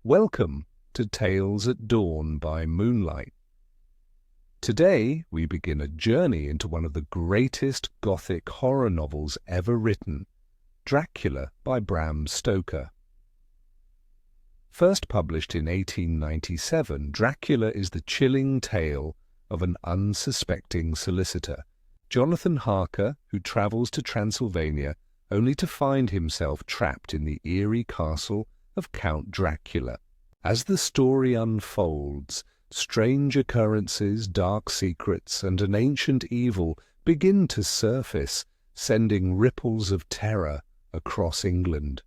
Welcome to Tales at Dawn by Moonlight. Today we begin a journey into one of the greatest Gothic horror novels ever written, Dracula by Bram Stoker. First published in 1897, Dracula is the chilling tale of an unsuspecting solicitor, Jonathan Harker, who travels to Transylvania only to find himself trapped in the eerie castle of Count Dracula. As the story unfolds, strange occurrences, dark secrets, and an ancient evil begin to surface, sending ripples of terror across England.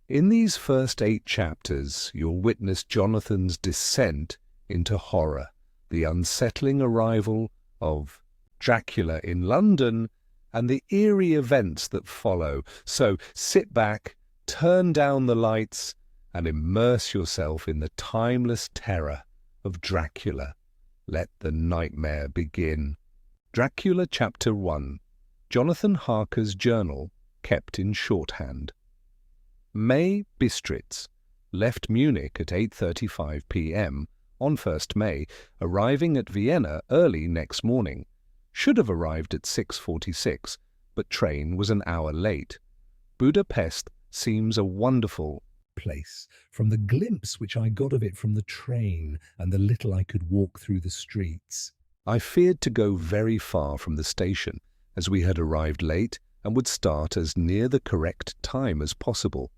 In these first 8 chapters, you'll witness Jonathan's descent into horror, the unsettling arrival of Dracula in London, and the eerie events that follow. So sit back, turn down the lights, and immerse yourself in the timeless terror of Dracula. Let the nightmare begin. Dracula Chapter 1. Jonathan Harker's Journal, kept in shorthand. May Bistritz left Munich at 8:35 p.m. on 1st May, arriving at Vienna early next morning. Should have arrived at 6:46, but train was an hour late. Budapest seems a wonderful place, from the glimpse which I got of it from the train and the little I could walk through the streets. I feared to go very far from the station, as we had arrived late and would start as near the correct time as possible.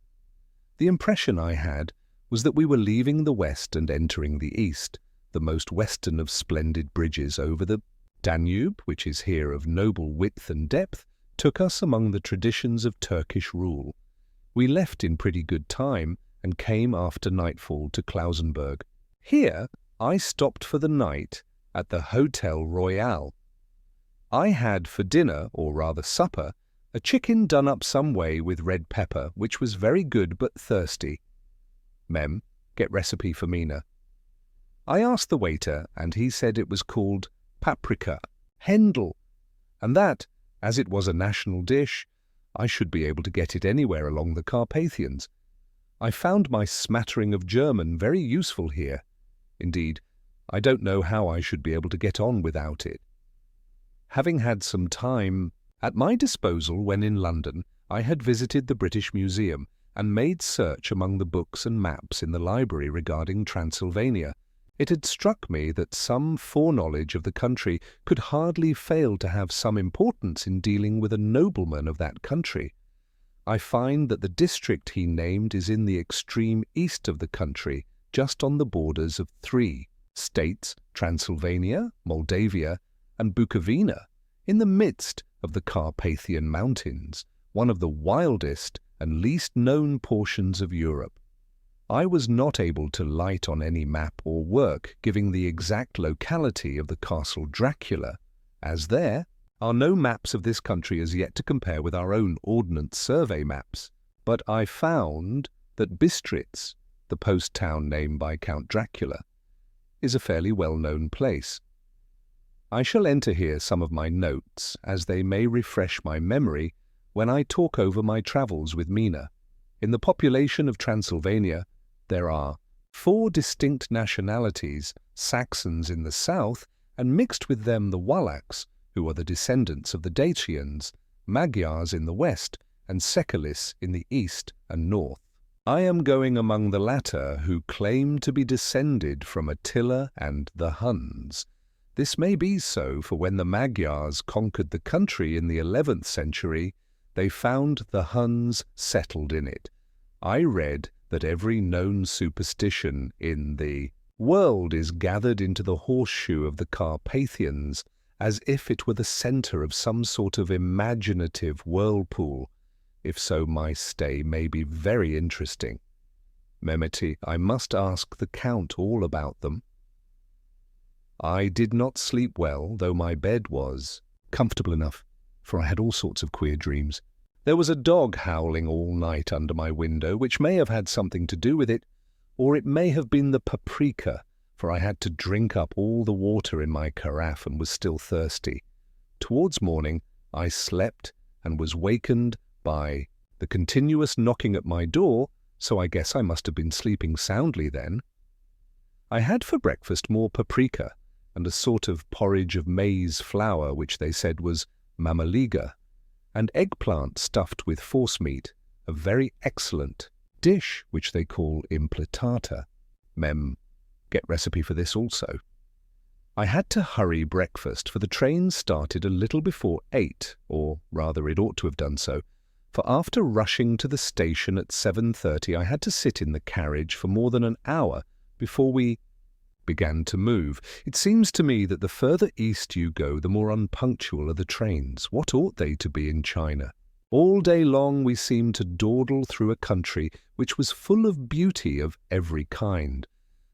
The impression I had was that we were leaving the west and entering the east, the most western of splendid bridges over the Danube, which is here of noble width and depth, took us among the traditions of Turkish rule. We left in pretty good time and came after nightfall to Klausenburg. Here I stopped for the night at the Hotel Royal. I had for dinner, or rather supper, a chicken done up some way with red pepper, which was very good but thirsty. Mem, get recipe for Mina. I asked the waiter, and he said it was called paprika, Hendel, and that, as it was a national dish, I should be able to get it anywhere along the Carpathians. I found my smattering of German very useful here. Indeed, I don't know how I should be able to get on without it. Having had some time at my disposal when in London, I had visited the British Museum and made search among the books and maps in the library regarding Transylvania. It had struck me that some foreknowledge of the country could hardly fail to have some importance in dealing with a nobleman of that country. I find that the district he named is in the extreme east of the country, just on the borders of 3 states, Transylvania, Moldavia, and Bukovina, in the midst of the Carpathian Mountains, one of the wildest and least known portions of Europe. I was not able to light on any map or work giving the exact locality of the castle Dracula, as there are no maps of this country as yet to compare with our own Ordnance Survey maps. But I found that Bistritz, the post town name by Count Dracula, is a fairly well-known place. I shall enter here some of my notes, as they may refresh my memory when I talk over my travels with Mina. In the population of Transylvania, there are 4 distinct nationalities, Saxons in the south, and mixed with them the Wallachs, who are the descendants of the Dacians, Magyars in the west, and Sekalis in the east and north. I am going among the latter, who claim to be descended from Attila and the Huns. This may be so, for when the Magyars conquered the country in the 11th century, they found the Huns settled in it. I read that every known superstition in the world is gathered into the horseshoe of the Carpathians, as if it were the centre of some sort of imaginative whirlpool. If so, my stay may be very interesting. Memeti, I must ask the Count all about them. I did not sleep well, though my bed was comfortable enough, for I had all sorts of queer dreams. There was a dog howling all night under my window, which may have had something to do with it, or it may have been the paprika, for I had to drink up all the water in my carafe and was still thirsty. Towards morning, I slept and was wakened by the continuous knocking at my door so I guess I must have been sleeping soundly then. I had for breakfast more paprika and a sort of porridge of maize flour which they said was mamaliga, and eggplant stuffed with forcemeat, a very excellent dish which they call impletata. Get recipe for this also. I had to hurry breakfast, for the train started a little before 8, or rather it ought to have done so, for after rushing to the station at 7:30 I had to sit in the carriage for more than an hour before we began to move. It seems to me that the further east you go, the more unpunctual are the trains. What ought they to be in China? All day long we seemed to dawdle through a country which was full of beauty of every kind.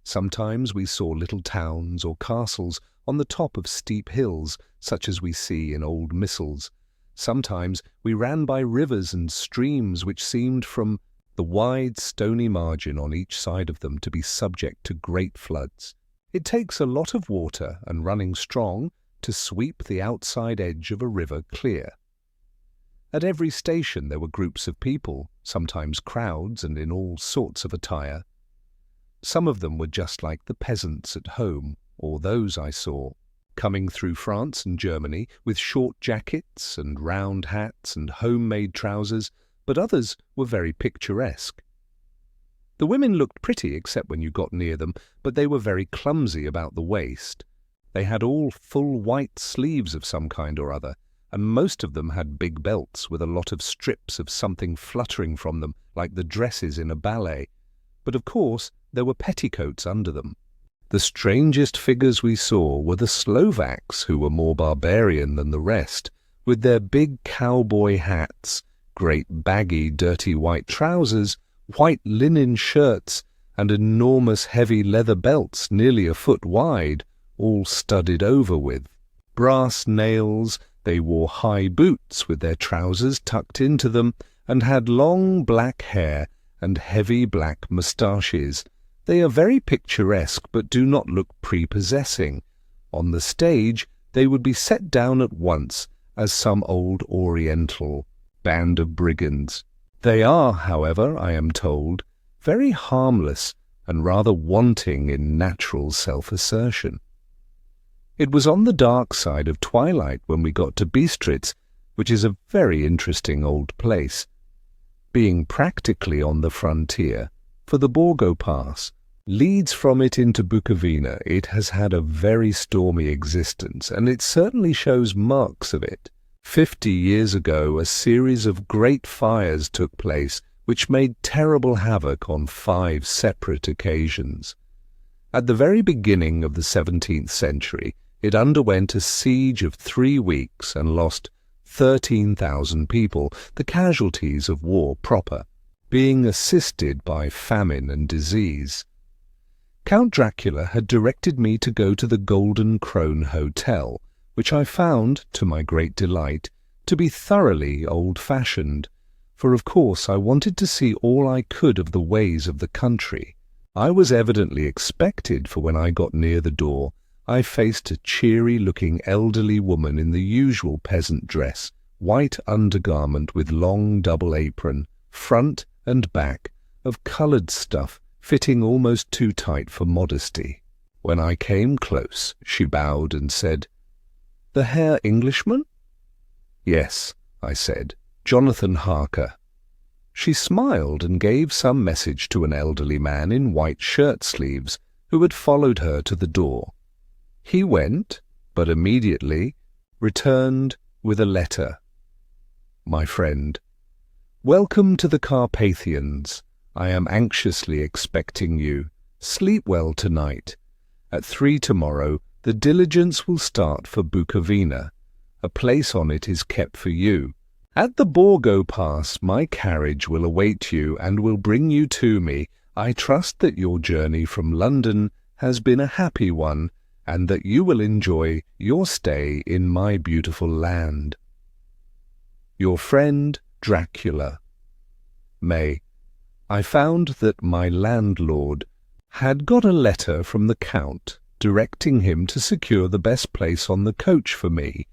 Sometimes we saw little towns or castles on the top of steep hills, such as we see in old missals. Sometimes we ran by rivers and streams which seemed from the wide stony margin on each side of them to be subject to great floods. It takes a lot of water and running strong to sweep the outside edge of a river clear. At every station there were groups of people, sometimes crowds and in all sorts of attire. Some of them were just like the peasants at home, or those I saw, coming through France and Germany with short jackets and round hats and homemade trousers, but others were very picturesque. The women looked pretty except when you got near them, but they were very clumsy about the waist. They had all full white sleeves of some kind or other, and most of them had big belts with a lot of strips of something fluttering from them like the dresses in a ballet, but of course there were petticoats under them. The strangest figures we saw were the Slovaks, who were more barbarian than the rest, with their big cowboy hats, great baggy dirty white trousers, white linen shirts, and enormous heavy leather belts nearly a foot wide, all studded over with brass nails. They wore high boots with their trousers tucked into them, and had long black hair and heavy black moustaches. They are very picturesque, but do not look prepossessing. On the stage they would be set down at once as some old Oriental band of brigands. They are, however, I am told, very harmless and rather wanting in natural self-assertion. It was on the dark side of twilight when we got to Bistritz, which is a very interesting old place. Being practically on the frontier, for the Borgo Pass leads from it into Bukovina, it has had a very stormy existence, and it certainly shows marks of it. 50 years ago, a series of great fires took place which made terrible havoc on 5 separate occasions. At the very beginning of the 17th century, it underwent a siege of 3 weeks and lost 13,000 people, the casualties of war proper, being assisted by famine and disease. Count Dracula had directed me to go to the Golden Crone Hotel, which I found, to my great delight, to be thoroughly old-fashioned, for of course I wanted to see all I could of the ways of the country. I was evidently expected, for when I got near the door, I faced a cheery-looking elderly woman in the usual peasant dress, white undergarment with long double apron, front and back, of coloured stuff, fitting almost too tight for modesty. When I came close, she bowed and said, "The Herr Englishman?" "Yes," I said, "Jonathan Harker." She smiled and gave some message to an elderly man in white shirt-sleeves who had followed her to the door. He went, but immediately returned with a letter. "My friend, welcome to the Carpathians. I am anxiously expecting you. Sleep well tonight. At 3 tomorrow the diligence will start for Bukovina. A place on it is kept for you. At the Borgo Pass my carriage will await you and will bring you to me. I trust that your journey from London has been a happy one, and that you will enjoy your stay in my beautiful land. Your friend Dracula. May. I found that my landlord had got a letter from the Count directing him to secure the best place on the coach for me,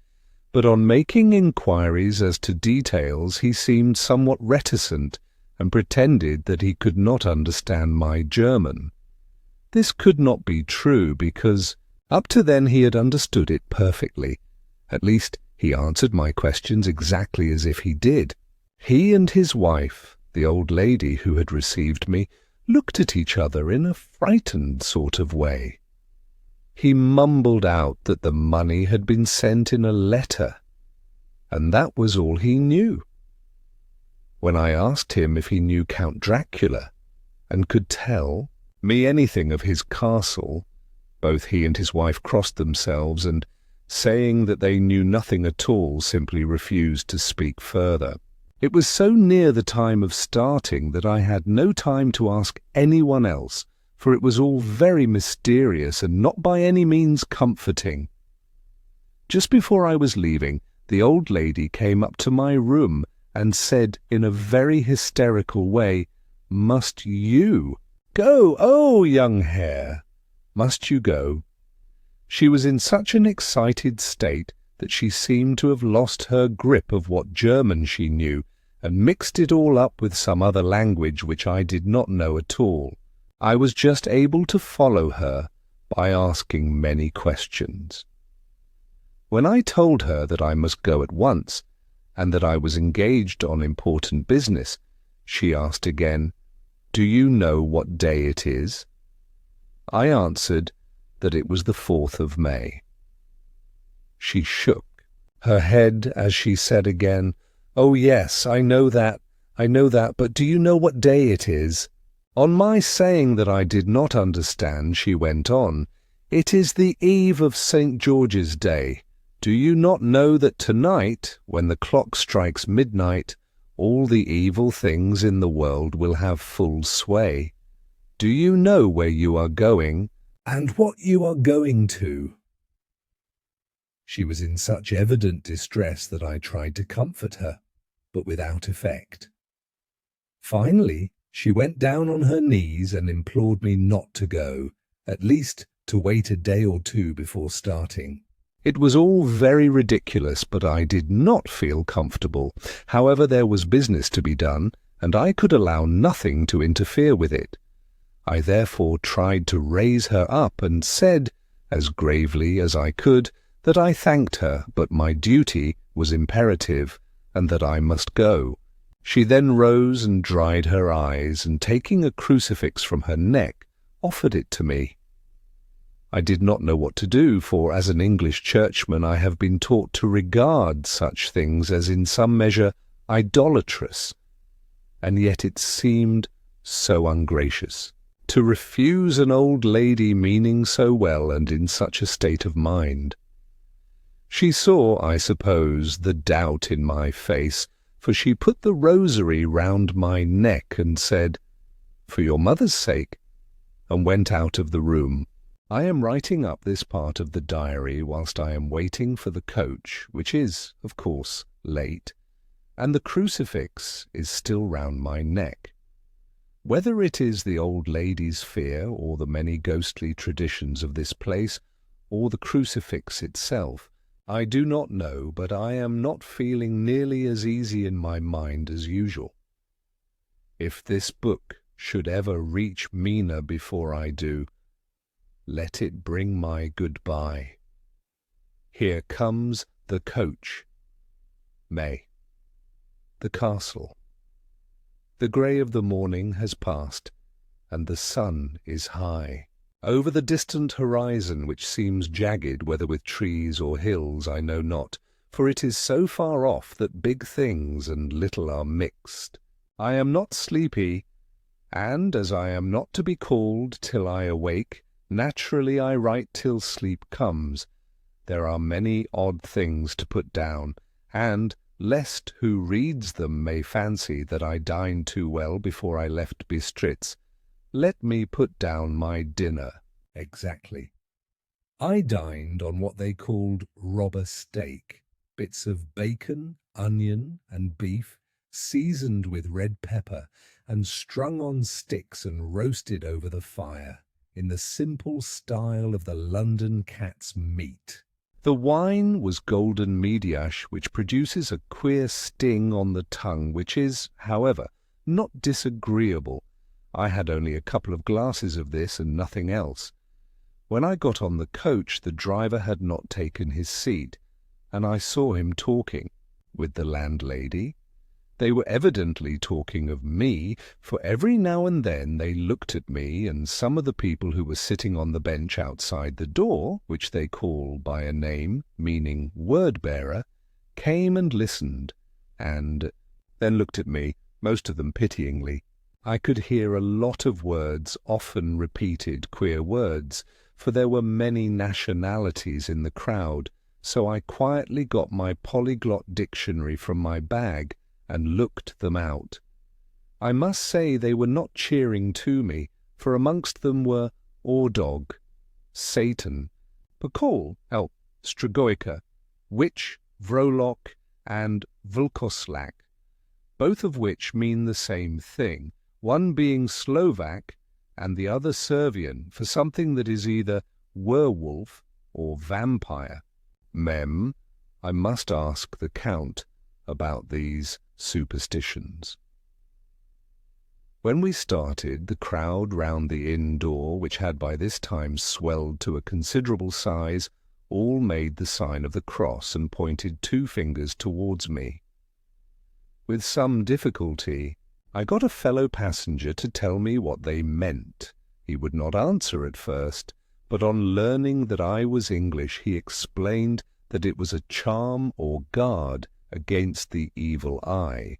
but on making inquiries as to details he seemed somewhat reticent and pretended that he could not understand my German. This could not be true, because up to then he had understood it perfectly. At least he answered my questions exactly as if he did. He and his wife, the old lady who had received me, looked at each other in a frightened sort of way. He mumbled out that the money had been sent in a letter, and that was all he knew. When I asked him if he knew Count Dracula, and could tell me anything of his castle, both he and his wife crossed themselves, and, saying that they knew nothing at all, simply refused to speak further. It was so near the time of starting that I had no time to ask anyone else, for it was all very mysterious and not by any means comforting. Just before I was leaving, the old lady came up to my room and said in a very hysterical way, "Must you go? Oh, young hare, must you go?" She was in such an excited state that she seemed to have lost her grip of what German she knew, and mixed it all up with some other language which I did not know at all. I was just able to follow her by asking many questions. When I told her that I must go at once, and that I was engaged on important business, she asked again, "Do you know what day it is?" I answered that it was the 4th of May. She shook her head as she said again, "Oh yes, I know that, but do you know what day it is?" On my saying that I did not understand, she went on, "It is the eve of St. George's Day. Do you not know that tonight, when the clock strikes midnight, all the evil things in the world will have full sway? Do you know where you are going, and what you are going to?" She was in such evident distress that I tried to comfort her, but without effect. Finally, she went down on her knees and implored me not to go, at least to wait a day or two before starting. It was all very ridiculous, but I did not feel comfortable. However, there was business to be done, and I could allow nothing to interfere with it. I therefore tried to raise her up and said, as gravely as I could, that I thanked her, but my duty was imperative, and that I must go. She then rose and dried her eyes, and taking a crucifix from her neck, offered it to me. I did not know what to do, for as an English churchman I have been taught to regard such things as in some measure idolatrous, and yet it seemed so ungracious to refuse an old lady meaning so well and in such a state of mind. She saw, I suppose, the doubt in my face, for she put the rosary round my neck and said, "For your mother's sake," and went out of the room. I am writing up this part of the diary whilst I am waiting for the coach, which is, of course, late, and the crucifix is still round my neck. Whether it is the old lady's fear, or the many ghostly traditions of this place, or the crucifix itself, I do not know, but I am not feeling nearly as easy in my mind as usual. If this book should ever reach Mina before I do, let it bring my goodbye. Here comes the coach. May. The castle. The grey of the morning has passed, and the sun is high. Over the distant horizon, which seems jagged, whether with trees or hills, I know not, for it is so far off that big things and little are mixed. I am not sleepy, and as I am not to be called till I awake, naturally I write till sleep comes. There are many odd things to put down, and, lest who reads them may fancy that I dined too well before I left Bistritz, let me put down my dinner exactly. I dined on what they called robber steak, bits of bacon, onion, and beef, seasoned with red pepper, and strung on sticks and roasted over the fire, in the simple style of the London cat's meat. The wine was golden mediash, which produces a queer sting on the tongue, which is, however, not disagreeable. I had only a couple of glasses of this and nothing else. When I got on the coach, the driver had not taken his seat, and I saw him talking with the landlady. They were evidently talking of me, for every now and then they looked at me, and some of the people who were sitting on the bench outside the door, which they call by a name meaning word-bearer, came and listened, and then looked at me, most of them pityingly. I could hear a lot of words, often repeated queer words, for there were many nationalities in the crowd, so I quietly got my polyglot dictionary from my bag and looked them out. I must say they were not cheering to me, for amongst them were Ordog, Satan, Pakol, Stragoica, Witch, Vrolok, and Vlkoslak, both of which mean the same thing, one being Slovak and the other Servian, for something that is either werewolf or vampire. Mem, I must ask the Count about these superstitions. When we started, the crowd round the inn door, which had by this time swelled to a considerable size, all made the sign of the cross and pointed 2 fingers towards me. With some difficulty, I got a fellow passenger to tell me what they meant. He would not answer at first, but on learning that I was English, he explained that it was a charm or guard against the evil eye.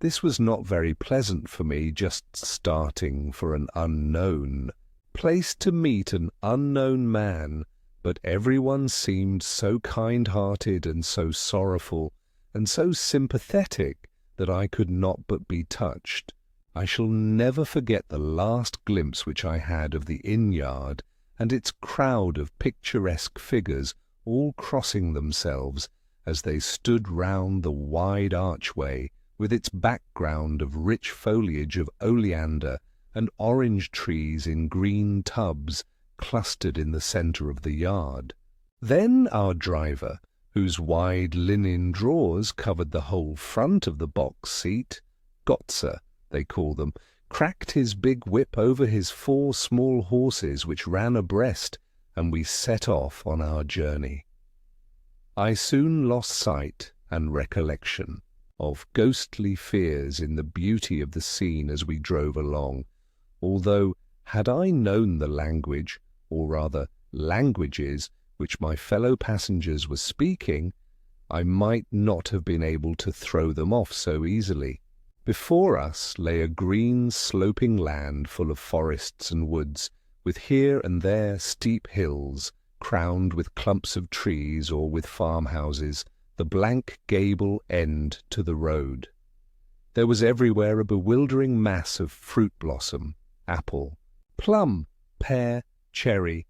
This was not very pleasant for me, just starting for an unknown place to meet an unknown man, but everyone seemed so kind-hearted and so sorrowful and so sympathetic that I could not but be touched. I shall never forget the last glimpse which I had of the inn-yard and its crowd of picturesque figures all crossing themselves as they stood round the wide archway with its background of rich foliage of oleander and orange trees in green tubs clustered in the centre of the yard. Then our driver, whose wide linen drawers covered the whole front of the box seat, Gotzer, they call them, cracked his big whip over his 4 small horses which ran abreast, and we set off on our journey. I soon lost sight and recollection of ghostly fears in the beauty of the scene as we drove along, although, had I known the language, or rather languages, which my fellow passengers were speaking, I might not have been able to throw them off so easily. Before us lay a green sloping land full of forests and woods, with here and there steep hills, crowned with clumps of trees or with farmhouses, the blank gable end to the road. There was everywhere a bewildering mass of fruit blossom, apple, plum, pear, cherry,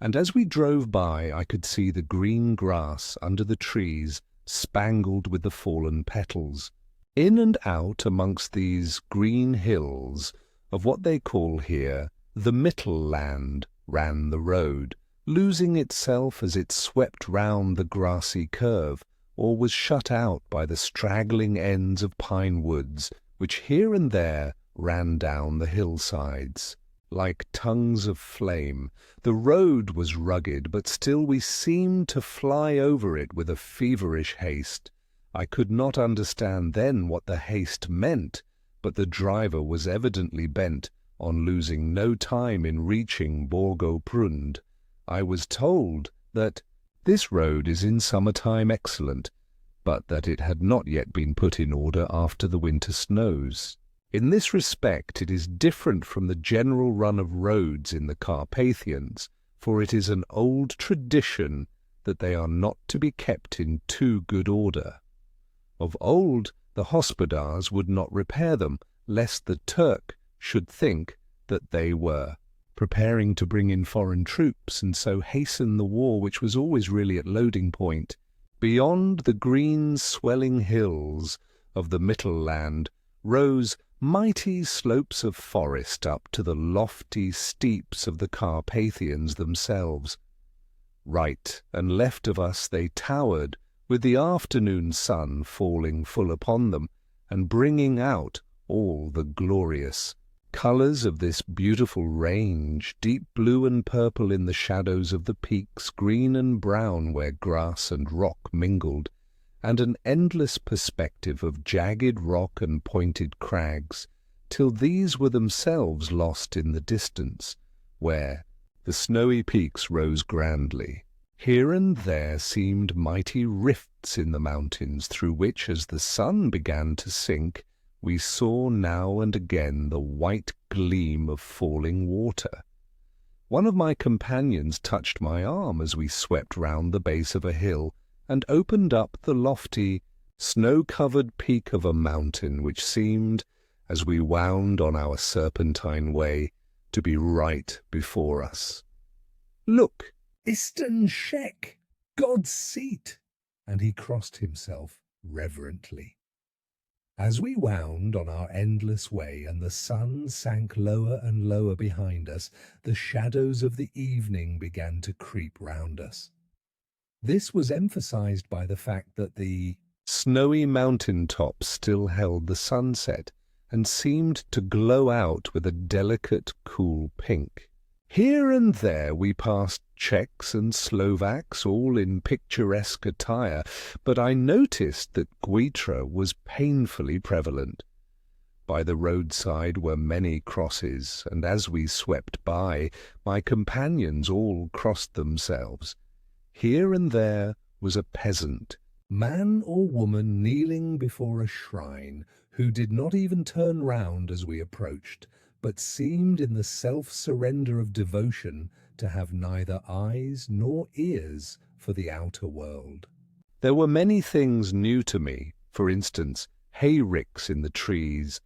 and as we drove by I could see the green grass under the trees spangled with the fallen petals. In and out amongst these green hills of what they call here the Mittelland ran the road, losing itself as it swept round the grassy curve, or was shut out by the straggling ends of pine woods, which here and there ran down the hillsides. Like tongues of flame, the road was rugged, but still we seemed to fly over it with a feverish haste. I could not understand then what the haste meant, but the driver was evidently bent on losing no time in reaching Borgo-Prund. I was told that this road is in summer-time excellent, but that it had not yet been put in order after the winter snows. In this respect it is different from the general run of roads in the Carpathians, for it is an old tradition that they are not to be kept in too good order. Of old the hospodars would not repair them, lest the Turk should think that they were preparing to bring in foreign troops and so hasten the war which was always really at loading point. Beyond the green swelling hills of the Mittelland rose mighty slopes of forest up to the lofty steeps of the Carpathians themselves. Right and left of us they towered, with the afternoon sun falling full upon them, and bringing out all the glorious colours of this beautiful range, deep blue and purple in the shadows of the peaks, green and brown where grass and rock mingled, and an endless perspective of jagged rock and pointed crags, till these were themselves lost in the distance, where the snowy peaks rose grandly. Here and there seemed mighty rifts in the mountains, through which, as the sun began to sink, we saw now and again the white gleam of falling water. One of my companions touched my arm as we swept round the base of a hill and opened up the lofty, snow-covered peak of a mountain which seemed, as we wound on our serpentine way, to be right before us. "Look, Eastern Shek, God's seat!" and he crossed himself reverently. As we wound on our endless way and the sun sank lower and lower behind us, the shadows of the evening began to creep round us. This was emphasized by the fact that the snowy mountain tops still held the sunset and seemed to glow out with a delicate, cool pink. Here and there we passed Czechs and Slovaks, all in picturesque attire, but I noticed that Guitra was painfully prevalent. By the roadside were many crosses, and as we swept by, my companions all crossed themselves. Here and there was a peasant, man or woman, kneeling before a shrine, who did not even turn round as we approached, but seemed in the self-surrender of devotion to have neither eyes nor ears for the outer world. There were many things new to me, for instance, hayricks in the trees,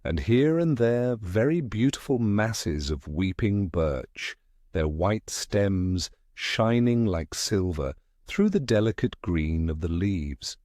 and here and there very beautiful masses of weeping birch, their white stems shining like silver through the delicate green of the leaves.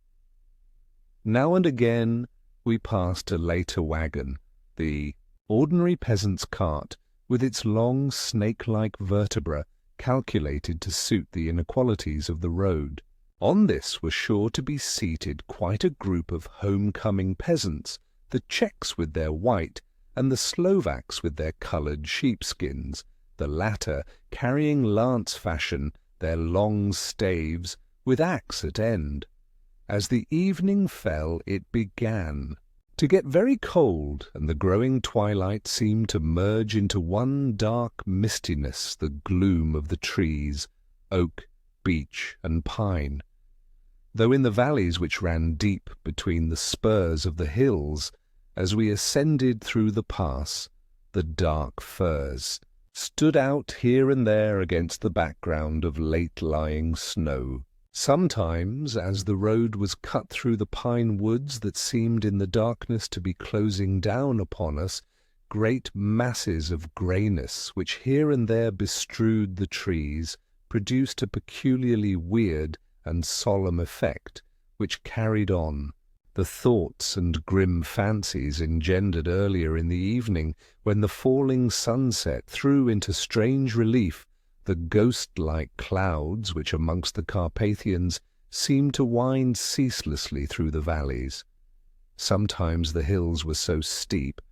Now and again we passed a later wagon, the ordinary peasant's cart, with its long snake-like vertebra calculated to suit the inequalities of the road. On this were sure to be seated quite a group of home-coming peasants, the Czechs with their white, and the Slovaks with their coloured sheepskins, the latter carrying lance-fashion their long staves with axe at end. As the evening fell, it began to get very cold, and the growing twilight seemed to merge into one dark mistiness the gloom of the trees, oak, beech, and pine, though in the valleys which ran deep between the spurs of the hills, as we ascended through the pass, the dark firs stood out here and there against the background of late-lying snow. Sometimes, as the road was cut through the pine woods that seemed in the darkness to be closing down upon us, great masses of greyness, which here and there bestrewed the trees, produced a peculiarly weird and solemn effect, which carried on the thoughts and grim fancies engendered earlier in the evening, when the falling sunset threw into strange relief the ghost-like clouds which amongst the Carpathians seemed to wind ceaselessly through the valleys. Sometimes the hills were so steep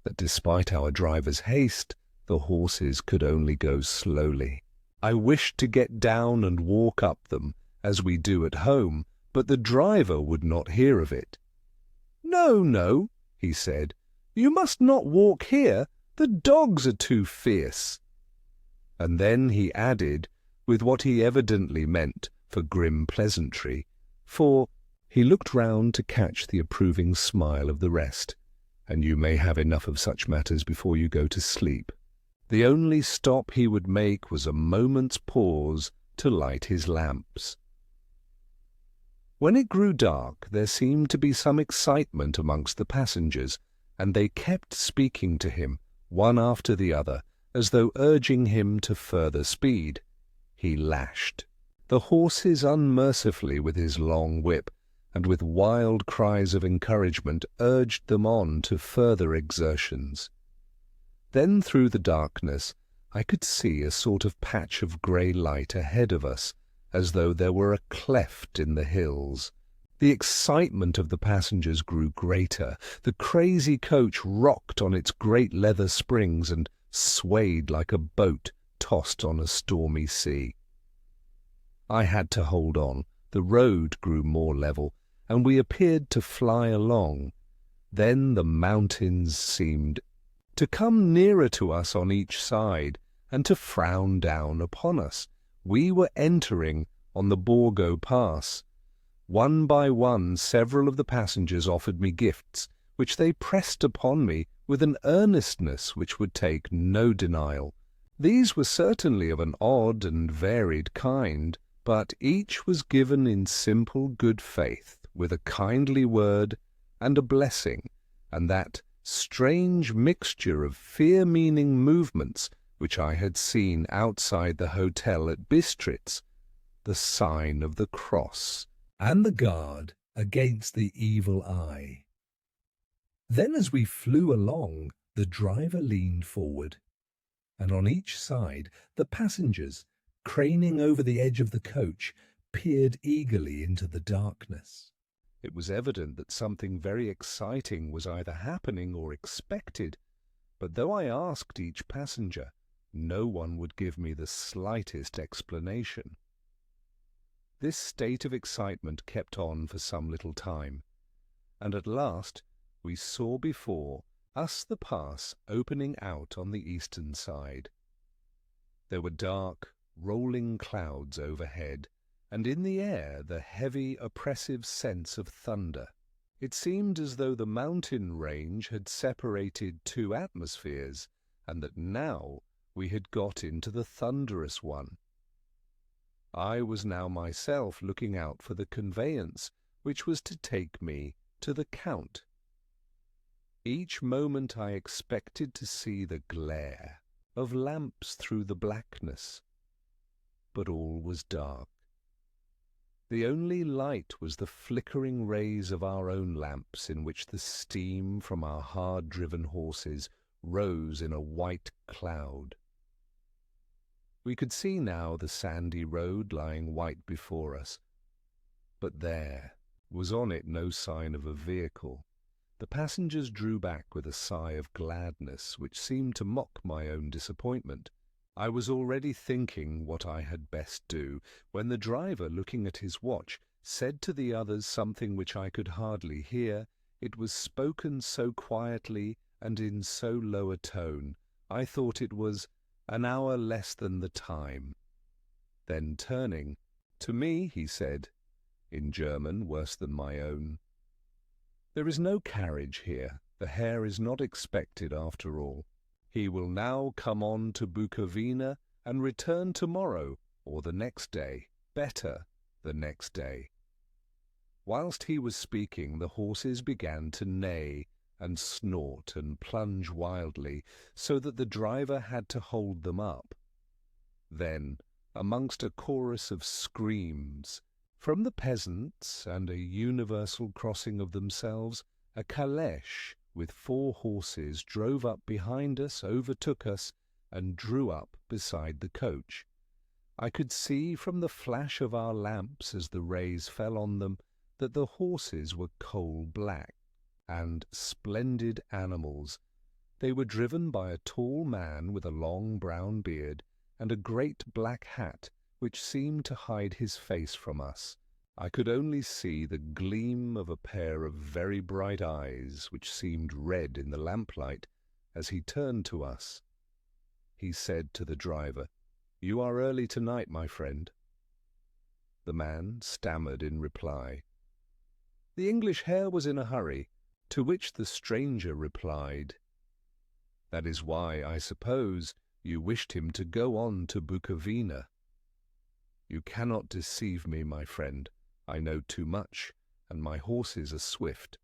that despite our driver's haste, the horses could only go slowly. I wished to get down and walk up them, as we do at home, but the driver would not hear of it. "No, no," he said, "you must not walk here. The dogs are too fierce." And then he added, with what he evidently meant for grim pleasantry, for he looked round to catch the approving smile of the rest, "and you may have enough of such matters before you go to sleep." The only stop he would make was a moment's pause to light his lamps. When it grew dark, there seemed to be some excitement amongst the passengers, and they kept speaking to him, one after the other, as though urging him to further speed. He lashed the horses unmercifully with his long whip, and with wild cries of encouragement urged them on to further exertions. Then through the darkness I could see a sort of patch of grey light ahead of us, as though there were a cleft in the hills, The excitement of the passengers grew greater. The crazy coach rocked on its great leather springs and swayed like a boat tossed on a stormy sea. I had to hold on. The road grew more level, and we appeared to fly along. Then the mountains seemed to come nearer to us on each side, and to frown down upon us. We were entering on the Borgo Pass. One by one, several of the passengers offered me gifts, which they pressed upon me with an earnestness which would take no denial. These were certainly of an odd and varied kind, but each was given in simple good faith, with a kindly word and a blessing, and that strange mixture of fear-meaning movements which I had seen outside the hotel at Bistritz, the sign of the cross, and the guard against the evil eye. Then as we flew along, the driver leaned forward, and on each side the passengers, craning over the edge of the coach, peered eagerly into the darkness. It was evident that something very exciting was either happening or expected, but though I asked each passenger, no one would give me the slightest explanation. This state of excitement kept on for some little time, and at last we saw before us the pass opening out on the eastern side. There were dark, rolling clouds overhead, and in the air the heavy, oppressive sense of thunder. It seemed as though the mountain range had separated two atmospheres, and that now we had got into the thunderous one. I was now myself looking out for the conveyance which was to take me to the Count. Each moment I expected to see the glare of lamps through the blackness, but all was dark. The only light was the flickering rays of our own lamps, in which the steam from our hard-driven horses rose in a white cloud. We could see now the sandy road lying white before us, but there was on it no sign of a vehicle. The passengers drew back with a sigh of gladness, which seemed to mock my own disappointment. I was already thinking what I had best do, when the driver, looking at his watch, said to the others something which I could hardly hear. It was spoken so quietly and in so low a tone, I thought it was an hour less than the time. Then turning to me, he said, in German worse than my own, "There is no carriage here. The Herr is not expected after all. He will now come on to Bukovina and return tomorrow, or the next day, better, the next day." Whilst he was speaking, the horses began to neigh and snort and plunge wildly, so that the driver had to hold them up. Then, amongst a chorus of screams from the peasants and a universal crossing of themselves, a calèche with 4 horses drove up behind us, overtook us, and drew up beside the coach. I could see from the flash of our lamps as the rays fell on them that the horses were coal-black and splendid animals. They were driven by a tall man with a long brown beard and a great black hat which seemed to hide his face from us. I could only see the gleam of a pair of very bright eyes which seemed red in the lamplight as he turned to us. He said to the driver, "You are early tonight, my friend." The man stammered in reply. The English Herr was in a hurry, to which the stranger replied, "That is why, I suppose, you wished him to go on to Bukovina." "You cannot deceive me, my friend. I know too much, and my horses are swift."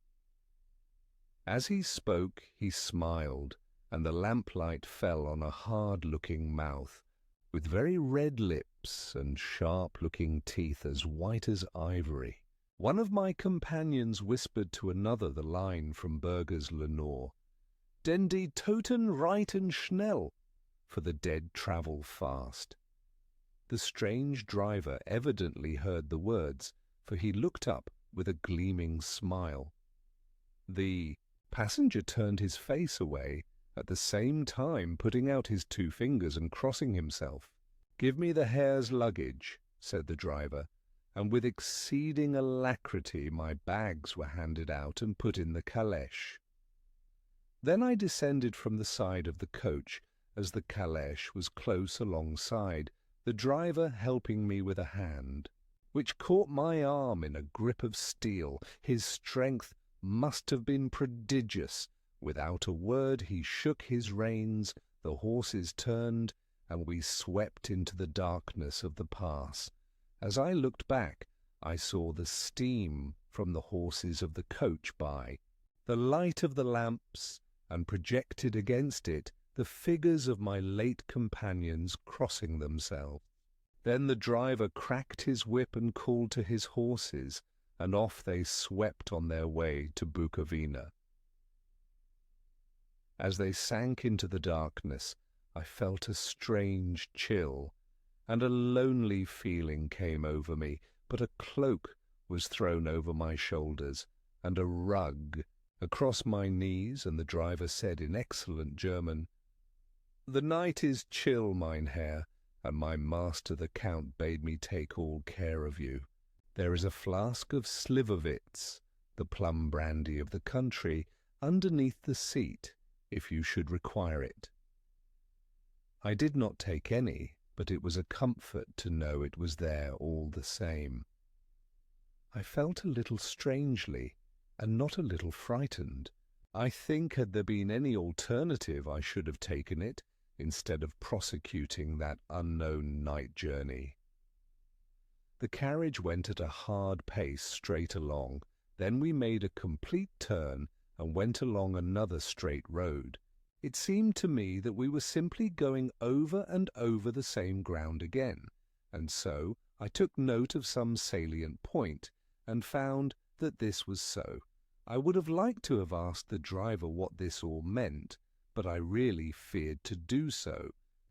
As he spoke, he smiled, and the lamplight fell on a hard-looking mouth, with very red lips and sharp-looking teeth as white as ivory. One of my companions whispered to another the line from Burger's Lenore, "Den die Toten reiten schnell," for the dead travel fast. The strange driver evidently heard the words, for he looked up with a gleaming smile. The passenger turned his face away, at the same time putting out his 2 fingers and crossing himself. "Give me the hare's luggage," said the driver, and with exceeding alacrity my bags were handed out and put in the calèche. Then I descended from the side of the coach, as the calèche was close alongside, the driver helping me with a hand, which caught my arm in a grip of steel. His strength must have been prodigious. Without a word he shook his reins, the horses turned, and we swept into the darkness of the pass. As I looked back, I saw the steam from the horses of the coach by, the light of the lamps, and projected against it the figures of my late companions crossing themselves. Then the driver cracked his whip and called to his horses, and off they swept on their way to Bukovina. As they sank into the darkness, I felt a strange chill, and a lonely feeling came over me, but a cloak was thrown over my shoulders, and a rug across my knees, and the driver said in excellent German, "The night is chill, mein Herr, and my master the Count bade me take all care of you. There is a flask of Slivovitz, the plum brandy of the country, underneath the seat, if you should require it." I did not take any, but it was a comfort to know it was there all the same. I felt a little strangely, and not a little frightened. I think had there been any alternative I should have taken it, instead of prosecuting that unknown night journey. The carriage went at a hard pace straight along. Then we made a complete turn and went along another straight road. It seemed to me that we were simply going over and over the same ground again, and so I took note of some salient point, and found that this was so. I would have liked to have asked the driver what this all meant, but I really feared to do so,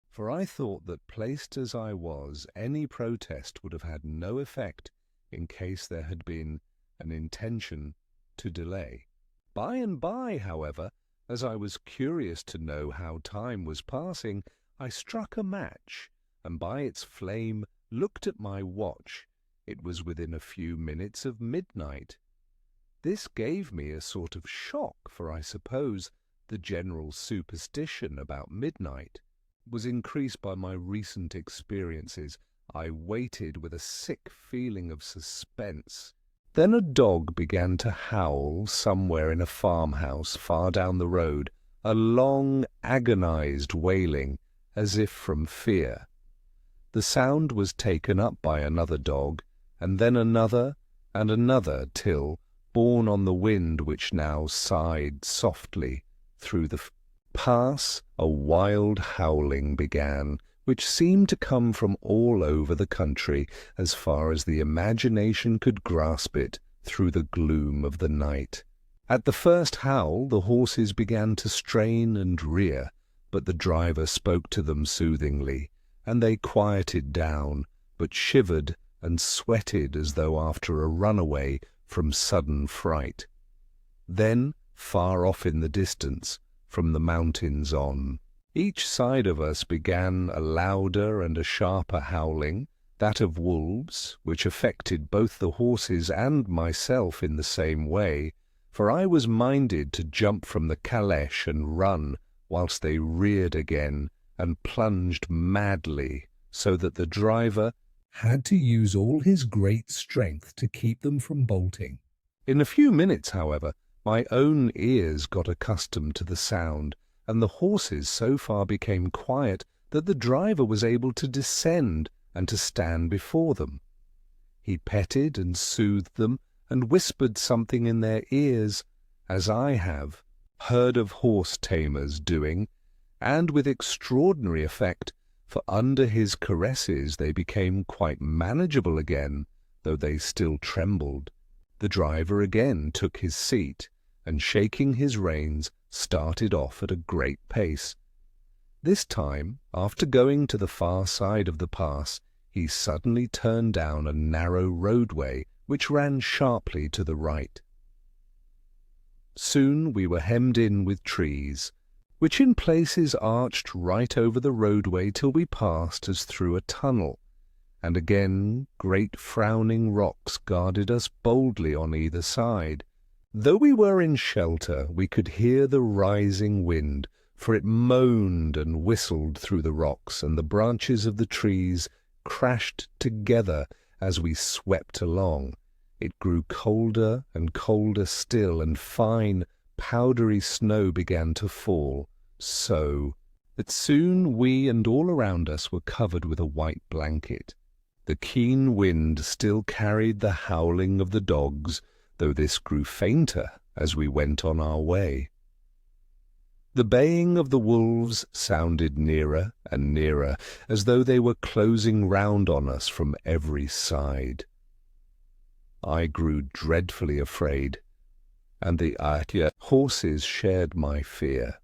for I thought that, placed as I was, any protest would have had no effect in case there had been an intention to delay. By and by, however, as I was curious to know how time was passing, I struck a match, and by its flame looked at my watch. It was within a few minutes of midnight. This gave me a sort of shock, for I suppose the general superstition about midnight was increased by my recent experiences. I waited with a sick feeling of suspense. Then a dog began to howl somewhere in a farmhouse far down the road, a long, agonized wailing, as if from fear. The sound was taken up by another dog, and then another, and another, till, borne on the wind which now sighed softly through the pass, a wild howling began, which seemed to come from all over the country, as far as the imagination could grasp it through the gloom of the night. At the first howl the horses began to strain and rear, but the driver spoke to them soothingly, and they quieted down, but shivered and sweated as though after a runaway from sudden fright. Then, far off in the distance, from the mountains on, each side of us began a louder and a sharper howling, that of wolves, which affected both the horses and myself in the same way, for I was minded to jump from the calèche and run, whilst they reared again and plunged madly, so that the driver had to use all his great strength to keep them from bolting. In a few minutes, however, my own ears got accustomed to the sound, and the horses so far became quiet that the driver was able to descend and to stand before them. He petted and soothed them, and whispered something in their ears, as I have heard of horse-tamers doing, and with extraordinary effect, for under his caresses they became quite manageable again, though they still trembled. The driver again took his seat, and shaking his reins, started off at a great pace. This time, after going to the far side of the pass, he suddenly turned down a narrow roadway which ran sharply to the right. Soon we were hemmed in with trees, which in places arched right over the roadway till we passed as through a tunnel, and again great frowning rocks guarded us boldly on either side. Though we were in shelter, we could hear the rising wind, for it moaned and whistled through the rocks, and the branches of the trees crashed together as we swept along. It grew colder and colder still, and fine, powdery snow began to fall, so that soon we and all around us were covered with a white blanket. The keen wind still carried the howling of the dogs, though this grew fainter as we went on our way. The baying of the wolves sounded nearer and nearer, as though they were closing round on us from every side. I grew dreadfully afraid, and the horses shared my fear.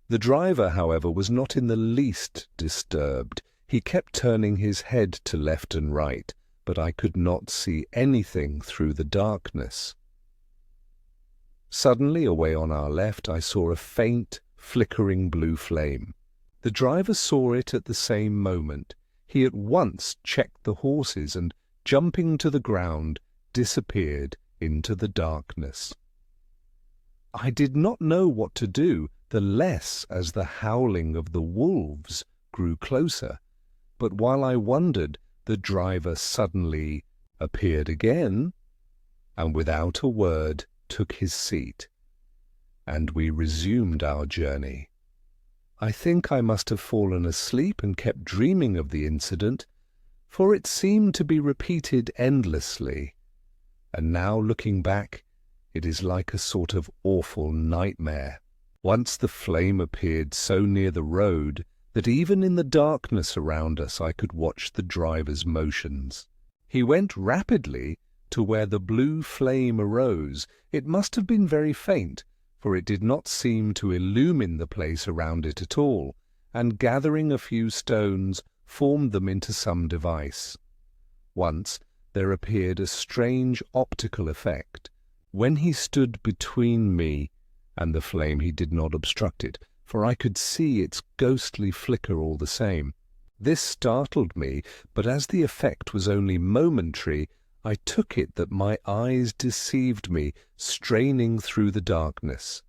The driver, however, was not in the least disturbed. He kept turning his head to left and right, but I could not see anything through the darkness. Suddenly, away on our left, I saw a faint, flickering blue flame. The driver saw it at the same moment. He at once checked the horses and, jumping to the ground, disappeared into the darkness. I did not know what to do, the less as the howling of the wolves grew closer. But while I wondered, the driver suddenly appeared again, and without a word took his seat, and we resumed our journey. I think I must have fallen asleep and kept dreaming of the incident, for it seemed to be repeated endlessly, and now looking back, it is like a sort of awful nightmare. Once the flame appeared so near the road that even in the darkness around us I could watch the driver's motions. He went rapidly to where the blue flame arose. It must have been very faint, for it did not seem to illumine the place around it at all, and gathering a few stones, formed them into some device. Once there appeared a strange optical effect. When he stood between me and the flame, he did not obstruct it, for I could see its ghostly flicker all the same. This startled me, but as the effect was only momentary, I took it that my eyes deceived me, straining through the darkness.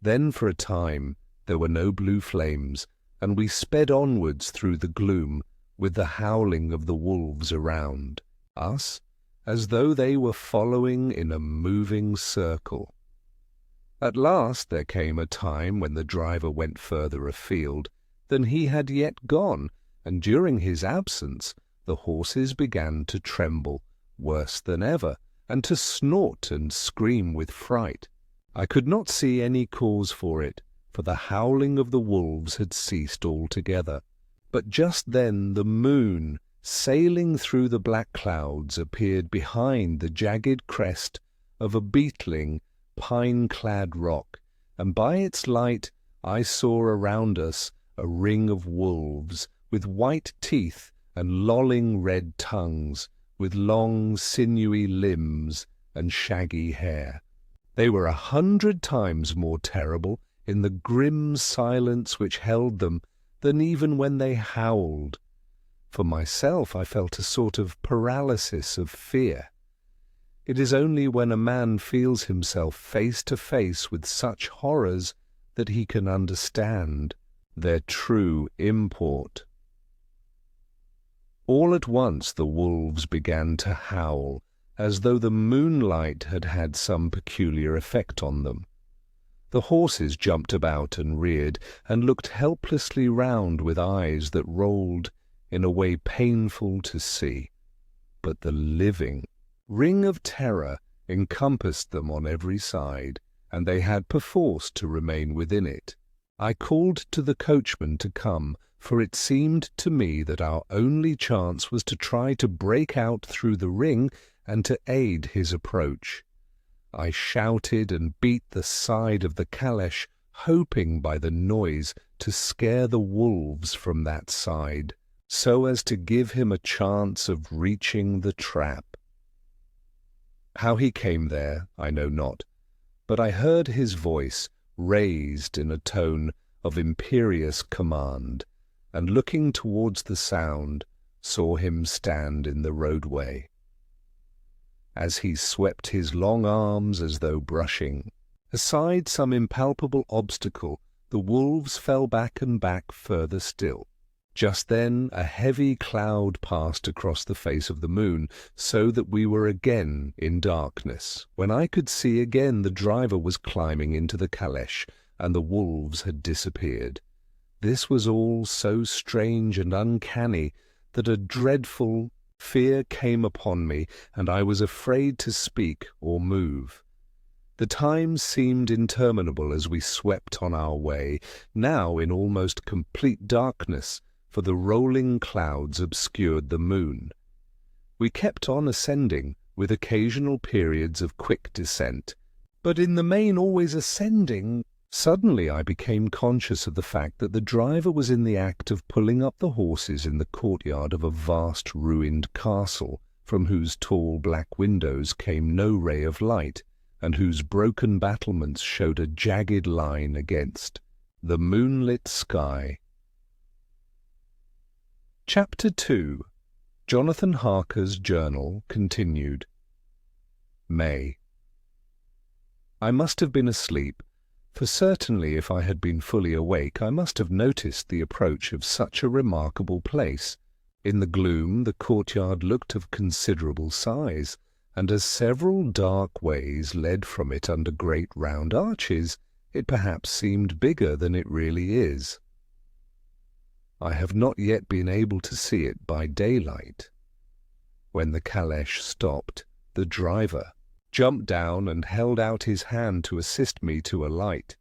Then for a time there were no blue flames, and we sped onwards through the gloom, with the howling of the wolves around us, as though they were following in a moving circle. At last there came a time when the driver went further afield than he had yet gone, and during his absence the horses began to tremble worse than ever, and to snort and scream with fright. I could not see any cause for it, for the howling of the wolves had ceased altogether. But just then the moon, sailing through the black clouds, appeared behind the jagged crest of a beetling, pine-clad rock, and by its light I saw around us a ring of wolves, with white teeth and lolling red tongues, with long sinewy limbs and shaggy hair. They were 100 times more terrible in the grim silence which held them than even when they howled. For myself, I felt a sort of paralysis of fear. It is only when a man feels himself face to face with such horrors that he can understand their true import. All at once the wolves began to howl, as though the moonlight had had some peculiar effect on them. The horses jumped about and reared, and looked helplessly round with eyes that rolled in a way painful to see. But the living ring of terror encompassed them on every side, and they had perforce to remain within it. I called to the coachman to come, for it seemed to me that our only chance was to try to break out through the ring and to aid his approach. I shouted and beat the side of the caleche, hoping by the noise to scare the wolves from that side, so as to give him a chance of reaching the trap. How he came there, I know not, but I heard his voice raised in a tone of imperious command, and looking towards the sound, saw him stand in the roadway. As he swept his long arms as though brushing aside some impalpable obstacle, the wolves fell back and back further still. Just then a heavy cloud passed across the face of the moon, so that we were again in darkness, when I could see again the driver was climbing into the caleche, and the wolves had disappeared. This was all so strange and uncanny that a dreadful fear came upon me, and I was afraid to speak or move. The time seemed interminable as we swept on our way, now in almost complete darkness, for the rolling clouds obscured the moon. We kept on ascending, with occasional periods of quick descent, but in the main always ascending. Suddenly I became conscious of the fact that the driver was in the act of pulling up the horses in the courtyard of a vast ruined castle, from whose tall black windows came no ray of light, and whose broken battlements showed a jagged line against the moonlit sky. Chapter 2. Jonathan Harker's Journal continued. May. I must have been asleep, for certainly if I had been fully awake I must have noticed the approach of such a remarkable place. In the gloom the courtyard looked of considerable size, and as several dark ways led from it under great round arches, it perhaps seemed bigger than it really is. I have not yet been able to see it by daylight. When the caleche stopped, the driver jumped down and held out his hand to assist me to alight.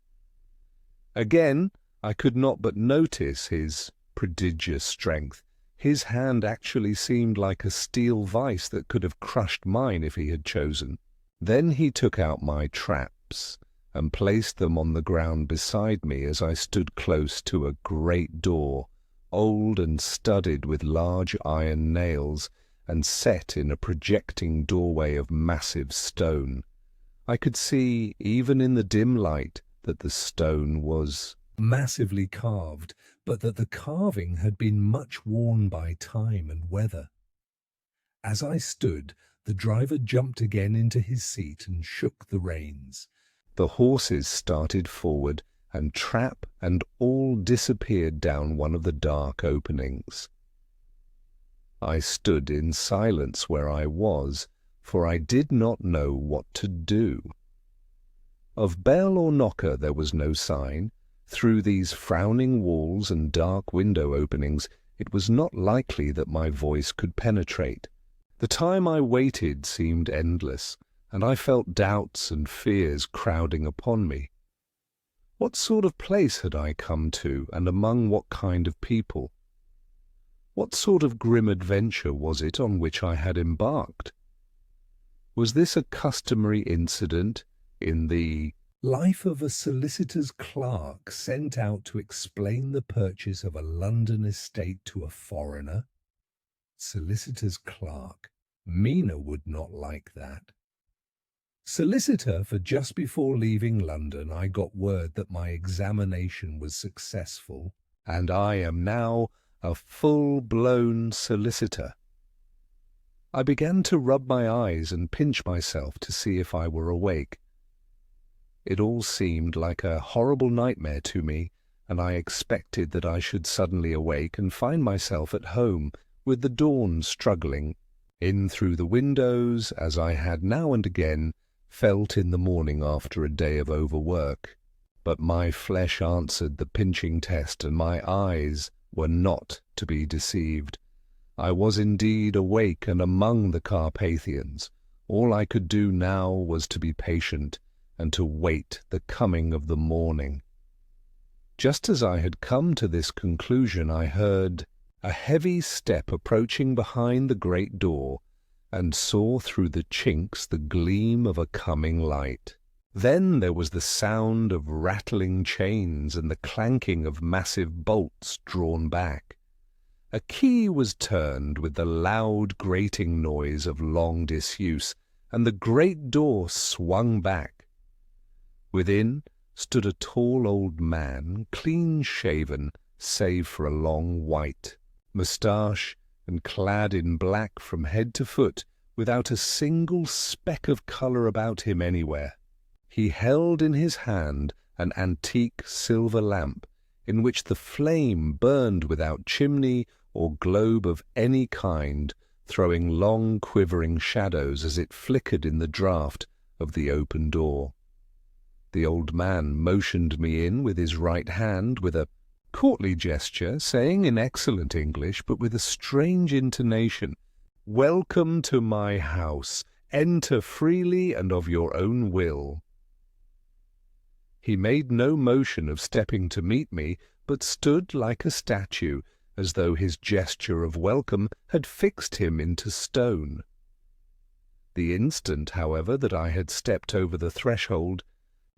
Again I could not but notice his prodigious strength. His hand actually seemed like a steel vice that could have crushed mine if he had chosen. Then he took out my traps and placed them on the ground beside me as I stood close to a great door, old and studded with large iron nails, and set in a projecting doorway of massive stone. I could see, even in the dim light, that the stone was massively carved, but that the carving had been much worn by time and weather. As I stood, the driver jumped again into his seat and shook the reins. The horses started forward, and trap and all disappeared down one of the dark openings. I stood in silence where I was, for I did not know what to do. Of bell or knocker there was no sign. Through these frowning walls and dark window openings it was not likely that my voice could penetrate. The time I waited seemed endless, and I felt doubts and fears crowding upon me. What sort of place had I come to, and among what kind of people? What sort of grim adventure was it on which I had embarked? Was this a customary incident in the life of a solicitor's clerk sent out to explain the purchase of a London estate to a foreigner? Solicitor's clerk. Mina would not like that. Solicitor, for just before leaving London I got word that my examination was successful, and I am now a full-blown solicitor. I began to rub my eyes and pinch myself to see if I were awake. It all seemed like a horrible nightmare to me, and I expected that I should suddenly awake and find myself at home, with the dawn struggling in through the windows, as I had now and again felt in the morning after a day of overwork. But my flesh answered the pinching test, and my eyes were not to be deceived. I was indeed awake and among the Carpathians. All I could do now was to be patient and to wait the coming of the morning. Just as I had come to this conclusion, I heard a heavy step approaching behind the great door, and saw through the chinks the gleam of a coming light. Then there was the sound of rattling chains and the clanking of massive bolts drawn back. A key was turned with the loud grating noise of long disuse, and the great door swung back. Within stood a tall old man, clean-shaven, save for a long white moustache, and clad in black from head to foot, without a single speck of colour about him anywhere. He held in his hand an antique silver lamp, in which the flame burned without chimney or globe of any kind, throwing long quivering shadows as it flickered in the draught of the open door. The old man motioned me in with his right hand with a courtly gesture, saying in excellent English, but with a strange intonation, "Welcome to my house. Enter freely and of your own will." He made no motion of stepping to meet me, but stood like a statue, as though his gesture of welcome had fixed him into stone. The instant, however, that I had stepped over the threshold,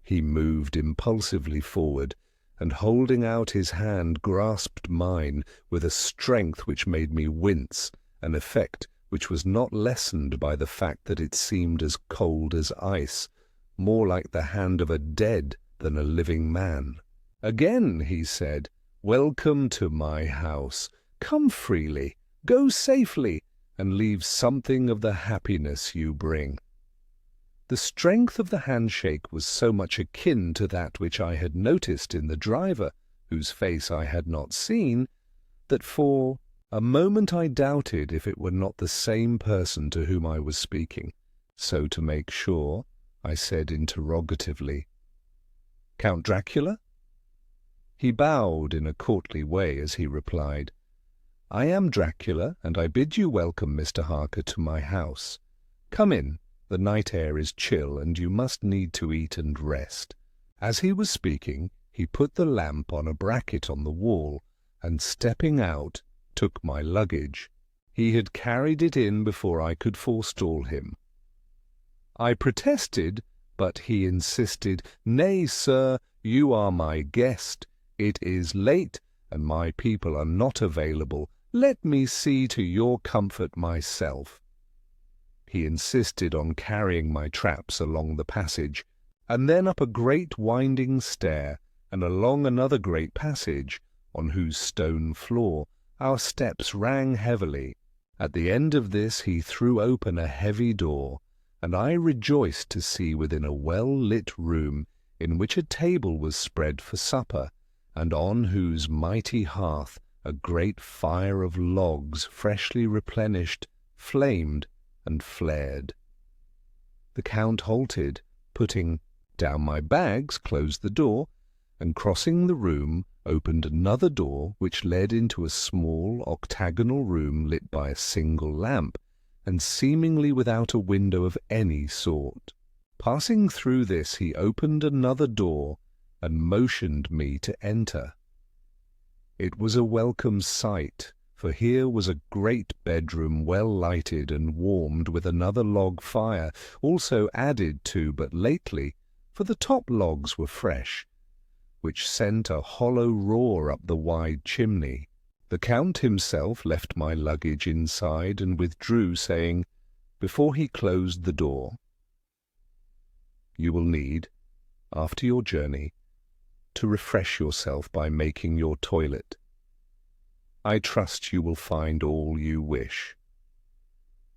he moved impulsively forward, and holding out his hand grasped mine with a strength which made me wince, an effect which was not lessened by the fact that it seemed as cold as ice, more like the hand of a dead than a living man. Again he said, "Welcome to my house. Come freely, go safely, and leave something of the happiness you bring." The strength of the handshake was so much akin to that which I had noticed in the driver, whose face I had not seen, that for a moment I doubted if it were not the same person to whom I was speaking. So, to make sure, I said interrogatively, "Count Dracula?" He bowed in a courtly way as he replied, "I am Dracula, and I bid you welcome, Mr. Harker, to my house. Come in. The night air is chill, and you must need to eat and rest." As he was speaking, he put the lamp on a bracket on the wall, and stepping out, took my luggage. He had carried it in before I could forestall him. I protested, but he insisted, "Nay, sir, you are my guest. It is late, and my people are not available. Let me see to your comfort myself." He insisted on carrying my traps along the passage, and then up a great winding stair, and along another great passage, on whose stone floor our steps rang heavily. At the end of this he threw open a heavy door, and I rejoiced to see within a well-lit room, in which a table was spread for supper, and on whose mighty hearth a great fire of logs, freshly replenished, flamed and flared. The Count halted, putting down my bags, closed the door, and crossing the room, opened another door which led into a small octagonal room lit by a single lamp, and seemingly without a window of any sort. Passing through this, he opened another door and motioned me to enter. It was a welcome sight, for here was a great bedroom well lighted and warmed with another log fire, also added to but lately, for the top logs were fresh, which sent a hollow roar up the wide chimney. The Count himself left my luggage inside and withdrew, saying, before he closed the door, "You will need, after your journey, to refresh yourself by making your toilet. I trust you will find all you wish.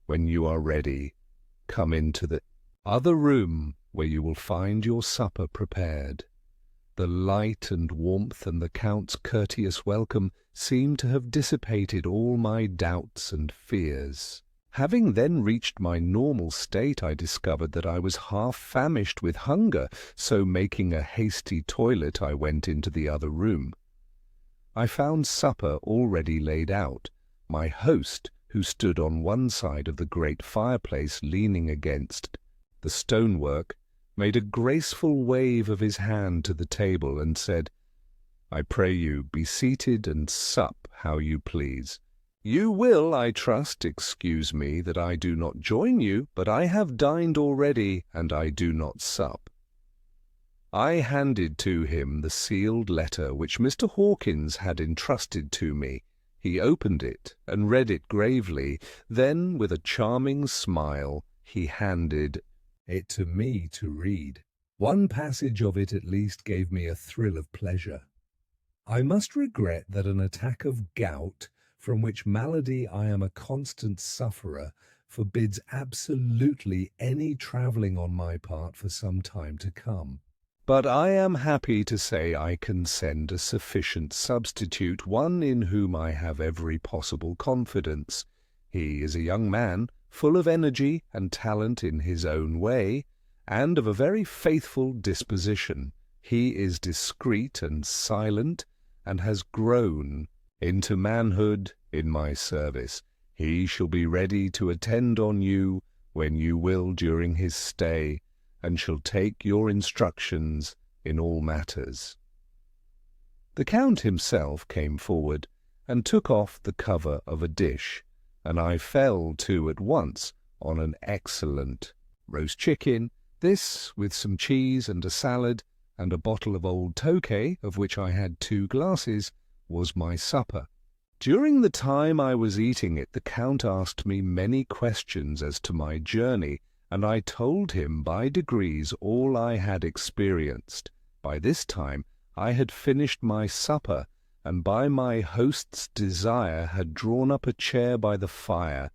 When you are ready, come into the other room where you will find your supper prepared." The light and warmth and the Count's courteous welcome seemed to have dissipated all my doubts and fears. Having then reached my normal state, I discovered that I was half famished with hunger, so making a hasty toilet, I went into the other room. I found supper already laid out. My host, who stood on one side of the great fireplace leaning against the stonework, made a graceful wave of his hand to the table and said, "I pray you, be seated and sup how you please. You will, I trust, excuse me that I do not join you, but I have dined already, and I do not sup." I handed to him the sealed letter which Mr. Hawkins had entrusted to me. He opened it and read it gravely. Then, with a charming smile, He handed it to me to read. One passage of it at least gave me a thrill of pleasure. I must regret that an attack of gout, from which malady I am a constant sufferer, forbids absolutely any travelling on my part for some time to come. But I am happy to say I can send a sufficient substitute, one in whom I have every possible confidence. He is a young man, full of energy and talent in his own way, and of a very faithful disposition. He is discreet and silent, and has grown into manhood in my service. He shall be ready to attend on you when you will during his stay, and shall take your instructions in all matters. The Count himself came forward, and took off the cover of a dish, and I fell to at once on an excellent roast chicken, this with some cheese and a salad, and a bottle of old Tokay, of which I had 2 glasses, was my supper. During the time I was eating it, the Count asked me many questions as to my journey, and I told him by degrees all I had experienced. By this time I had finished my supper, and by my host's desire had drawn up a chair by the fire,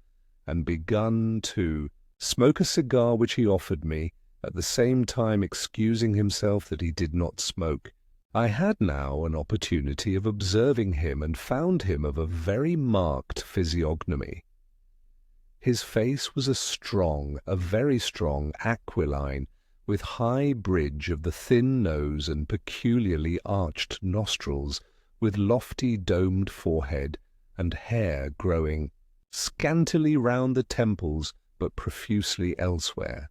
and begun to smoke a cigar which he offered me, at the same time excusing himself that he did not smoke. I had now an opportunity of observing him, and found him of a very marked physiognomy. His face was a very strong aquiline, with high bridge of the thin nose and peculiarly arched nostrils, with lofty domed forehead, and hair growing scantily round the temples, but profusely elsewhere.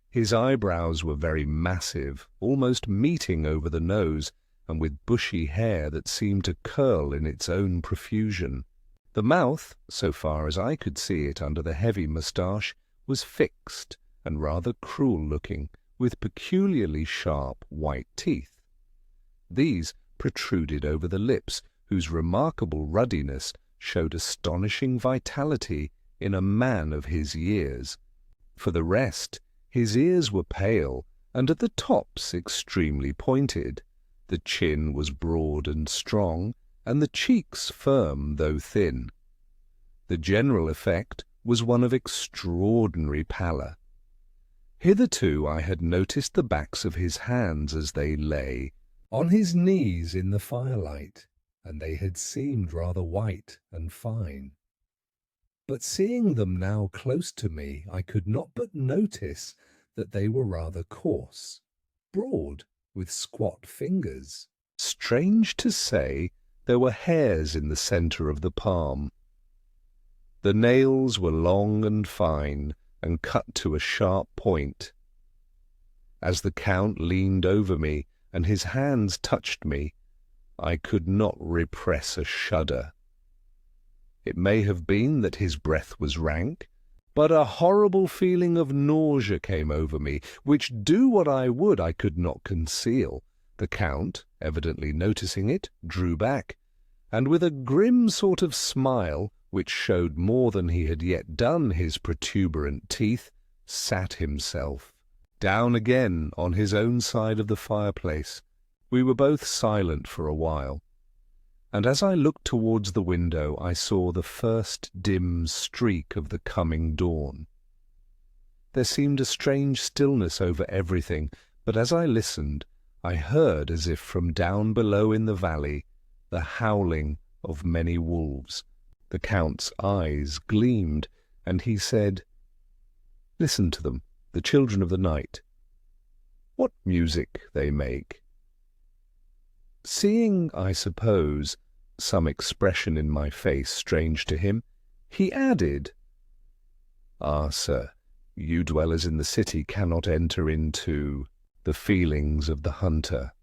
His eyebrows were very massive, almost meeting over the nose, and with bushy hair that seemed to curl in its own profusion. The mouth, so far as I could see it under the heavy moustache, was fixed and rather cruel-looking, with peculiarly sharp white teeth. These protruded over the lips, whose remarkable ruddiness showed astonishing vitality in a man of his years. For the rest, his ears were pale, and at the tops extremely pointed. The chin was broad and strong, and the cheeks firm though thin. The general effect was one of extraordinary pallor. Hitherto I had noticed the backs of his hands as they lay on his knees in the firelight, and they had seemed rather white and fine. But seeing them now close to me, I could not but notice that they were rather coarse, broad, with squat fingers. Strange to say, there were hairs in the centre of the palm. The nails were long and fine, and cut to a sharp point. As the Count leaned over me, and his hands touched me, I could not repress a shudder. It may have been that his breath was rank, but a horrible feeling of nausea came over me, which, do what I would, I could not conceal. The Count, evidently noticing it, drew back, and with a grim sort of smile, which showed more than he had yet done his protuberant teeth, sat himself down again on his own side of the fireplace. We were both silent for a while, and as I looked towards the window I saw the first dim streak of the coming dawn. There seemed a strange stillness over everything, but as I listened, I heard, as if from down below in the valley, the howling of many wolves. The Count's eyes gleamed, and he said, "Listen to them, the children of the night. What music they make." Seeing, I suppose, some expression in my face strange to him, he added, "Ah, sir, you dwellers in the city cannot enter into the feelings of the hunter."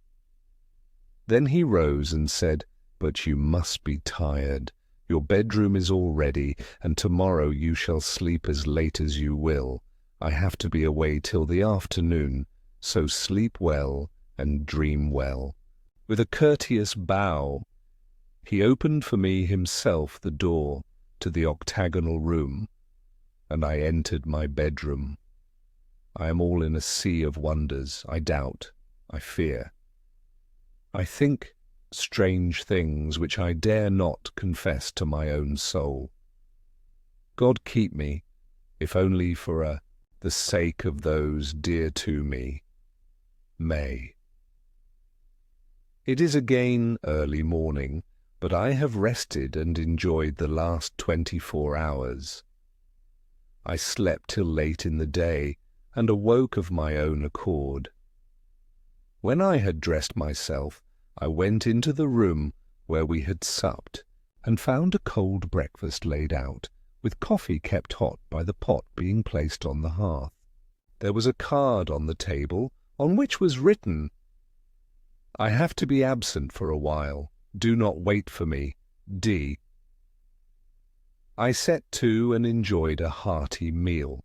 Then he rose and said, "But you must be tired. Your bedroom is all ready, and tomorrow you shall sleep as late as you will. I have to be away till the afternoon, so sleep well and dream well." With a courteous bow, he opened for me himself the door to the octagonal room. and I entered my bedroom. I am all in a sea of wonders. I doubt, I fear. I think strange things which I dare not confess to my own soul. God keep me, if only for the sake of those dear to me. May. It is again early morning, but I have rested and enjoyed the last 24 hours. I slept till late in the day, and awoke of my own accord. When I had dressed myself, I went into the room where we had supped, and found a cold breakfast laid out, with coffee kept hot by the pot being placed on the hearth. There was a card on the table, on which was written, "I have to be absent for a while. Do not wait for me. D." I set to and enjoyed a hearty meal.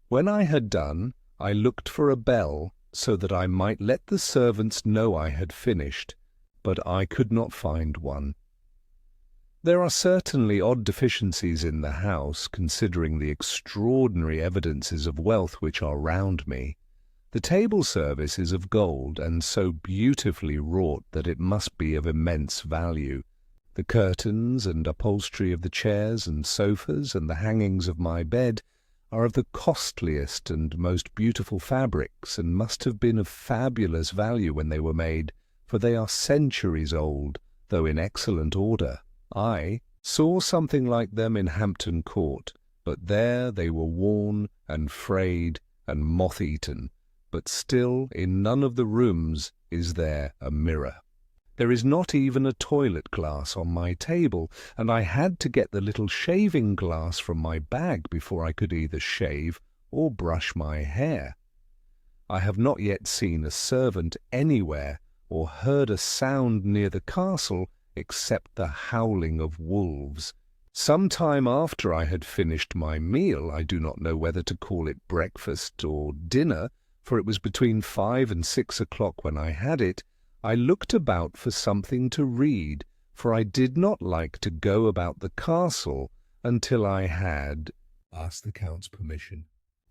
When I had done, I looked for a bell so that I might let the servants know I had finished, but I could not find one. There are certainly odd deficiencies in the house, considering the extraordinary evidences of wealth which are round me. The table service is of gold, and so beautifully wrought that it must be of immense value. The curtains and upholstery of the chairs and sofas and the hangings of my bed are of the costliest and most beautiful fabrics, and must have been of fabulous value when they were made, for they are centuries old, though in excellent order. I saw something like them in Hampton Court, but there they were worn and frayed and moth-eaten. But still in none of the rooms is there a mirror. There is not even a toilet glass on my table, and I had to get the little shaving glass from my bag before I could either shave or brush my hair. I have not yet seen a servant anywhere or heard a sound near the castle except the howling of wolves. Some time after I had finished my meal, I do not know whether to call it breakfast or dinner, for it was between 5 and 6 o'clock when I had it, I looked about for something to read, for I did not like to go about the castle until I had asked the Count's permission.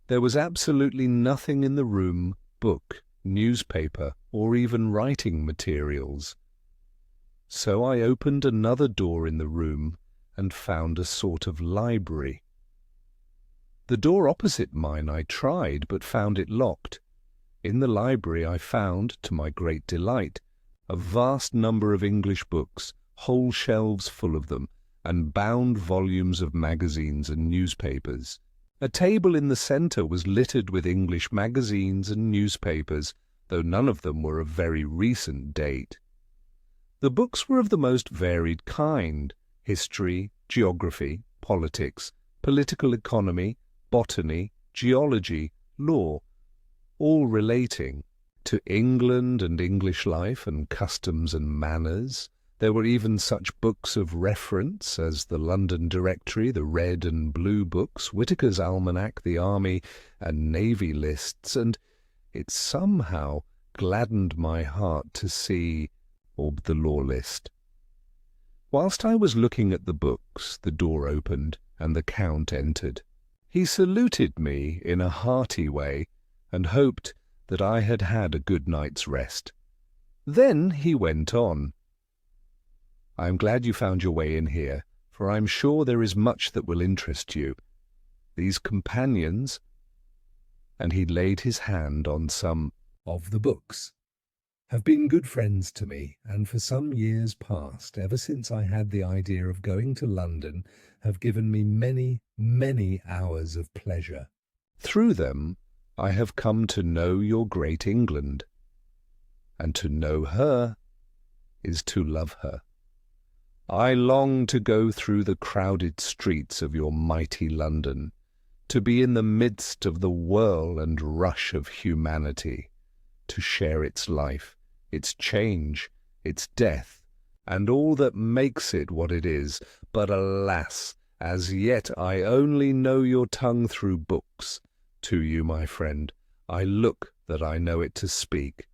There was absolutely nothing in the room, book, newspaper, or even writing materials. So I opened another door in the room and found a sort of library. The door opposite mine I tried, but found it locked. In the library I found, to my great delight, a vast number of English books, whole shelves full of them, and bound volumes of magazines and newspapers. A table in the centre was littered with English magazines and newspapers, though none of them were of very recent date. The books were of the most varied kind: history, geography, politics, political economy, botany, geology, law, all relating to England and English life and customs and manners. There were even such books of reference as the London Directory, the Red and Blue books, Whitaker's Almanac, the Army and Navy lists, and it somehow gladdened my heart to see the law list. Whilst I was looking at the books, the door opened, and the Count entered. He saluted me in a hearty way, and hoped that I had had a good night's rest. Then he went on. "I am glad you found your way in here, for I am sure there is much that will interest you. These companions," and he laid his hand on some of the books, "have been good friends to me, and for some years past, ever since I had the idea of going to London, have given me many, many hours of pleasure. Through them I have come to know your great England, and to know her is to love her. I long to go through the crowded streets of your mighty London, to be in the midst of the whirl and rush of humanity, to share its life, its change, its death, and all that makes it what it is. But alas, as yet I only know your tongue through books. To you, my friend, I look that I know it to speak.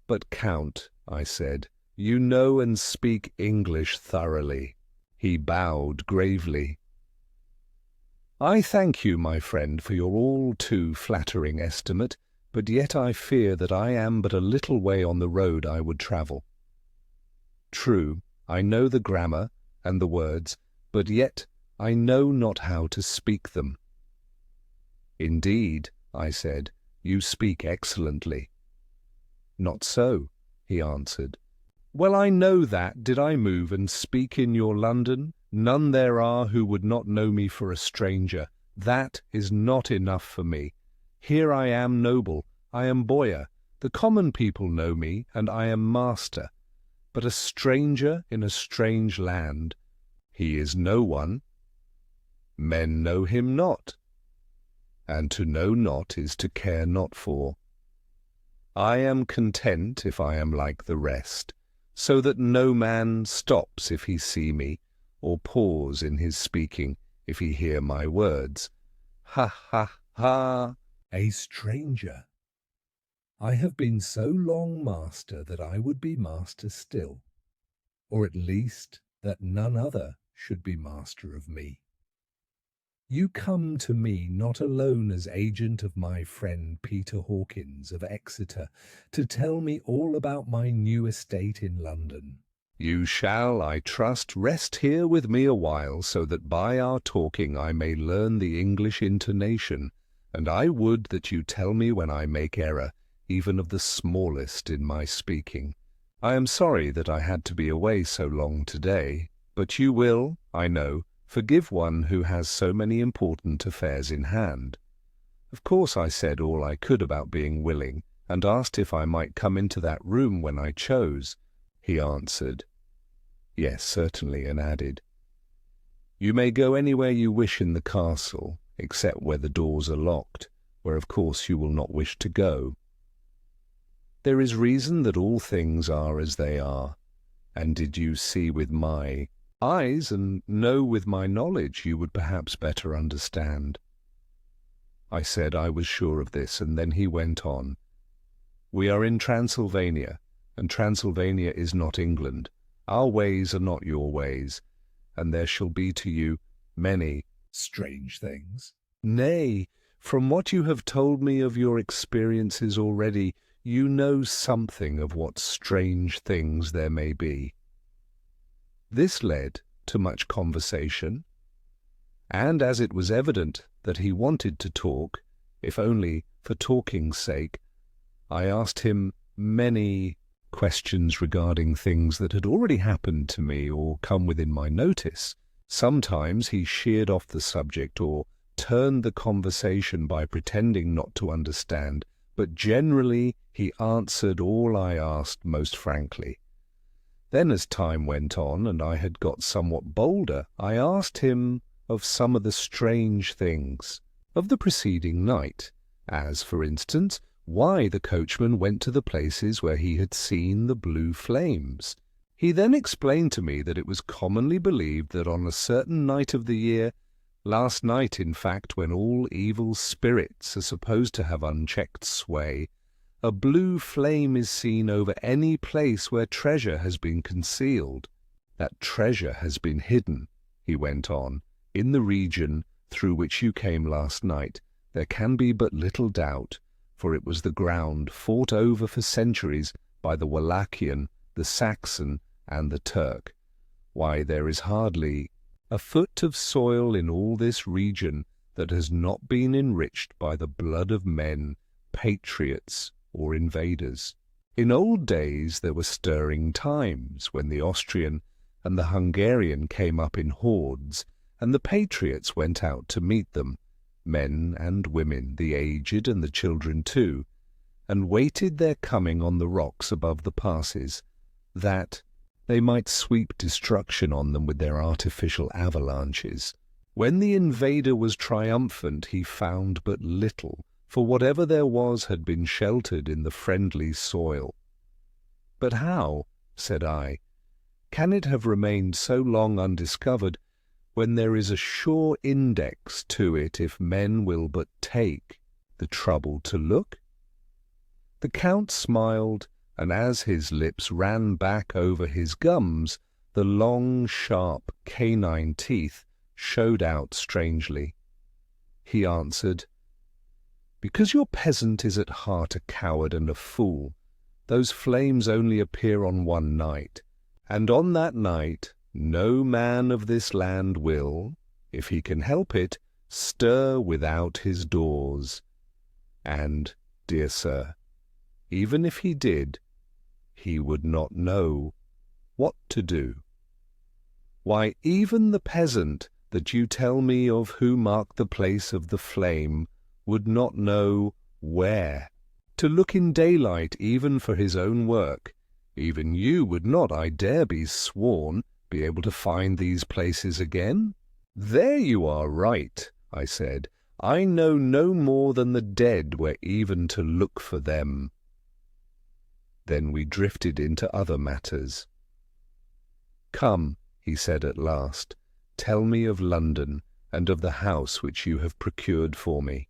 But, Count, I said, you know and speak English thoroughly." He bowed gravely. "I thank you, my friend, for your all too flattering estimate, but yet I fear that I am but a little way on the road I would travel. True, I know the grammar and the words, but yet I know not how to speak them." "Indeed," I said, "you speak excellently." "Not so," he answered. "Well, I know that, did I move and speak in your London, none there are who would not know me for a stranger. That is not enough for me. Here I am noble, I am boyar, the common people know me, and I am master. But a stranger in a strange land, he is no one. Men know him not, and to know not is to care not for. I am content if I am like the rest, so that no man stops if he see me, or pause in his speaking if he hear my words. Ha, ha, ha! A stranger! I have been so long master that I would be master still, or at least that none other should be master of me. You come to me not alone as agent of my friend Peter Hawkins of Exeter to tell me all about my new estate in London. You shall, I trust, rest here with me a while, so that by our talking I may learn the English intonation, and I would that you tell me when I make error, even of the smallest in my speaking. I am sorry that I had to be away so long today, but you will, I know, forgive one who has so many important affairs in hand. Of course I said all I could about being willing, and asked if I might come into that room when I chose. He answered, "Yes, certainly," and added, "You may go anywhere you wish in the castle, except where the doors are locked, where of course you will not wish to go. There is reason that all things are as they are, and did you see with my eyes and know with my knowledge, you would perhaps better understand." I said I was sure of this, and then he went on, "We are in Transylvania, and Transylvania is not England. Our ways are not your ways, and there shall be to you many strange things. Nay, from what you have told me of your experiences already, you know something of what strange things there may be." This led to much conversation, and as it was evident that he wanted to talk, if only for talking's sake, I asked him many questions regarding things that had already happened to me or come within my notice. Sometimes he sheered off the subject or turned the conversation by pretending not to understand, but generally he answered all I asked most frankly. Then as time went on and I had got somewhat bolder, I asked him of some of the strange things of the preceding night, as, for instance, why the coachman went to the places where he had seen the blue flames. He then explained to me that it was commonly believed that on a certain night of the year, last night in fact, when all evil spirits are supposed to have unchecked sway, a blue flame is seen over any place where treasure has been concealed. That treasure has been hidden, he went on, in the region through which you came last night. There can be but little doubt, for it was the ground fought over for centuries by the Wallachian, the Saxon, and the Turk. Why, there is hardly a foot of soil in all this region that has not been enriched by the blood of men, patriots, or invaders. In old days there were stirring times, when the Austrian and the Hungarian came up in hordes, and the patriots went out to meet them, men and women, the aged and the children too, and waited their coming on the rocks above the passes, that they might sweep destruction on them with their artificial avalanches. When the invader was triumphant, he found but little, for whatever there was had been sheltered in the friendly soil. "But how," said I, "can it have remained so long undiscovered, when there is a sure index to it if men will but take the trouble to look?" The Count smiled, and as his lips ran back over his gums, the long, sharp, canine teeth showed out strangely. he answered, "Because your peasant is at heart a coward and a fool, those flames only appear on one night, and on that night no man of this land will, if he can help it, stir without his doors. And, dear sir, even if he did, he would not know what to do. Why, even the peasant that you tell me of who marked the place of the flame would not know where to look in daylight even for his own work. Even you would not, I dare be sworn, be able to find these places again." "There you are right," I said. "I know no more than the dead where even to look for them." Then we drifted into other matters. "Come," he said at last, "tell me of London and of the house which you have procured for me."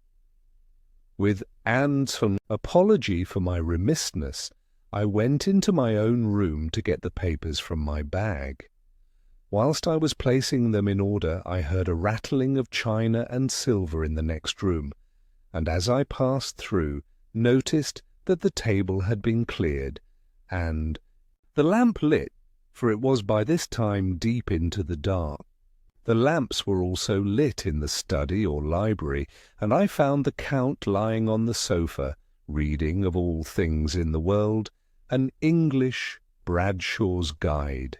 With some apology for my remissness, I went into my own room to get the papers from my bag. Whilst I was placing them in order, I heard a rattling of china and silver in the next room, and as I passed through, noticed that the table had been cleared, and the lamp lit, for it was by this time deep into the dark. The lamps were also lit in the study or library, and I found the Count lying on the sofa, reading, of all things in the world, an English Bradshaw's Guide.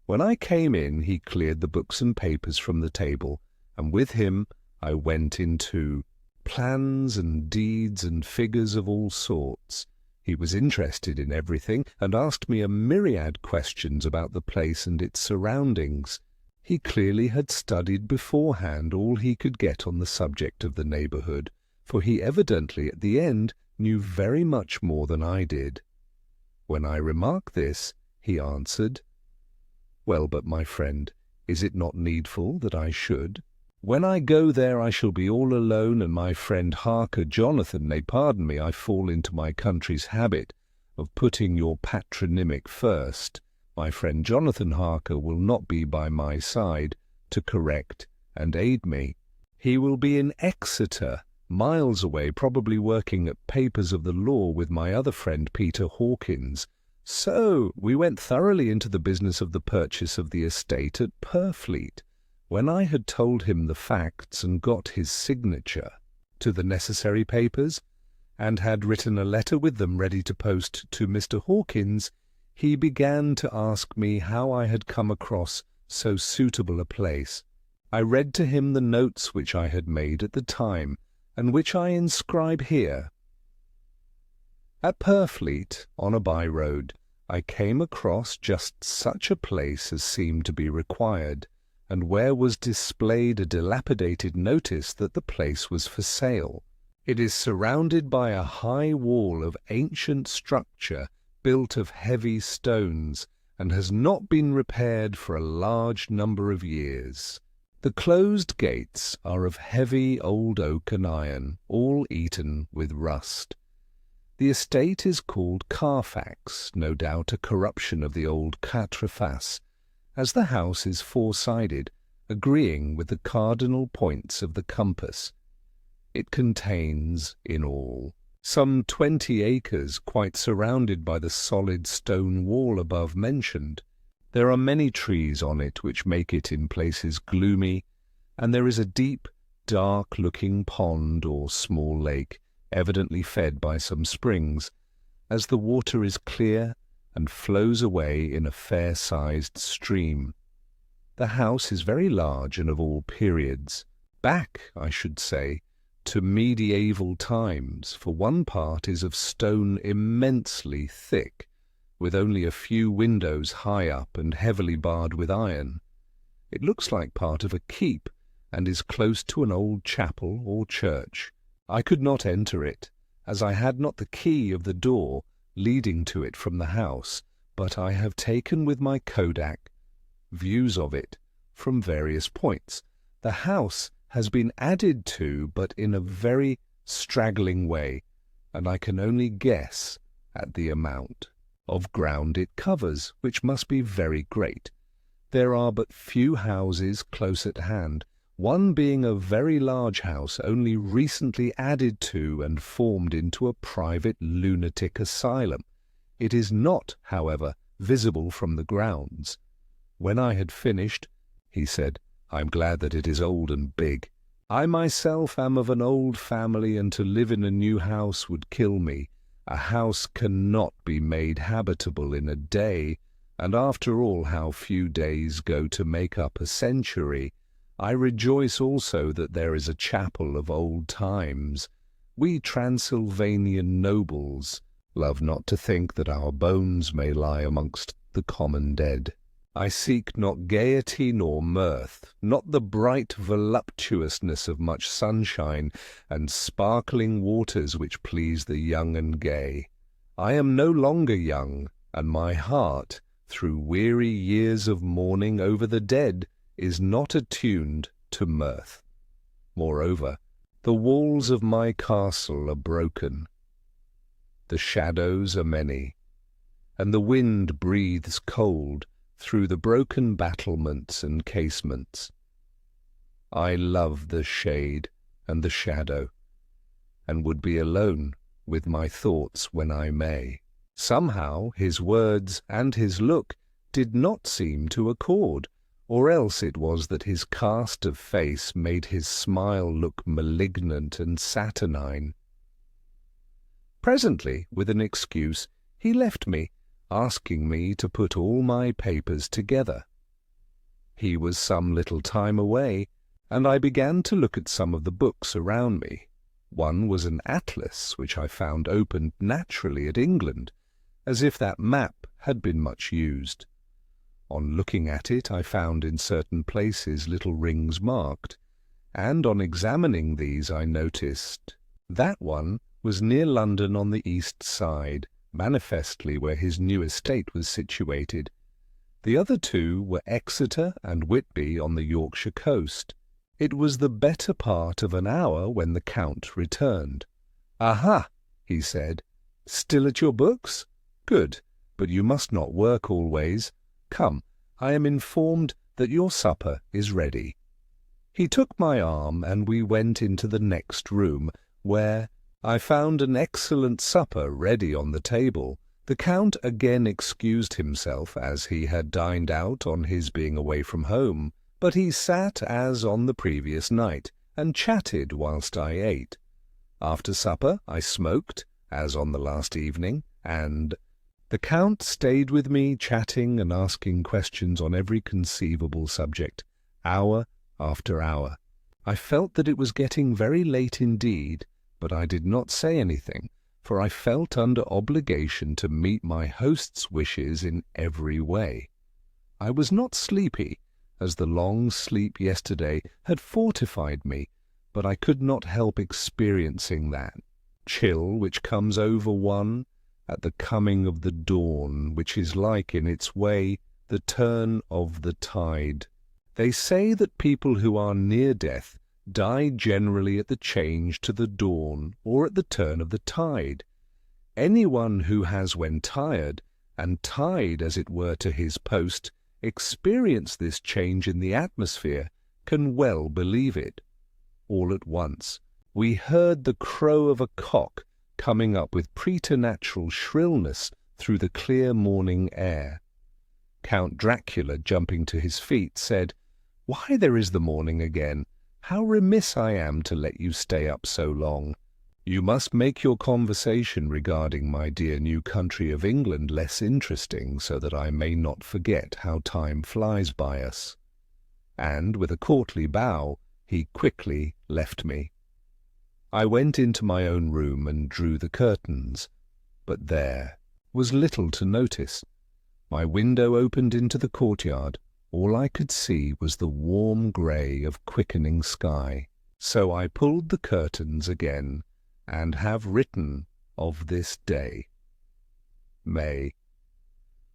When I came in, he cleared the books and papers from the table, and with him I went into plans and deeds and figures of all sorts. He was interested in everything, and asked me a myriad questions about the place and its surroundings. He clearly had studied beforehand all he could get on the subject of the neighbourhood, for he evidently at the end knew very much more than I did. When I remarked this, he answered, "Well, but my friend, is it not needful that I should? When I go there I shall be all alone, and my friend Harker, Jonathan, pardon me, I fall into my country's habit of putting your patronymic first. My friend Jonathan Harker will not be by my side to correct and aid me. He will be in Exeter, miles away, probably working at papers of the law with my other friend Peter Hawkins. So we went thoroughly into the business of the purchase of the estate at Purfleet. When I had told him the facts and got his signature to the necessary papers, and had written a letter with them ready to post to Mr. Hawkins, he began to ask me how I had come across so suitable a place. I read to him the notes which I had made at the time, and which I inscribe here. At Purfleet, on a by-road, I came across just such a place as seemed to be required, and where was displayed a dilapidated notice that the place was for sale. It is surrounded by a high wall of ancient structure built of heavy stones, and has not been repaired for a large number of years. The closed gates are of heavy old oak and iron, all eaten with rust. The estate is called Carfax, no doubt a corruption of the old Quatreface, as the house is four-sided, agreeing with the cardinal points of the compass. It contains, in all, some 20 acres, quite surrounded by the solid stone wall above mentioned. There are many trees on it which make it in places gloomy, and there is a deep, dark-looking pond or small lake, evidently fed by some springs, as the water is clear and flows away in a fair-sized stream. The house is very large and of all periods, back, I should say, to medieval times, for one part is of stone immensely thick, with only a few windows high up and heavily barred with iron. It looks like part of a keep, and is close to an old chapel or church. I could not enter it, as I had not the key of the door leading to it from the house, but I have taken with my kodak views of it from various points. The house has been added to, but in a very straggling way, and I can only guess at the amount of ground it covers, which must be very great. There are but few houses close at hand, one being a very large house only recently added to and formed into a private lunatic asylum. It is not, however, visible from the grounds. When I had finished, he said, "I am glad that it is old and big. I myself am of an old family, and to live in a new house would kill me. A house cannot be made habitable in a day, and after all how few days go to make up a century. I rejoice also that there is a chapel of old times. We Transylvanian nobles love not to think that our bones may lie amongst the common dead. I seek not gaiety nor mirth, not the bright voluptuousness of much sunshine and sparkling waters which please the young and gay. I am no longer young, and my heart, through weary years of mourning over the dead, is not attuned to mirth. Moreover, the walls of my castle are broken. The shadows are many, and the wind breathes cold through the broken battlements and casements. I love the shade and the shadow, and would be alone with my thoughts when I may. Somehow his words and his look did not seem to accord, or else it was that his cast of face made his smile look malignant and saturnine. Presently, with an excuse, he left me, asking me to put all my papers together. He was some little time away, and I began to look at some of the books around me. One was an atlas, which I found opened naturally at England, as if that map had been much used. On looking at it, I found in certain places little rings marked, and on examining these I noticed that one was near London on the east side, manifestly where his new estate was situated. The other two were Exeter and Whitby on the Yorkshire coast. It was the better part of an hour when the Count returned. "Aha!" he said. "Still at your books? Good, but you must not work always. Come, I am informed that your supper is ready." He took my arm, and we went into the next room, where I found an excellent supper ready on the table. The Count again excused himself, as he had dined out on his being away from home, but he sat as on the previous night, and chatted whilst I ate. After supper I smoked, as on the last evening, and the Count stayed with me, chatting and asking questions on every conceivable subject, hour after hour. I felt that it was getting very late indeed, but I did not say anything, for I felt under obligation to meet my host's wishes in every way. I was not sleepy, as the long sleep yesterday had fortified me, but I could not help experiencing that chill which comes over one at the coming of the dawn, which is like in its way the turn of the tide. They say that people who are near death die generally at the change to the dawn or at the turn of the tide. Anyone who has, when tired, and tied as it were to his post, experienced this change in the atmosphere, can well believe it. All at once we heard the crow of a cock coming up with preternatural shrillness through the clear morning air. Count Dracula, jumping to his feet, said, "Why, there is the morning again! How remiss I am to let you stay up so long. You must make your conversation regarding my dear new country of England less interesting, so that I may not forget how time flies by us." And with a courtly bow, he quickly left me. I went into my own room and drew the curtains, but there was little to notice. My window opened into the courtyard. All I could see was the warm grey of quickening sky. So I pulled the curtains again, and have written of this day. May.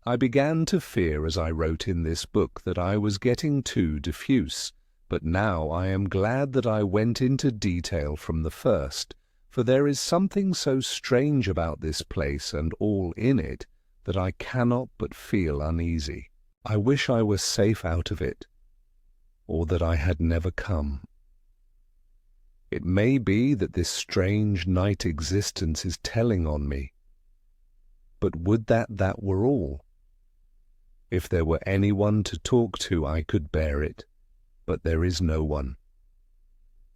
I began to fear as I wrote in this book that I was getting too diffuse, but now I am glad that I went into detail from the first, for there is something so strange about this place and all in it that I cannot but feel uneasy. I wish I were safe out of it. or that I had never come. It may be that this strange night existence is telling on me, but would that were all? If there were anyone to talk to, I could bear it, but there is no one.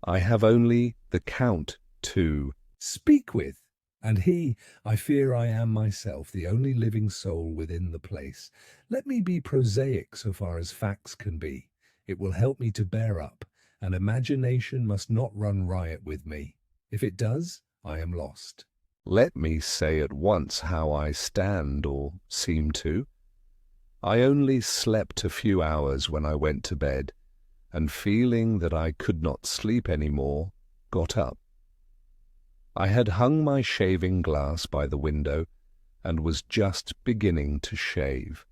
I have only the Count to speak with, and he, I fear I am myself, the only living soul within the place. Let me be prosaic so far as facts can be. It will help me to bear up, and imagination must not run riot with me. If it does, I am lost. Let me say at once how I stand, or seem to. I only slept a few hours when I went to bed, and feeling that I could not sleep any more, got up. I had hung my shaving glass by the window, and was just beginning to shave.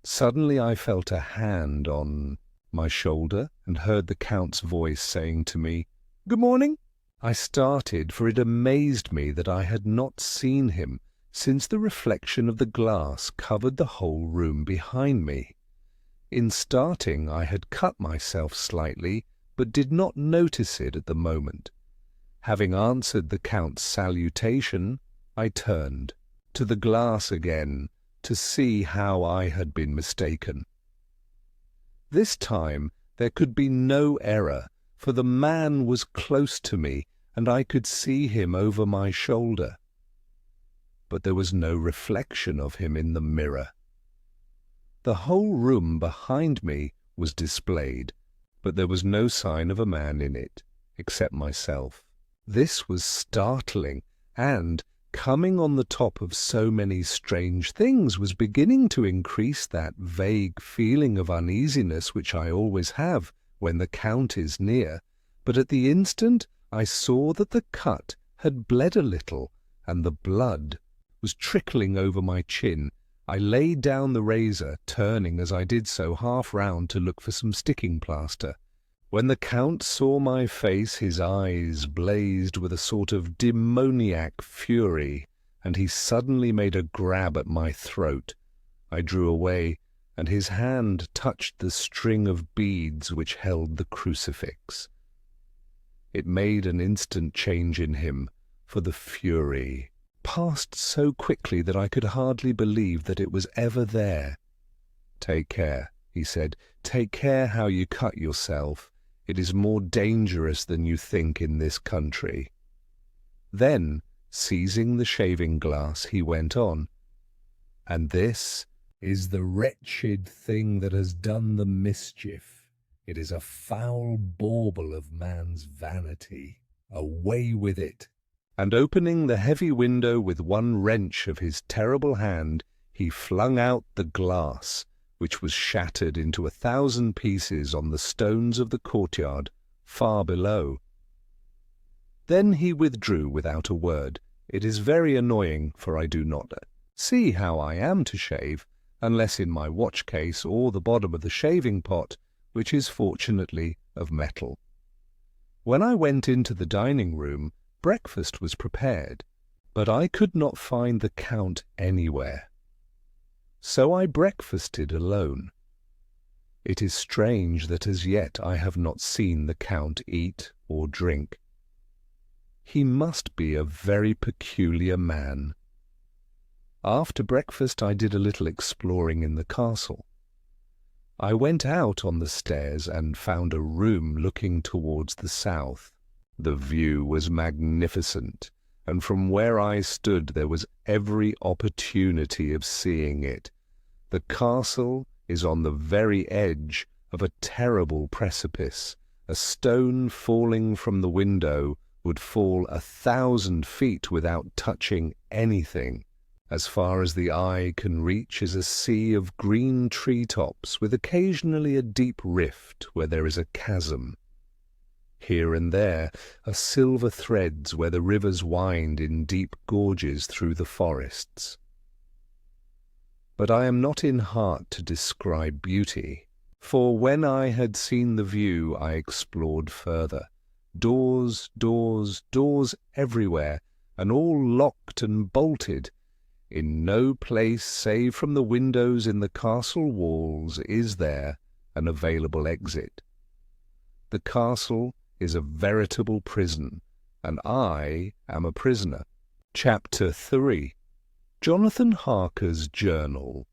Suddenly I felt a hand on my shoulder, and heard the Count's voice saying to me, "Good morning." I started, for it amazed me that I had not seen him since the reflection of the glass covered the whole room behind me. In starting, I had cut myself slightly, but did not notice it at the moment. Having answered the Count's salutation, I turned to the glass again to see how I had been mistaken. This time there could be no error, for the man was close to me, and I could see him over my shoulder. But there was no reflection of him in the mirror. The whole room behind me was displayed, but there was no sign of a man in it, except myself. This was startling, and, coming on the top of so many strange things, was beginning to increase that vague feeling of uneasiness which I always have when the Count is near. But at the instant I saw that the cut had bled a little, and the blood was trickling over my chin. I laid down the razor, turning as I did so half round to look for some sticking plaster. When the Count saw my face, his eyes blazed with a sort of demoniac fury, and he suddenly made a grab at my throat. I drew away, and his hand touched the string of beads which held the crucifix. It made an instant change in him, for the fury passed so quickly that I could hardly believe that it was ever there. "Take care," he said. "Take care how you cut yourself. It is more dangerous than you think in this country." Then, seizing the shaving glass, he went on, "And this is the wretched thing that has done the mischief. It is a foul bauble of man's vanity. Away with it." And opening the heavy window with one wrench of his terrible hand, he flung out the glass, which was shattered into 1,000 pieces on the stones of the courtyard far below. Then he withdrew without a word. It is very annoying, for I do not see how I am to shave, unless in my watch case or the bottom of the shaving pot, which is fortunately of metal. When I went into the dining room, breakfast was prepared, but I could not find the Count anywhere. So I breakfasted alone. It is strange that as yet I have not seen the Count eat or drink. He must be a very peculiar man. After breakfast I did a little exploring in the castle. I went out on the stairs and found a room looking towards the south. The view was magnificent, and from where I stood there was every opportunity of seeing it. The castle is on the very edge of a terrible precipice. A stone falling from the window would fall 1,000 feet without touching anything. As far as the eye can reach is a sea of green treetops, with occasionally a deep rift where there is a chasm. Here and there are silver threads where the rivers wind in deep gorges through the forests. But I am not in heart to describe beauty, for when I had seen the view I explored further. Doors, doors, doors everywhere, and all locked and bolted. In no place save from the windows in the castle walls is there, an available exit. The castle is a veritable prison, and I am a prisoner. Chapter 3. Jonathan Harker's Journal.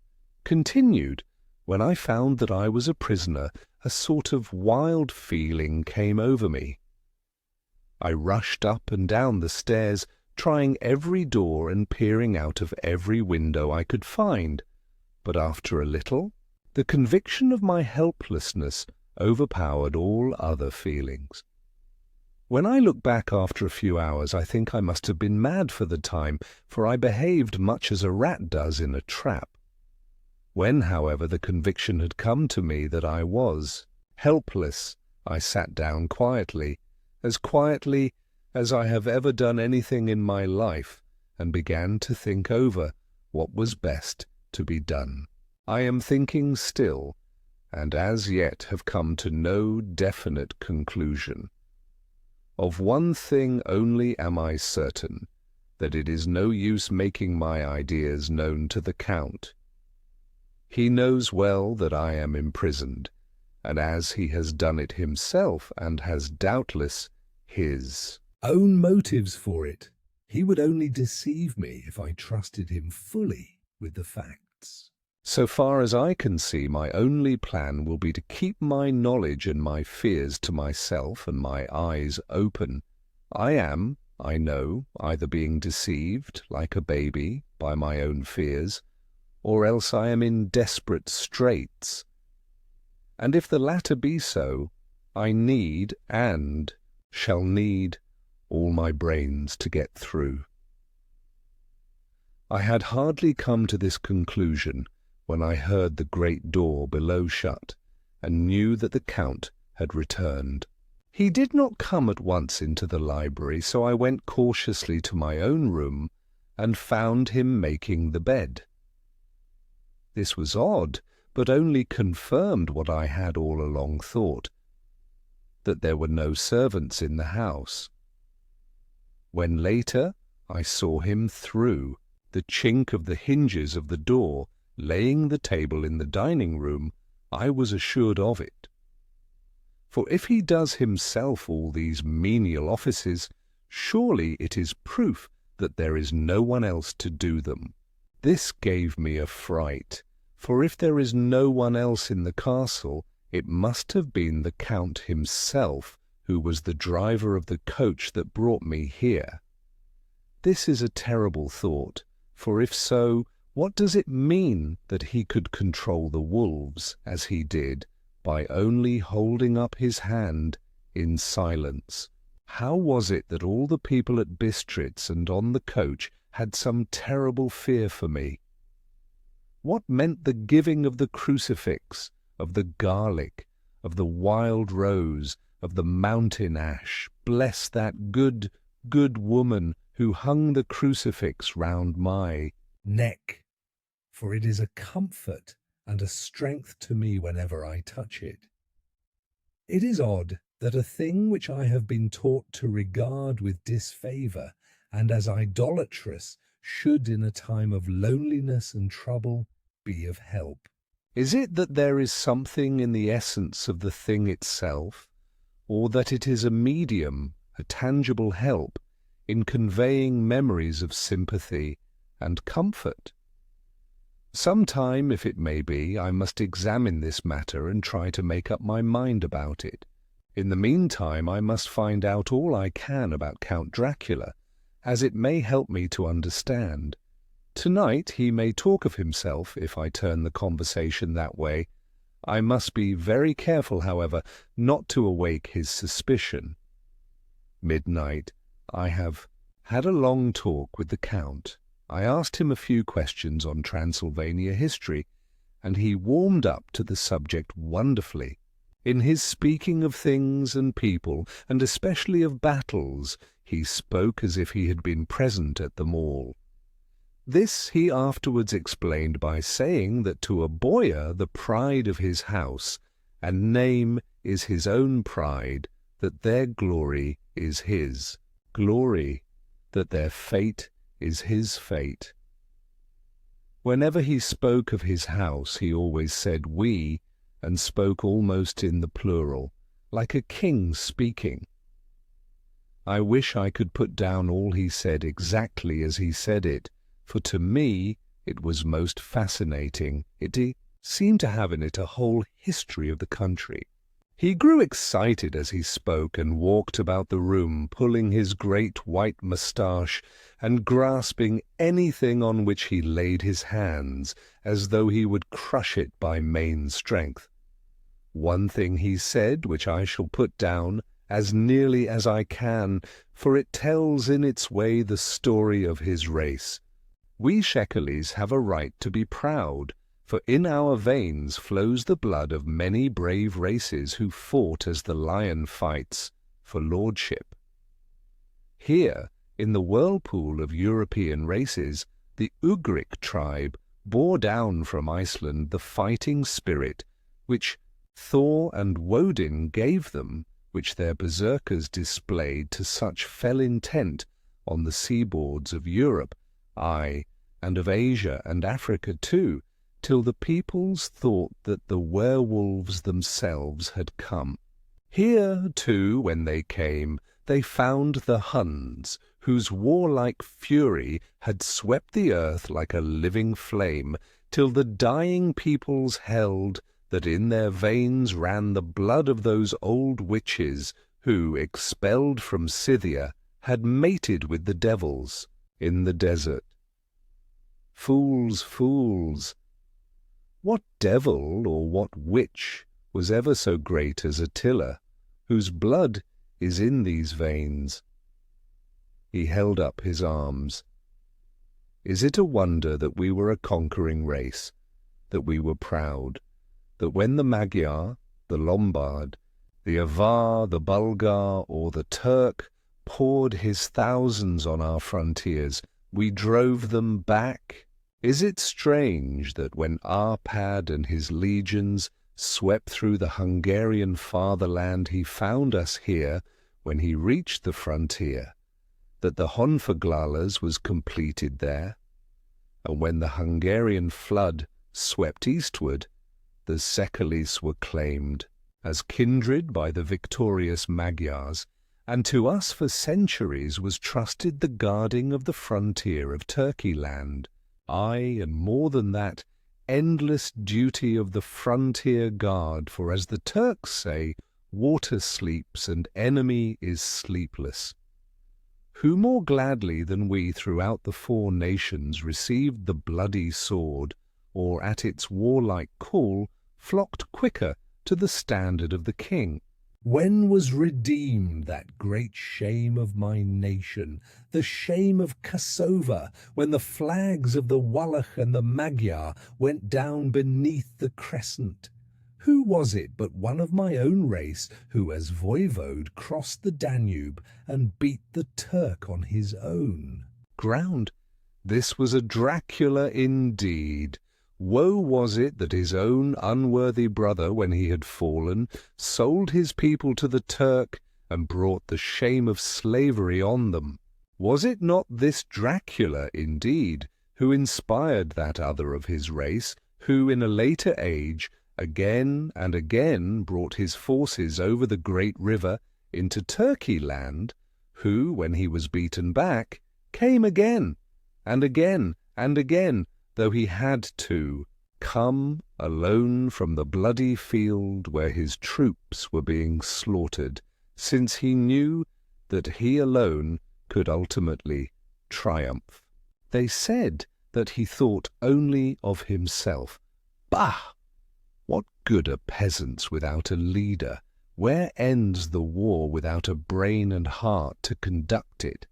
Continued. When I found that I was a prisoner, a sort of wild feeling came over me. I rushed up and down the stairs, trying every door and peering out of every window I could find. But after a little, the conviction of my helplessness overpowered all other feelings. When I look back after a few hours, I think I must have been mad for the time, for I behaved much as a rat does in a trap. When, however, the conviction had come to me that I was helpless, I sat down quietly as I have ever done anything in my life, and began to think over what was best to be done. I am thinking still, and as yet have come to no definite conclusion. Of one thing only am I certain, that it is no use making my ideas known to the Count. He knows well that I am imprisoned, and as he has done it himself, and has doubtless his own motives for it, he would only deceive me if I trusted him fully with the facts. So far as I can see, my only plan will be to keep my knowledge and my fears to myself and my eyes open. I am, I know, either being deceived, like a baby, by my own fears, or else I am in desperate straits. And if the latter be so, I need, and shall need, all my brains to get through. I had hardly come to this conclusion when I heard the great door below shut, and knew that the Count had returned. He did not come at once into the library, so I went cautiously to my own room, and found him making the bed. This was odd, but only confirmed what I had all along thought, that there were no servants in the house. When later I saw him through the chink of the hinges of the door, laying the table in the dining room, I was assured of it. For if he does himself all these menial offices, surely it is proof that there is no one else to do them. This gave me a fright, for if there is no one else in the castle, it must have been the Count himself who was the driver of the coach that brought me here. This is a terrible thought, for if so, what does it mean that he could control the wolves, as he did, by only holding up his hand in silence? How was it that all the people at Bistritz and on the coach had some terrible fear for me? What meant the giving of the crucifix, of the garlic, of the wild rose, of the mountain ash? Bless that good, good woman who hung the crucifix round my neck, for it is a comfort and a strength to me whenever I touch it. It is odd that a thing which I have been taught to regard with disfavour and as idolatrous should in a time of loneliness and trouble be of help. Is it that there is something in the essence of the thing itself, or that it is a medium, a tangible help, in conveying memories of sympathy and comfort? Some time, if it may be, I must examine this matter and try to make up my mind about it. In the meantime, I must find out all I can about Count Dracula, as it may help me to understand. Tonight he may talk of himself, if I turn the conversation that way. I must be very careful, however, not to awake his suspicion. Midnight. I have had a long talk with the Count. I asked him a few questions on Transylvania history, and he warmed up to the subject wonderfully. In his speaking of things and people, and especially of battles, he spoke as if he had been present at them all. This he afterwards explained by saying that to a Boyar the pride of his house and name is his own pride, that their glory is his glory, that their fate is his fate. Whenever he spoke of his house, he always said we, and spoke almost in the plural, like a king speaking. I wish I could put down all he said exactly as he said it, for to me it was most fascinating. It seemed to have in it a whole history of the country. He grew excited as he spoke and walked about the room, pulling his great white moustache and grasping anything on which he laid his hands, as though he would crush it by main strength. One thing he said, which I shall put down as nearly as I can, for it tells in its way the story of his race. We Shekelis have a right to be proud, for in our veins flows the blood of many brave races who fought as the lion fights for lordship. Here, in the whirlpool of European races, the Ugric tribe bore down from Iceland the fighting spirit which Thor and Woden gave them, which their berserkers displayed to such fell intent on the seaboards of Europe, aye, and of Asia and Africa too, till the peoples thought that the werewolves themselves had come. Here, too, when they came, they found the Huns, whose warlike fury had swept the earth like a living flame, till the dying peoples held that in their veins ran the blood of those old witches who, expelled from Scythia, had mated with the devils in the desert. Fools, fools! What devil or what witch was ever so great as Attila, whose blood is in these veins? He held up his arms. Is it a wonder that we were a conquering race, that we were proud, that when the Magyar, the Lombard, the Avar, the Bulgar, or the Turk poured his thousands on our frontiers, we drove them back? Is it strange that when Arpad and his legions swept through the Hungarian fatherland, he found us here when he reached the frontier, that the Honfoglalas was completed there, and when the Hungarian flood swept eastward, the Shekelis were claimed as kindred by the victorious Magyars, and to us for centuries was trusted the guarding of the frontier of Turkey land. Aye, and more than that, endless duty of the frontier guard, for as the Turks say, water sleeps and enemy is sleepless. Who more gladly than we throughout the four nations received the bloody sword, or at its warlike call flocked quicker to the standard of the king? When was redeemed that great shame of my nation, the shame of Kosovo, when the flags of the Wallach and the Magyar went down beneath the crescent? Who was it but one of my own race who as voivode crossed the Danube and beat the Turk on his own ground? This was a Dracula indeed. Woe was it that his own unworthy brother, when he had fallen, sold his people to the Turk and brought the shame of slavery on them. Was it not this Dracula, indeed, who inspired that other of his race, who in a later age again and again brought his forces over the great river into Turkey land, who, when he was beaten back, came again and again and again, though he had to come alone from the bloody field where his troops were being slaughtered, since he knew that he alone could ultimately triumph. They said that he thought only of himself. Bah! What good are peasants without a leader? Where ends the war without a brain and heart to conduct it?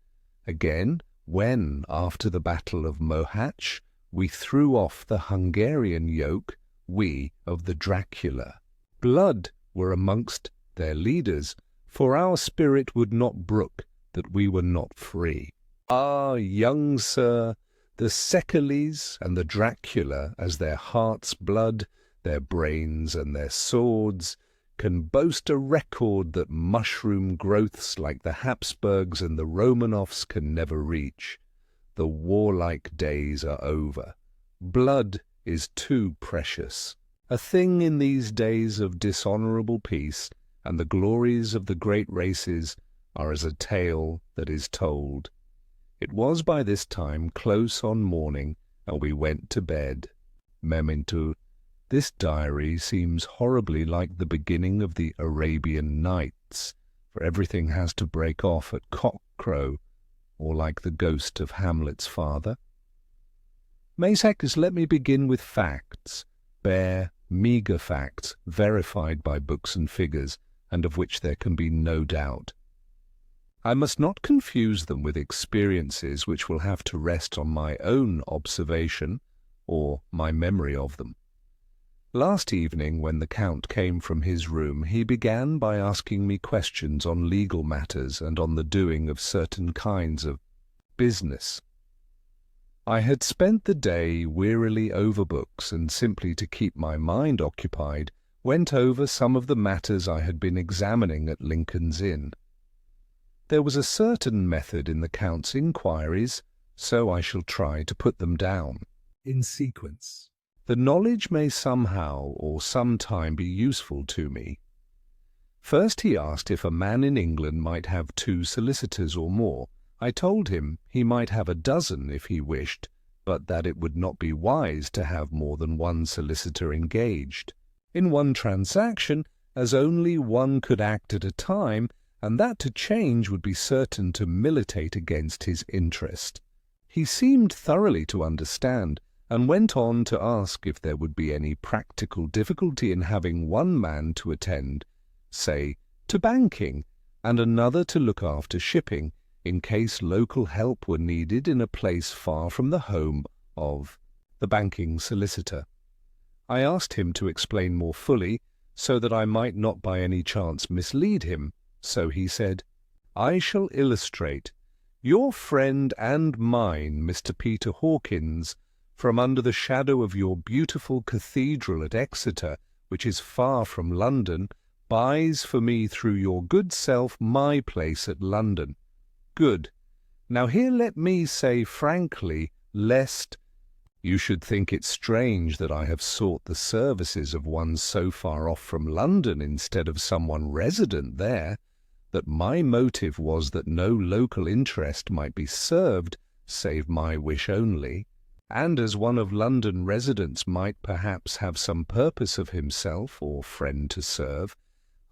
Again, when, after the Battle of Mohacs, we threw off the Hungarian yoke, we of the Dracula. Blood were amongst their leaders, for our spirit would not brook that we were not free. Ah, young sir, the Shekelis and the Dracula, as their heart's blood, their brains and their swords, can boast a record that mushroom growths like the Habsburgs and the Romanovs can never reach. The warlike days are over. Blood is too precious. A thing in these days of dishonourable peace, and the glories of the great races are as a tale that is told. It was by this time close on morning, and we went to bed. Memento, this diary seems horribly like the beginning of the Arabian Nights, for everything has to break off at cock-crow, or like the ghost of Hamlet's father. Mes Heckes, let me begin with facts, bare, meagre facts, verified by books and figures, and of which there can be no doubt. I must not confuse them with experiences which will have to rest on my own observation or my memory of them. Last evening, when the Count came from his room, he began by asking me questions on legal matters and on the doing of certain kinds of business. I had spent the day wearily over books, and simply to keep my mind occupied, went over some of the matters I had been examining at Lincoln's Inn. There was a certain method in the Count's inquiries, so I shall try to put them down in sequence. The knowledge may somehow or sometime be useful to me. First he asked if a man in England might have 2 solicitors or more. I told him he might have a dozen if he wished, but that it would not be wise to have more than 1 solicitor engaged in one transaction, as only one could act at a time, and that to change would be certain to militate against his interest. He seemed thoroughly to understand, and went on to ask if there would be any practical difficulty in having one man to attend, say, to banking, and another to look after shipping, in case local help were needed in a place far from the home of the banking solicitor. I asked him to explain more fully, so that I might not by any chance mislead him, so he said, "I shall illustrate. Your friend and mine, Mr. Peter Hawkins, from under the shadow of your beautiful cathedral at Exeter, which is far from London, buys for me through your good self my place at London. Good. Now here let me say frankly, lest you should think it strange that I have sought the services of one so far off from London instead of someone resident there, that my motive was that no local interest might be served, save my wish only, and as one of London residents might perhaps have some purpose of himself or friend to serve,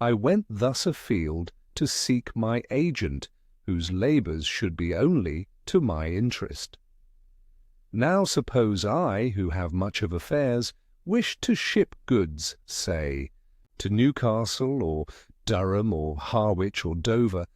I went thus afield to seek my agent, whose labours should be only to my interest. Now suppose I, who have much of affairs, wish to ship goods, say, to Newcastle or Durham or Harwich or Dover,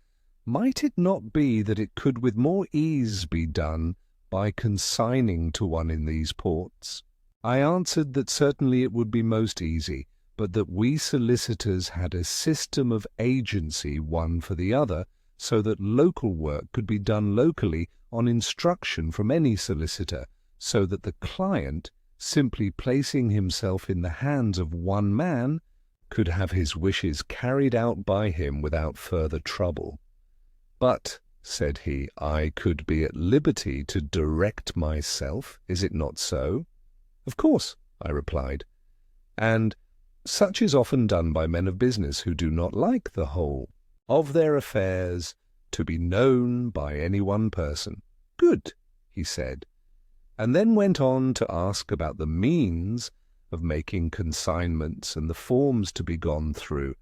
might it not be that it could with more ease be done by consigning to one in these ports? I answered that certainly it would be most easy, but that we solicitors had a system of agency one for the other, so that local work could be done locally on instruction from any solicitor, so that the client, simply placing himself in the hands of one man, could have his wishes carried out by him without further trouble. But, said he, I could be at liberty to direct myself, is it not so? Of course, I replied, and such is often done by men of business who do not like the whole of their affairs to be known by any one person. Good, he said, and then went on to ask about the means of making consignments and the forms to be gone through,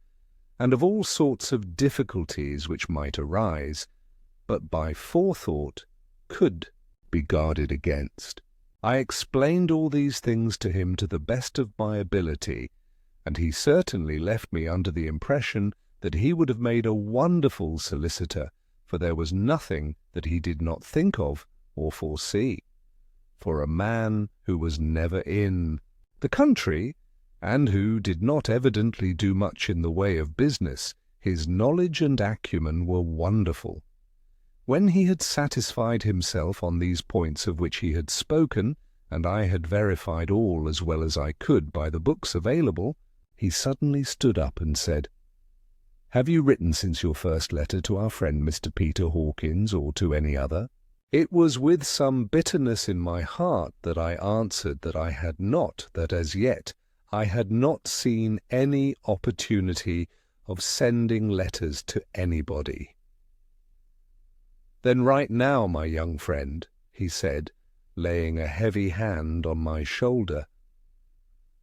and of all sorts of difficulties which might arise, but by forethought could be guarded against. I explained all these things to him to the best of my ability, and he certainly left me under the impression that he would have made a wonderful solicitor, for there was nothing that he did not think of or foresee. For a man who was never in the country, and who did not evidently do much in the way of business, his knowledge and acumen were wonderful. When he had satisfied himself on these points of which he had spoken, and I had verified all as well as I could by the books available, he suddenly stood up and said, "Have you written since your first letter to our friend Mr. Peter Hawkins, or to any other?" It was with some bitterness in my heart that I answered that I had not, that as yet I had not seen any opportunity of sending letters to anybody. "Then write now, my young friend," he said, laying a heavy hand on my shoulder.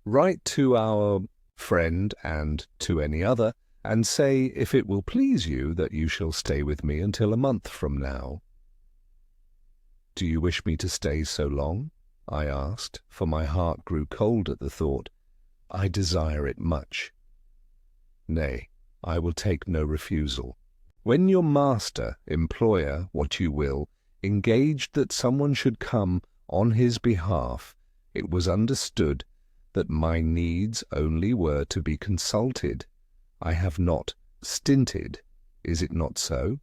"Write to our friend and to any other, and say, if it will please you, that you shall stay with me until a month from now." "Do you wish me to stay so long?" I asked, for my heart grew cold at the thought. "I desire it much." "Nay, I will take no refusal. When your master, employer, what you will, engaged that someone should come on his behalf, it was understood that my needs only were to be consulted. I have not stinted, is it not so?"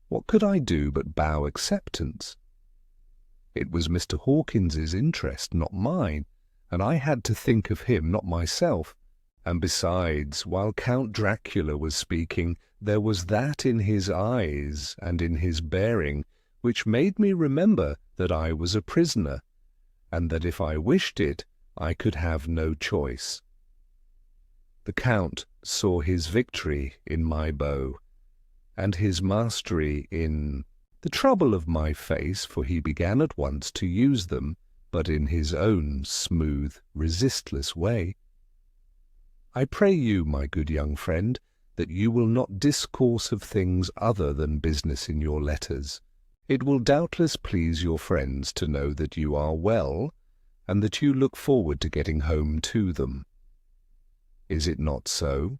What could I do but bow acceptance? It was Mr. Hawkins's interest, not mine, and I had to think of him, not myself. And besides, while Count Dracula was speaking, there was that in his eyes and in his bearing which made me remember that I was a prisoner, and that if I wished it, I could have no choice. The Count saw his victory in my bow, and his mastery in the trouble of my face, for he began at once to use them, but in his own smooth, resistless way. "I pray you, my good young friend, that you will not discourse of things other than business in your letters. It will doubtless please your friends to know that you are well, and that you look forward to getting home to them. Is it not so?"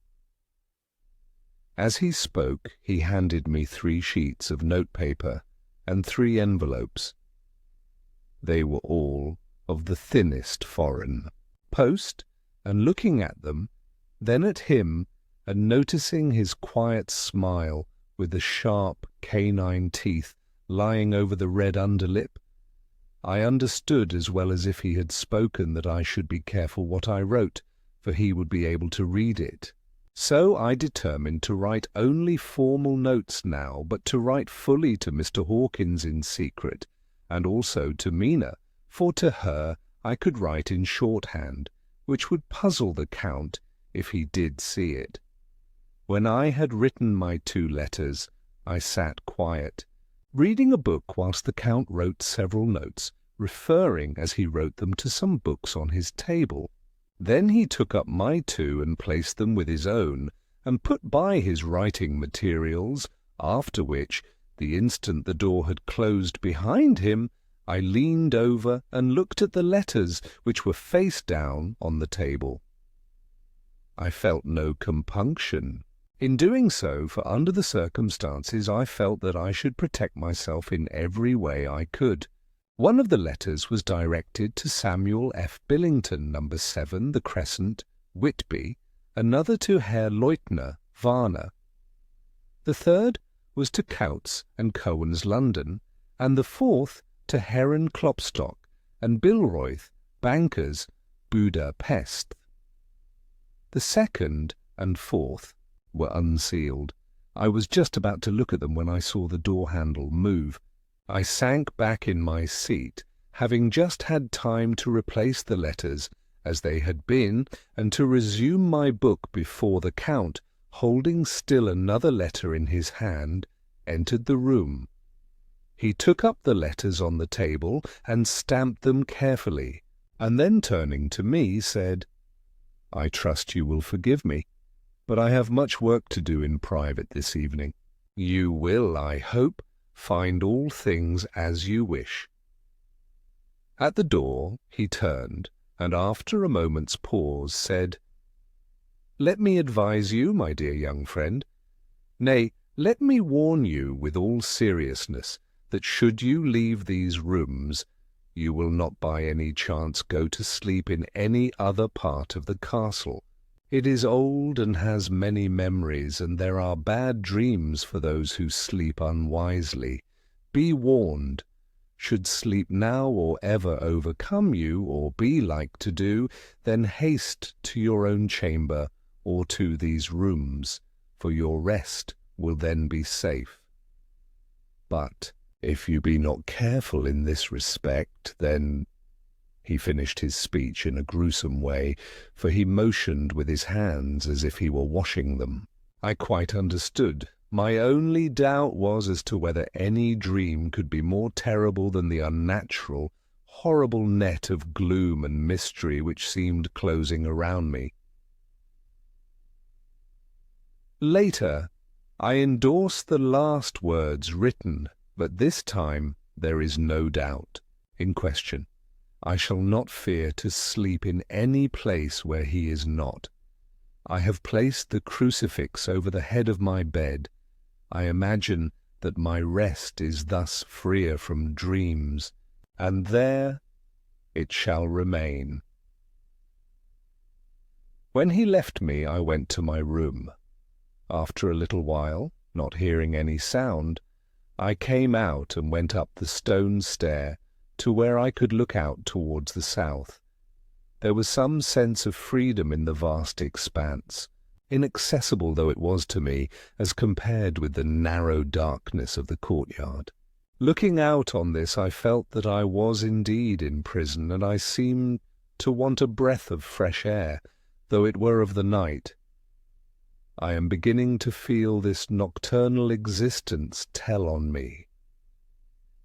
As he spoke, he handed me 3 sheets of notepaper and 3 envelopes. They were all of the thinnest foreign post, and looking at them, then at him, and noticing his quiet smile with the sharp canine teeth lying over the red underlip, I understood as well as if he had spoken that I should be careful what I wrote, for he would be able to read it. So I determined to write only formal notes now, but to write fully to Mr. Hawkins in secret, and also to Mina, for to her I could write in shorthand, which would puzzle the Count if he did see it. When I had written my 2 letters, I sat quiet, reading a book whilst the Count wrote several notes, referring as he wrote them to some books on his table. Then he took up my 2 and placed them with his own, and put by his writing materials, after which, the instant the door had closed behind him, I leaned over and looked at the letters which were face down on the table. I felt no compunction in doing so, for under the circumstances I felt that I should protect myself in every way I could. One of the letters was directed to Samuel F. Billington, No. 7, The Crescent, Whitby, another to Herr Leutner, Varna. The third was to Coutts and Cohen's, London, and the 4th to Heron Klopstock and Bilroyth, bankers, Buda Pest. The 2nd and 4th were unsealed. I was just about to look at them when I saw the door handle move. I sank back in my seat, having just had time to replace the letters as they had been, and to resume my book before the Count, holding still another letter in his hand, entered the room. He took up the letters on the table and stamped them carefully, and then turning to me said, "I trust you will forgive me, but I have much work to do in private this evening. You will, I hope, find all things as you wish." At the door he turned, and after a moment's pause said, "Let me advise you, my dear young friend, nay, let me warn you with all seriousness, that should you leave these rooms, you will not by any chance go to sleep in any other part of the castle. It is old and has many memories, and there are bad dreams for those who sleep unwisely. Be warned. Should sleep now or ever overcome you, or be like to do, then haste to your own chamber or to these rooms, for your rest will then be safe. But if you be not careful in this respect, then He finished his speech in a gruesome way, for he motioned with his hands as if he were washing them. I quite understood. My only doubt was as to whether any dream could be more terrible than the unnatural, horrible net of gloom and mystery which seemed closing around me. Later, I endorsed the last words written, but this time there is no doubt in question. I shall not fear to sleep in any place where he is not. I have placed the crucifix over the head of my bed. I imagine that my rest is thus freer from dreams, and there it shall remain. When he left me, I went to my room. After a little while, not hearing any sound, I came out and went up the stone stair to where I could look out towards the south. There was some sense of freedom in the vast expanse, inaccessible though it was to me as compared with the narrow darkness of the courtyard. Looking out on this, I felt that I was indeed in prison, and I seemed to want a breath of fresh air, though it were of the night. I am beginning to feel this nocturnal existence tell on me.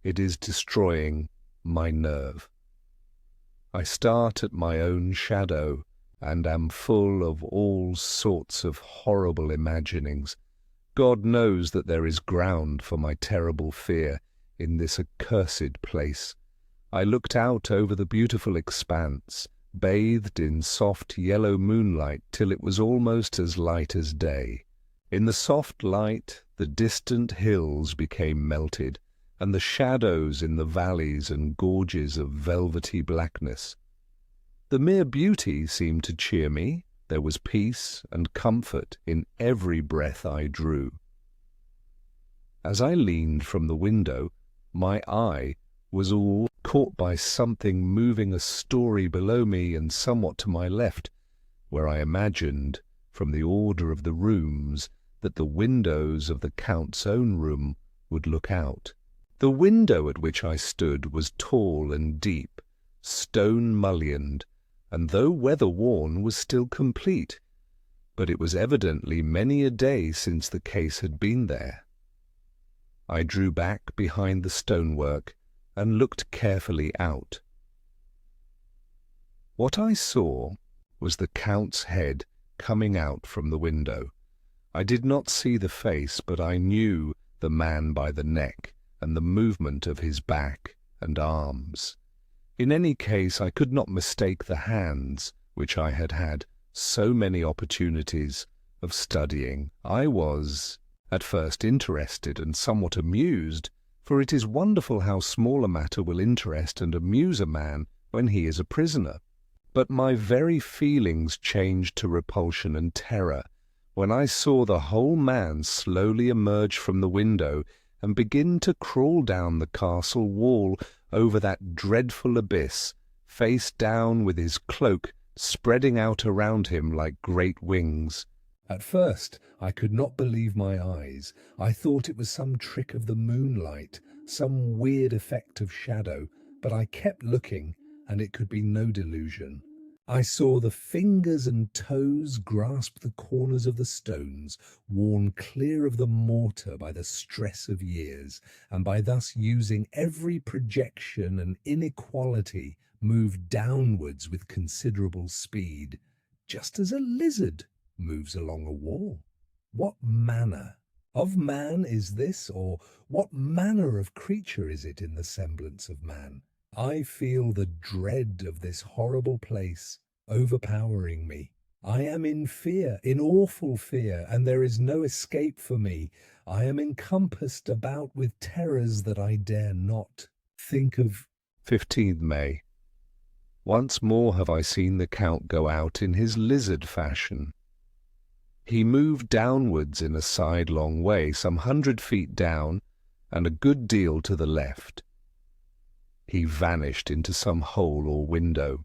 It is destroying my nerve. I start at my own shadow, and am full of all sorts of horrible imaginings. God knows that there is ground for my terrible fear in this accursed place. I looked out over the beautiful expanse, bathed in soft yellow moonlight till it was almost as light as day. In the soft light the distant hills became melted, and the shadows in the valleys and gorges of velvety blackness. The mere beauty seemed to cheer me. There was peace and comfort in every breath I drew. As I leaned from the window, my eye was all caught by something moving a story below me and somewhat to my left, where I imagined, from the order of the rooms, that the windows of the Count's own room would look out. The window at which I stood was tall and deep, stone-mullioned, and though weather-worn was still complete, but it was evidently many a day since the case had been there. I drew back behind the stonework and looked carefully out. What I saw was the Count's head coming out from the window. I did not see the face, but I knew the man by the neck and the movement of his back and arms. In any case, I could not mistake the hands which I had had so many opportunities of studying. I was at first interested and somewhat amused, for it is wonderful how small a matter will interest and amuse a man when he is a prisoner. But my very feelings changed to repulsion and terror when I saw the whole man slowly emerge from the window and begin to crawl down the castle wall over that dreadful abyss, face down, with his cloak spreading out around him like great wings. At first I could not believe my eyes. I thought it was some trick of the moonlight, some weird effect of shadow, but I kept looking, and it could be no delusion. I saw the fingers and toes grasp the corners of the stones, worn clear of the mortar by the stress of years, and by thus using every projection and inequality move downwards with considerable speed, just as a lizard moves along a wall. What manner of man is this, or what manner of creature is it in the semblance of man? I feel the dread of this horrible place overpowering me. I am in fear, in awful fear, and there is no escape for me. I am encompassed about with terrors that I dare not think of. 15th May. Once more have I seen the Count go out in his lizard fashion. He moved downwards in a sidelong way, some 100 feet down, and a good deal to the left. He vanished into some hole or window.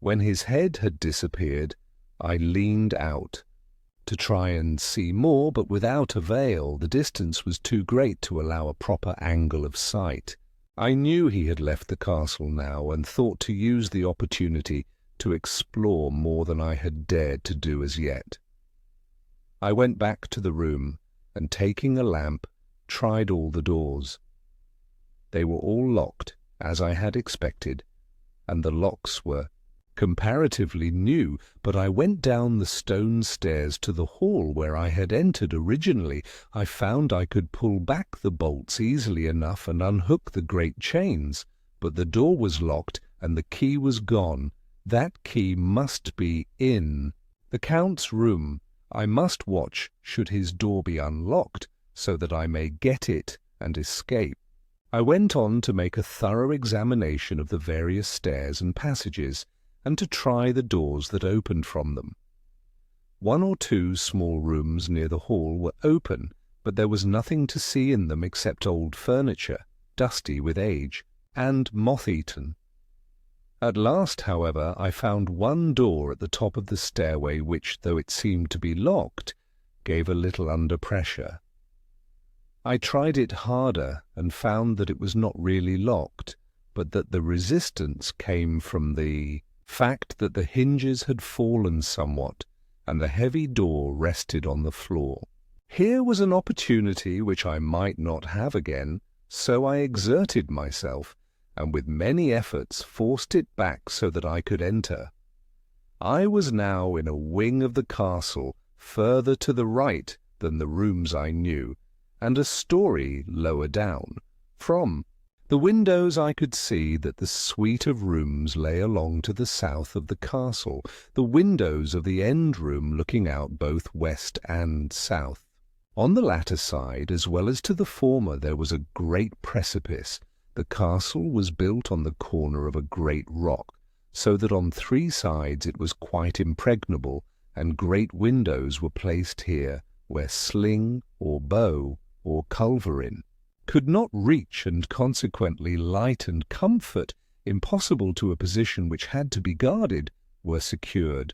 When his head had disappeared, I leaned out to try and see more, but without avail. The distance was too great to allow a proper angle of sight. I knew he had left the castle now, and thought to use the opportunity to explore more than I had dared to do as yet. I went back to the room, and taking a lamp, tried all the doors. They were all locked, as I had expected, and the locks were comparatively new, but I went down the stone stairs to the hall where I had entered originally. I found I could pull back the bolts easily enough and unhook the great chains, but the door was locked and the key was gone. That key must be in the Count's room. I must watch should his door be unlocked, so that I may get it and escape. I went on to make a thorough examination of the various stairs and passages, and to try the doors that opened from them. 1 or 2 small rooms near the hall were open, but there was nothing to see in them except old furniture, dusty with age, and moth-eaten. At last, however, I found one door at the top of the stairway which, though it seemed to be locked, gave a little under pressure. I tried it harder and found that it was not really locked, but that the resistance came from the fact that the hinges had fallen somewhat, and the heavy door rested on the floor. Here was an opportunity which I might not have again, so I exerted myself, and with many efforts forced it back so that I could enter. I was now in a wing of the castle, further to the right than the rooms I knew, and a story lower down. From the windows I could see that the suite of rooms lay along to the south of the castle, the windows of the end room looking out both west and south. On the latter side, as well as to the former, there was a great precipice. The castle was built on the corner of a great rock, so that on 3 sides it was quite impregnable, and great windows were placed here, where sling, or bow, or culverin could not reach, and consequently light and comfort, impossible to a position which had to be guarded, were secured.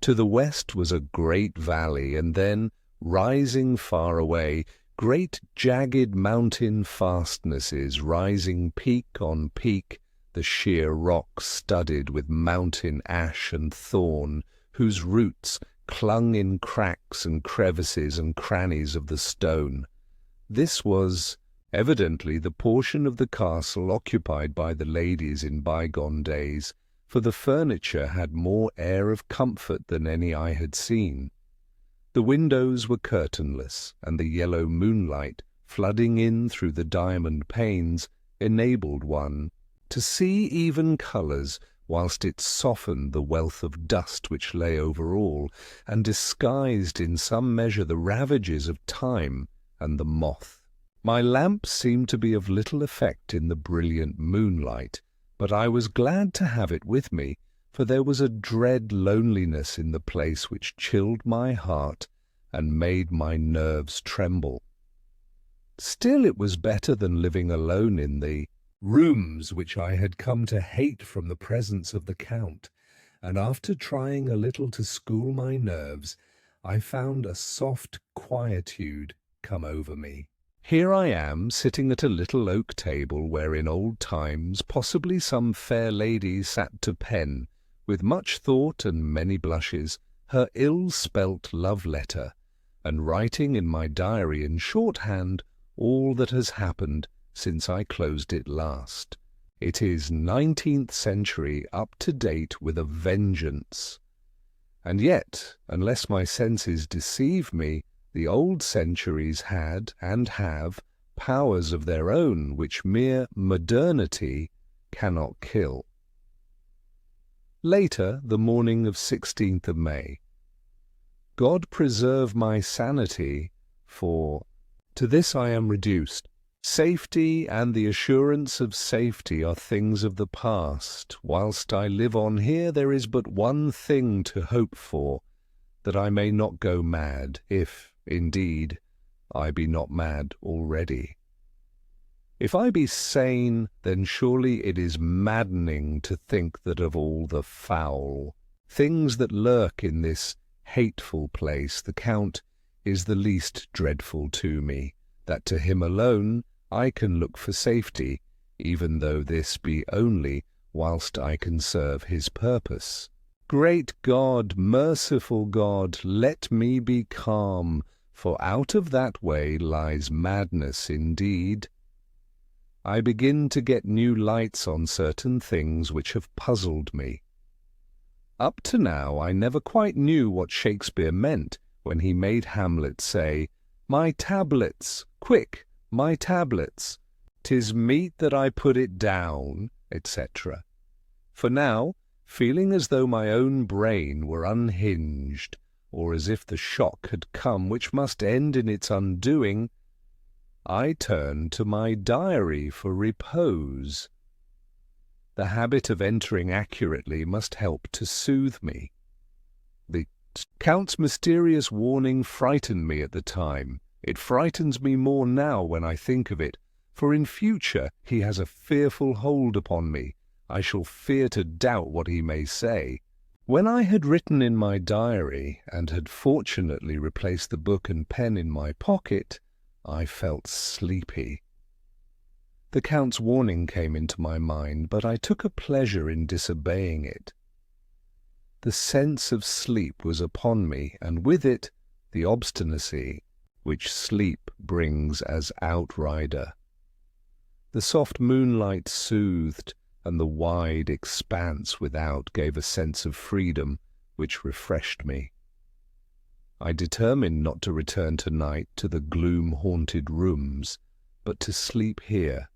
To the west was a great valley, and then, rising far away, great jagged mountain fastnesses rising peak on peak, the sheer rock studded with mountain ash and thorn, whose roots clung in cracks and crevices and crannies of the stone. This was evidently the portion of the castle occupied by the ladies in bygone days, for the furniture had more air of comfort than any I had seen. The windows were curtainless, and the yellow moonlight, flooding in through the diamond panes, enabled one to see even colours, whilst it softened the wealth of dust which lay over all, and disguised in some measure the ravages of time and the moth. My lamp seemed to be of little effect in the brilliant moonlight, but I was glad to have it with me, for there was a dread loneliness in the place which chilled my heart and made my nerves tremble. Still, it was better than living alone in the rooms which I had come to hate from the presence of the Count, and after trying a little to school my nerves, I found a soft quietude come over me. Here I am, sitting at a little oak table where in old times possibly some fair lady sat to pen, with much thought and many blushes, her ill-spelt love-letter, and writing in my diary in shorthand all that has happened since I closed it last. It is 19th century, up to date with a vengeance. And yet, unless my senses deceive me, the old centuries had, and have, powers of their own which mere modernity cannot kill. Later, the morning of 16th of May. God preserve my sanity, for to this I am reduced. Safety and the assurance of safety are things of the past. Whilst I live on here, there is but one thing to hope for, that I may not go mad, if, indeed, I be not mad already. If I be sane, then surely it is maddening to think that of all the foul things that lurk in this hateful place, the Count is the least dreadful to me, that to him alone I can look for safety, even though this be only whilst I can serve his purpose. Great God, merciful God, let me be calm, for out of that way lies madness indeed. I begin to get new lights on certain things which have puzzled me. Up to now I never quite knew what Shakespeare meant when he made Hamlet say, "My tablets, quick, my tablets, 'tis meet that I put it down," etc. For now, feeling as though my own brain were unhinged, or as if the shock had come which must end in its undoing, I turned to my diary for repose. The habit of entering accurately must help to soothe me. The Count's mysterious warning frightened me at the time. It frightens me more now when I think of it, for in future he has a fearful hold upon me. I shall fear to doubt what he may say. When I had written in my diary, and had fortunately replaced the book and pen in my pocket, I felt sleepy. The Count's warning came into my mind, but I took a pleasure in disobeying it. The sense of sleep was upon me, and with it the obstinacy which sleep brings as outrider. The soft moonlight soothed, and the wide expanse without gave a sense of freedom which refreshed me. I determined not to return tonight to the gloom-haunted rooms, but to sleep here,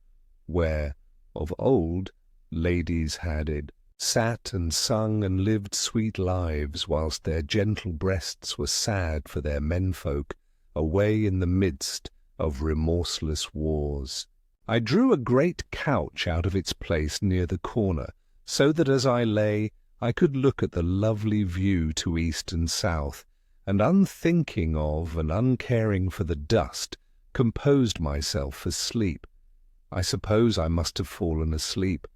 where, of old, ladies had sat and sung and lived sweet lives, whilst their gentle breasts were sad for their menfolk, away in the midst of remorseless wars. I drew a great couch out of its place near the corner, so that as I lay I could look at the lovely view to east and south, and unthinking of and uncaring for the dust, composed myself for sleep. I suppose I must have fallen asleep.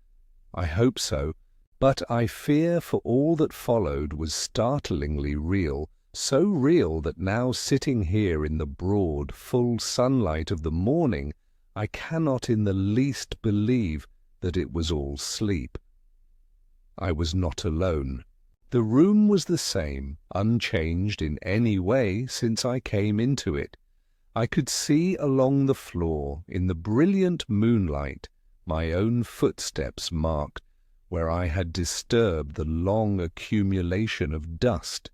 I hope so, but I fear for all that followed was startlingly real, so real that now sitting here in the broad, full sunlight of the morning, I cannot in the least believe that it was all sleep. I was not alone. The room was the same, unchanged in any way since I came into it. I could see along the floor, in the brilliant moonlight, my own footsteps marked where I had disturbed the long accumulation of dust.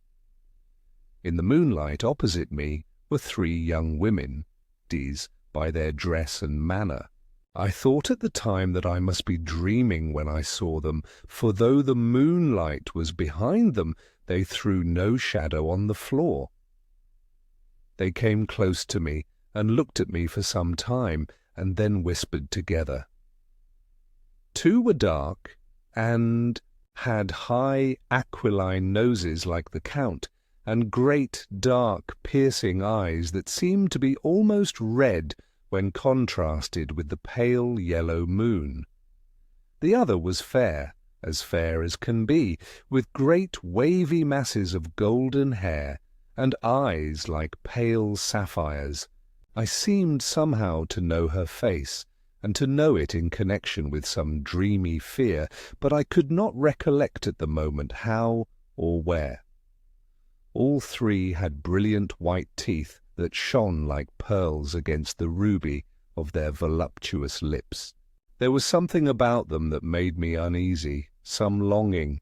In the moonlight opposite me were 3 young women, these by their dress and manner. I thought at the time that I must be dreaming when I saw them, for though the moonlight was behind them, they threw no shadow on the floor. They came close to me and looked at me for some time, and then whispered together. 2 were dark, and had high aquiline noses like the Count, and great dark piercing eyes that seemed to be almost red when contrasted with the pale yellow moon. The other was fair as can be, with great wavy masses of golden hair, and eyes like pale sapphires. I seemed somehow to know her face, and to know it in connection with some dreamy fear, but I could not recollect at the moment how or where. All 3 had brilliant white teeth that shone like pearls against the ruby of their voluptuous lips. There was something about them that made me uneasy, some longing,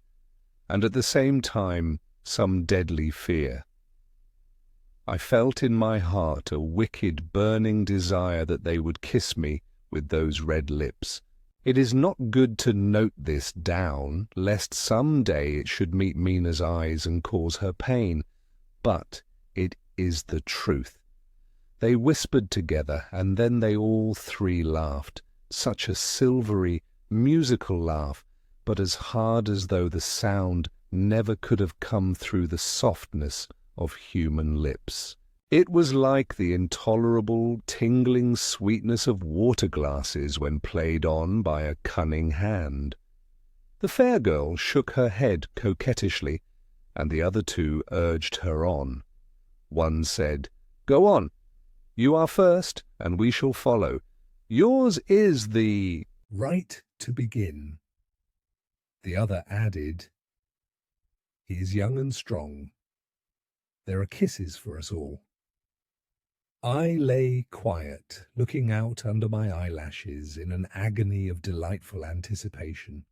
and at the same time some deadly fear. I felt in my heart a wicked, burning desire that they would kiss me with those red lips. It is not good to note this down, lest some day it should meet Mina's eyes and cause her pain, but it is the truth. They whispered together, and then they all 3 laughed, such a silvery, musical laugh, but as hard as though the sound never could have come through the softness of human lips. It was like the intolerable, tingling sweetness of water glasses when played on by a cunning hand. The fair girl shook her head coquettishly, and the other 2 urged her on. One said, "Go on. You are first, and we shall follow. Yours is the right to begin." The other added, "He is young and strong. There are kisses for us all." I lay quiet, looking out under my eyelashes in an agony of delightful anticipation.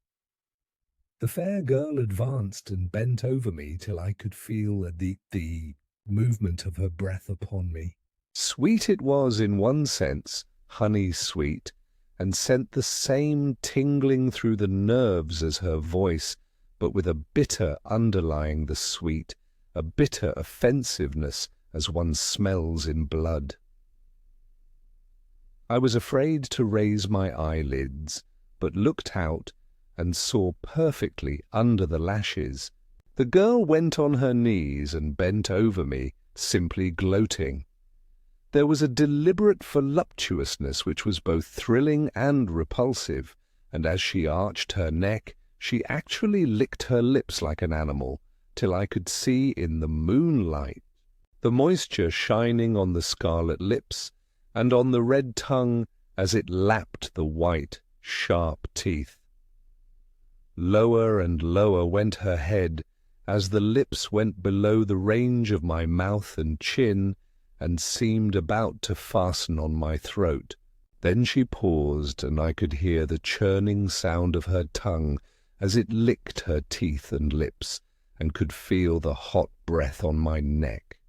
The fair girl advanced and bent over me till I could feel the movement of her breath upon me. Sweet it was in one sense, honey sweet, and sent the same tingling through the nerves as her voice, but with a bitter underlying the sweet, a bitter offensiveness as one smells in blood. I was afraid to raise my eyelids, but looked out and saw perfectly under the lashes. The girl went on her knees and bent over me, simply gloating. There was a deliberate voluptuousness which was both thrilling and repulsive, and as she arched her neck, she actually licked her lips like an animal, till I could see in the moonlight the moisture shining on the scarlet lips and on the red tongue as it lapped the white, sharp teeth. Lower and lower went her head as the lips went below the range of my mouth and chin and seemed about to fasten on my throat. Then she paused, and I could hear the churning sound of her tongue as it licked her teeth and lips, and could feel the hot breath on my neck.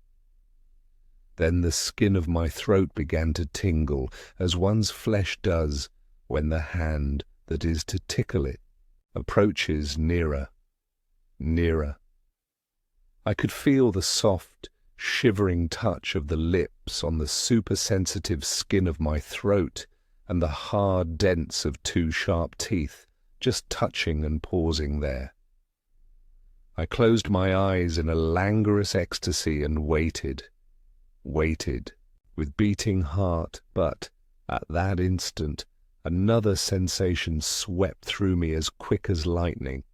Then the skin of my throat began to tingle, as one's flesh does when the hand that is to tickle it approaches nearer, nearer. I could feel the soft, shivering touch of the lips on the supersensitive skin of my throat, and the hard dents of two sharp teeth just touching and pausing there. I closed my eyes in a languorous ecstasy and waited, with beating heart, but at that instant another sensation swept through me as quick as lightning.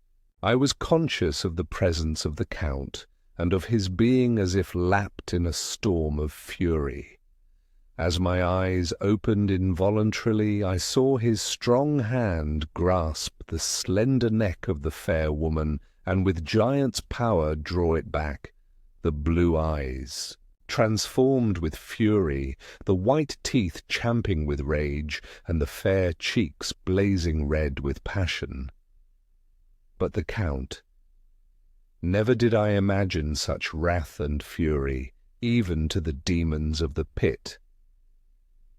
I was conscious of the presence of the Count, and of his being as if lapped in a storm of fury. As my eyes opened involuntarily, I saw his strong hand grasp the slender neck of the fair woman, and with giant's power draw it back. The blue eyes, transformed with fury, the white teeth champing with rage, and the fair cheeks blazing red with passion. But the Count, never did I imagine such wrath and fury, even to the demons of the pit.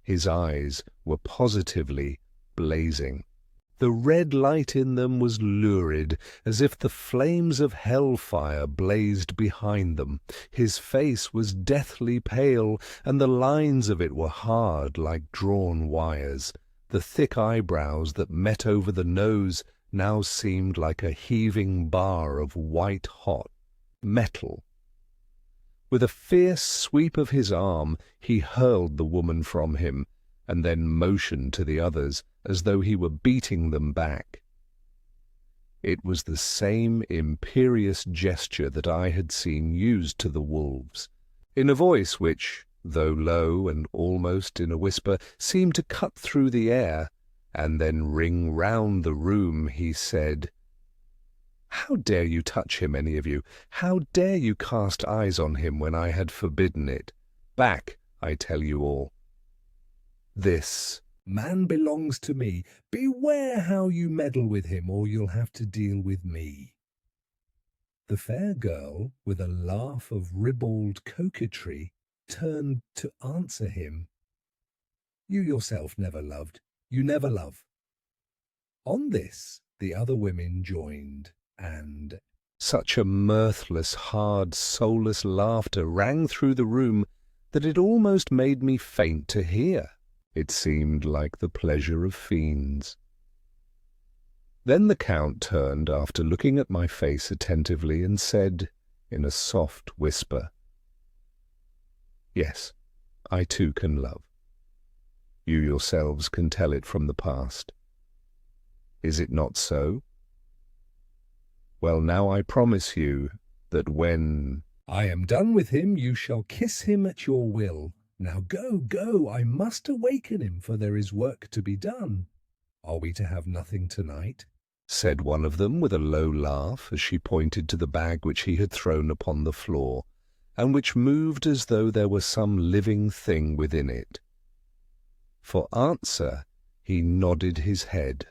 His eyes were positively blazing. The red light in them was lurid, as if the flames of hellfire blazed behind them. His face was deathly pale, and the lines of it were hard like drawn wires. The thick eyebrows that met over the nose now seemed like a heaving bar of white-hot metal. With a fierce sweep of his arm, he hurled the woman from him, and then motioned to the others as though he were beating them back. It was the same imperious gesture that I had seen used to the wolves. In a voice which, though low and almost in a whisper, seemed to cut through the air, and then ring round the room, he said, "How dare you touch him, any of you? How dare you cast eyes on him when I had forbidden it? Back, I tell you all. This man belongs to me. Beware how you meddle with him, or you'll have to deal with me." The fair girl, with a laugh of ribald coquetry, turned to answer him. "You yourself never loved. You never love." On this, the other women joined, and such a mirthless, hard, soulless laughter rang through the room that it almost made me faint to hear. It seemed like the pleasure of fiends. Then the Count turned after looking at my face attentively and said, in a soft whisper, "Yes, I too can love. You yourselves can tell it from the past. Is it not so? Well, now I promise you that when I am done with him, you shall kiss him at your will. Now go, go, I must awaken him, for there is work to be done." "Are we to have nothing tonight?" said one of them with a low laugh as she pointed to the bag which he had thrown upon the floor, and which moved as though there were some living thing within it. For answer, he nodded his head.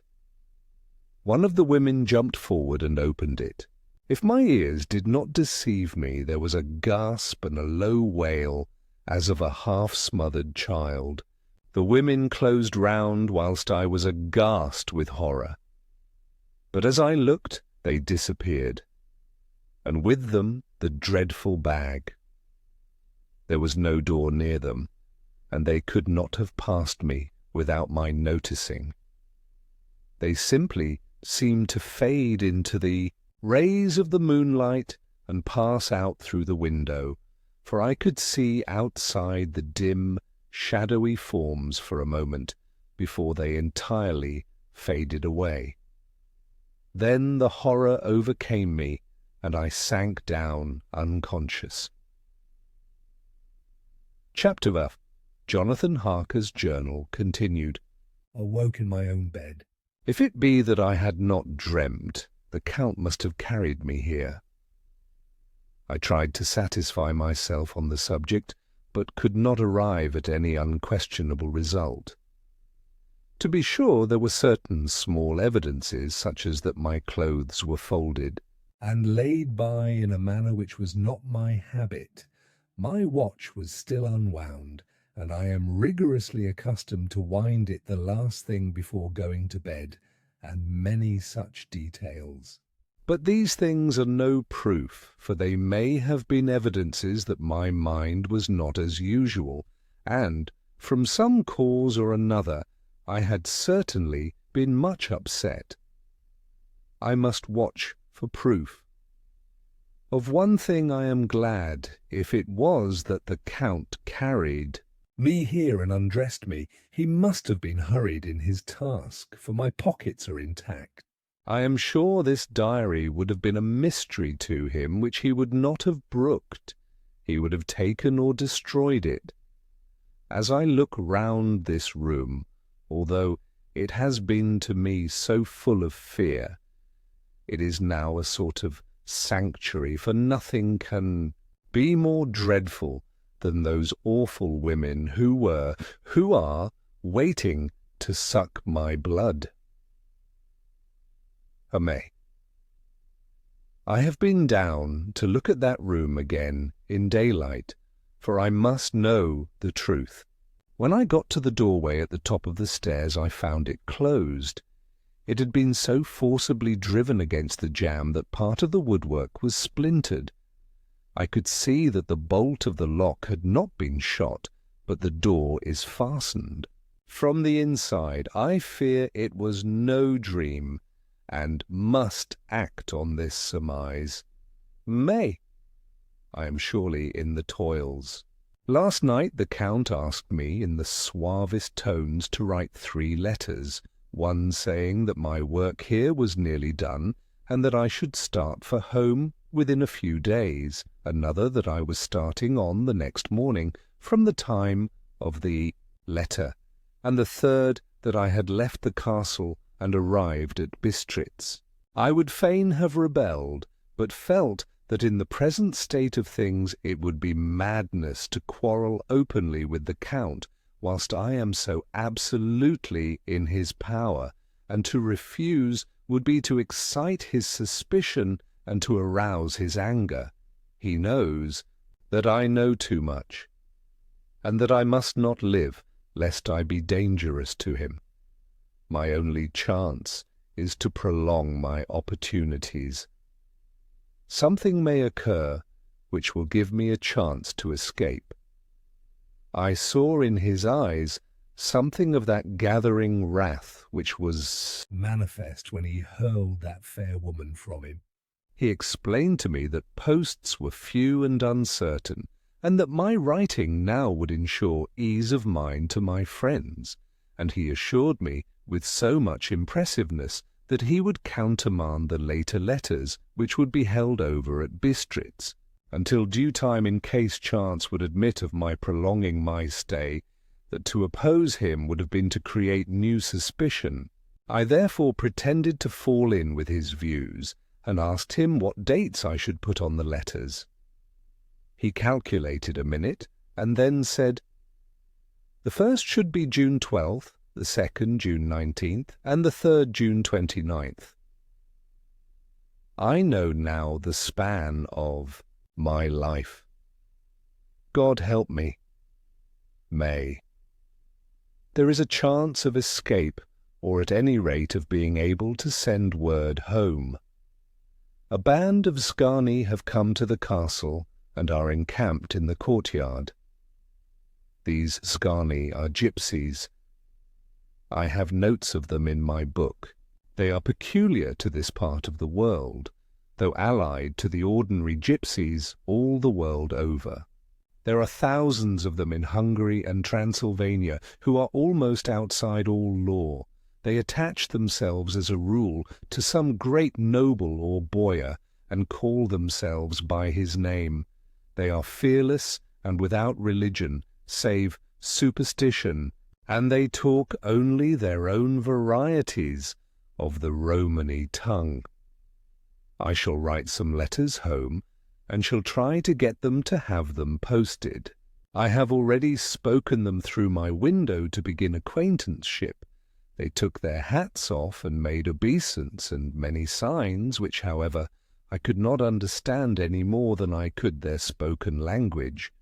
One of the women jumped forward and opened it. If my ears did not deceive me, there was a gasp and a low wail, as of a half-smothered child. The women closed round whilst I was aghast with horror. But as I looked, they disappeared, and with them the dreadful bag. There was no door near them, and they could not have passed me without my noticing. They simply seemed to fade into the rays of the moonlight and pass out through the window, for I could see outside the dim, shadowy forms for a moment before they entirely faded away. Then the horror overcame me, and I sank down unconscious. Chapter F. Jonathan Harker's journal continued. Awoke in my own bed. If it be that I had not dreamt, the Count must have carried me here. I tried to satisfy myself on the subject, but could not arrive at any unquestionable result. To be sure, there were certain small evidences, such as that my clothes were folded and laid by in a manner which was not my habit. My watch was still unwound, and I am rigorously accustomed to wind it the last thing before going to bed, and many such details. But these things are no proof, for they may have been evidences that my mind was not as usual, and, from some cause or another, I had certainly been much upset. I must watch for proof. Of one thing I am glad, if it was that the Count carried me here and undressed me, he must have been hurried in his task, for my pockets are intact. I am sure this diary would have been a mystery to him which he would not have brooked. He would have taken or destroyed it. As I look round this room, although it has been to me so full of fear, it is now a sort of sanctuary, for nothing can be more dreadful than those awful women who are waiting to suck my blood. May. I have been down to look at that room again in daylight, for I must know the truth. When I got to the doorway at the top of the stairs, I found it closed. It had been so forcibly driven against the jamb that part of the woodwork was splintered. I could see that the bolt of the lock had not been shot, but the door is fastened. From the inside, I fear it was no dream, and must act on this surmise. I am surely in the toils. Last night the Count asked me in the suavest tones to write 3 letters, one saying that my work here was nearly done, and that I should start for home within a few days, another that I was starting on the next morning from the time of the letter, and the third that I had left the castle and arrived at Bistritz. I would fain have rebelled, but felt that in the present state of things it would be madness to quarrel openly with the Count whilst I am so absolutely in his power, and to refuse would be to excite his suspicion and to arouse his anger. He knows that I know too much, and that I must not live lest I be dangerous to him. My only chance is to prolong my opportunities. Something may occur which will give me a chance to escape. I saw in his eyes something of that gathering wrath which was manifest when he hurled that fair woman from him. He explained to me that posts were few and uncertain, and that my writing now would ensure ease of mind to my friends, and he assured me with so much impressiveness that he would countermand the later letters which would be held over at Bistritz until due time, in case chance would admit of my prolonging my stay, that to oppose him would have been to create new suspicion, I therefore pretended to fall in with his views, and asked him what dates I should put on the letters. He calculated a minute, and then said, "The first should be June 12th, the second June 19th, and the third June 29th. I know now the span of my life. God help me. May. There is a chance of escape, or at any rate of being able to send word home. A band of Scani have come to the castle and are encamped in the courtyard. These Scani are gypsies. I have notes of them in my book. They are peculiar to this part of the world, though allied to the ordinary gypsies all the world over. There are thousands of them in Hungary and Transylvania who are almost outside all law. They attach themselves as a rule to some great noble or boyar and call themselves by his name. They are fearless and without religion, save superstition, and they talk only their own varieties of the Romany tongue. I shall write some letters home, and shall try to get them to have them posted. I have already spoken them through my window to begin acquaintanceship. They took their hats off and made obeisance and many signs, which, however, I could not understand any more than I could their spoken language.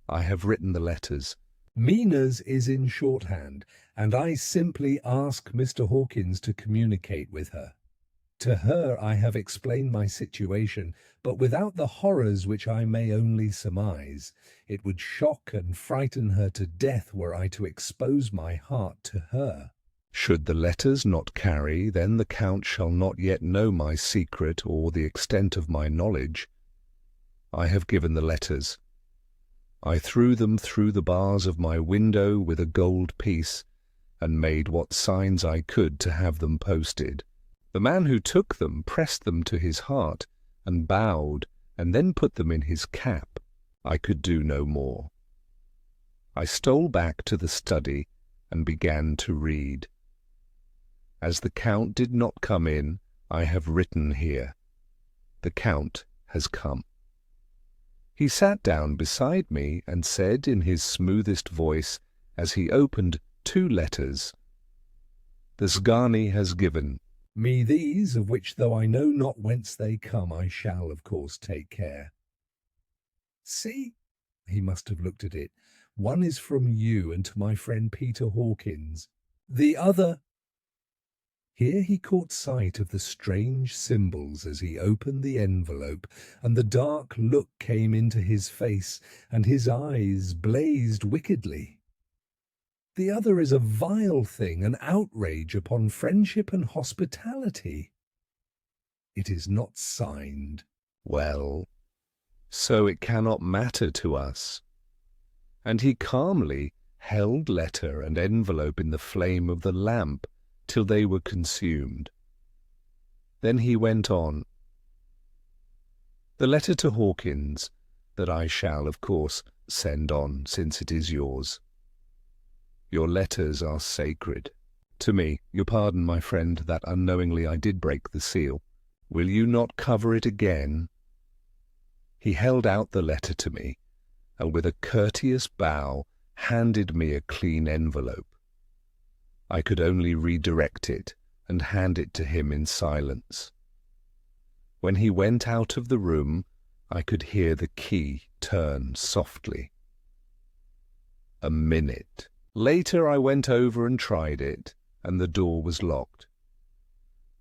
I have written the letters. Mina's is in shorthand, and I simply ask Mr. Hawkins to communicate with her. To her I have explained my situation, but without the horrors which I may only surmise. It would shock and frighten her to death were I to expose my heart to her. Should the letters not carry, then the Count shall not yet know my secret or the extent of my knowledge. I have given the letters. I threw them through the bars of my window with a gold piece, and made what signs I could to have them posted. The man who took them pressed them to his heart, and bowed, and then put them in his cap. I could do no more. I stole back to the study, and began to read. As the Count did not come in, I have written here. The Count has come. He sat down beside me and said in his smoothest voice, as he opened 2 letters, "The Sgani has given me these, of which, though I know not whence they come, I shall, of course, take care. See," he must have looked at it, "one is from you and to my friend Peter Hawkins. The other—" Here he caught sight of the strange symbols as he opened the envelope, and the dark look came into his face, and his eyes blazed wickedly. "The other is a vile thing, an outrage upon friendship and hospitality. It is not signed. Well, so it cannot matter to us." And he calmly held letter and envelope in the flame of the lamp till they were consumed. Then he went on. "The letter to Hawkins, that I shall, of course, send on, since it is yours. Your letters are sacred to me. You pardon, my friend, that unknowingly I did break the seal. Will you not cover it again?" He held out the letter to me, and with a courteous bow handed me a clean envelope. I could only redirect it and hand it to him in silence. When he went out of the room, I could hear the key turn softly. A minute later I went over and tried it, and the door was locked.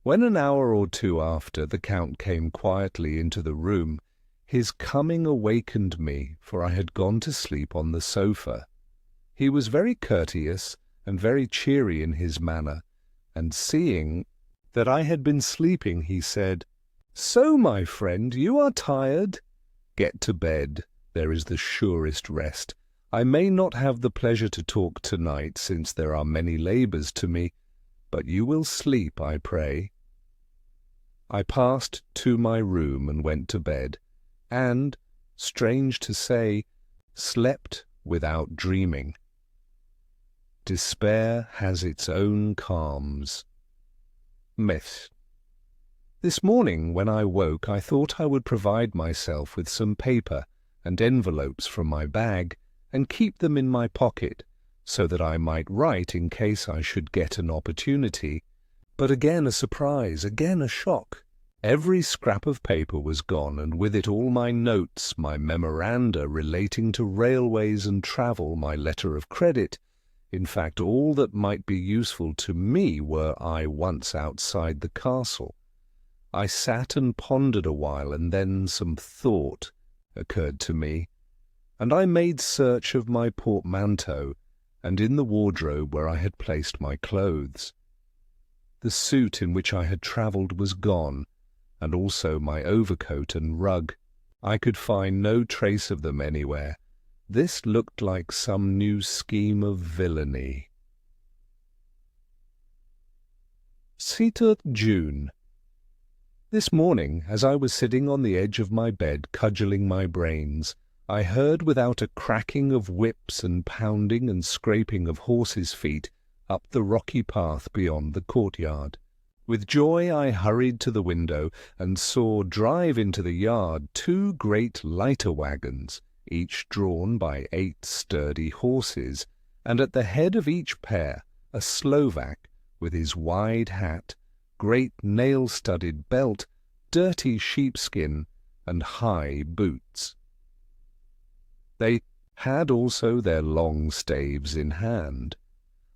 When an hour or 2 after the Count came quietly into the room, his coming awakened me, for I had gone to sleep on the sofa. He was very courteous and very cheery in his manner, and seeing that I had been sleeping, he said, "So, my friend, you are tired? Get to bed. There is the surest rest. I may not have the pleasure to talk tonight, since there are many labours to me, but you will sleep, I pray." I passed to my room and went to bed, and, strange to say, slept without dreaming. Despair has its own calms. Myths. This morning when I woke, I thought I would provide myself with some paper and envelopes from my bag and keep them in my pocket, so that I might write in case I should get an opportunity. But again a surprise, again a shock. Every scrap of paper was gone, and with it all my notes, my memoranda relating to railways and travel, my letter of credit. In fact, all that might be useful to me were I once outside the castle. I sat and pondered a while, and then some thought occurred to me, and I made search of my portmanteau and in the wardrobe where I had placed my clothes. The suit in which I had travelled was gone, and also my overcoat and rug. I could find no trace of them anywhere. This looked like some new scheme of villainy. 7th June. This morning, as I was sitting on the edge of my bed cudgelling my brains, I heard without a cracking of whips and pounding and scraping of horses' feet up the rocky path beyond the courtyard. With joy I hurried to the window and saw drive into the yard 2 great lighter wagons, each drawn by 8 sturdy horses, and at the head of each pair a Slovak with his wide hat, great nail-studded belt, dirty sheepskin, and high boots. They had also their long staves in hand.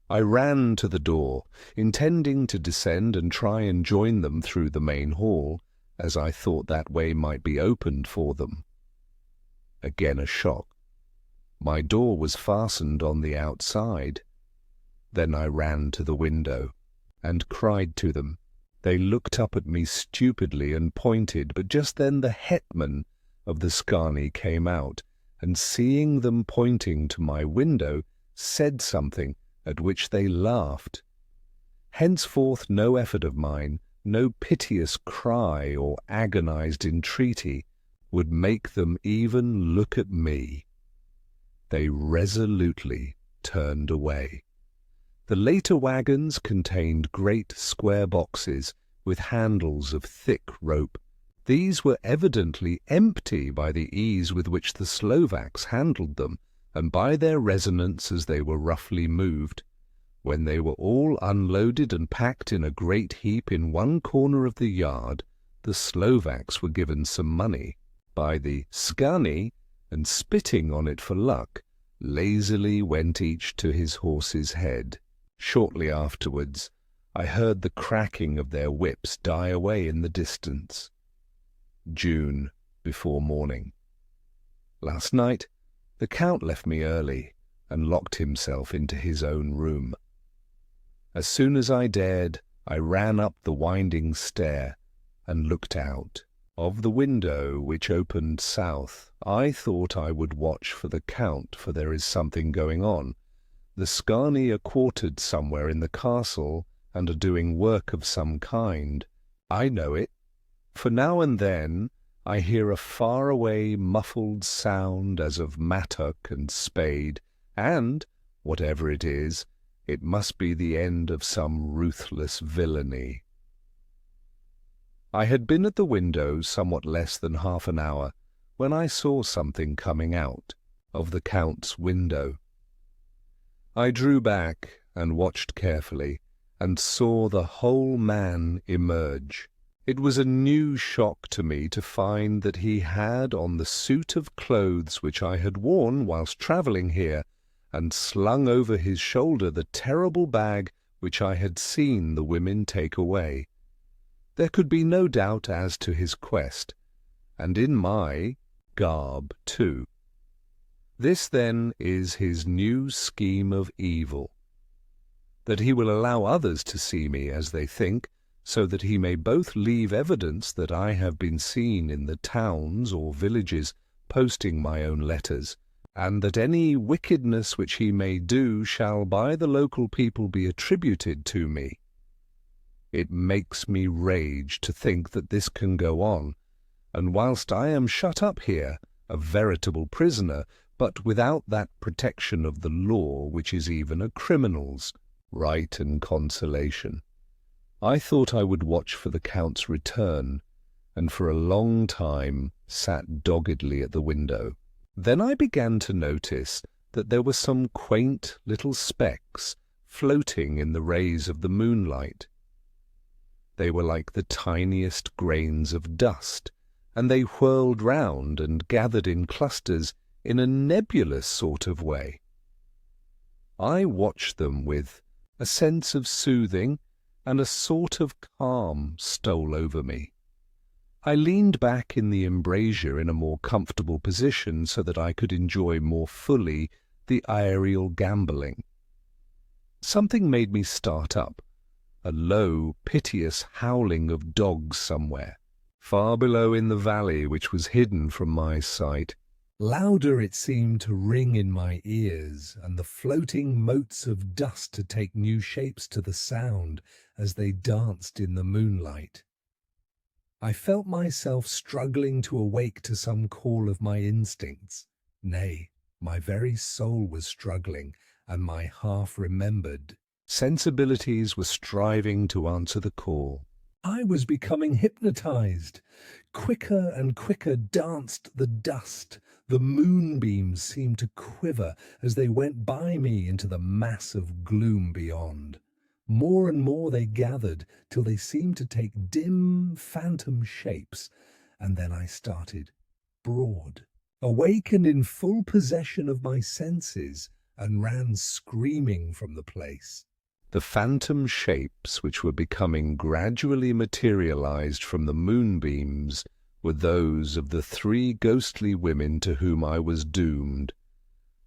I ran to the door, intending to descend and try and join them through the main hall, as I thought that way might be opened for them. Again a shock. My door was fastened on the outside. Then I ran to the window and cried to them. They looked up at me stupidly and pointed, but just then the hetman of the Skani came out, and seeing them pointing to my window, said something, at which they laughed. Henceforth no effort of mine, no piteous cry or agonized entreaty, would make them even look at me. They resolutely turned away. The later wagons contained great square boxes with handles of thick rope. These were evidently empty by the ease with which the Slovaks handled them, and by their resonance as they were roughly moved. When they were all unloaded and packed in a great heap in one corner of the yard, the Slovaks were given some money by the Skani, and spitting on it for luck, lazily went each to his horse's head. Shortly afterwards, I heard the cracking of their whips die away in the distance. June, before morning. Last night, the Count left me early and locked himself into his own room. As soon as I dared, I ran up the winding stair and looked out. Of the window which opened south, I thought I would watch for the Count, for there is something going on. The Skani are quartered somewhere in the castle and are doing work of some kind. I know it, for now and then I hear a far-away muffled sound as of mattock and spade, and, whatever it is, it must be the end of some ruthless villainy. I had been at the window somewhat less than half an hour when I saw something coming out of the Count's window. I drew back and watched carefully, and saw the whole man emerge. It was a new shock to me to find that he had on the suit of clothes which I had worn whilst travelling here, and slung over his shoulder the terrible bag which I had seen the women take away. There could be no doubt as to his quest, and in my garb too. This, then, is his new scheme of evil, that he will allow others to see me as they think, so that he may both leave evidence that I have been seen in the towns or villages posting my own letters, and that any wickedness which he may do shall by the local people be attributed to me. It makes me rage to think that this can go on, and whilst I am shut up here, a veritable prisoner, but without that protection of the law which is even a criminal's right and consolation. I thought I would watch for the Count's return, and for a long time sat doggedly at the window. Then I began to notice that there were some quaint little specks floating in the rays of the moonlight. They were like the tiniest grains of dust, and they whirled round and gathered in clusters in a nebulous sort of way. I watched them with a sense of soothing, and a sort of calm stole over me. I leaned back in the embrasure in a more comfortable position so that I could enjoy more fully the aerial gambolling. Something made me start up, a low, piteous howling of dogs somewhere, far below in the valley which was hidden from my sight. Louder it seemed to ring in my ears, and the floating motes of dust to take new shapes to the sound as they danced in the moonlight. I felt myself struggling to awake to some call of my instincts. Nay, my very soul was struggling, and my half-remembered sensibilities were striving to answer the call. I was becoming hypnotized. Quicker and quicker danced the dust. The moonbeams seemed to quiver as they went by me into the mass of gloom beyond. More and more they gathered till they seemed to take dim, phantom shapes, and then I started, broad, awake and in full possession of my senses, and ran screaming from the place. The phantom shapes which were becoming gradually materialized from the moonbeams were those of the 3 ghostly women to whom I was doomed.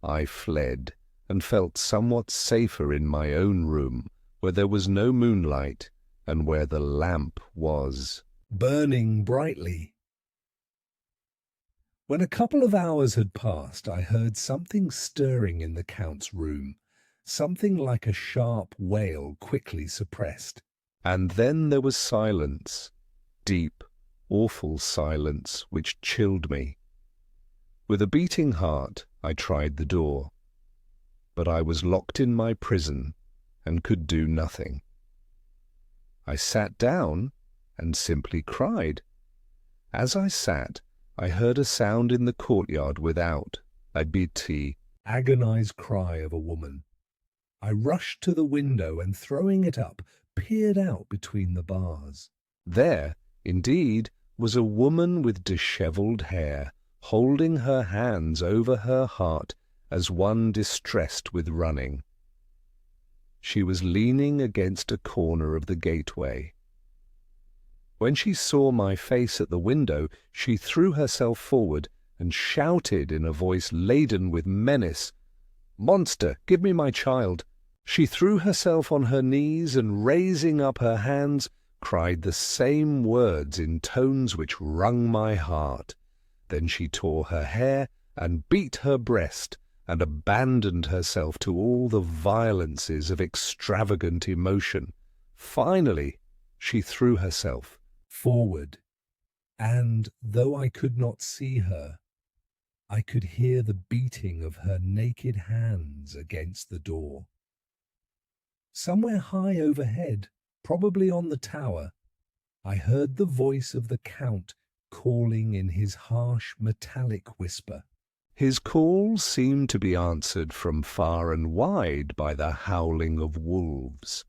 I fled, and felt somewhat safer in my own room, where there was no moonlight, and where the lamp was burning brightly. When a couple of hours had passed, I heard something stirring in the Count's room, something like a sharp wail quickly suppressed. And then there was silence, deep, awful silence, which chilled me. With a beating heart, I tried the door, but I was locked in my prison and could do nothing. I sat down and simply cried. As I sat, I heard a sound in the courtyard without, a bitty, agonized cry of a woman. I rushed to the window and, throwing it up, peered out between the bars. There, indeed, was a woman with dishevelled hair, holding her hands over her heart as one distressed with running. She was leaning against a corner of the gateway. When she saw my face at the window, she threw herself forward and shouted in a voice laden with menace, "Monster, give me my child!" She threw herself on her knees and, raising up her hands, cried the same words in tones which wrung my heart. Then she tore her hair and beat her breast, and abandoned herself to all the violences of extravagant emotion. Finally, she threw herself forward, and, though I could not see her, I could hear the beating of her naked hands against the door. Somewhere high overhead, probably on the tower, I heard the voice of the Count calling in his harsh metallic whisper. His call seemed to be answered from far and wide by the howling of wolves.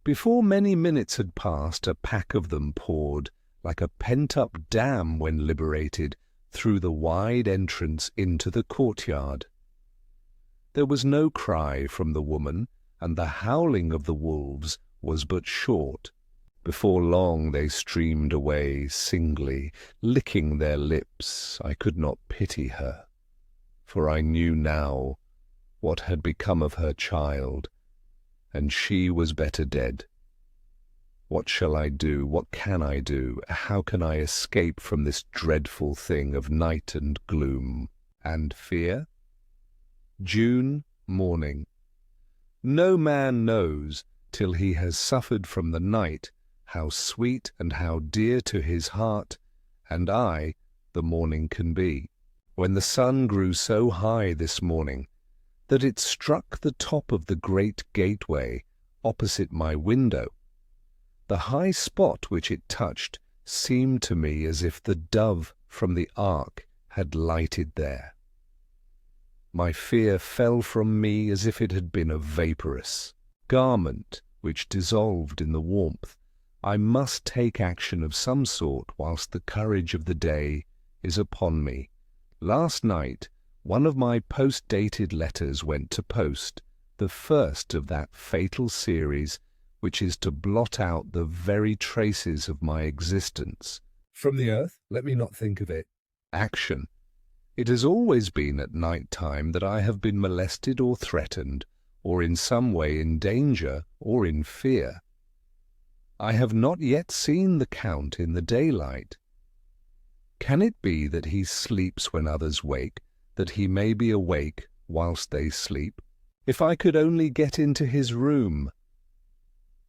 Before many minutes had passed, a pack of them poured, like a pent-up dam when liberated, through the wide entrance into the courtyard. There was no cry from the woman, and the howling of the wolves was but short. Before long they streamed away singly, licking their lips. I could not pity her, for I knew now what had become of her child, and she was better dead. What shall I do? What can I do? How can I escape from this dreadful thing of night and gloom and fear? June morning. No man knows, till he has suffered from the night, how sweet and how dear to his heart and eye the morning can be. When the sun grew so high this morning that it struck the top of the great gateway opposite my window, The high spot which it touched seemed to me as if the dove from the ark had lighted there. My fear fell from me as if it had been a vaporous garment which dissolved in the warmth. I must take action of some sort whilst the courage of the day is upon me. Last night one of my post-dated letters went to post, the first of that fatal series which is to blot out the very traces of my existence. From the earth, let me not think of it. Action. It has always been at night time that I have been molested or threatened, or in some way in danger or in fear. I have not yet seen the Count in the daylight. Can it be that he sleeps when others wake, that he may be awake whilst they sleep? If I could only get into his room!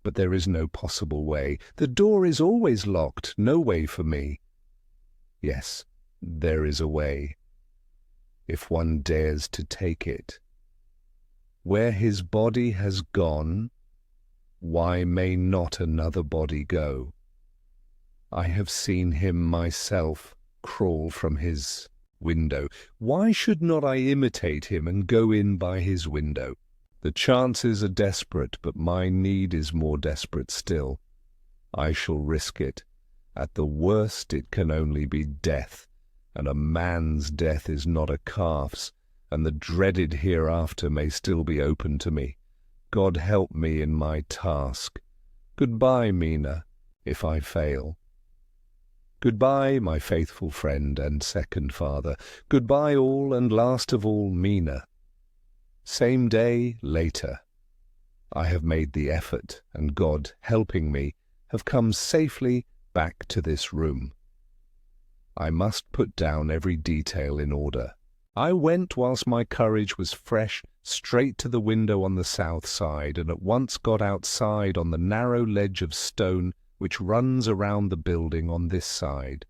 But there is no possible way. The door is always locked, no way for me. Yes, there is a way, if one dares to take it. Where his body has gone, why may not another body go? I have seen him myself crawl from his window. Why should not I imitate him and go in by his window? The chances are desperate, but my need is more desperate still. I shall risk it. At the worst it can only be death, and a man's death is not a calf's, and the dreaded hereafter may still be open to me. God help me in my task. Goodbye, Mina, if I fail. Goodbye, my faithful friend and second father. Goodbye all, and last of all, Mina. Same day, later. I have made the effort, and God, helping me, have come safely back to this room. I must put down every detail in order. I went, whilst my courage was fresh, straight to the window on the south side, and at once got outside on the narrow ledge of stone which runs around the building on this side.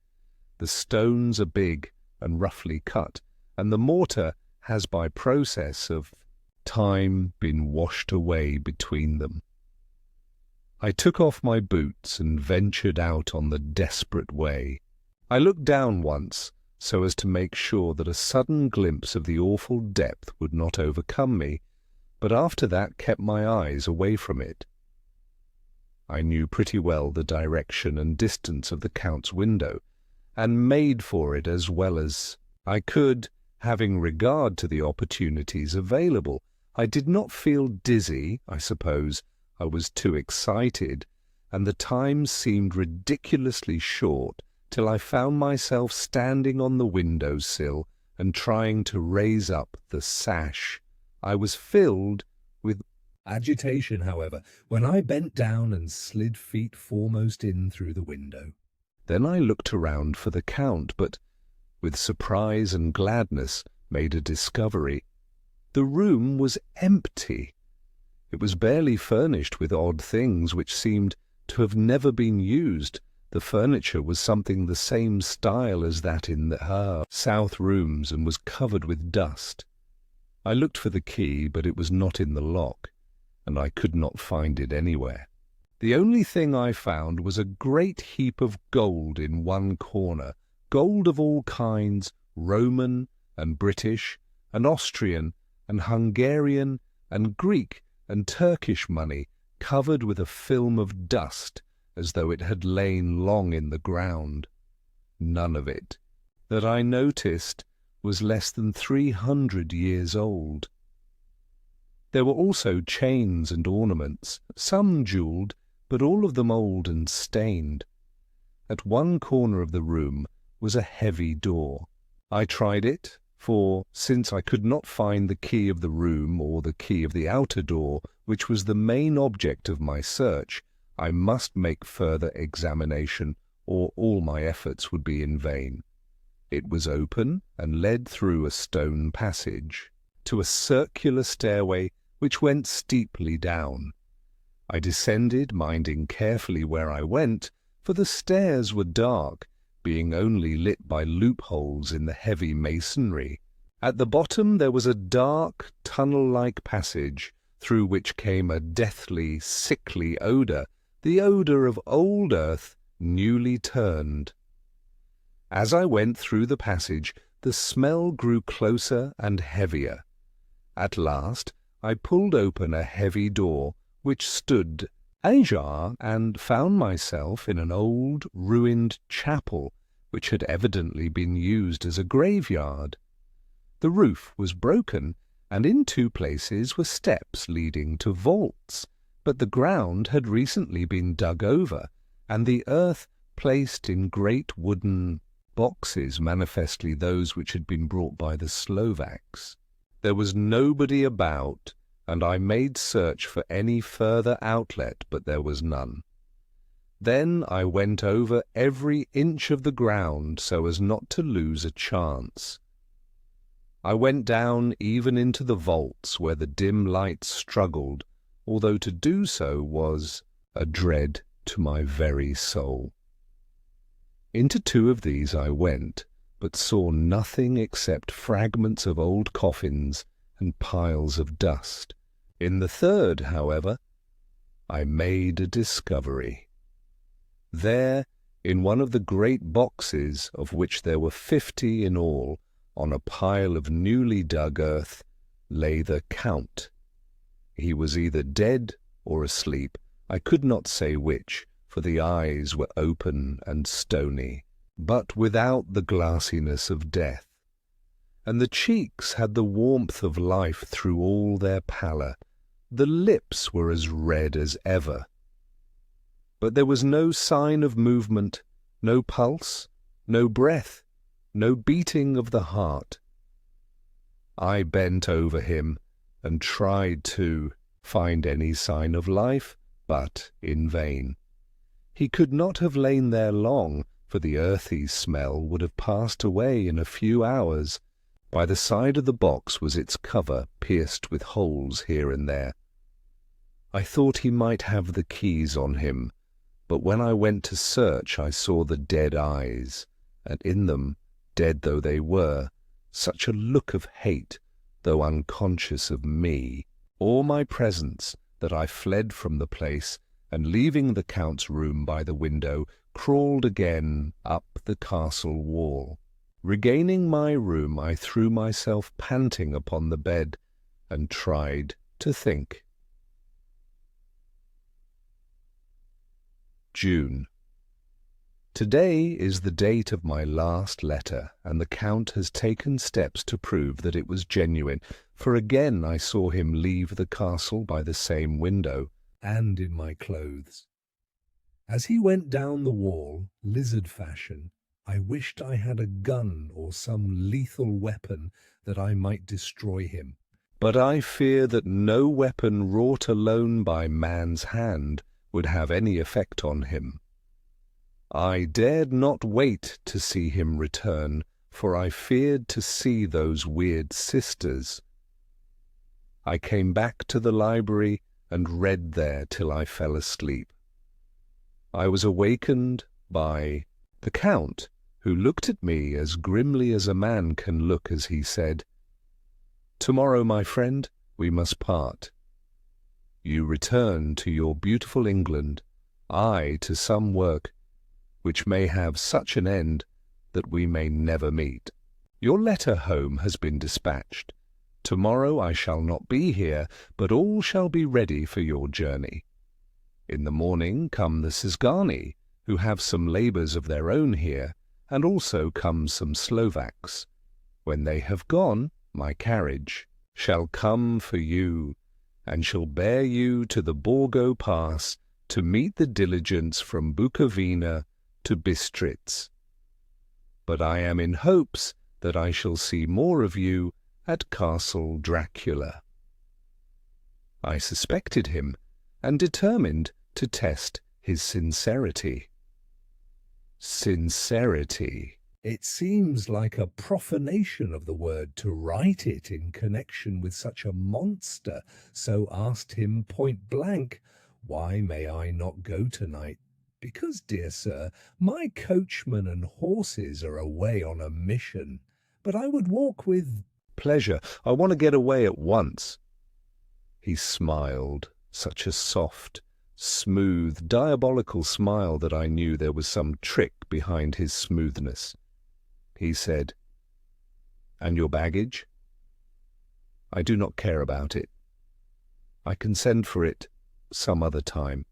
The stones are big and roughly cut, and the mortar has by process of time been washed away between them. I took off my boots and ventured out on the desperate way. I looked down once, so as to make sure that a sudden glimpse of the awful depth would not overcome me, but after that kept my eyes away from it. I knew pretty well the direction and distance of the Count's window, and made for it as well as I could, having regard to the opportunities available. I did not feel dizzy, I suppose. I was too excited, and the time seemed ridiculously short till I found myself standing on the window-sill and trying to raise up the sash. I was filled with agitation, however, when I bent down and slid feet foremost in through the window. Then I looked around for the Count, but, with surprise and gladness, made a discovery. The room was empty. It was barely furnished with odd things which seemed to have never been used. The furniture was something the same style as that in her south rooms, and was covered with dust. I looked for the key, but it was not in the lock, and I could not find it anywhere. The only thing I found was a great heap of gold in one corner, gold of all kinds, Roman and British and Austrian and Hungarian and Greek and Turkish money, covered with a film of dust, as though it had lain long in the ground. None of it, that I noticed, was less than 300 years old. There were also chains and ornaments, some jewelled, but all of them old and stained. At one corner of the room was a heavy door. I tried it, for, since I could not find the key of the room or the key of the outer door, which was the main object of my search, I must make further examination, or all my efforts would be in vain. It was open, and led through a stone passage to a circular stairway which went steeply down. I descended, minding carefully where I went, for the stairs were dark, being only lit by loopholes in the heavy masonry. At the bottom there was a dark, tunnel-like passage, through which came a deathly, sickly odour, the odour of old earth newly turned. As I went through the passage, the smell grew closer and heavier. At last I pulled open a heavy door, which stood ajar, and found myself in an old, ruined chapel, which had evidently been used as a graveyard. The roof was broken, and in 2 places were steps leading to vaults, but the ground had recently been dug over, and the earth placed in great wooden boxes, manifestly those which had been brought by the Slovaks. There was nobody about, and I made search for any further outlet, but there was none. Then I went over every inch of the ground so as not to lose a chance. I went down even into the vaults where the dim light struggled, although to do so was a dread to my very soul. Into 2 of these I went, but saw nothing except fragments of old coffins and piles of dust. In the 3rd, however, I made a discovery. There, in one of the great boxes, of which there were 50 in all, on a pile of newly dug earth, lay the Count. He was either dead or asleep, I could not say which, for the eyes were open and stony, but without the glassiness of death, and the cheeks had the warmth of life through all their pallor. The lips were as red as ever. But there was no sign of movement, no pulse, no breath, no beating of the heart. I bent over him and tried to find any sign of life, but in vain. He could not have lain there long, for the earthy smell would have passed away in a few hours. By the side of the box was its cover, pierced with holes here and there. I thought he might have the keys on him, but when I went to search I saw the dead eyes, and in them, dead though they were, such a look of hate, though unconscious of me, or my presence, that I fled from the place, and leaving the Count's room by the window, crawled again up the castle wall. Regaining my room, I threw myself panting upon the bed, and tried to think. June. Today is the date of my last letter, and the Count has taken steps to prove that it was genuine, for again I saw him leave the castle by the same window, and in my clothes. As he went down the wall, lizard fashion, I wished I had a gun or some lethal weapon that I might destroy him. But I fear that no weapon wrought alone by man's hand would have any effect on him. I dared not wait to see him return, for I feared to see those weird sisters. I came back to the library and read there till I fell asleep. I was awakened by the Count, who looked at me as grimly as a man can look as he said, "Tomorrow, my friend, we must part. You return to your beautiful England, I to some work which may have such an end that we may never meet. Your letter home has been dispatched. Tomorrow I shall not be here, but all shall be ready for your journey. In the morning come the Szgany, who have some labours of their own here, and also come some Slovaks. When they have gone, my carriage shall come for you, and shall bear you to the Borgo Pass to meet the diligence from Bukovina to Bistritz. But I am in hopes that I shall see more of you at Castle Dracula." I suspected him, and determined to test his sincerity. Sincerity. It seems like a profanation of the word to write it in connection with such a monster, so asked him point blank, "Why may I not go tonight?" "Because, dear sir, my coachman and horses are away on a mission, but I would walk with pleasure. I want to get away at once." He smiled, such a soft, smooth, diabolical smile that I knew there was some trick behind his smoothness. He said, "And your baggage?" "I do not care about it. I can send for it some other time."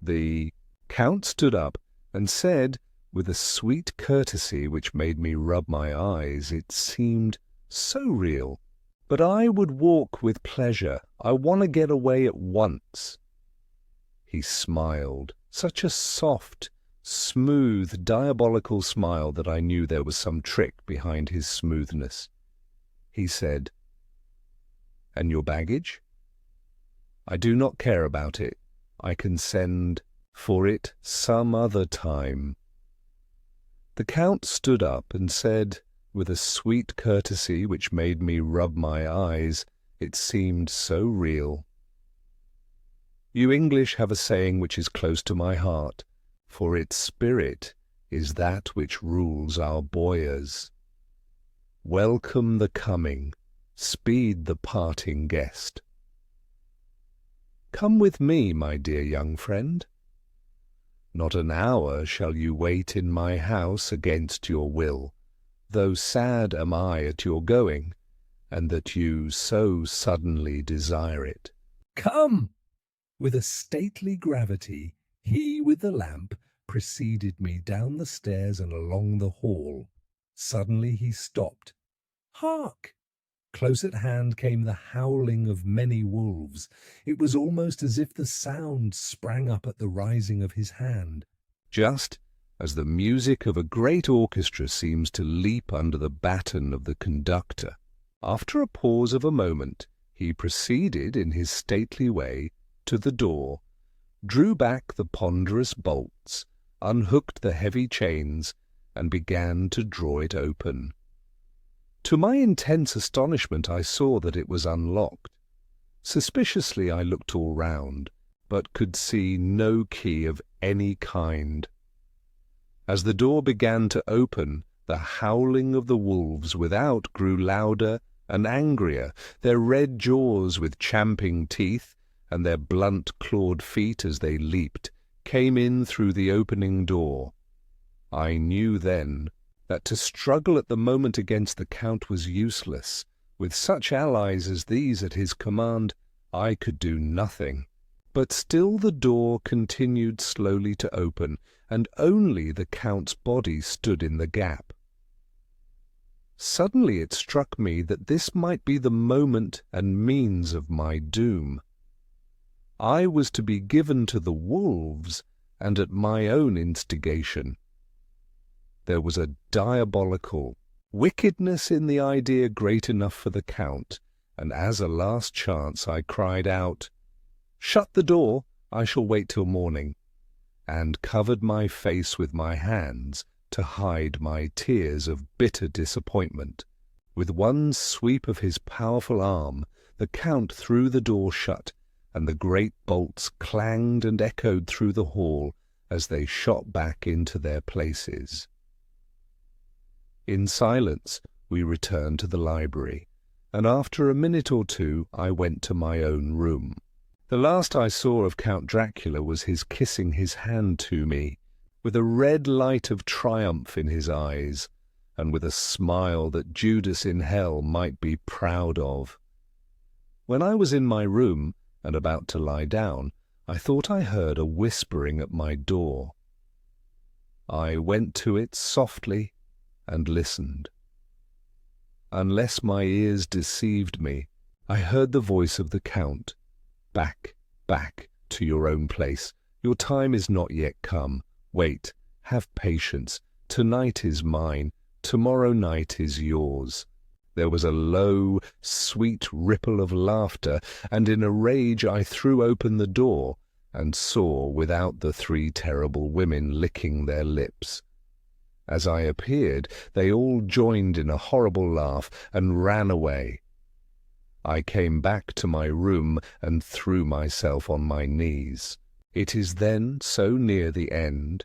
The Count stood up and said, with a sweet courtesy which made me rub my eyes, it seemed so real, "But I would walk with pleasure. I want to get away at once." He smiled, such a soft, smooth, diabolical smile that I knew there was some trick behind his smoothness. He said, "And your baggage?" "I do not care about it. I can send for it some other time." The Count stood up and said, with a sweet courtesy which made me rub my eyes, it seemed so real, "You English have a saying which is close to my heart, for its spirit is that which rules our boyars. Welcome the coming, speed the parting guest. Come with me, my dear young friend. Not an hour shall you wait in my house against your will, though sad am I at your going, and that you so suddenly desire it. Come!" With a stately gravity, he with the lamp preceded me down the stairs and along the hall. Suddenly he stopped. Hark! Close at hand came the howling of many wolves. It was almost as if the sound sprang up at the rising of his hand, just as the music of a great orchestra seems to leap under the baton of the conductor. After a pause of a moment, he proceeded in his stately way to the door, drew back the ponderous bolts, unhooked the heavy chains, and began to draw it open. To my intense astonishment, I saw that it was unlocked. Suspiciously I looked all round, but could see no key of any kind. As the door began to open, the howling of the wolves without grew louder and angrier, their red jaws with champing teeth, and their blunt clawed feet as they leaped, came in through the opening door. I knew then that to struggle at the moment against the Count was useless. With such allies as these at his command, I could do nothing. But still the door continued slowly to open, and only the Count's body stood in the gap. Suddenly it struck me that this might be the moment and means of my doom. I was to be given to the wolves, and at my own instigation. There was a diabolical wickedness in the idea great enough for the Count, and as a last chance I cried out, "Shut the door, I shall wait till morning," and covered my face with my hands to hide my tears of bitter disappointment. With one sweep of his powerful arm, the Count threw the door shut, and the great bolts clanged and echoed through the hall as they shot back into their places. In silence we returned to the library, and after a minute or two I went to my own room. The last I saw of Count Dracula was his kissing his hand to me, with a red light of triumph in his eyes, and with a smile that Judas in hell might be proud of. When I was in my room and about to lie down, I thought I heard a whispering at my door. I went to it softly and listened. Unless my ears deceived me, I heard the voice of the Count. "Back, back to your own place. Your time is not yet come. Wait, have patience. Tonight is mine. Tomorrow night is yours." There was a low, sweet ripple of laughter, and in a rage I threw open the door and saw without the three terrible women licking their lips. As I appeared, they all joined in a horrible laugh and ran away. I came back to my room and threw myself on my knees. It is then so near the end.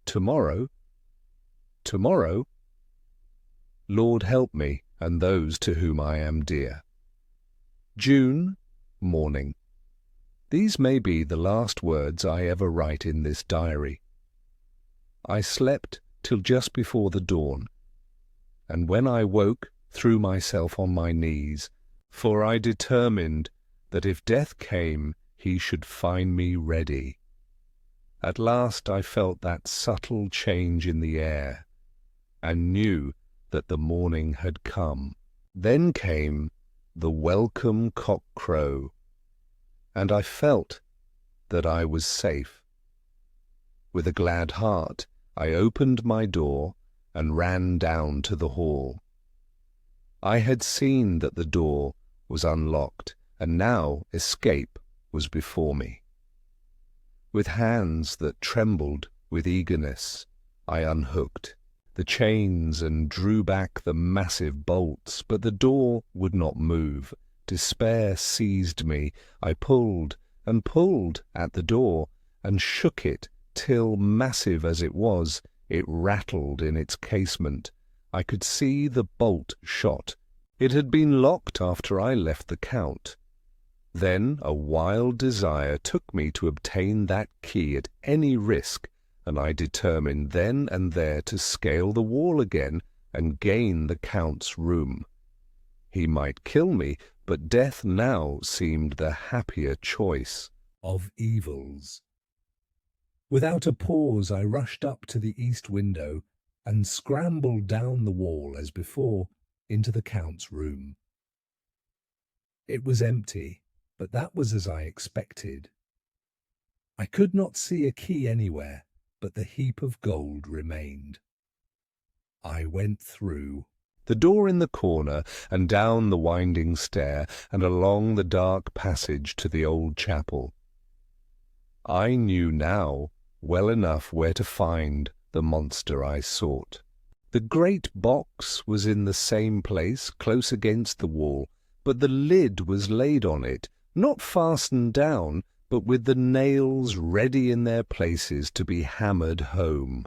Tomorrow? Tomorrow? Lord help me and those to whom I am dear. June, morning. These may be the last words I ever write in this diary. I slept till just before the dawn, and when I woke, threw myself on my knees, for I determined that if death came, he should find me ready. At last I felt that subtle change in the air, and knew that the morning had come. Then came the welcome cock-crow, and I felt that I was safe. With a glad heart, I opened my door and ran down to the hall. I had seen that the door was unlocked, and now escape was before me. With hands that trembled with eagerness, I unhooked the chains and drew back the massive bolts, but the door would not move. Despair seized me. I pulled and pulled at the door, and shook it till, massive as it was, it rattled in its casement. I could see the bolt shot. It had been locked after I left the Count. Then a wild desire took me to obtain that key at any risk, and I determined then and there to scale the wall again and gain the Count's room. He might kill me, but death now seemed the happier choice of evils. Without a pause I rushed up to the east window and scrambled down the wall as before into the Count's room. It was empty, but that was as I expected. I could not see a key anywhere, but the heap of gold remained. I went through the door in the corner and down the winding stair and along the dark passage to the old chapel. I knew now well enough where to find the monster I sought. The great box was in the same place, close against the wall, but the lid was laid on it, not fastened down, but with the nails ready in their places to be hammered home.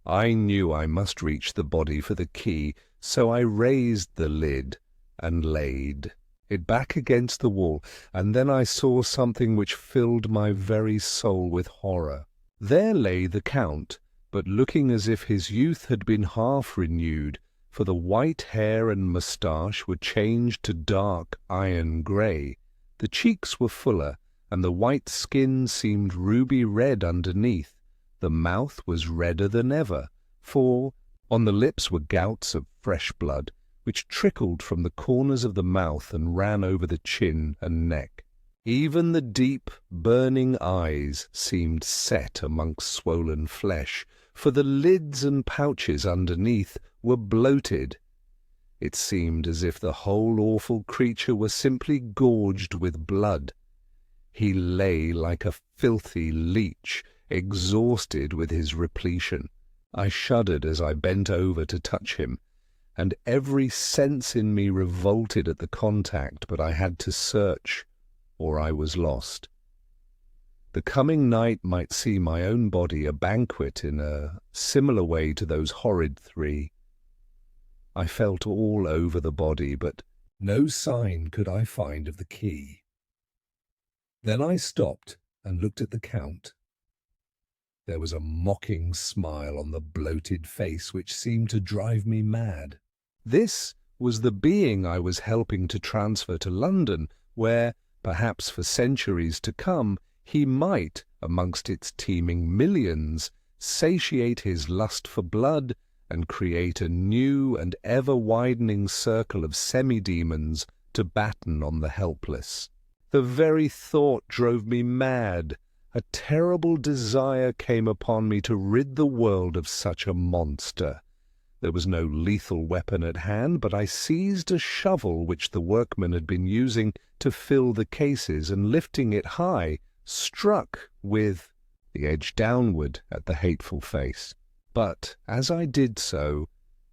I knew I must reach the body for the key, so I raised the lid and laid it back against the wall, and then I saw something which filled my very soul with horror. There lay the Count, but looking as if his youth had been half renewed, for the white hair and moustache were changed to dark iron grey. The cheeks were fuller, and the white skin seemed ruby red underneath. The mouth was redder than ever, for on the lips were gouts of fresh blood, which trickled from the corners of the mouth and ran over the chin and neck. Even the deep, burning eyes seemed set amongst swollen flesh, for the lids and pouches underneath were bloated. It seemed as if the whole awful creature were simply gorged with blood. He lay like a filthy leech, exhausted with his repletion. I shuddered as I bent over to touch him, and every sense in me revolted at the contact, but I had to search, or I was lost. The coming night might see my own body a banquet in a similar way to those horrid three. I felt all over the body, but no sign could I find of the key. Then I stopped and looked at the Count. There was a mocking smile on the bloated face which seemed to drive me mad. This was the being I was helping to transfer to London, where, perhaps for centuries to come, he might, amongst its teeming millions, satiate his lust for blood and create a new and ever-widening circle of semi-demons to batten on the helpless. The very thought drove me mad. A terrible desire came upon me to rid the world of such a monster. There was no lethal weapon at hand, but I seized a shovel which the workmen had been using to fill the cases, and lifting it high, struck with the edge downward at the hateful face. But as I did so,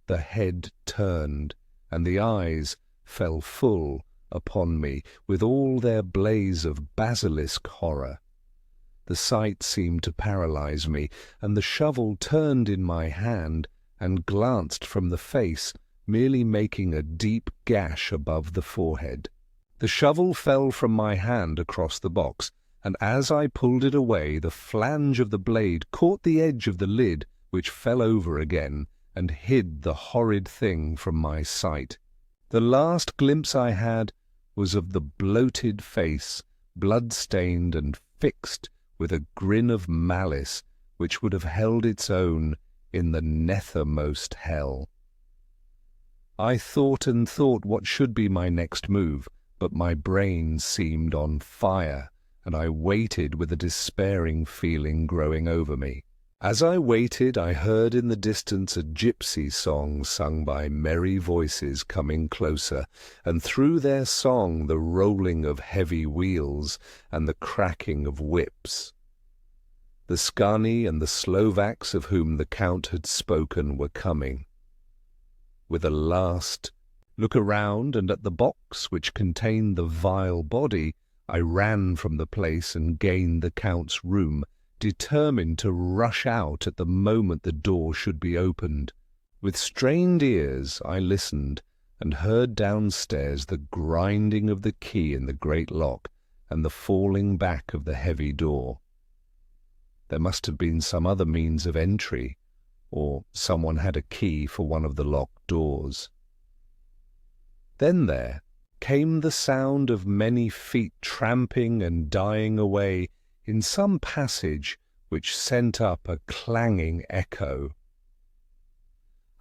the head turned, and the eyes fell full upon me with all their blaze of basilisk horror. The sight seemed to paralyze me, and the shovel turned in my hand and glanced from the face, merely making a deep gash above the forehead. The shovel fell from my hand across the box, and as I pulled it away, the flange of the blade caught the edge of the lid, which fell over again and hid the horrid thing from my sight. The last glimpse I had was of the bloated face, blood-stained and fixed with a grin of malice which would have held its own in the nethermost hell. I thought and thought what should be my next move, but my brain seemed on fire, and I waited with a despairing feeling growing over me. As I waited, I heard in the distance a gypsy song sung by merry voices coming closer, and through their song the rolling of heavy wheels and the cracking of whips. The Scani and the Slovaks of whom the Count had spoken were coming. With a last look around and at the box which contained the vile body, I ran from the place and gained the Count's room, determined to rush out at the moment the door should be opened. With strained ears I listened, and heard downstairs the grinding of the key in the great lock and the falling back of the heavy door. There must have been some other means of entry, or someone had a key for one of the locked doors. Then there came the sound of many feet tramping and dying away in some passage which sent up a clanging echo.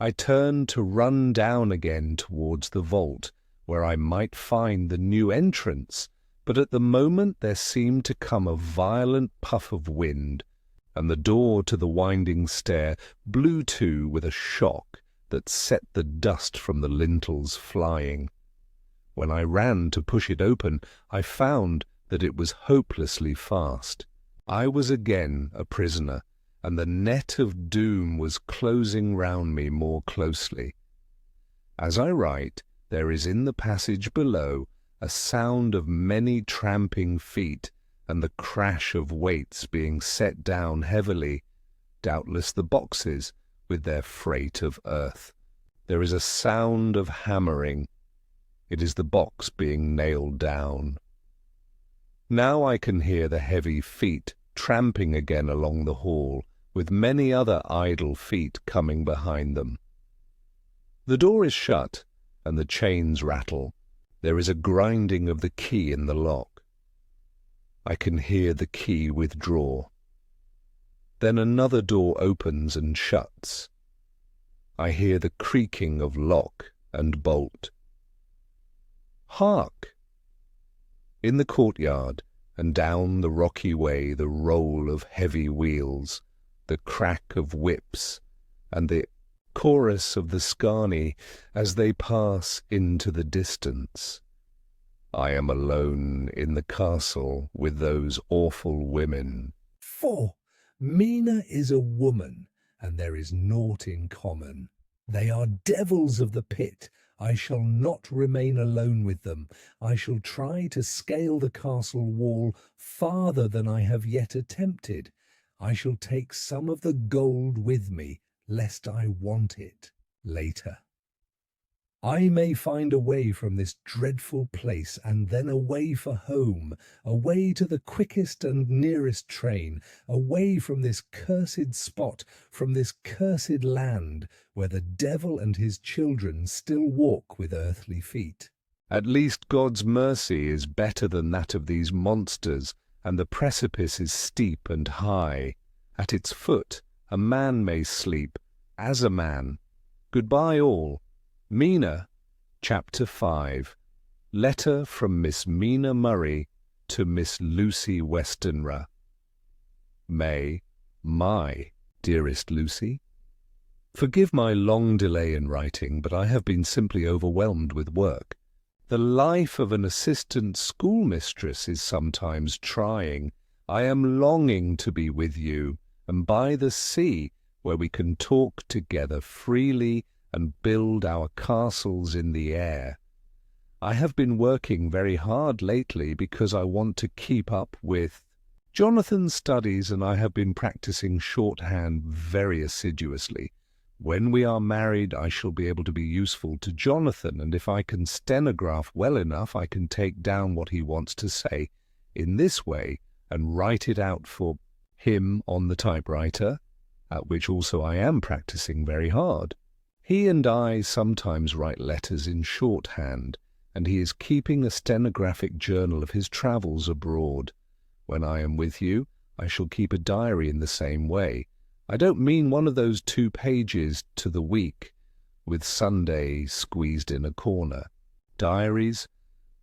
I turned to run down again towards the vault, where I might find the new entrance, but at the moment there seemed to come a violent puff of wind, and the door to the winding stair blew to with a shock that set the dust from the lintels flying. When I ran to push it open, I found that it was hopelessly fast. I was again a prisoner, and the net of doom was closing round me more closely. As I write, there is in the passage below a sound of many tramping feet, and the crash of weights being set down heavily, doubtless the boxes with their freight of earth. There is a sound of hammering. It is the box being nailed down. Now I can hear the heavy feet tramping again along the hall, with many other idle feet coming behind them. The door is shut, and the chains rattle. There is a grinding of the key in the lock. I can hear the key withdraw. Then another door opens and shuts. I hear the creaking of lock and bolt. Hark! In the courtyard, and down the rocky way, the roll of heavy wheels, the crack of whips, and the chorus of the Scani as they pass into the distance. I am alone in the castle with those awful women. For Mina is a woman, and there is naught in common. They are devils of the pit. I shall not remain alone with them. I shall try to scale the castle wall farther than I have yet attempted. I shall take some of the gold with me, lest I want it later. I may find a way from this dreadful place, and then away for home, away to the quickest and nearest train, away from this cursed spot, from this cursed land, where the devil and his children still walk with earthly feet. At least God's mercy is better than that of these monsters, and the precipice is steep and high. At its foot a man may sleep, as a man. Goodbye all. Mina, Chapter 5. Letter from Miss Mina Murray to Miss Lucy Westenra. May, my dearest Lucy, forgive my long delay in writing, but I have been simply overwhelmed with work. The life of an assistant schoolmistress is sometimes trying. I am longing to be with you, and by the sea, where we can talk together freely and build our castles in the air. I have been working very hard lately because I want to keep up with Jonathan's studies, and I have been practicing shorthand very assiduously. When we are married, I shall be able to be useful to Jonathan, and if I can stenograph well enough, I can take down what he wants to say in this way and write it out for him on the typewriter, at which also I am practicing very hard. He and I sometimes write letters in shorthand, and he is keeping a stenographic journal of his travels abroad. When I am with you, I shall keep a diary in the same way. I don't mean one of those 2 pages to the week, with Sunday squeezed in a corner. Diaries,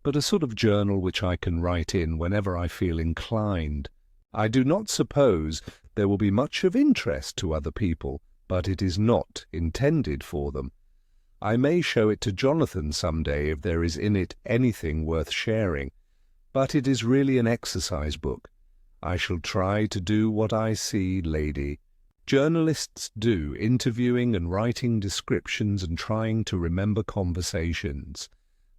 but a sort of journal which I can write in whenever I feel inclined. I do not suppose there will be much of interest to other people, but it is not intended for them. I may show it to Jonathan some day if there is in it anything worth sharing, but it is really an exercise book. I shall try to do what I see, lady. Journalists do, interviewing and writing descriptions and trying to remember conversations.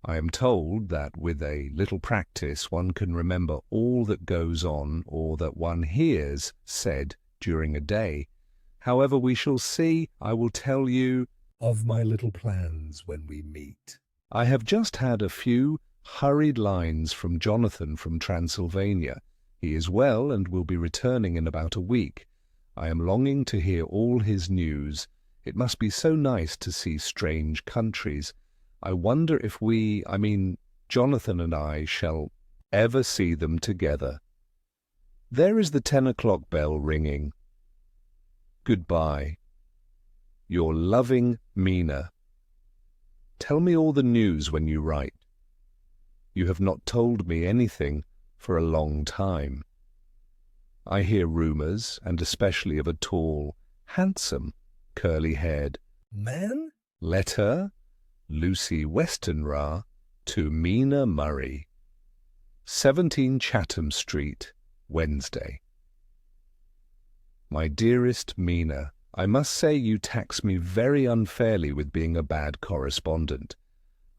I am told that with a little practice one can remember all that goes on or that one hears said during a day. However, we shall see. I will tell you of my little plans when we meet. I have just had a few hurried lines from Jonathan from Transylvania. He is well and will be returning in about a week. I am longing to hear all his news. It must be so nice to see strange countries. I wonder if Jonathan and I shall ever see them together. There is the 10 o'clock bell ringing. Goodbye. Your loving Mina. Tell me all the news when you write. You have not told me anything for a long time. I hear rumours, and especially of a tall, handsome, curly-haired man? Letter, Lucy Westenra, to Mina Murray. 17 Chatham Street, Wednesday. My dearest Mina, I must say you tax me very unfairly with being a bad correspondent.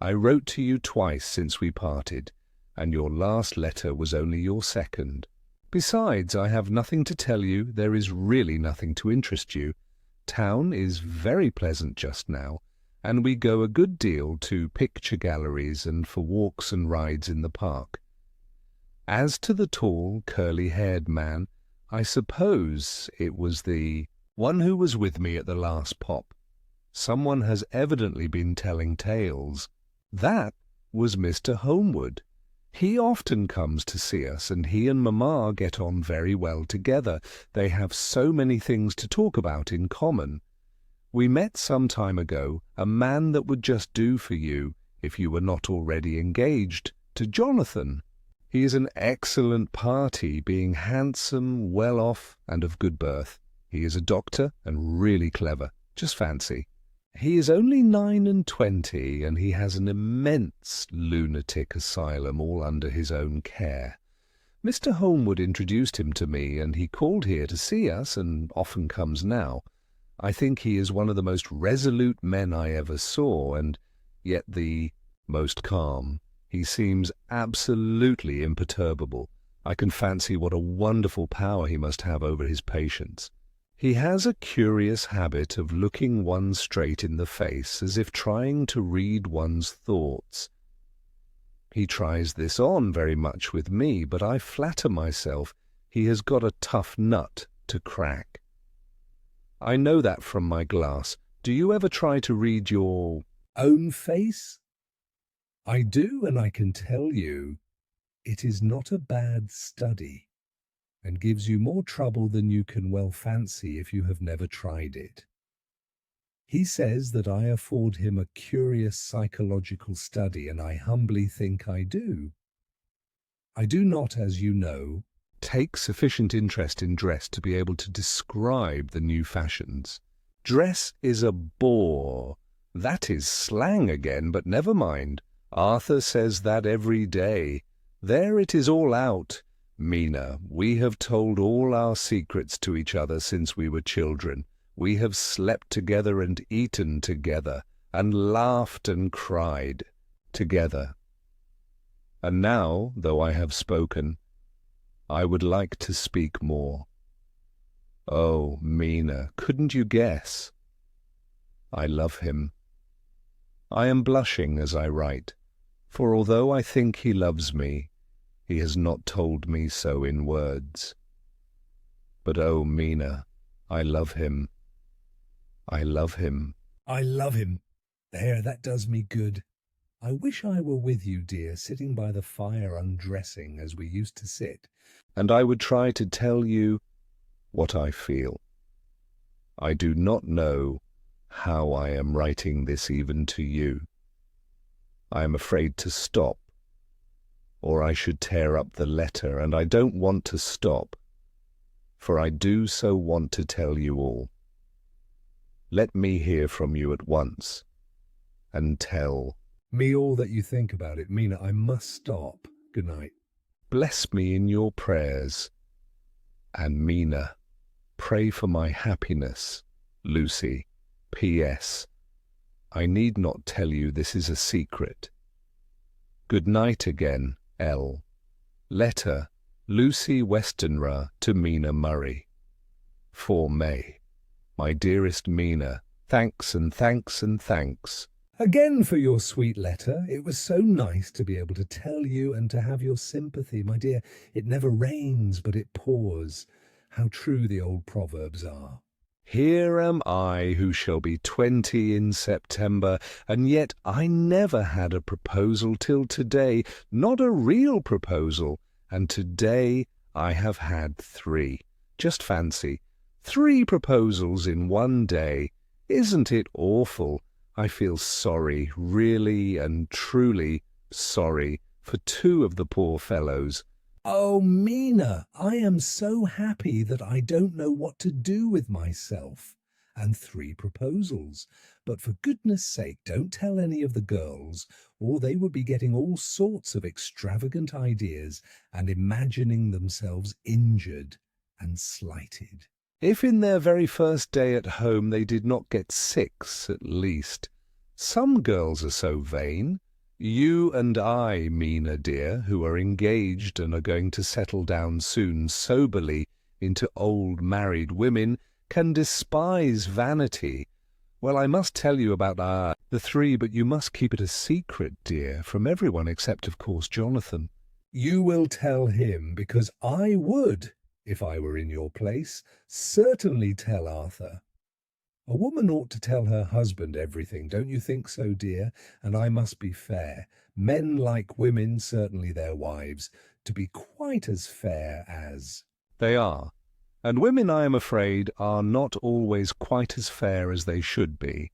I wrote to you twice since we parted, and your last letter was only your second. Besides, I have nothing to tell you. There is really nothing to interest you. Town is very pleasant just now, and we go a good deal to picture galleries and for walks and rides in the park. As to the tall, curly-haired man, I suppose it was the one who was with me at the last pop. Someone has evidently been telling tales. That was Mr. Homewood. He often comes to see us, and he and Mamma get on very well together. They have so many things to talk about in common. We met some time ago a man that would just do for you, if you were not already engaged, to Jonathan. He is an excellent party, being handsome, well off, and of good birth. He is a doctor, and really clever. Just fancy. He is only 29, and he has an immense lunatic asylum all under his own care. Mr. Homewood introduced him to me, and he called here to see us, and often comes now. I think he is one of the most resolute men I ever saw, and yet the most calm. He seems absolutely imperturbable. I can fancy what a wonderful power he must have over his patients. He has a curious habit of looking one straight in the face, as if trying to read one's thoughts. He tries this on very much with me, but I flatter myself he has got a tough nut to crack. I know that from my glass. Do you ever try to read your own face? I do, and I can tell you, it is not a bad study, and gives you more trouble than you can well fancy if you have never tried it. He says that I afford him a curious psychological study, and I humbly think I do. I do not, as you know, take sufficient interest in dress to be able to describe the new fashions. Dress is a bore. That is slang again, but never mind. Arthur says that every day. There it is all out. Mina, we have told all our secrets to each other since we were children. We have slept together and eaten together, and laughed and cried together. And now, though I have spoken, I would like to speak more. Oh, Mina, couldn't you guess? I love him. I am blushing as I write, for although I think he loves me, he has not told me so in words. But oh, Mina, I love him. I love him. I love him. There, that does me good. I wish I were with you, dear, sitting by the fire undressing as we used to sit. And I would try to tell you what I feel. I do not know how I am writing this even to you. I am afraid to stop, or I should tear up the letter, and I don't want to stop, for I do so want to tell you all. Let me hear from you at once, and tell me all that you think about it. Mina, I must stop. Good night. Bless me in your prayers, and Mina, pray for my happiness. Lucy. P.S. I need not tell you this is a secret. Good night again, L. Letter, Lucy Westenra to Mina Murray. 4 May. My dearest Mina, thanks and thanks and thanks. Again for your sweet letter. It was so nice to be able to tell you and to have your sympathy. My dear, it never rains but it pours. How true the old proverbs are. Here am I, who shall be 20 in September, and yet I never had a proposal till today, not a real proposal, and today I have had 3. Just fancy, 3 proposals in one day. Isn't it awful? I feel sorry, really and truly sorry, for 2 of the poor fellows. Oh, Mina, I am so happy that I don't know what to do with myself. And 3 proposals. But for goodness sake, don't tell any of the girls, or they would be getting all sorts of extravagant ideas and imagining themselves injured and slighted. If in their very first day at home they did not get 6 at least. Some girls are so vain. You and I, Mina dear, who are engaged and are going to settle down soon soberly into old married women, can despise vanity. Well, I must tell you about the 3, but you must keep it a secret, dear, from everyone except, of course, Jonathan. You will tell him, because I would, if I were in your place, certainly tell Arthur. A woman ought to tell her husband everything, don't you think so, dear? And I must be fair. Men like women, certainly their wives, to be quite as fair as... They are. And women, I am afraid, are not always quite as fair as they should be.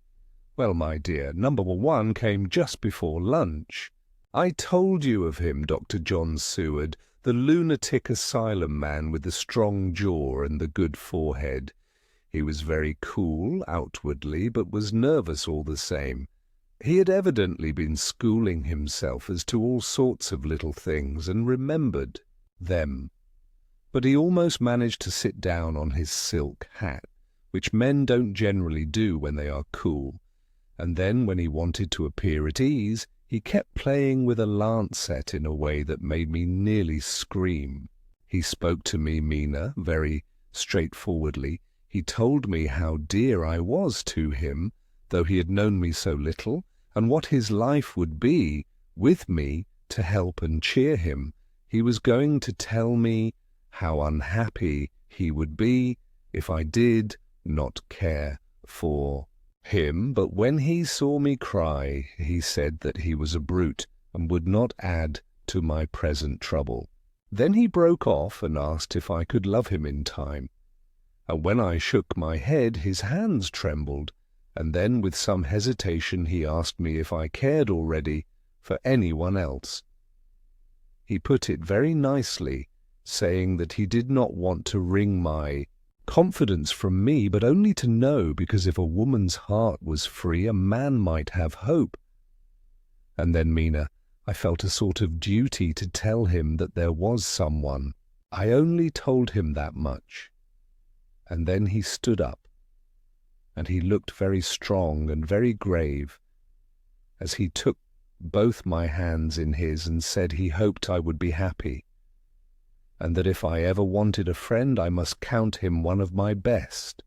Well, my dear, number 1 came just before lunch. I told you of him, Dr. John Seward, the lunatic asylum man with the strong jaw and the good forehead. He was very cool outwardly, but was nervous all the same. He had evidently been schooling himself as to all sorts of little things, and remembered them. But he almost managed to sit down on his silk hat, which men don't generally do when they are cool, and then when he wanted to appear at ease, he kept playing with a lancet in a way that made me nearly scream. He spoke to me, Mina, very straightforwardly. He told me how dear I was to him, though he had known me so little, and what his life would be with me to help and cheer him. He was going to tell me how unhappy he would be if I did not care for him. But when he saw me cry, he said that he was a brute and would not add to my present trouble. Then he broke off and asked if I could love him in time. And when I shook my head, his hands trembled, and then with some hesitation he asked me if I cared already for anyone else. He put it very nicely, saying that he did not want to wring my confidence from me, but only to know, because if a woman's heart was free, a man might have hope. And then, Mina, I felt a sort of duty to tell him that there was someone. I only told him that much. And then he stood up, and he looked very strong and very grave, as he took both my hands in his and said he hoped I would be happy, and that if I ever wanted a friend I must count him one of my best.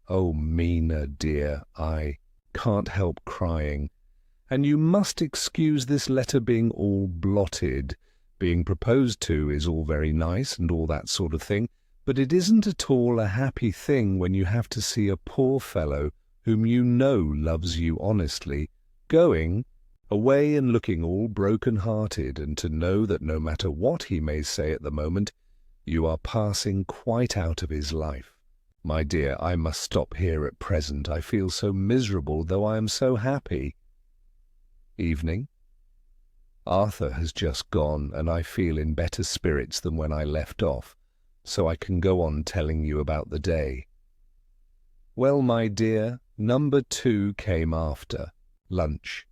Oh, Mina, dear, I can't help crying. And you must excuse this letter being all blotted. Being proposed to is all very nice and all that sort of thing, but it isn't at all a happy thing when you have to see a poor fellow whom you know loves you honestly, going away and looking all broken-hearted, and to know that no matter what he may say at the moment, you are passing quite out of his life. My dear, I must stop here at present. I feel so miserable, though I am so happy. Evening. Arthur has just gone, and I feel in better spirits than when I left off, so I can go on telling you about the day. Well, my dear, number 2 came after lunch.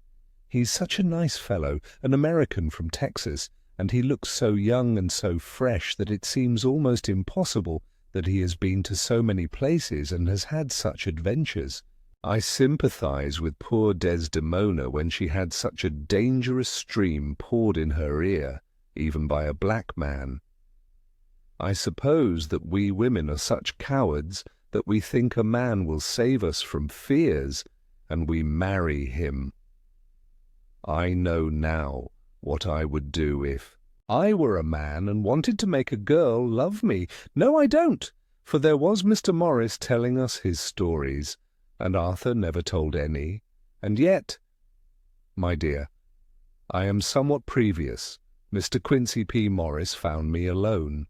He's such a nice fellow, an American from Texas, and he looks so young and so fresh that it seems almost impossible that he has been to so many places and has had such adventures. I sympathize with poor Desdemona when she had such a dangerous stream poured in her ear, even by a black man. I suppose that we women are such cowards that we think a man will save us from fears, and we marry him. I know now what I would do if I were a man and wanted to make a girl love me. No, I don't, for there was Mr. Morris telling us his stories, and Arthur never told any, and yet, my dear, I am somewhat previous. Mr. Quincy P. Morris found me alone.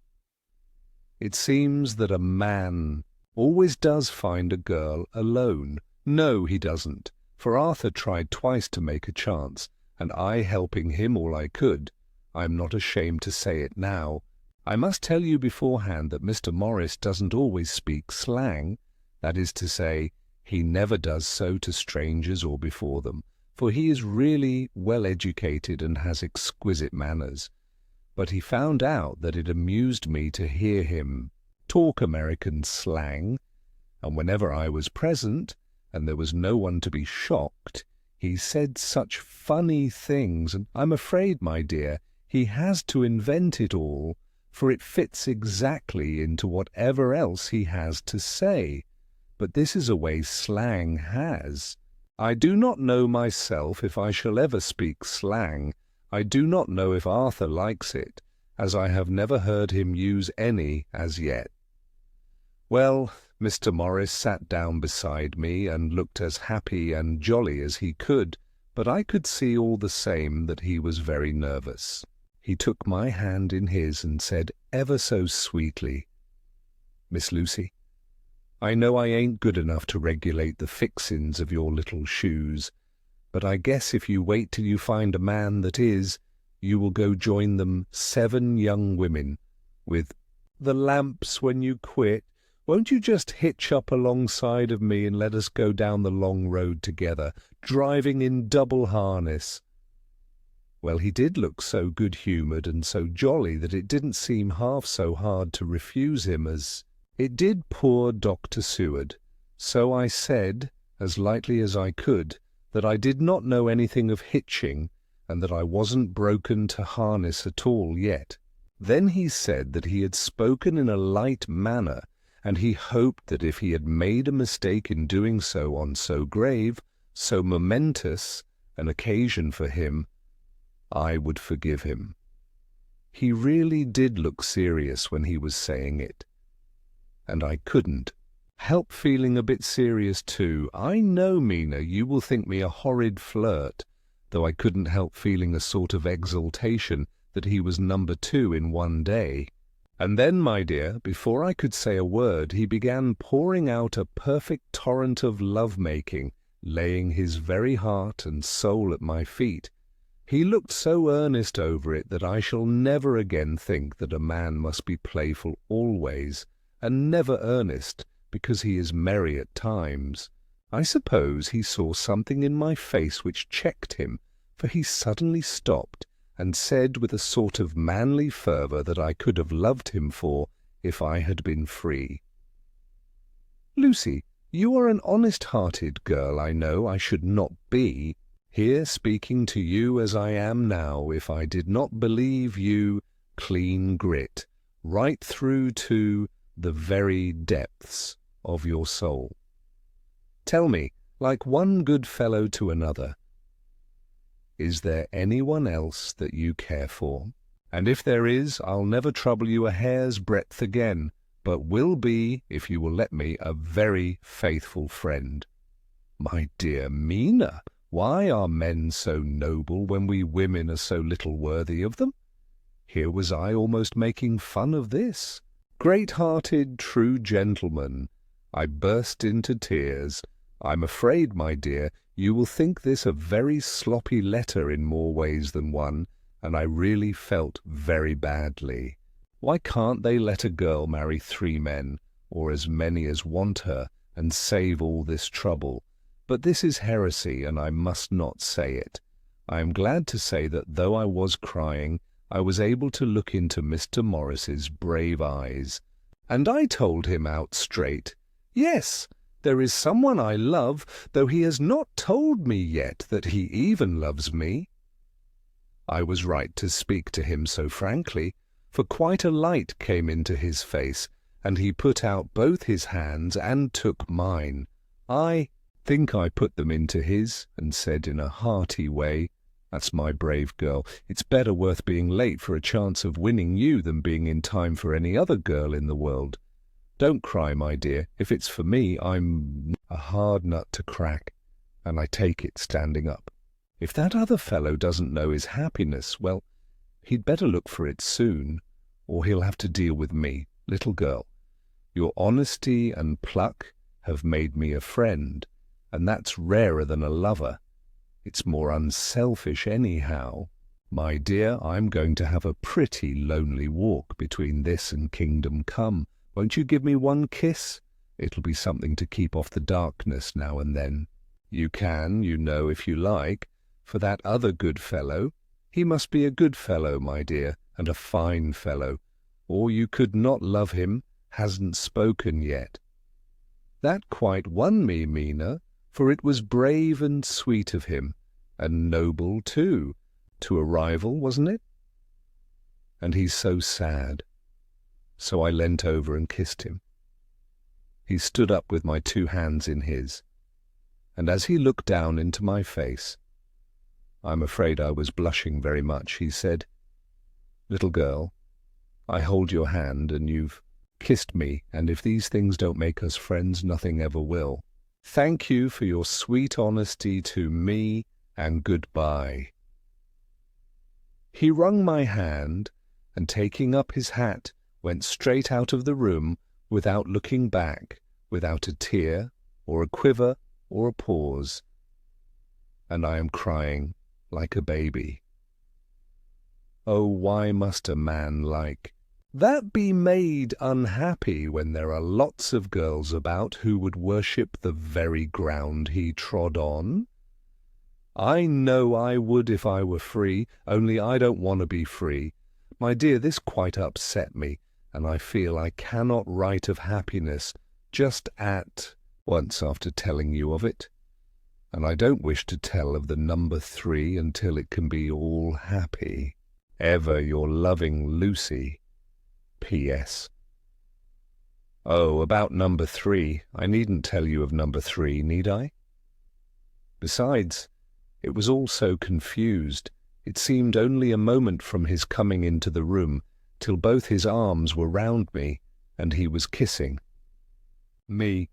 It seems that a man always does find a girl alone. No, he doesn't, for Arthur tried twice to make a chance, and I helping him all I could. I am not ashamed to say it now. I must tell you beforehand that Mr. Morris doesn't always speak slang. That is to say, he never does so to strangers or before them, for he is really well educated and has exquisite manners. But he found out that it amused me to hear him talk American slang, and whenever I was present, and there was no one to be shocked, he said such funny things, and I'm afraid, my dear, he has to invent it all, for it fits exactly into whatever else he has to say. But this is a way slang has. I do not know myself if I shall ever speak slang. I do not know if Arthur likes it, as I have never heard him use any as yet. Well, Mr. Morris sat down beside me and looked as happy and jolly as he could, but I could see all the same that he was very nervous. He took my hand in his and said ever so sweetly, "Miss Lucy, I know I ain't good enough to regulate the fixin's of your little shoes, but I guess if you wait till you find a man that is, you will go join them 7 young women with the lamps when you quit. Won't you just hitch up alongside of me and let us go down the long road together, driving in double harness?" Well, he did look so good-humoured and so jolly that it didn't seem half so hard to refuse him as it did poor Dr. Seward. So I said, as lightly as I could, that I did not know anything of hitching, and that I wasn't broken to harness at all yet. Then he said that he had spoken in a light manner, and he hoped that if he had made a mistake in doing so on so grave, so momentous an occasion for him, I would forgive him. He really did look serious when he was saying it, and I couldn't help feeling a bit serious too. I know, Mina, you will think me a horrid flirt, though I couldn't help feeling a sort of exultation that he was number 2 in one day. And then, my dear, before I could say a word, he began pouring out a perfect torrent of love-making, laying his very heart and soul at my feet. He looked so earnest over it that I shall never again think that a man must be playful always, and never earnest, because he is merry at times. I suppose he saw something in my face which checked him, for he suddenly stopped, and said with a sort of manly fervour that I could have loved him for if I had been free. "Lucy, you are an honest-hearted girl. I know I should not be here speaking to you as I am now if I did not believe you clean grit, right through to the very depths of your soul. Tell me, like one good fellow to another, is there anyone else that you care for? And if there is, I'll never trouble you a hair's breadth again, but will be, if you will let me, a very faithful friend. My dear Mina, why are men so noble when we women are so little worthy of them? Here was I almost making fun of this. Great-hearted, true gentleman. I burst into tears. I'm afraid, my dear, you will think this a very sloppy letter in more ways than one, and I really felt very badly. Why can't they let a girl marry 3 men, or as many as want her, and save all this trouble? But this is heresy, and I must not say it. I am glad to say that though I was crying, I was able to look into Mr. Morris's brave eyes, and I told him out straight, yes, there is someone I love, though he has not told me yet that he even loves me. I was right to speak to him so frankly, for quite a light came into his face, and he put out both his hands and took mine. I think I put them into his, and said in a hearty way, "That's my brave girl. It's better worth being late for a chance of winning you than being in time for any other girl in the world. Don't cry, my dear. If it's for me, I'm a hard nut to crack, and I take it standing up. If that other fellow doesn't know his happiness, well, he'd better look for it soon, or he'll have to deal with me. Little girl, your honesty and pluck have made me a friend, and that's rarer than a lover. It's more unselfish anyhow. My dear, I'm going to have a pretty lonely walk between this and Kingdom Come. Won't you give me one kiss? It'll be something to keep off the darkness now and then. You can, you know, if you like, for that other good fellow. He must be a good fellow, my dear, and a fine fellow, or you could not love him, hasn't spoken yet. That quite won me, Mina, for it was brave and sweet of him, and noble too, to a rival, wasn't it? And he's so sad. So I leant over and kissed him. He stood up with my 2 hands in his, and as he looked down into my face, I'm afraid I was blushing very much, he said, "Little girl, I hold your hand, and you've kissed me, and if these things don't make us friends, nothing ever will. Thank you for your sweet honesty to me, and goodbye." He wrung my hand, and taking up his hat, went straight out of the room without looking back, without a tear, or a quiver, or a pause. And I am crying like a baby. Oh, why must a man like that be made unhappy when there are lots of girls about who would worship the very ground he trod on? I know I would if I were free, only I don't want to be free. My dear, this quite upset me, and I feel I cannot write of happiness just at once after telling you of it. And I don't wish to tell of the number 3 until it can be all happy. Ever your loving Lucy. P.S. Oh, about number 3. I needn't tell you of number 3, need I? Besides, it was all so confused. It seemed only a moment from his coming into the room till both his arms were round me, and he was kissing me.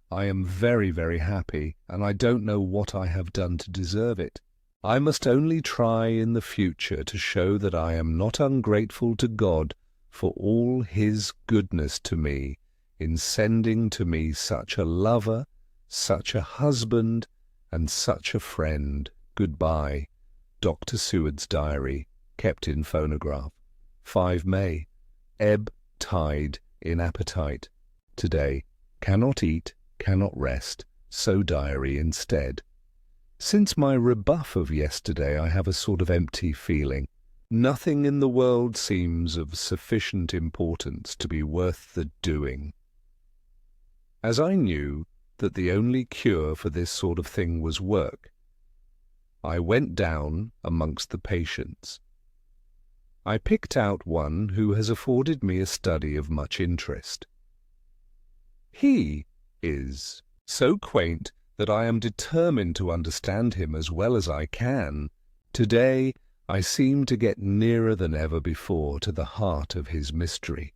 I am very, very happy, and I don't know what I have done to deserve it. I must only try in the future to show that I am not ungrateful to God for all his goodness to me in sending to me such a lover, such a husband, and such a friend. Goodbye. Dr. Seward's diary, kept in phonograph. 5 May. Ebb, tide, in appetite. Today. Cannot eat, cannot rest, so diary instead. Since my rebuff of yesterday, I have a sort of empty feeling. Nothing in the world seems of sufficient importance to be worth the doing. As I knew that the only cure for this sort of thing was work, I went down amongst the patients. I picked out one who has afforded me a study of much interest. He is so quaint that I am determined to understand him as well as I can. Today I seem to get nearer than ever before to the heart of his mystery.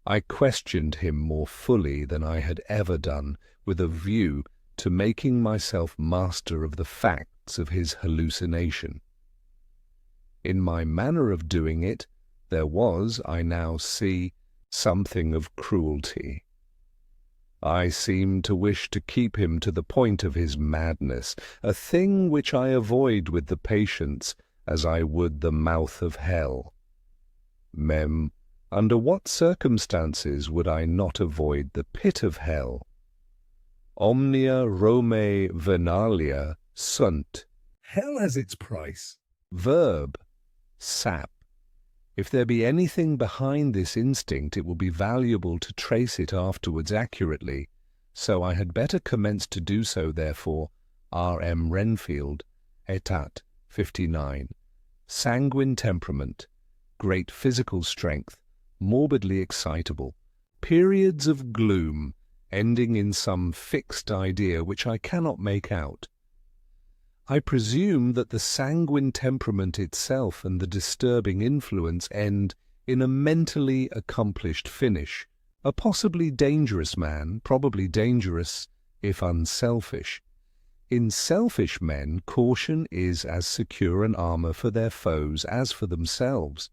I questioned him more fully than I had ever done, with a view to making myself master of the facts of his hallucination. In my manner of doing it, there was, I now see, something of cruelty. I seemed to wish to keep him to the point of his madness, a thing which I avoid with the patience as I would the mouth of hell. Mem, under what circumstances would I not avoid the pit of hell? Omnia Romae venalia sunt. Hell has its price. Verb, sap. If there be anything behind this instinct, it will be valuable to trace it afterwards accurately, so I had better commence to do so, therefore. R. M. Renfield, Etat, 59. Sanguine temperament, great physical strength, morbidly excitable, periods of gloom, ending in some fixed idea which I cannot make out. I presume that the sanguine temperament itself and the disturbing influence end in a mentally accomplished finish, a possibly dangerous man, probably dangerous if unselfish. In selfish men, caution is as secure an armour for their foes as for themselves.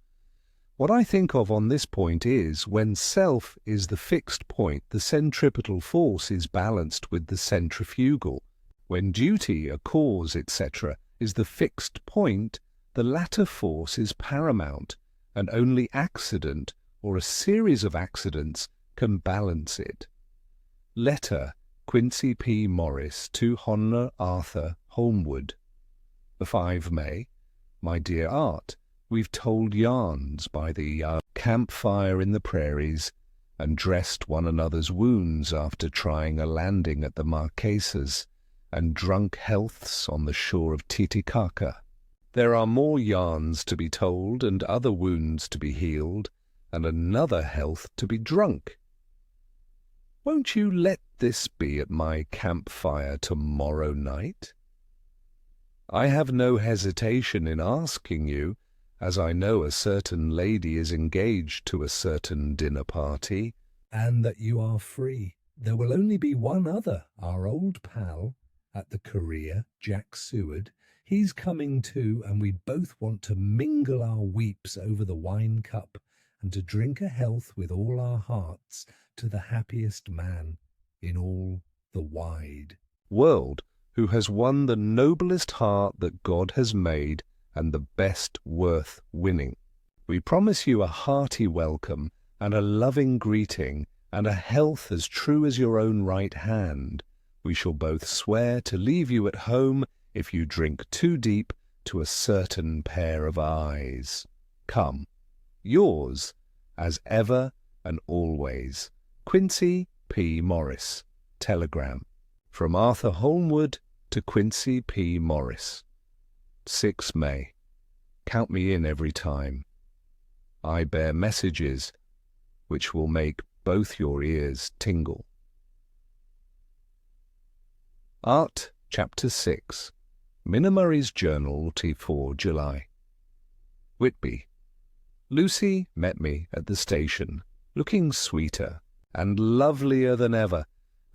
What I think of on this point is, when self is the fixed point, the centripetal force is balanced with the centrifugal. When duty, a cause, etc., is the fixed point, the latter force is paramount, and only accident, or a series of accidents, can balance it. Letter, Quincy P. Morris, to Hon. Arthur Holmwood. 5 May. My dear Art, we've told yarns by the campfire in the prairies, and dressed one another's wounds after trying a landing at the Marquesas, and drunk healths on the shore of Titicaca. There are more yarns to be told, and other wounds to be healed, and another health to be drunk. Won't you let this be at my campfire tomorrow night? I have no hesitation in asking you, as I know a certain lady is engaged to a certain dinner party. And that you are free. There will only be one other, our old pal at the Korea, Jack Seward. He's coming too, and we both want to mingle our weeps over the wine cup and to drink a health with all our hearts to the happiest man in all the wide world, who has won the noblest heart that God has made and the best worth winning. We promise you a hearty welcome and a loving greeting and a health as true as your own right hand. We shall both swear to leave you at home if you drink too deep to a certain pair of eyes. Come. Yours, as ever and always, Quincy P. Morris. Telegram. From Arthur Holmwood to Quincy P. Morris. 6 May. Count me in every time. I bear messages which will make both your ears tingle. Art, Chapter 6. Minna Murray's Journal, T4 July. Whitby. Lucy met me at the station, looking sweeter and lovelier than ever,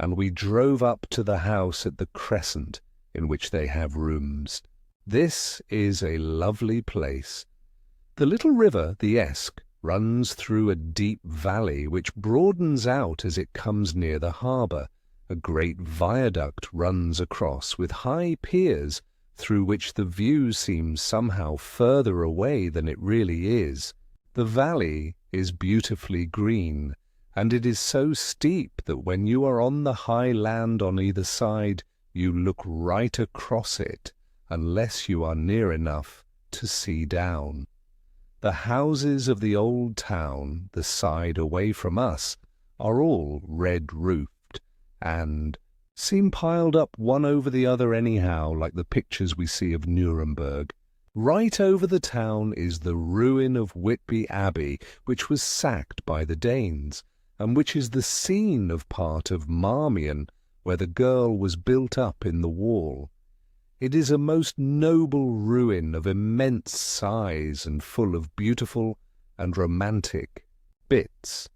and we drove up to the house at the Crescent, in which they have rooms. This is a lovely place. The little river, the Esk, runs through a deep valley which broadens out as it comes near the harbour. A great viaduct runs across with high piers through which the view seems somehow further away than it really is. The valley is beautifully green, and it is so steep that when you are on the high land on either side, you look right across it, unless you are near enough to see down. The houses of the old town, the side away from us, are all red-roofed, and seem piled up one over the other anyhow, like the pictures we see of Nuremberg. Right over the town is the ruin of Whitby Abbey, which was sacked by the Danes, and which is the scene of part of Marmion, where the girl was built up in the wall. It is a most noble ruin of immense size and full of beautiful and romantic bits.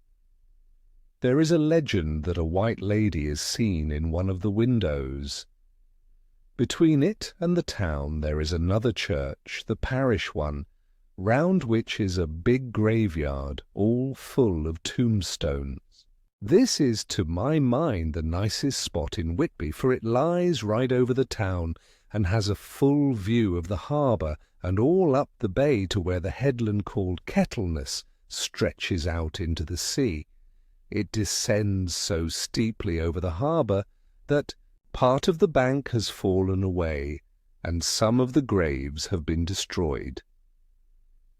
There is a legend that a white lady is seen in one of the windows. Between it and the town there is another church, the parish one, round which is a big graveyard, all full of tombstones. This is, to my mind, the nicest spot in Whitby, for it lies right over the town and has a full view of the harbour and all up the bay to where the headland called Kettleness stretches out into the sea. It descends so steeply over the harbour that part of the bank has fallen away and some of the graves have been destroyed.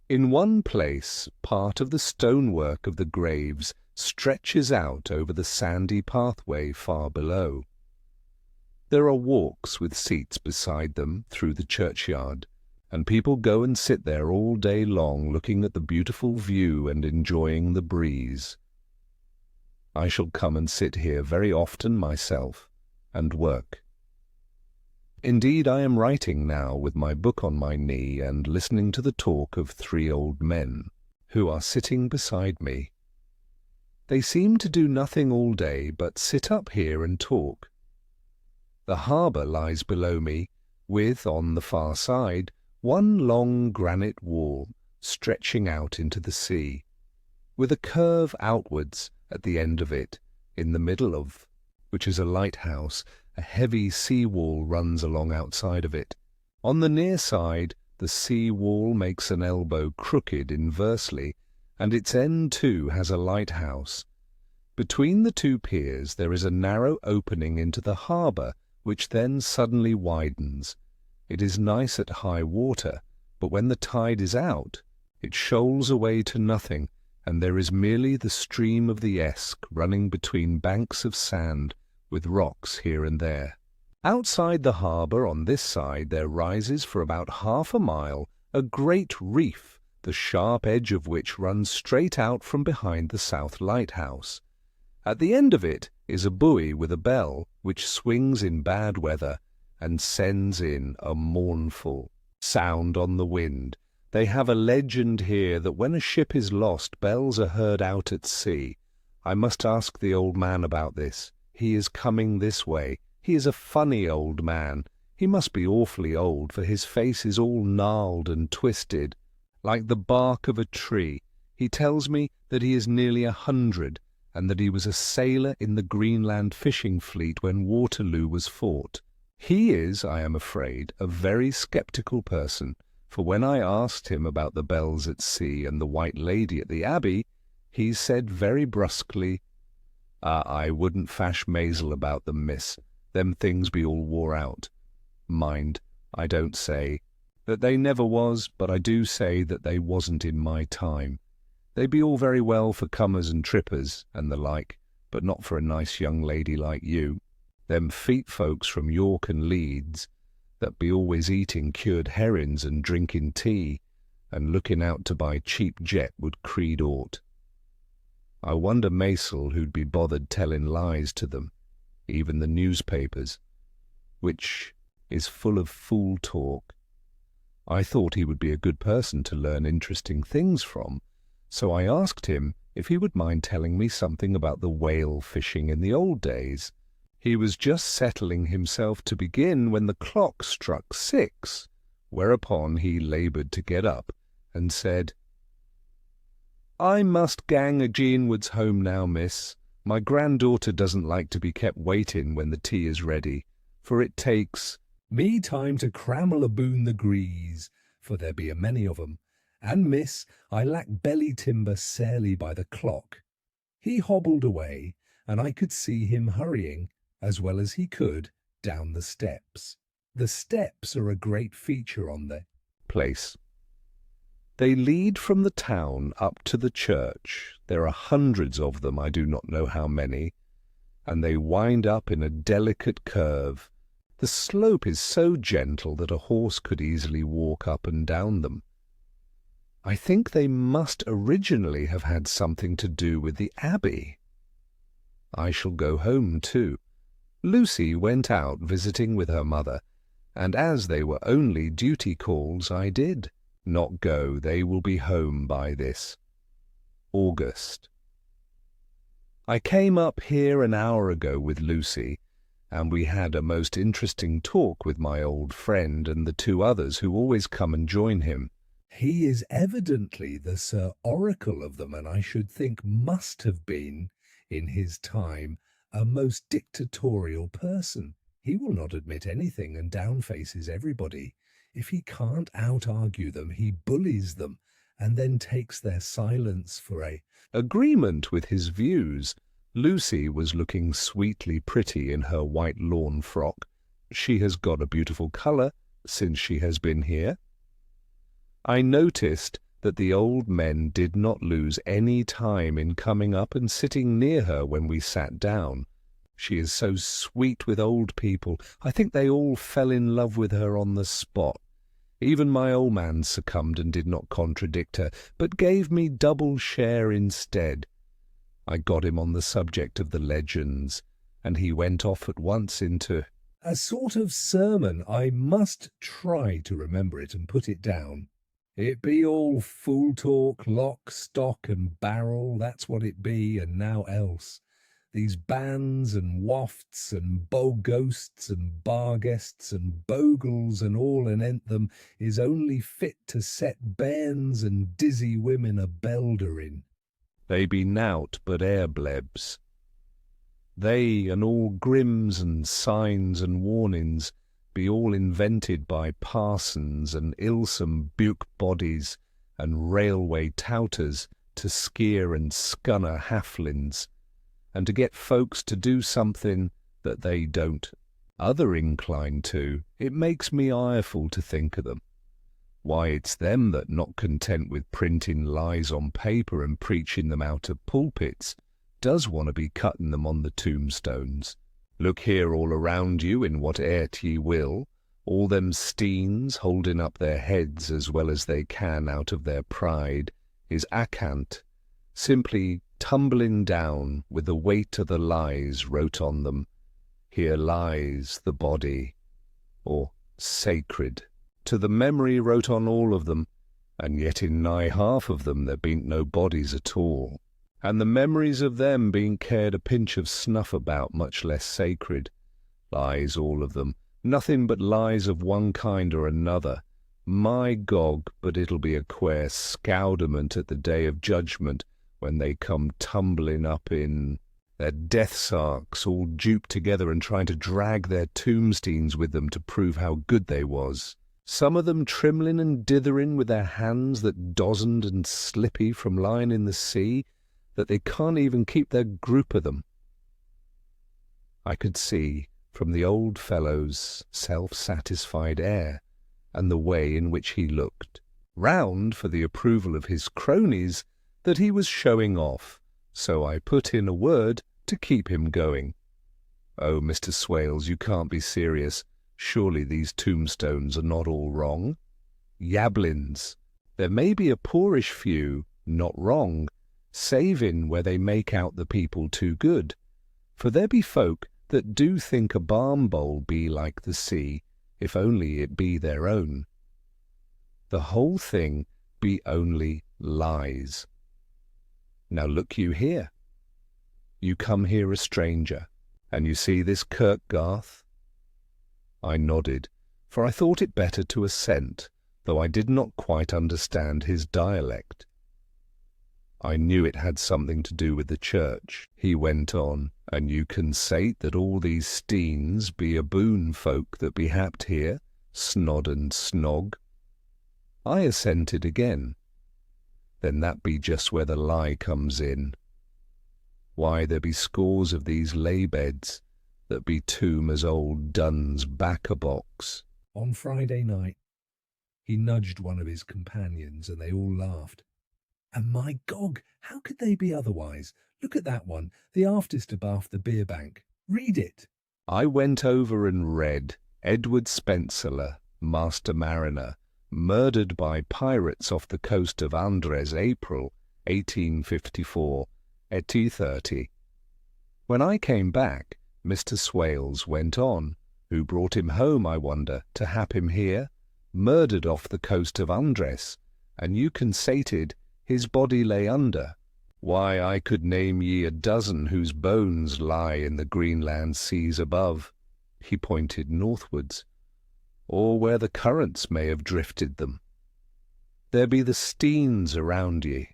In one place, part of the stonework of the graves stretches out over the sandy pathway far below. There are walks with seats beside them through the churchyard, and people go and sit there all day long looking at the beautiful view and enjoying the breeze. I shall come and sit here very often myself and work. Indeed, I am writing now with my book on my knee and listening to the talk of 3 old men who are sitting beside me. They seem to do nothing all day but sit up here and talk. The harbour lies below me, with, on the far side, one long granite wall stretching out into the sea, with a curve outwards at the end of it, in the middle of which is a lighthouse. A heavy sea wall runs along outside of it. On the near side, the sea wall makes an elbow crooked inversely, and its end too has a lighthouse. Between the 2 piers there is a narrow opening into the harbour, which then suddenly widens. It is nice at high water, but when the tide is out, it shoals away to nothing, and there is merely the stream of the Esk running between banks of sand, with rocks here and there. Outside the harbour on this side there rises for about half a mile a great reef, the sharp edge of which runs straight out from behind the south lighthouse. At the end of it is a buoy with a bell, which swings in bad weather and sends in a mournful sound on the wind. They have a legend here that when a ship is lost, bells are heard out at sea. I must ask the old man about this. He is coming this way. He is a funny old man. He must be awfully old, for his face is all gnarled and twisted, like the bark of a tree. He tells me that he is nearly 100, and that he was a sailor in the Greenland fishing fleet when Waterloo was fought. He is, I am afraid, a very sceptical person, for when I asked him about the bells at sea and the White Lady at the Abbey, he said very brusquely, I wouldn't fash mazel about them, miss. Them things be all wore out. Mind, I don't say that they never was, but I do say that they wasn't in my time. They be all very well for comers and trippers and the like, but not for a nice young lady like you. Them feet folks from York and Leeds, that be always eating cured herrings and drinking tea, and looking out to buy cheap jet would creed aught. I wonder Maisel who'd be bothered telling lies to them, even the newspapers, which is full of fool talk. I thought he would be a good person to learn interesting things from, so I asked him if he would mind telling me something about the whale fishing in the old days. He was just settling himself to begin when the clock struck 6, whereupon he laboured to get up and said, I must gang ageenwards home now, miss. My granddaughter doesn't like to be kept waiting when the tea is ready, for it takes me time to crammel aboon the grease, for there be a many of 'em, and miss, I lack belly timber sarely by the clock. He hobbled away, and I could see him hurrying, as well as he could, down the steps. The steps are a great feature on the place. They lead from the town up to the church. There are hundreds of them, I do not know how many, and they wind up in a delicate curve. The slope is so gentle that a horse could easily walk up and down them. I think they must originally have had something to do with the Abbey. I shall go home too. Lucy went out visiting with her mother, and as they were only duty calls, I did not go. They will be home by this. August. I came up here an hour ago with Lucy, and we had a most interesting talk with my old friend and the two others who always come and join him. He is evidently the Sir Oracle of them, and I should think must have been, in his time, a most dictatorial person. He will not admit anything and downfaces everybody. If he can't out-argue them, he bullies them, and then takes their silence for a agreement with his views. Lucy was looking sweetly pretty in her white lawn frock. She has got a beautiful colour since she has been here. I noticed that the old men did not lose any time in coming up and sitting near her when we sat down. She is so sweet with old people. I think they all fell in love with her on the spot. Even my old man succumbed and did not contradict her, but gave me double share instead. I got him on the subject of the legends, and he went off at once into a sort of sermon. I must try to remember it and put it down. It be all fool talk, lock, stock and barrel, that's what it be, and now else. These bands and wafts and bow ghosts and bar guests and bogles and all anent them is only fit to set bairns and dizzy women a belder in. They be nowt but air blebs. They and all grims and signs and warnings be all invented by parsons and ilsome buke bodies and railway touters to skeer and scunner halflins, and to get folks to do something that they don't other inclined to. It makes me ireful to think of them. Why, it's them that, not content with printing lies on paper and preaching them out of pulpits, does want to be cutting them on the tombstones. Look here all around you in what airt ye will, all them steens holding up their heads as well as they can out of their pride is acant, simply tumbling down with the weight of the lies wrote on them. Here lies the body, or sacred, to the memory wrote on all of them, and yet in nigh half of them there bean't no bodies at all, and the memories of them bean't cared a pinch of snuff about, much less sacred. Lies all of them, nothing but lies of one kind or another. My gog, but it'll be a quare scowdament at the day of judgment, when they come tumbling up in their death sarks, all duped together and trying to drag their tombstones with them to prove how good they was. Some of them trimlin' and ditherin' with their hands that dozened and slippy from lying in the sea, that they can't even keep their group of them. I could see, from the old fellow's self-satisfied air, and the way in which he looked, round for the approval of his cronies, that he was showing off, so I put in a word to keep him going. "Oh, Mr. Swales, you can't be serious. Surely these tombstones are not all wrong?" "Yablins. There may be a poorish few, not wrong, savin' where they make out the people too good. For there be folk that do think a barn bowl be like the sea, if only it be their own. The whole thing be only lies. Now look you here. You come here a stranger, and you see this Kirkgarth?" I nodded, for I thought it better to assent, though I did not quite understand his dialect. "I knew it had something to do with the church," he went on, "and you can say that all these steens be a boon folk that be happed here, snod and snog." I assented again. "Then that be just where the lie comes in. Why, there be scores of these lay-beds that be tomb as old Dun's back-a-box." On Friday night, he nudged one of his companions, and they all laughed. "And my gog, how could they be otherwise? Look at that one, the aftest abaft the beer bank. Read it." I went over and read Edward Spencerler, Master Mariner, murdered by pirates off the coast of Andres, April 1854, et 30. When I came back, Mr. Swales went on. Who brought him home, I wonder, to hap him here? Murdered off the coast of Undress, and you consated his body lay under. Why, I could name ye a dozen whose bones lie in the Greenland seas above. He pointed northwards, or where the currents may have drifted them. There be the steens around ye.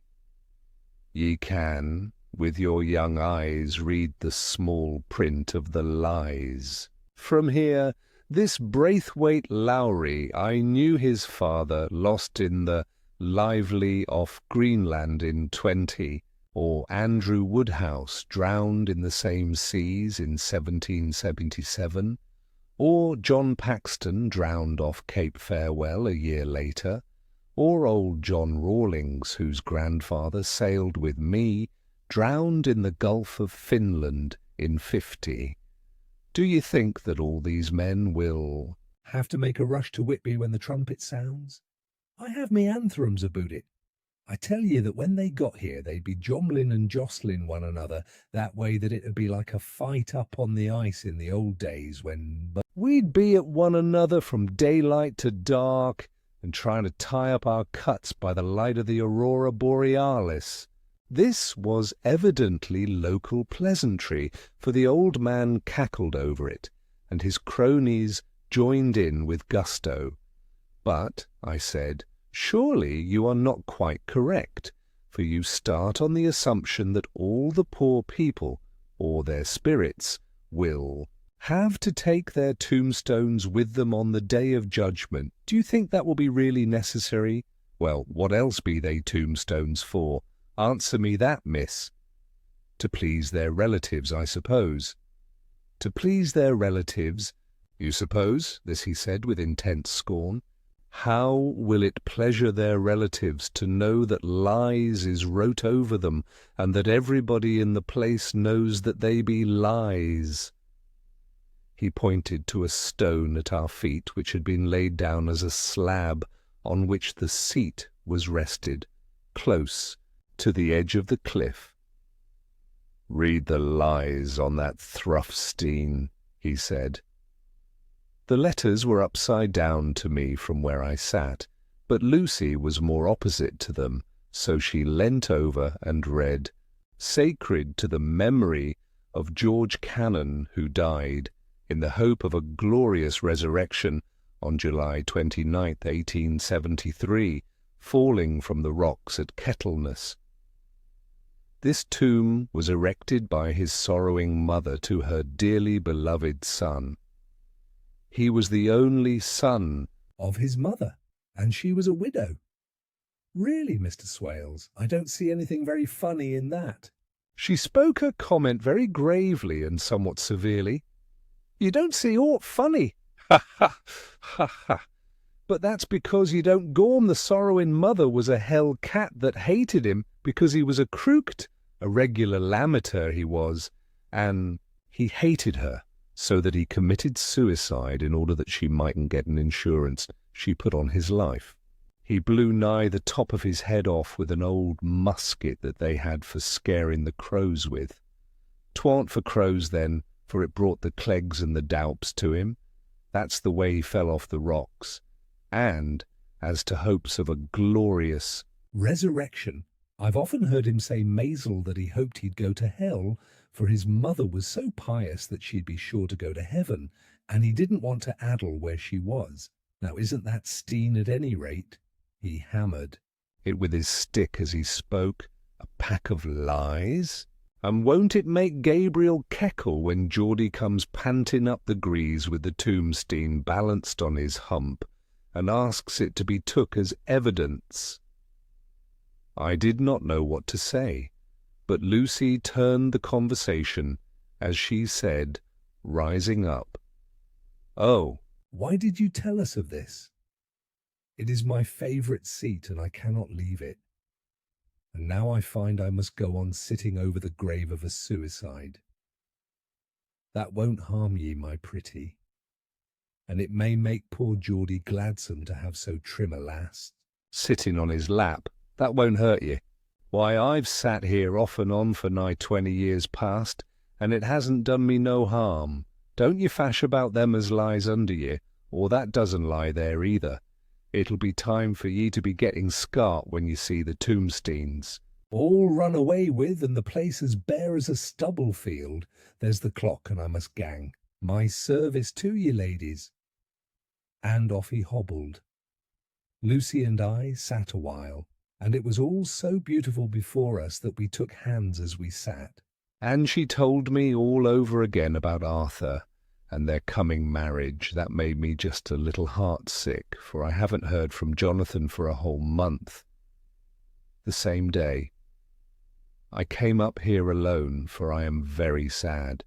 Ye can, with your young eyes, read the small print of the lies. From here, this Braithwaite Lowry, I knew his father, lost in the lively off Greenland in 20, or Andrew Woodhouse, drowned in the same seas in 1777, or John Paxton, drowned off Cape Farewell a year later, or old John Rawlings, whose grandfather sailed with me, drowned in the Gulf of Finland in 50. Do you think that all these men will have to make a rush to Whitby when the trumpet sounds? I have me anthems about it. I tell ye that when they got here, they'd be jomlin and jostling one another that way that it'd be like a fight up on the ice in the old days when we'd be at one another from daylight to dark and trying to tie up our cuts by the light of the aurora borealis. This was evidently local pleasantry, for the old man cackled over it, and his cronies joined in with gusto. But, I said, surely you are not quite correct, for you start on the assumption that all the poor people, or their spirits, will have to take their tombstones with them on the day of judgment. Do you think that will be really necessary? Well, what else be they tombstones for? Answer me that, miss. To please their relatives, I suppose. To please their relatives, you suppose? This he said with intense scorn. How will it pleasure their relatives to know that lies is wrote over them, and that everybody in the place knows that they be lies? He pointed to a stone at our feet which had been laid down as a slab on which the seat was rested, close to the edge of the cliff. Read the lies on that Thruffstein, he said. The letters were upside down to me from where I sat, but Lucy was more opposite to them, so she leant over and read, "Sacred to the memory of George Cannon, who died, in the hope of a glorious resurrection, on July 29th, 1873, falling from the rocks at Kettleness. This tomb was erected by his sorrowing mother to her dearly beloved son. He was the only son of his mother, and she was a widow. Really, Mr. Swales, I don't see anything very funny in that." She spoke her comment very gravely and somewhat severely. "You don't see aught funny. Ha, ha, ha, ha. But that's because you don't gorm the sorrowing mother was a hell cat that hated him because he was a crooked, a regular lamiter he was, and he hated her so that he committed suicide in order that she mightn't get an insurance she put on his life. He blew nigh the top of his head off with an old musket that they had for scaring the crows with. 'Twa'n't for crows then, for it brought the clegs and the daups to him. That's the way he fell off the rocks. And as to hopes of a glorious resurrection, I've often heard him say Maisel that he hoped he'd go to hell, for his mother was so pious that she'd be sure to go to heaven, and he didn't want to addle where she was. Now isn't that Steen at any rate?" He hammered it with his stick as he spoke. "A pack of lies? And won't it make Gabriel keckle when Geordie comes panting up the grease with the tombstone balanced on his hump, and asks it to be took as evidence?" I did not know what to say, but Lucy turned the conversation as she said, rising up, "Oh, why did you tell us of this? It is my favourite seat, and I cannot leave it. And now I find I must go on sitting over the grave of a suicide. That won't harm ye, my pretty, and it may make poor Geordie gladsome to have so trim a lass sitting on his lap. That won't hurt ye. Why, I've sat here off and on for nigh 20 years past, and it hasn't done me no harm. Don't you fash about them as lies under ye, or that doesn't lie there either. It'll be time for ye to be getting scart when you see the tombsteins. All run away with, and the place as bare as a stubble field. There's the clock, and I must gang. My service to ye, ladies. And off he hobbled. Lucy and I sat a while, and it was all so beautiful before us that we took hands as we sat. And she told me all over again about Arthur and their coming marriage. That made me just a little heartsick, for I haven't heard from Jonathan for a whole month. The same day, I came up here alone, for I am very sad.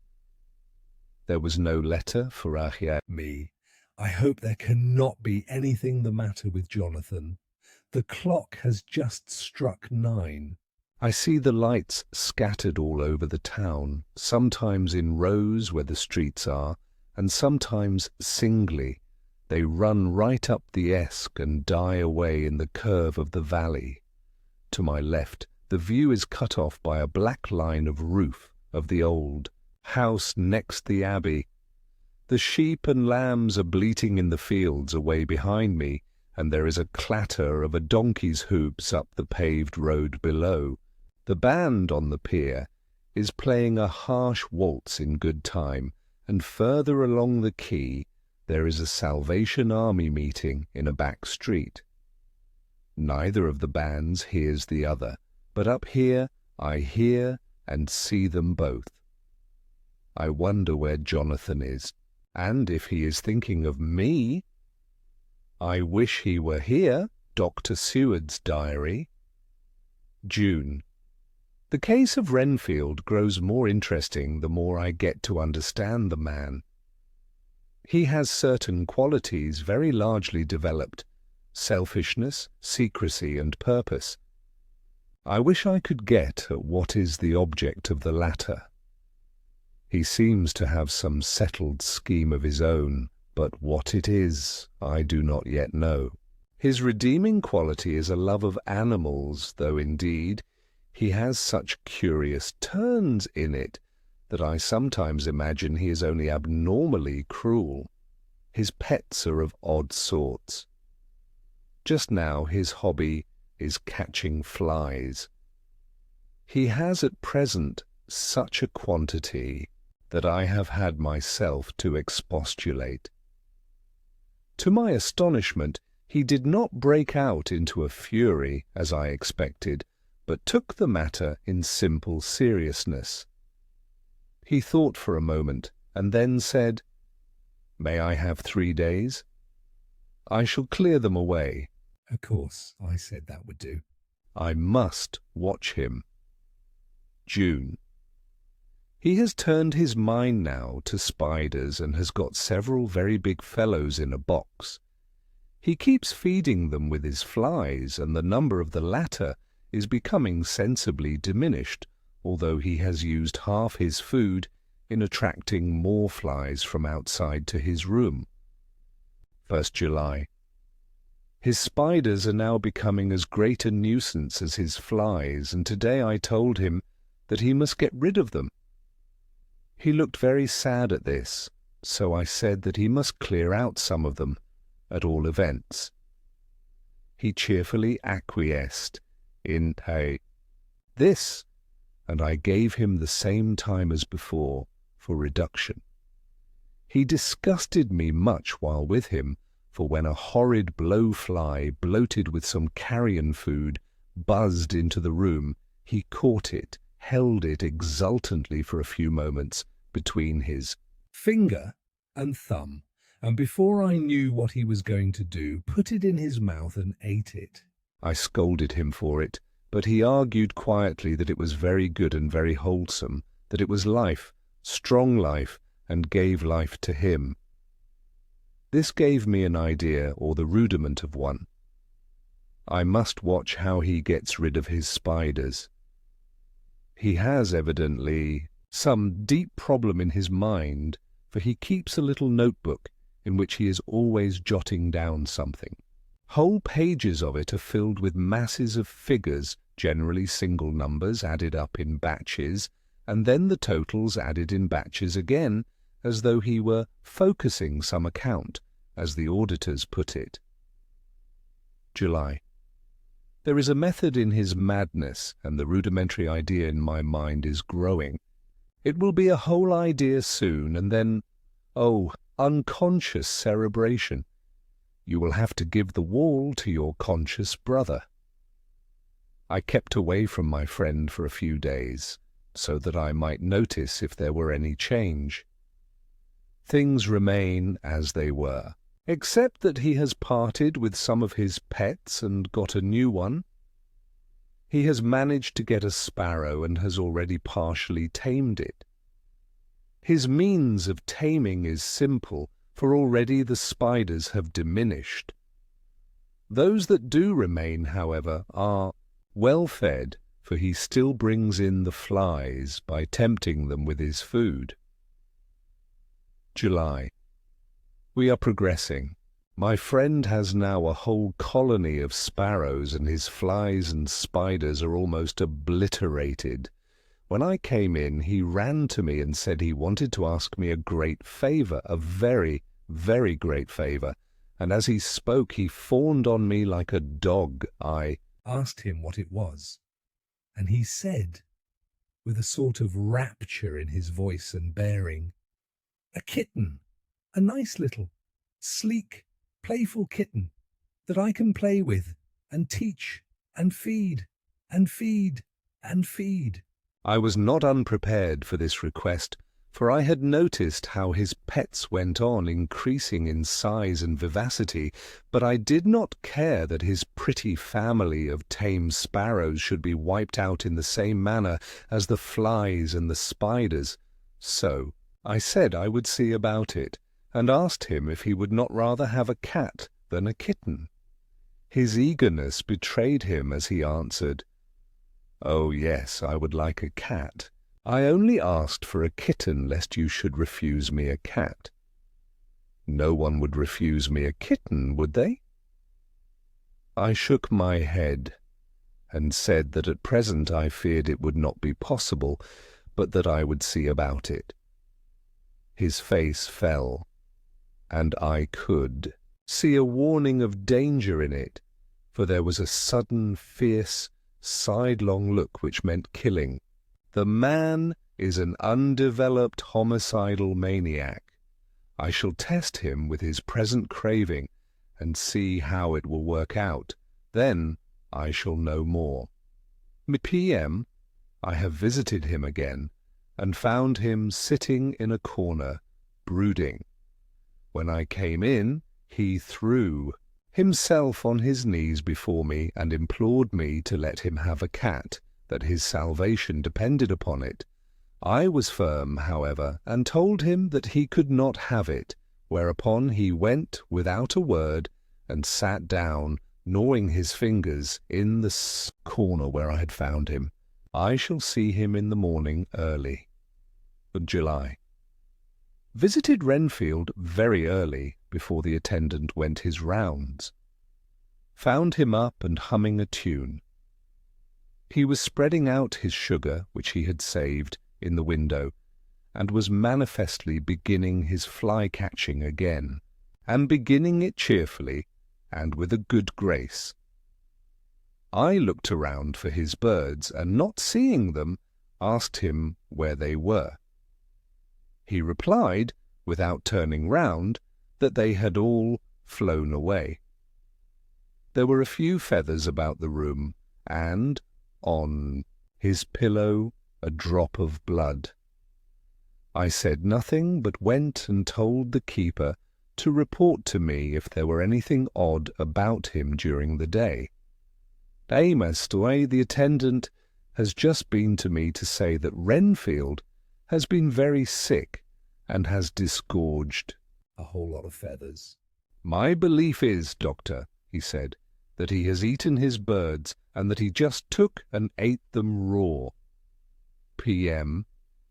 There was no letter for Me. I hope there cannot be anything the matter with Jonathan. The clock has just struck 9. I see the lights scattered all over the town, sometimes in rows where the streets are, and sometimes singly. They run right up the Esk and die away in the curve of the valley. To my left, the view is cut off by a black line of roof of the old house next the abbey. The sheep and lambs are bleating in the fields away behind me, and there is a clatter of a donkey's hoofs up the paved road below. The band on the pier is playing a harsh waltz in good time, and further along the quay there is a Salvation Army meeting in a back street. Neither of the bands hears the other, but up here I hear and see them both. I wonder where Jonathan is, and if he is thinking of me. I wish he were here. Dr. Seward's diary. June. The case of Renfield grows more interesting the more I get to understand the man. He has certain qualities very largely developed: selfishness, secrecy, and purpose. I wish I could get at what is the object of the latter. He seems to have some settled scheme of his own, but what it is I do not yet know. His redeeming quality is a love of animals, though indeed he has such curious turns in it that I sometimes imagine he is only abnormally cruel. His pets are of odd sorts. Just now his hobby is catching flies. He has at present such a quantity that I have had myself to expostulate. To my astonishment, he did not break out into a fury, as I expected, but took the matter in simple seriousness. He thought for a moment, and then said, "May I have 3 days? I shall clear them away." Of course, I said that would do. I must watch him. June. He has turned his mind now to spiders and has got several very big fellows in a box. He keeps feeding them with his flies, and the number of the latter is becoming sensibly diminished, although he has used half his food in attracting more flies from outside to his room. 1st July. His spiders are now becoming as great a nuisance as his flies, and today I told him that he must get rid of them. He looked very sad at this, so I said that he must clear out some of them, at all events. He cheerfully acquiesced in this, and I gave him the same time as before for reduction. He disgusted me much while with him, for when a horrid blowfly, bloated with some carrion food, buzzed into the room, he caught it, held it exultantly for a few moments between his finger and thumb, and before I knew what he was going to do, put it in his mouth and ate it. I scolded him for it, but he argued quietly that it was very good and very wholesome, that it was life, strong life, and gave life to him. This gave me an idea, or the rudiment of one. I must watch how he gets rid of his spiders. He has evidently some deep problem in his mind, for he keeps a little notebook in which he is always jotting down something. Whole pages of it are filled with masses of figures, generally single numbers added up in batches, and then the totals added in batches again, as though he were focusing some account, as the auditors put it. July. There is a method in his madness, and the rudimentary idea in my mind is growing. It will be a whole idea soon, and then, oh, unconscious cerebration. You will have to give the wall to your conscious brother. I kept away from my friend for a few days, so that I might notice if there were any change. Things remain as they were, except that he has parted with some of his pets and got a new one. He has managed to get a sparrow and has already partially tamed it. His means of taming is simple, for already the spiders have diminished. Those that do remain, however, are well fed, for he still brings in the flies by tempting them with his food. July. We are progressing. My friend has now a whole colony of sparrows, and his flies and spiders are almost obliterated. When I came in, he ran to me and said he wanted to ask me a great favour, a very, very great favour, and as he spoke he fawned on me like a dog. I asked him what it was, and he said, with a sort of rapture in his voice and bearing, "A kitten, a nice little, sleek, playful kitten that I can play with and teach and feed and feed and feed." I was not unprepared for this request, for I had noticed how his pets went on increasing in size and vivacity, but I did not care that his pretty family of tame sparrows should be wiped out in the same manner as the flies and the spiders. So I said I would see about it, and asked him if he would not rather have a cat than a kitten. His eagerness betrayed him as he answered, "Oh yes, I would like a cat. I only asked for a kitten lest you should refuse me a cat." "No one would refuse me a kitten, would they?" I shook my head, and said that at present I feared it would not be possible, but that I would see about it. His face fell, and I could see a warning of danger in it, for there was a sudden, fierce, sidelong look which meant killing. The man is an undeveloped homicidal maniac. I shall test him with his present craving and see how it will work out. Then I shall know more. PM, I have visited him again and found him sitting in a corner, brooding. When I came in, he threw himself on his knees before me and implored me to let him have a cat, that his salvation depended upon it. I was firm, however, and told him that he could not have it, whereupon he went without a word and sat down, gnawing his fingers in the corner where I had found him. I shall see him in the morning early. July. Visited Renfield very early, before the attendant went his rounds. Found him up and humming a tune. He was spreading out his sugar, which he had saved, in the window, and was manifestly beginning his fly-catching again, and beginning it cheerfully, and with a good grace. I looked around for his birds, and not seeing them, asked him where they were. He replied, without turning round, that they had all flown away. There were a few feathers about the room, and on his pillow a drop of blood. I said nothing, but went and told the keeper to report to me if there were anything odd about him during the day. The attendant has just been to me to say that Renfield has been very sick and has disgorged a whole lot of feathers. "My belief is, Doctor," he said, "that he has eaten his birds and that he just took and ate them raw." PM.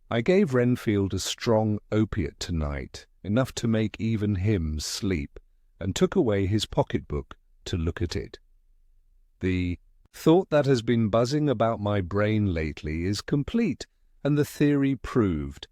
I gave Renfield a strong opiate tonight, enough to make even him sleep, and took away his pocket-book to look at it. The thought that has been buzzing about my brain lately is complete, and the theory proved.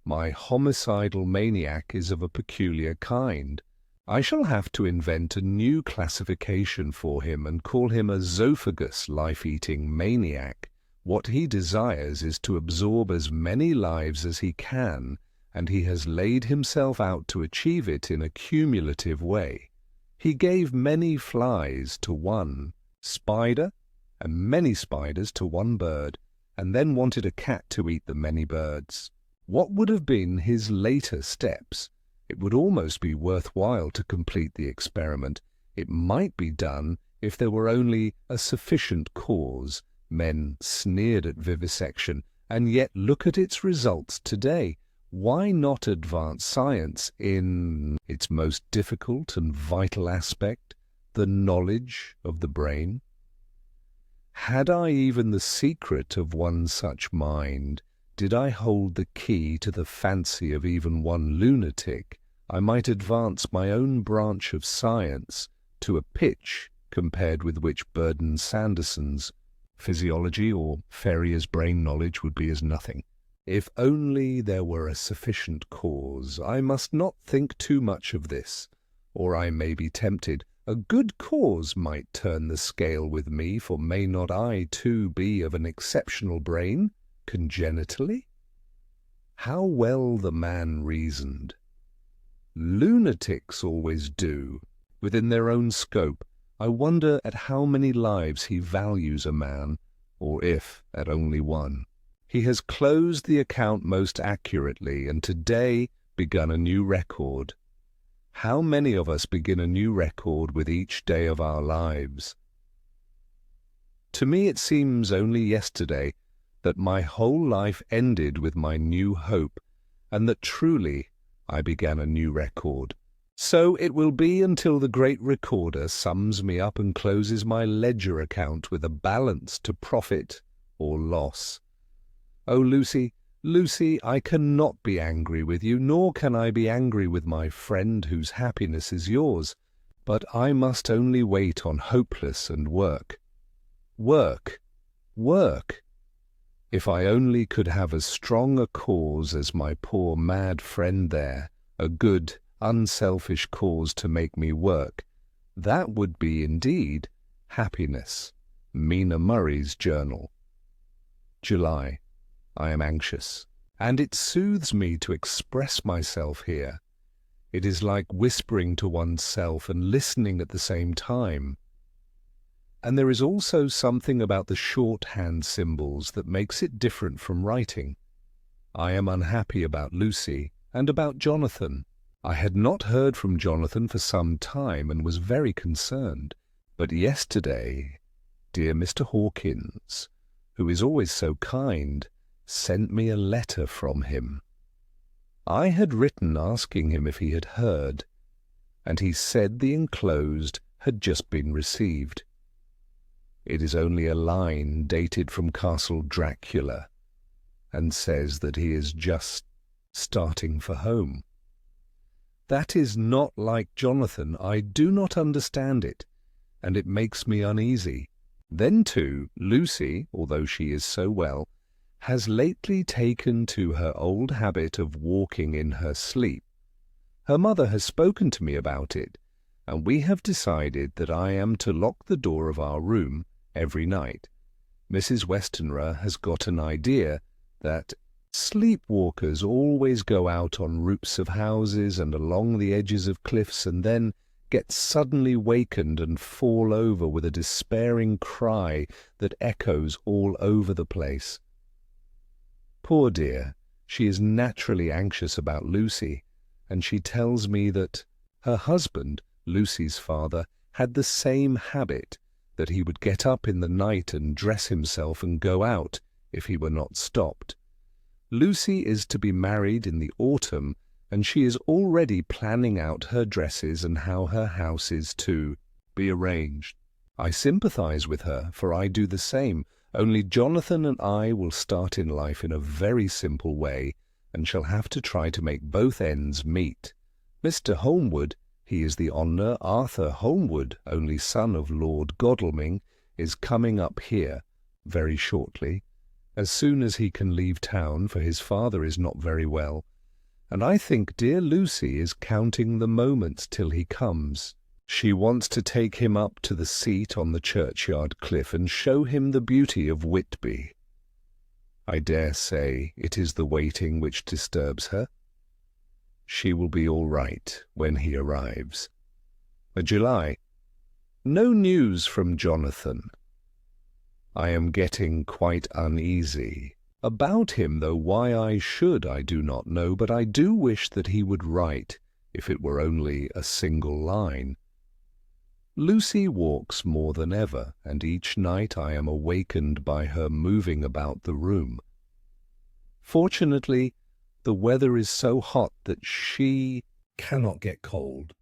My homicidal maniac is of a peculiar kind. I shall have to invent a new classification for him and call him a zoophagous life-eating maniac. What he desires is to absorb as many lives as he can, and he has laid himself out to achieve it in a cumulative way. He gave many flies to one spider, and many spiders to one bird, and then wanted a cat to eat the many birds. What would have been his later steps? It would almost be worthwhile to complete the experiment. It might be done if there were only a sufficient cause. Men sneered at vivisection, and yet look at its results today. Why not advance science in its most difficult and vital aspect, the knowledge of the brain? Had I even the secret of one such mind, did I hold the key to the fancy of even one lunatic, I might advance my own branch of science to a pitch compared with which Burdon Sanderson's physiology or Ferrier's brain knowledge would be as nothing. If only there were a sufficient cause. I must not think too much of this, or I may be tempted. A good cause might turn the scale with me, for may not I too be of an exceptional brain, congenitally? How well the man reasoned! Lunatics always do, within their own scope. I wonder at how many lives he values a man, or if at only one. He has closed the account most accurately, and today begun a new record. How many of us begin a new record with each day of our lives? To me it seems only yesterday that my whole life ended with my new hope, and that truly I began a new record. So it will be until the great recorder sums me up and closes my ledger account with a balance to profit or loss. Oh, Lucy, Lucy, I cannot be angry with you, nor can I be angry with my friend whose happiness is yours, but I must only wait on hopeless and work. Work, work! If I only could have as strong a cause as my poor mad friend there, a good, unselfish cause to make me work, that would be indeed happiness. Mina Murray's Journal. July. I am anxious, and it soothes me to express myself here. It is like whispering to oneself and listening at the same time. And there is also something about the shorthand symbols that makes it different from writing. I am unhappy about Lucy and about Jonathan. I had not heard from Jonathan for some time and was very concerned. But yesterday, dear Mr. Hawkins, who is always so kind, sent me a letter from him. I had written asking him if he had heard, and he said the enclosed had just been received. It is only a line dated from Castle Dracula, and says that he is just starting for home. That is not like Jonathan. I do not understand it, and it makes me uneasy. Then, too, Lucy, although she is so well, has lately taken to her old habit of walking in her sleep. Her mother has spoken to me about it, and we have decided that I am to lock the door of our room every night. Mrs. Westenra has got an idea that sleepwalkers always go out on roofs of houses and along the edges of cliffs and then get suddenly wakened and fall over with a despairing cry that echoes all over the place. Poor dear, she is naturally anxious about Lucy, and she tells me that her husband, Lucy's father, had the same habit, that he would get up in the night and dress himself and go out if he were not stopped. Lucy is to be married in the autumn, and she is already planning out her dresses and how her house is to be arranged. I sympathize with her, for I do the same, only Jonathan and I will start in life in a very simple way, and shall have to try to make both ends meet. Mr. Holmwood, he is the Honour Arthur Holmwood, only son of Lord Godalming, is coming up here very shortly, as soon as he can leave town, for his father is not very well, and I think dear Lucy is counting the moments till he comes. She wants to take him up to the seat on the churchyard cliff and show him the beauty of Whitby. I dare say it is the waiting which disturbs her. She will be all right when he arrives. July. No news from Jonathan. I am getting quite uneasy about him, though why I should I do not know, but I do wish that he would write, if it were only a single line. Lucy walks more than ever, and each night I am awakened by her moving about the room. Fortunately, the weather is so hot that she cannot get cold.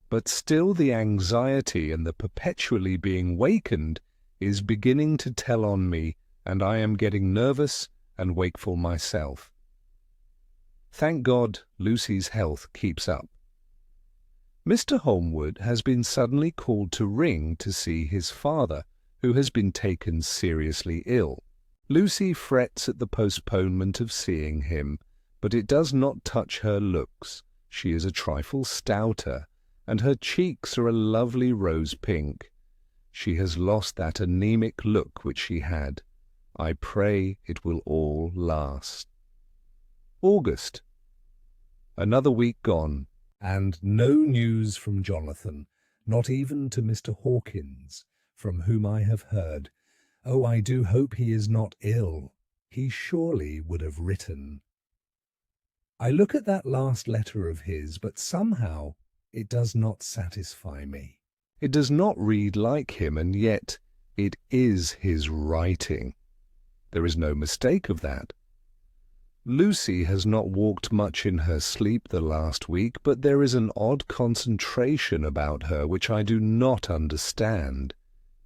But still the anxiety and the perpetually being wakened is beginning to tell on me, and I am getting nervous and wakeful myself. Thank God Lucy's health keeps up. Mr. Holmwood has been suddenly called to Ring to see his father, who has been taken seriously ill. Lucy frets at the postponement of seeing him, but it does not touch her looks. She is a trifle stouter, and her cheeks are a lovely rose pink. She has lost that anemic look which she had. I pray it will all last. August. Another week gone, and no news from Jonathan, not even to Mr. Hawkins, from whom I have heard. Oh, I do hope he is not ill. He surely would have written. I look at that last letter of his, but somehow it does not satisfy me. It does not read like him, and yet it is his writing. There is no mistake of that. Lucy has not walked much in her sleep the last week, but there is an odd concentration about her which I do not understand.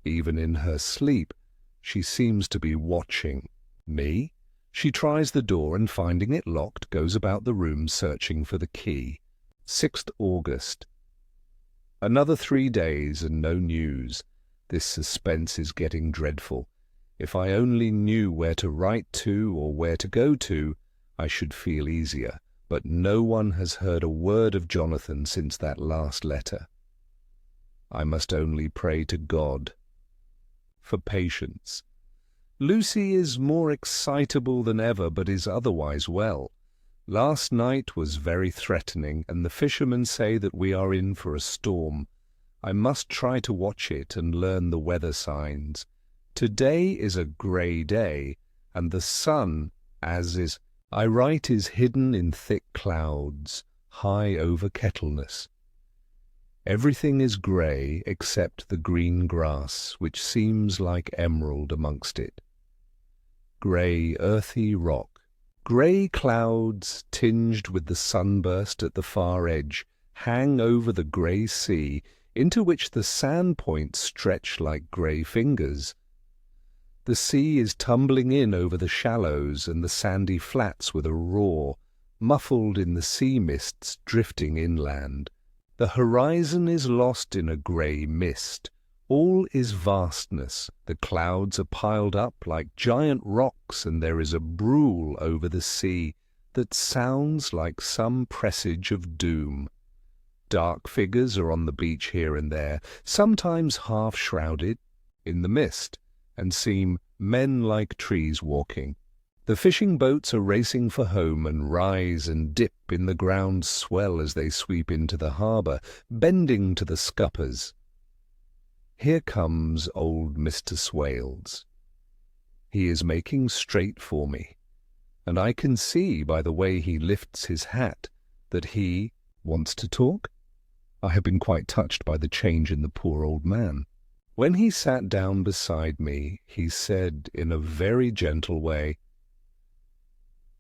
Even in her sleep, she seems to be watching me. She tries the door, and finding it locked, goes about the room searching for the key. 6th August. Another 3 days and no news. This suspense is getting dreadful. If I only knew where to write to or where to go to, I should feel easier, but no one has heard a word of Jonathan since that last letter. I must only pray to God for patience. Lucy is more excitable than ever, but is otherwise well. Last night was very threatening, and the fishermen say that we are in for a storm. I must try to watch it and learn the weather signs. Today is a grey day, and the sun, I write, is hidden in thick clouds, high over Kettleness. Everything is grey except the green grass, which seems like emerald amongst it. Grey, earthy rock. Grey clouds, tinged with the sunburst at the far edge, hang over the grey sea, into which the sand points stretch like grey fingers. The sea is tumbling in over the shallows and the sandy flats with a roar, muffled in the sea mists drifting inland. The horizon is lost in a grey mist. All is vastness. The clouds are piled up like giant rocks, and there is a brool over the sea that sounds like some presage of doom. Dark figures are on the beach here and there, sometimes half-shrouded in the mist, and seem men like trees walking. The fishing boats are racing for home, and rise and dip in the ground swell as they sweep into the harbour, bending to the scuppers. Here comes old Mr. Swales. He is making straight for me, and I can see by the way he lifts his hat that he wants to talk. I have been quite touched by the change in the poor old man. When he sat down beside me, he said in a very gentle way,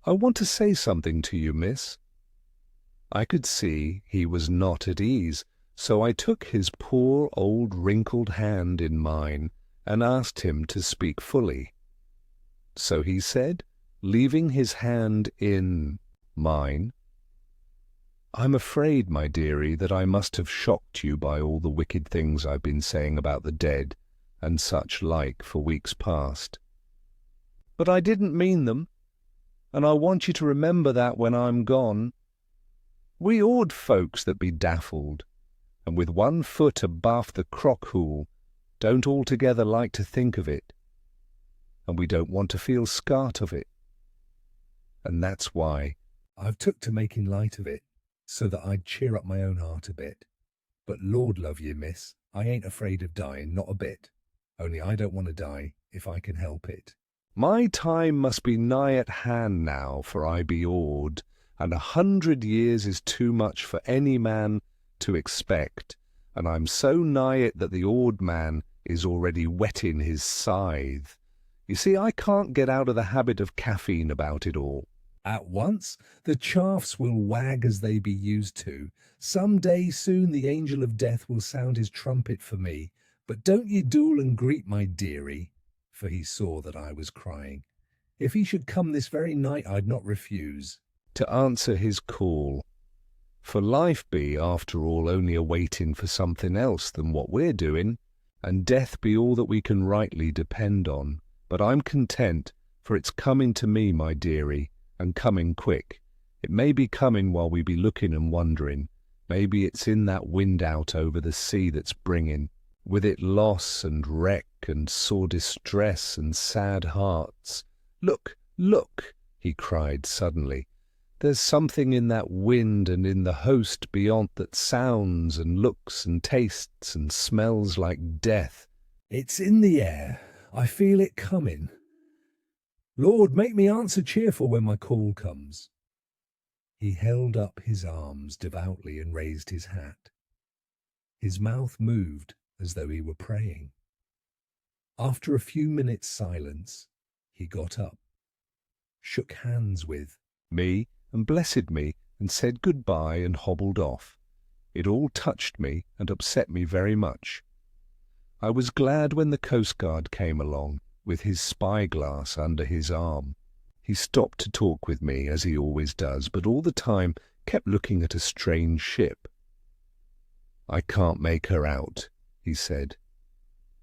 "I want to say something to you, miss." I could see he was not at ease, so I took his poor old wrinkled hand in mine and asked him to speak fully. So he said, leaving his hand in mine, "I'm afraid, my dearie, that I must have shocked you by all the wicked things I've been saying about the dead and such like for weeks past. But I didn't mean them, and I want you to remember that when I'm gone. We awed folks that be daffled, and with one foot abaft the crock-hool, don't altogether like to think of it, and we don't want to feel scart of it. And that's why I've took to making light of it, so that I'd cheer up my own heart a bit. But Lord love you, miss, I ain't afraid of dying, not a bit. Only I don't want to die, if I can help it. my time must be nigh at hand now, for I be awed, and 100 years is too much for any man to expect, and I'm so nigh it that the awed man is already whetting his scythe. You see, I can't get out of the habit of caffeine about it all. At once the chaffs will wag as they be used to. Some day soon the angel of death will sound his trumpet for me. But don't ye duel and greet my dearie, for he saw that I was crying. If he should come this very night, I'd not refuse to answer his call. For life be, after all, only a waiting for something else than what we're doing, and death be all that we can rightly depend on. But I'm content, for it's coming to me, my dearie, and coming quick. It may be coming while we be looking and wondering. Maybe it's in that wind out over the sea that's bringing, with it loss and wreck and sore distress and sad hearts. Look, look, he cried suddenly. There's something in that wind and in the host beyond that sounds and looks and tastes and smells like death. It's in the air. I feel it coming. Lord, make me answer cheerful when my call comes. He held up his arms devoutly and raised his hat. His mouth moved as though he were praying. After a few minutes' silence, he got up, shook hands with me and blessed me and said good-bye and hobbled off. It all touched me and upset me very much. I was glad when the Coast Guard came along, with his spyglass under his arm. He stopped to talk with me, as he always does, but all the time kept looking at a strange ship. I can't make her out, he said.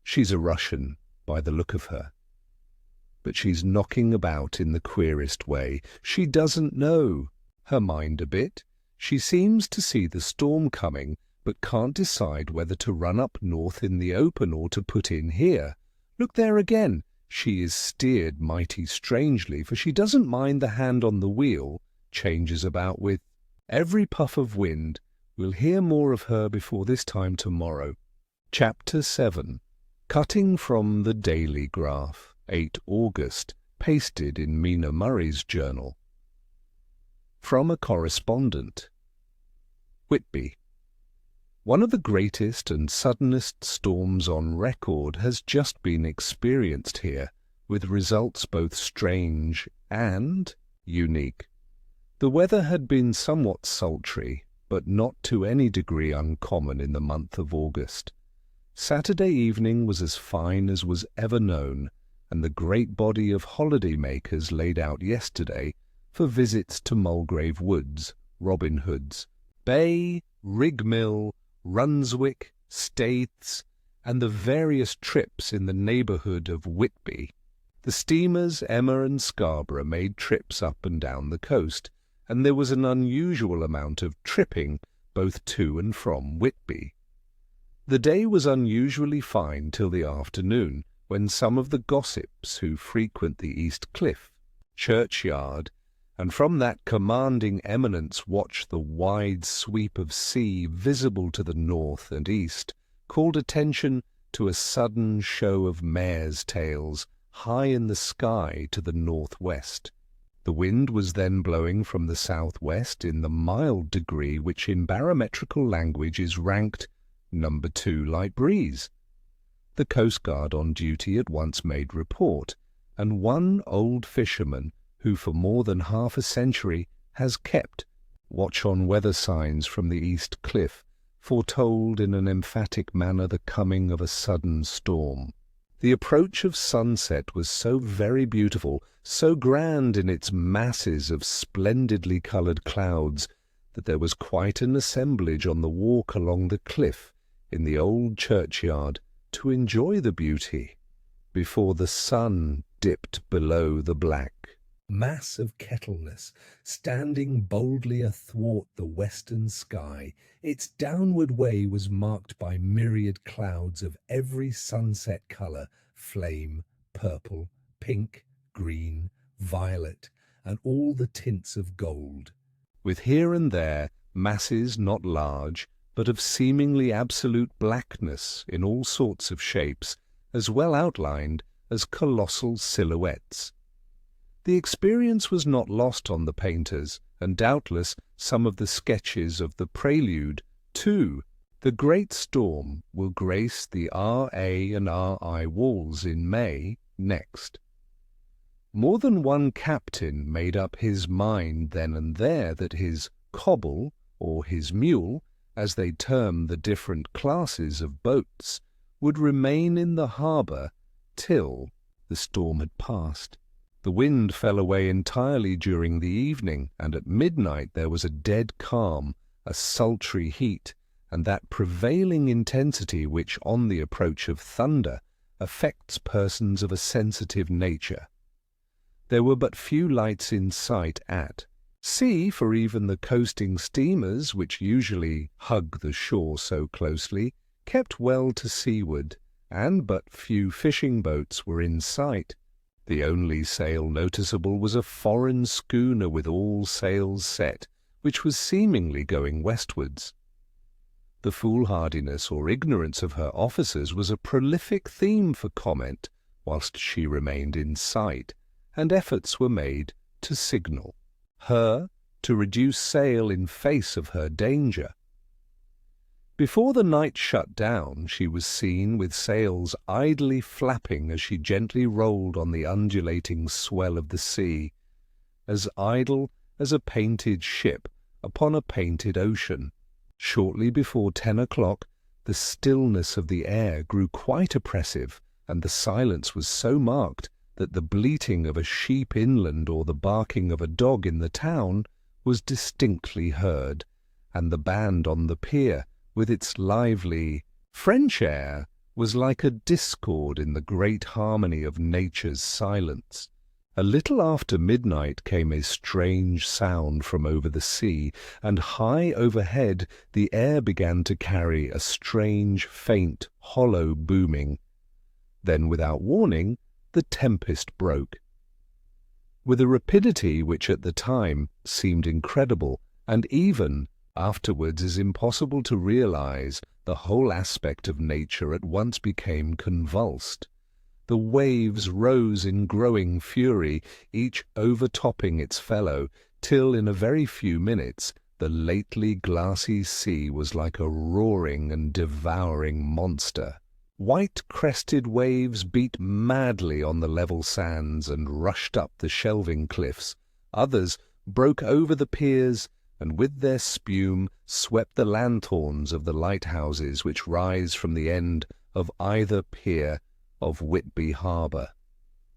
She's a Russian, by the look of her. But she's knocking about in the queerest way. She doesn't know her mind a bit. She seems to see the storm coming, but can't decide whether to run up north in the open or to put in here. Look there again. She is steered mighty strangely, for she doesn't mind the hand on the wheel changes about with every puff of wind. We'll hear more of her before this time tomorrow. Chapter 7. Cutting from the Daily Graph, 8 August, pasted in Mina Murray's journal. From a correspondent. Whitby. One of the greatest and suddenest storms on record has just been experienced here, with results both strange and unique. The weather had been somewhat sultry, but not to any degree uncommon in the month of August. Saturday evening was as fine as was ever known, and the great body of holiday-makers laid out yesterday for visits to Mulgrave Woods, Robin Hood's, Bay, Rigmill, Runswick, Staithes, and the various trips in the neighbourhood of Whitby. The steamers Emma and Scarborough made trips up and down the coast, and there was an unusual amount of tripping both to and from Whitby. The day was unusually fine till the afternoon, when some of the gossips who frequent the East Cliff churchyard and from that commanding eminence watch the wide sweep of sea visible to the north and east, called attention to a sudden show of mares' tails high in the sky to the northwest. The wind was then blowing from the southwest in the mild degree which in barometrical language is ranked number 2 light breeze. The Coast Guard on duty at once made report, and one old fisherman who for more than half a century has kept watch on weather signs from the East Cliff, foretold in an emphatic manner the coming of a sudden storm. The approach of sunset was so very beautiful, so grand in its masses of splendidly coloured clouds, that there was quite an assemblage on the walk along the cliff in the old churchyard to enjoy the beauty, before the sun dipped below the black mass of Kettleness, standing boldly athwart the western sky. Its downward way was marked by myriad clouds of every sunset colour: flame, purple, pink, green, violet, and all the tints of gold. with here and there masses not large, but of seemingly absolute blackness in all sorts of shapes, as well outlined as colossal silhouettes. The experience was not lost on the painters, and doubtless some of the sketches of the prelude, too. The great storm will grace the R.A. and R.I. walls in May next. More than one captain made up his mind then and there that his cobble, or his mule, as they term the different classes of boats, would remain in the harbour till the storm had passed. The wind fell away entirely during the evening, and at midnight there was a dead calm, a sultry heat, and that prevailing intensity which, on the approach of thunder, affects persons of a sensitive nature. There were but few lights in sight at sea, for even the coasting steamers, which usually hug the shore so closely, kept well to seaward, and but few fishing boats were in sight. The only sail noticeable was a foreign schooner with all sails set, which was seemingly going westwards. The foolhardiness or ignorance of her officers was a prolific theme for comment whilst she remained in sight, and efforts were made to signal her to reduce sail in face of her danger. Before the night shut down, she was seen with sails idly flapping as she gently rolled on the undulating swell of the sea, as idle as a painted ship upon a painted ocean. Shortly before 10 o'clock, the stillness of the air grew quite oppressive, and the silence was so marked that the bleating of a sheep inland or the barking of a dog in the town was distinctly heard, and the band on the pier, with its lively French air, was like a discord in the great harmony of nature's silence. A little after midnight came a strange sound from over the sea, and high overhead the air began to carry a strange, faint, hollow booming. Then, without warning, the tempest broke. With a rapidity which at the time seemed incredible, and even afterwards is impossible to realize, the whole aspect of nature at once became convulsed. The waves rose in growing fury, each overtopping its fellow, till in a very few minutes the lately glassy sea was like a roaring and devouring monster. White-crested waves beat madly on the level sands and rushed up the shelving cliffs. Others broke over the piers, and with their spume swept the lanthorns of the lighthouses which rise from the end of either pier of Whitby harbour.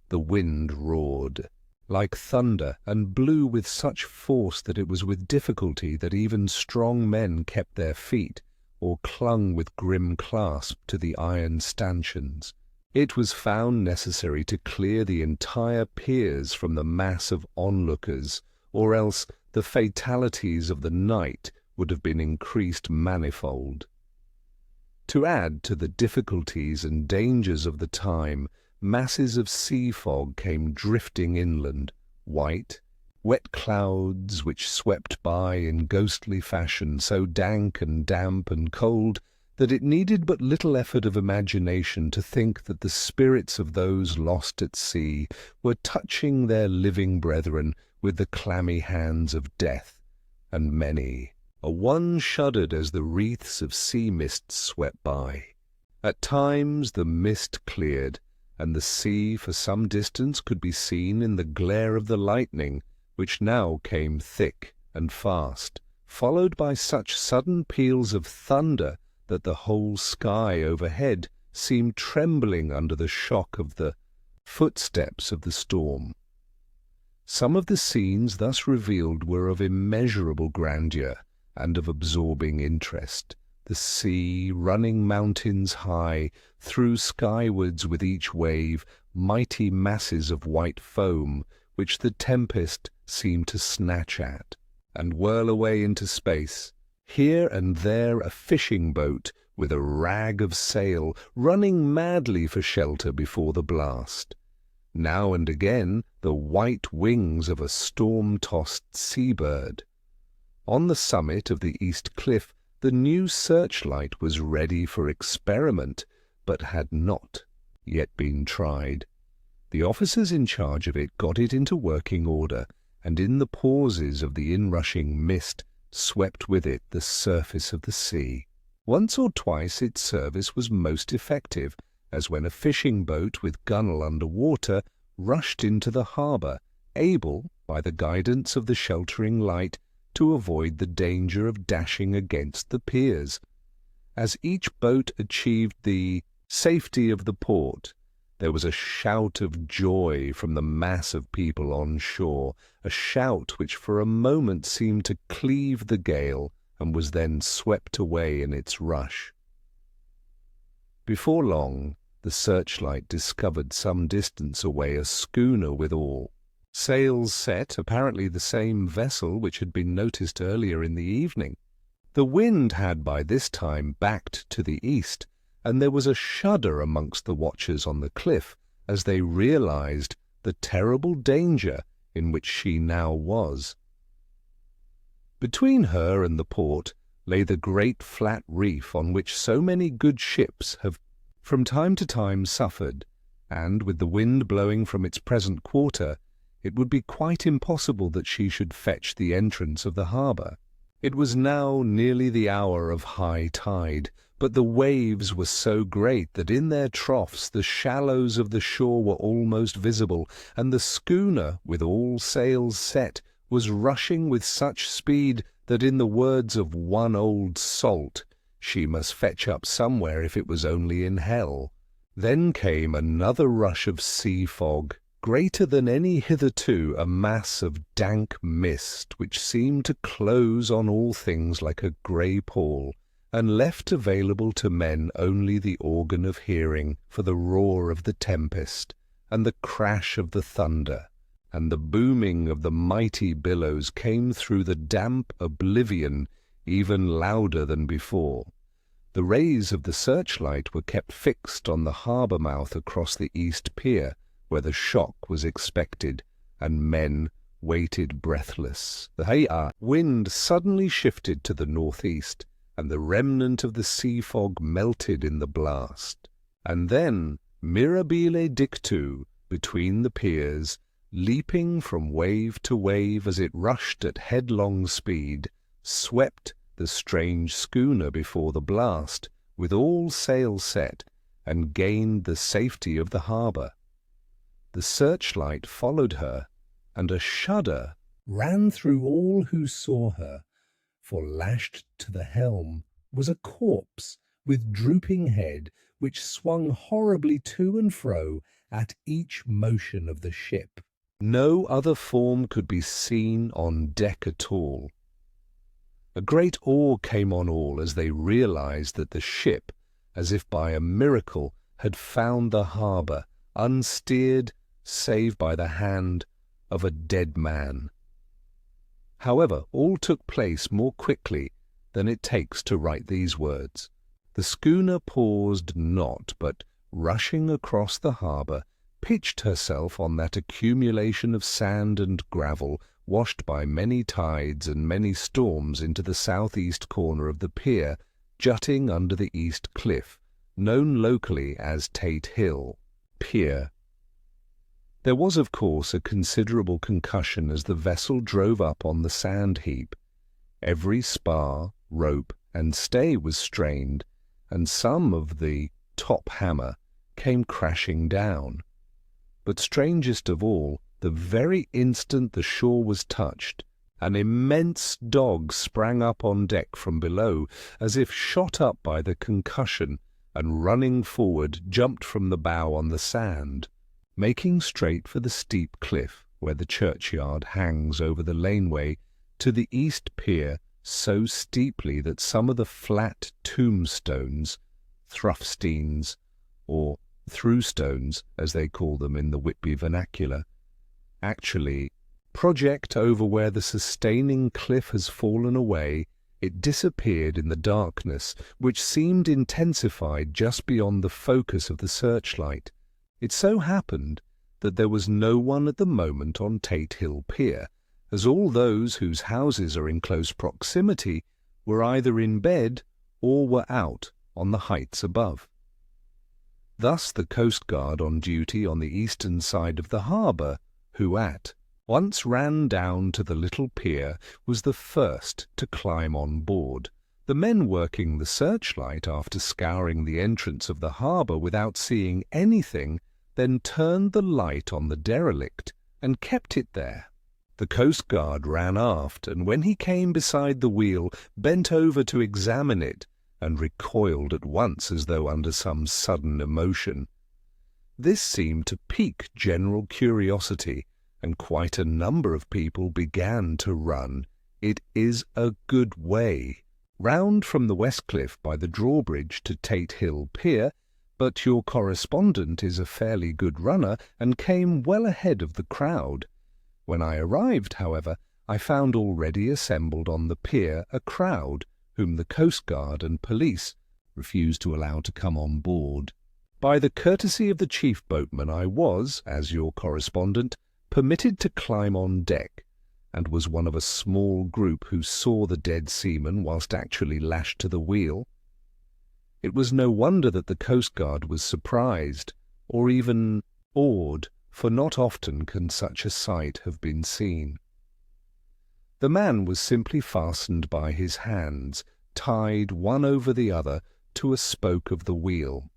The wind roared like thunder, and blew with such force that it was with difficulty that even strong men kept their feet, or clung with grim clasp to the iron stanchions. It was found necessary to clear the entire piers from the mass of onlookers, or else the fatalities of the night would have been increased manifold. To add to the difficulties and dangers of the time, masses of sea fog came drifting inland, white, wet clouds which swept by in ghostly fashion, so dank and damp and cold that it needed but little effort of imagination to think that the spirits of those lost at sea were touching their living brethren with the clammy hands of death, and many a one shuddered as the wreaths of sea mist swept by. At times the mist cleared, and the sea for some distance could be seen in the glare of the lightning, which now came thick and fast, followed by such sudden peals of thunder that the whole sky overhead seemed trembling under the shock of the footsteps of the storm. Some of the scenes thus revealed were of immeasurable grandeur and of absorbing interest. The sea, running mountains high, threw skywards with each wave mighty masses of white foam which the tempest seemed to snatch at and whirl away into space. Here and there a fishing boat with a rag of sail running madly for shelter before the blast. Now and again the white wings of a storm-tossed seabird. On the summit of the east cliff the new searchlight was ready for experiment, but had not yet been tried. The officers in charge of it got it into working order, and in the pauses of the inrushing mist swept with it the surface of the sea. Once or twice its service was most effective, as when a fishing boat with gunwale under water rushed into the harbour, able, by the guidance of the sheltering light, to avoid the danger of dashing against the piers. As each boat achieved the safety of the port, there was a shout of joy from the mass of people on shore, a shout which for a moment seemed to cleave the gale and was then swept away in its rush. Before long, the searchlight discovered some distance away a schooner with all sails set, apparently the same vessel which had been noticed earlier in the evening. The wind had by this time backed to the east, and there was a shudder amongst the watchers on the cliff as they realized the terrible danger in which she now was. Between her and the port lay the great flat reef on which so many good ships have from time to time suffered, and with the wind blowing from its present quarter, it would be quite impossible that she should fetch the entrance of the harbour. It was now nearly the hour of high tide, but the waves were so great that in their troughs the shallows of the shore were almost visible, and the schooner, with all sails set, was rushing with such speed that, in the words of one old salt, she must fetch up somewhere if it was only in hell. Then came another rush of sea fog, greater than any hitherto, a mass of dank mist which seemed to close on all things like a grey pall, and left available to men only the organ of hearing for the roar of the tempest, and the crash of the thunder, and the booming of the mighty billows came through the damp oblivion even louder than before. The rays of the searchlight were kept fixed on the harbour mouth across the east pier, where the shock was expected, and men waited breathless. The wind suddenly shifted to the northeast, and the remnant of the sea fog melted in the blast. And then, mirabile dictu, between the piers, leaping from wave to wave as it rushed at headlong speed, swept the strange schooner before the blast, with all sails set, and gained the safety of the harbour. The searchlight followed her, and a shudder ran through all who saw her, for lashed to the helm was a corpse with drooping head, which swung horribly to and fro at each motion of the ship. No other form could be seen on deck at all. A great awe came on all as they realized that the ship, as if by a miracle, had found the harbour, unsteered save by the hand of a dead man. However, all took place more quickly than it takes to write these words. The schooner paused not, but, rushing across the harbour, pitched herself on that accumulation of sand and gravel, washed by many tides and many storms into the southeast corner of the pier, jutting under the east cliff, known locally as Tate Hill Pier. There was, of course, a considerable concussion as the vessel drove up on the sand heap. Every spar, rope, and stay was strained, and some of the top hammer came crashing down. But strangest of all, the very instant the shore was touched, an immense dog sprang up on deck from below, as if shot up by the concussion, and running forward jumped from the bow on the sand, making straight for the steep cliff where the churchyard hangs over the laneway to the east pier so steeply that some of the flat tombstones, thruffsteins, or throughstones, as they call them in the Whitby vernacular, actually project over where the sustaining cliff has fallen away. It disappeared in the darkness, which seemed intensified just beyond the focus of the searchlight. It so happened that there was no one at the moment on Tate Hill Pier, as all those whose houses are in close proximity were either in bed or were out on the heights above. Thus the Coast Guard on duty on the eastern side of the harbour, who once ran down to the little pier, was the first to climb on board. The men working the searchlight, after scouring the entrance of the harbour without seeing anything, then turned the light on the derelict and kept it there. The Coast Guard ran aft, and when he came beside the wheel, bent over to examine it, and recoiled at once as though under some sudden emotion. This seemed to pique general curiosity, and quite a number of people began to run. It is a good way round from the West Cliff by the drawbridge to Tate Hill Pier, but your correspondent is a fairly good runner and came well ahead of the crowd. When I arrived, however, I found already assembled on the pier a crowd whom the Coast Guard and police refused to allow to come on board. By the courtesy of the chief boatman I was, as your correspondent, permitted to climb on deck, and was one of a small group who saw the dead seaman whilst actually lashed to the wheel. It was no wonder that the Coast Guard was surprised, or even awed, for not often can such a sight have been seen. The man was simply fastened by his hands, tied one over the other to a spoke of the wheel.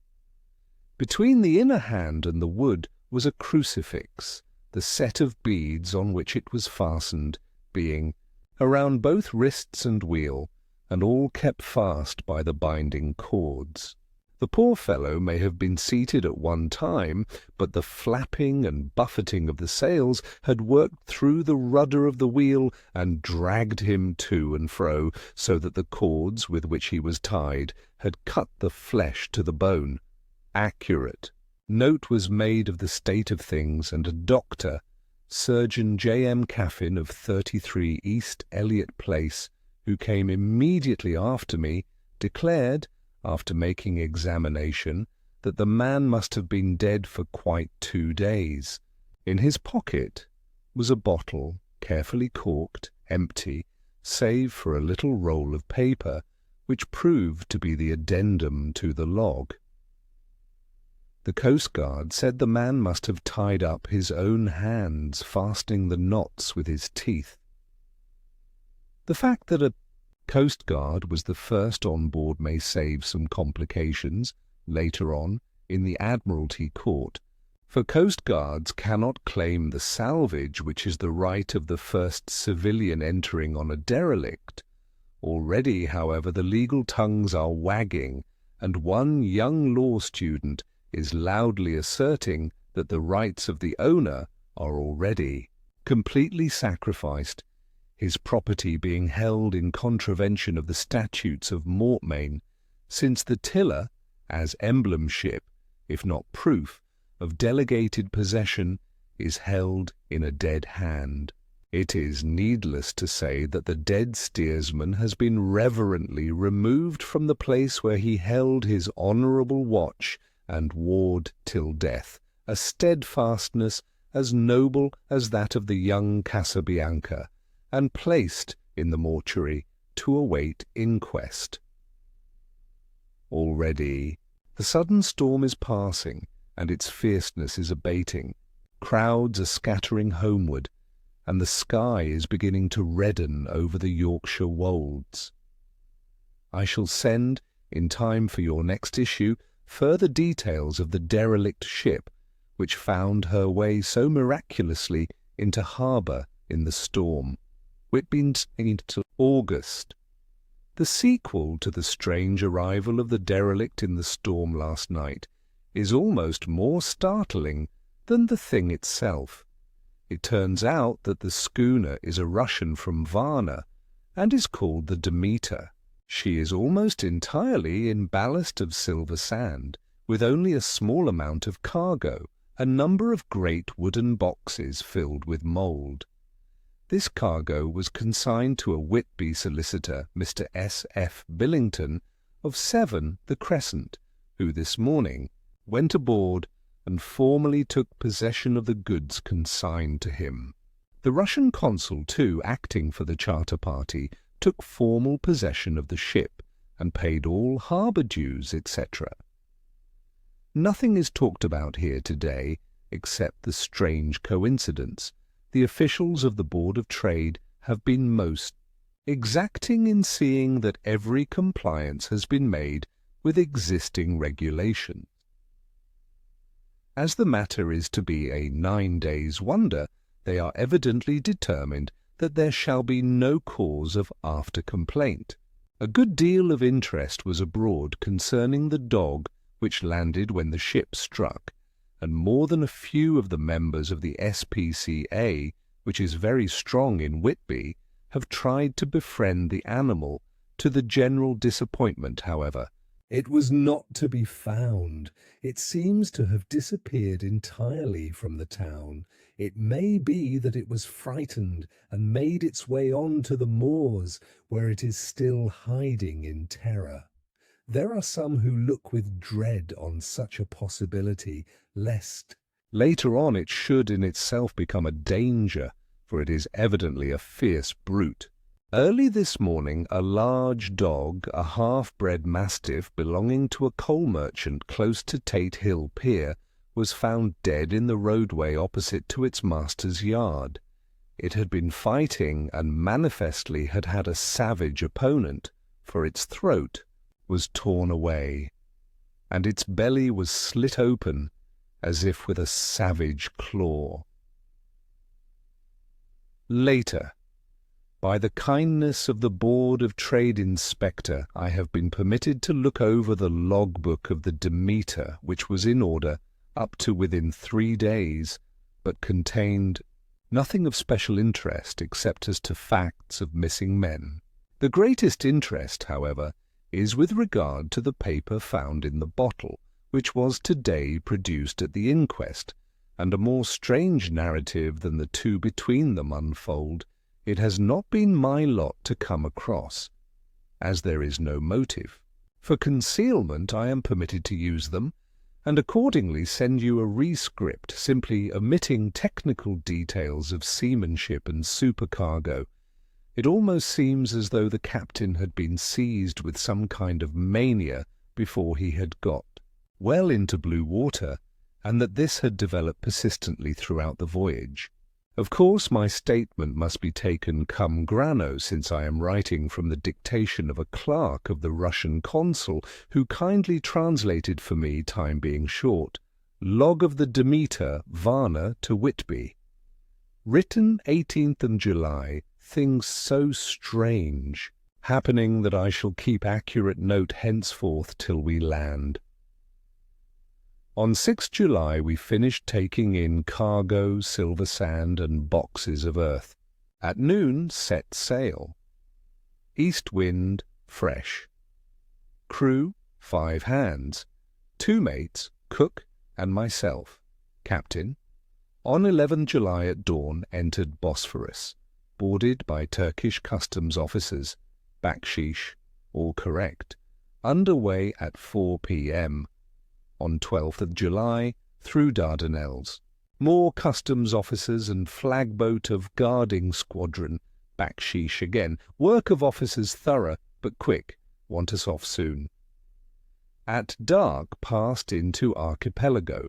Between the inner hand and the wood was a crucifix, the set of beads on which it was fastened being around both wrists and wheel, and all kept fast by the binding cords. The poor fellow may have been seated at one time, but the flapping and buffeting of the sails had worked through the rudder of the wheel and dragged him to and fro, so that the cords with which he was tied had cut the flesh to the bone. Accurate note was made of the state of things, and a doctor, Surgeon J.M. Caffin of 33 East Elliot Place, who came immediately after me, declared, after making examination, that the man must have been dead for quite 2 days. In his pocket was a bottle, carefully corked, empty, save for a little roll of paper, which proved to be the addendum to the log. The Coast Guard said the man must have tied up his own hands, fastening the knots with his teeth. The fact that a Coast Guard was the first on board may save some complications later on in the Admiralty Court, for Coast Guards cannot claim the salvage which is the right of the first civilian entering on a derelict. Already, however, the legal tongues are wagging, and one young law student is loudly asserting that the rights of the owner are already completely sacrificed, his property being held in contravention of the statutes of Mortmain, since the tiller, as emblem ship, if not proof, of delegated possession, is held in a dead hand. It is needless to say that the dead steersman has been reverently removed from the place where he held his honourable watch and ward till death, a steadfastness as noble as that of the young Casabianca, and placed in the mortuary to await inquest. Already the sudden storm is passing, and its fierceness is abating. Crowds are scattering homeward, and the sky is beginning to redden over the Yorkshire wolds. I shall send, in time for your next issue, further details of the derelict ship which found her way so miraculously into harbour in the storm. Whitby to August. The sequel to the strange arrival of the derelict in the storm last night is almost more startling than the thing itself. It turns out that the schooner is a Russian from Varna, and is called the Demeter. She is almost entirely in ballast of silver sand, with only a small amount of cargo, a number of great wooden boxes filled with mould. This cargo was consigned to a Whitby solicitor, Mr. S. F. Billington, of 7 the Crescent, who this morning went aboard and formally took possession of the goods consigned to him. The Russian consul, too, acting for the charter party, took formal possession of the ship and paid all harbour dues, etc. Nothing is talked about here today except the strange coincidence. The officials of the Board of Trade have been most exacting in seeing that every compliance has been made with existing regulations. As the matter is to be a 9 days' wonder, they are evidently determined that there shall be no cause of after-complaint. A good deal of interest was abroad concerning the dog which landed when the ship struck, and more than a few of the members of the SPCA, which is very strong in Whitby, have tried to befriend the animal. To the general disappointment, however, it was not to be found. It seems to have disappeared entirely from the town. It may be that it was frightened and made its way on to the moors, where it is still hiding in terror. There are some who look with dread on such a possibility, lest later on it should in itself become a danger, for it is evidently a fierce brute. Early this morning a large dog, a half-bred mastiff belonging to a coal merchant close to Tate Hill Pier, was found dead in the roadway opposite to its master's yard. It had been fighting and manifestly had had a savage opponent, for its throat was torn away, and its belly was slit open as if with a savage claw. Later, by the kindness of the Board of Trade Inspector, I have been permitted to look over the logbook of the Demeter, which was in order up to within 3 days, but contained nothing of special interest except as to facts of missing men. The greatest interest, however, is with regard to the paper found in the bottle, which was today produced at the inquest, and a more strange narrative than the two between them unfold it has not been my lot to come across. As there is no motive for concealment, I am permitted to use them, and accordingly send you a rescript simply omitting technical details of seamanship and supercargo. It almost seems as though the captain had been seized with some kind of mania before he had got well into blue water, and that this had developed persistently throughout the voyage. Of course, my statement must be taken cum grano, since I am writing from the dictation of a clerk of the Russian consul, who kindly translated for me, time being short. Log of the Demeter, Varna to Whitby. Written 18th July, things so strange happening that I shall keep accurate note henceforth till we land. On 6 July we finished taking in cargo, silver sand, and boxes of earth. At noon set sail. East wind, fresh. Crew, 5 hands, 2 mates, cook, and myself, captain. On 11 July at dawn entered Bosphorus, boarded by Turkish customs officers, baksheesh, all correct, under way at 4 p.m. On 12th July, through Dardanelles. More customs officers and flagboat of guarding squadron, baksheesh again. Work of officers thorough, but quick, want us off soon. At dark passed into Archipelago.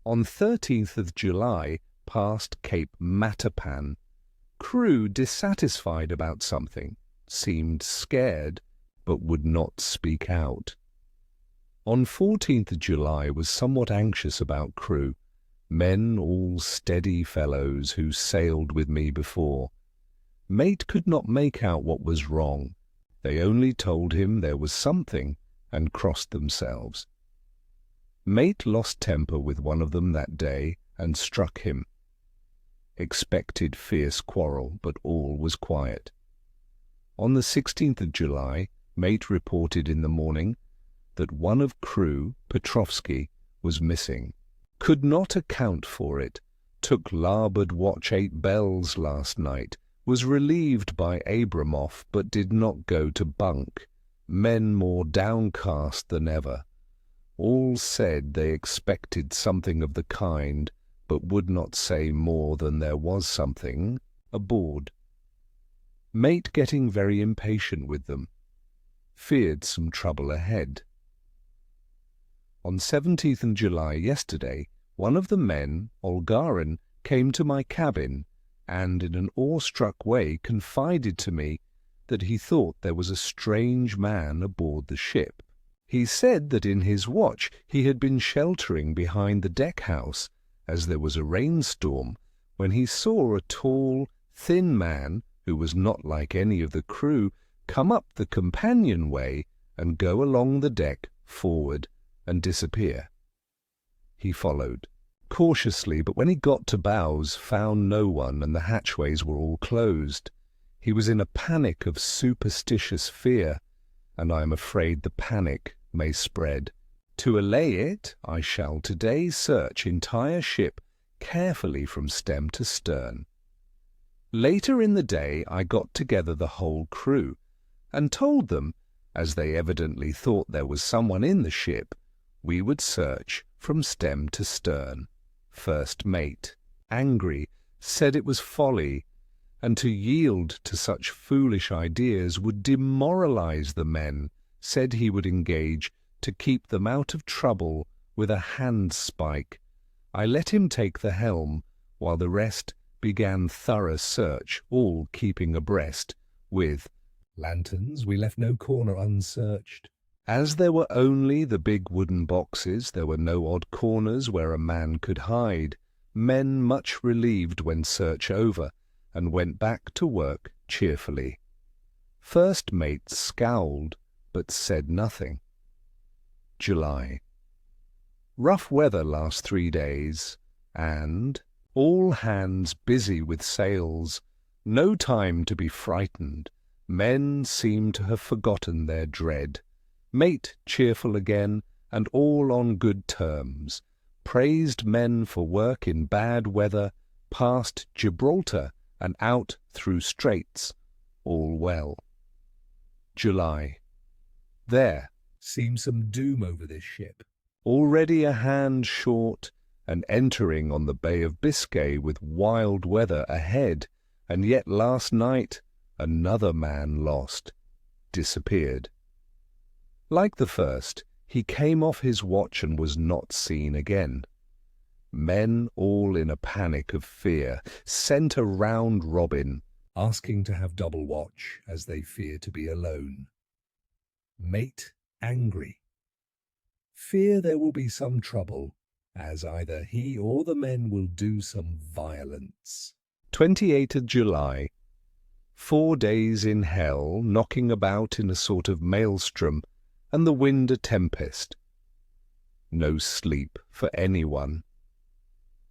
On 13th July passed Cape Matapan. Crew dissatisfied about something, seemed scared, but would not speak out. On 14th July was somewhat anxious about crew, men all steady fellows who sailed with me before. Mate could not make out what was wrong. They only told him there was something and crossed themselves. Mate lost temper with one of them that day and struck him. Expected fierce quarrel, but all was quiet. On the 16th July, mate reported in the morning that one of crew, Petrovsky, was missing. Could not account for it. Took larboard watch 8 bells last night. Was relieved by Abramoff, but did not go to bunk. Men more downcast than ever. All said they expected something of the kind, but would not say more than there was something aboard. Mate getting very impatient with them. Feared some trouble ahead. On 17th July yesterday, one of the men, Olgarin, came to my cabin and in an awestruck way confided to me that he thought there was a strange man aboard the ship. He said that in his watch he had been sheltering behind the deck-house as there was a rainstorm, when he saw a tall, thin man, who was not like any of the crew, come up the companionway and go along the deck forward and disappear. He followed cautiously, but when he got to bows found no one and the hatchways were all closed. He was in a panic of superstitious fear, and I am afraid the panic may spread. To allay it, I shall today search entire ship carefully from stem to stern. Later in the day I got together the whole crew, and told them, as they evidently thought there was someone in the ship, we would search from stem to stern. First mate, angry, said it was folly, and to yield to such foolish ideas would demoralize the men, said he would engage to keep them out of trouble with a handspike. I let him take the helm, while the rest began thorough search, all keeping abreast, with lanterns. We left no corner unsearched. As there were only the big wooden boxes, there were no odd corners where a man could hide. Men much relieved when search over, and went back to work cheerfully. First mate scowled, but said nothing. July. Rough weather last 3 days, and all hands busy with sails. No time to be frightened. Men seem to have forgotten their dread. Mate cheerful again, and all on good terms. Praised men for work in bad weather, past Gibraltar and out through straits. All well. July. There seems some doom over this ship. Already a hand short, and entering on the Bay of Biscay with wild weather ahead, and yet last night another man lost, disappeared. Like the first, he came off his watch and was not seen again. Men all in a panic of fear sent a round robin, asking to have double watch, as they fear to be alone. Mate angry. Fear there will be some trouble, as either he or the men will do some violence. 28th July. 4 days in hell, knocking about in a sort of maelstrom, and the wind a tempest. No sleep for anyone.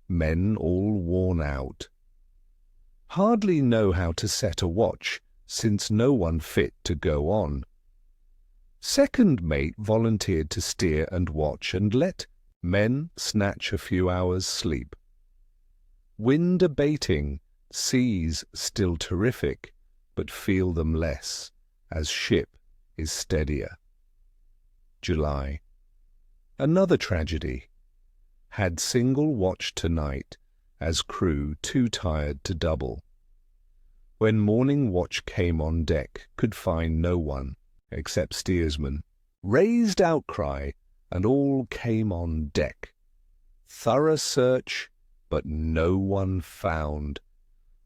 Men all worn out. Hardly know how to set a watch, since no one fit to go on. Second mate volunteered to steer and watch, and let men snatch a few hours' sleep. Wind abating, seas still terrific, but feel them less, as ship is steadier. July. Another tragedy. Had single watch tonight, as crew too tired to double. When morning watch came on deck, could find no one, except steersman. Raised outcry, and all came on deck. Thorough search, but no one found.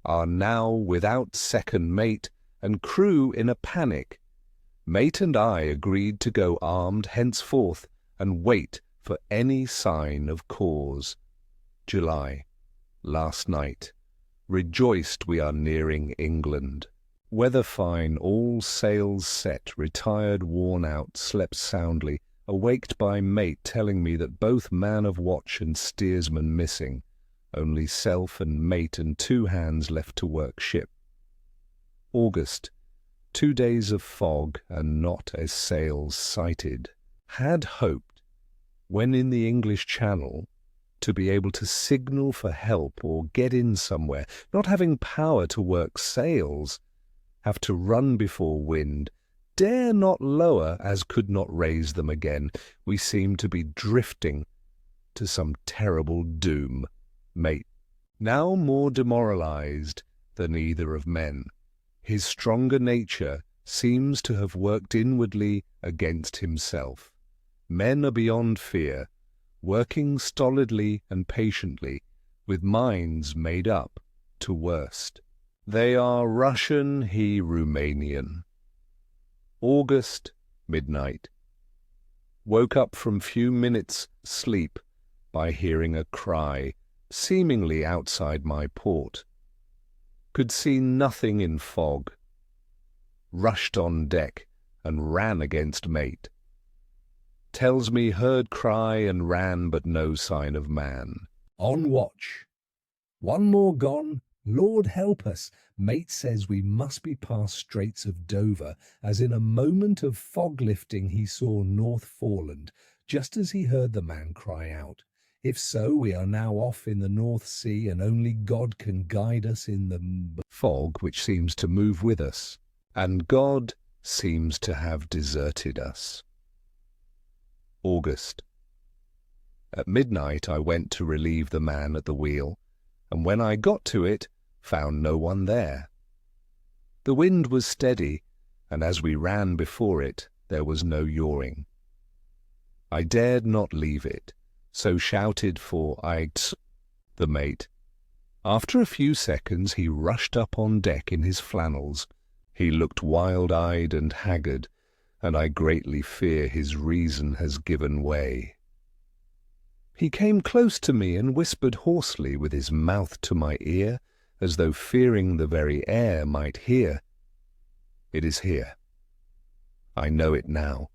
Are now without second mate, and crew in a panic. Mate and I agreed to go armed henceforth, and wait for any sign of cause. July. Last night. Rejoiced we are nearing England. Weather fine, all sails set, retired, worn out, slept soundly, awaked by mate telling me that both man of watch and steersman missing, only self and mate and 2 hands left to work ship. August. 2 days of fog and not a sail sighted. had hoped, when in the English Channel, to be able to signal for help or get in somewhere, not having power to work sails, have to run before wind, dare not lower as could not raise them again. We seem to be drifting to some terrible doom. Mate, now more demoralized than either of men, his stronger nature seems to have worked inwardly against himself. Men are beyond fear, working stolidly and patiently, with minds made up to worst. They are Russian, he Romanian. August, midnight. Woke up from few minutes' sleep by hearing a cry, seemingly outside my port. Could see nothing in fog. Rushed on deck and ran against mate. Tells me heard cry and ran, but no sign of man. On watch. One more gone. Lord help us. Mate says we must be past Straits of Dover, as in a moment of fog lifting he saw North Foreland, just as he heard the man cry out. If so, we are now off in the North Sea, and only God can guide us in the fog which seems to move with us, and God seems to have deserted us. August. At midnight I went to relieve the man at the wheel, and when I got to it, found no one there. The wind was steady, and as we ran before it, there was no yawing. I dared not leave it, so shouted for the mate. After a few seconds he rushed up on deck in his flannels. He looked wild-eyed and haggard, and I greatly fear his reason has given way. He came close to me and whispered hoarsely with his mouth to my ear, as though fearing the very air might hear. It is here. I know it now.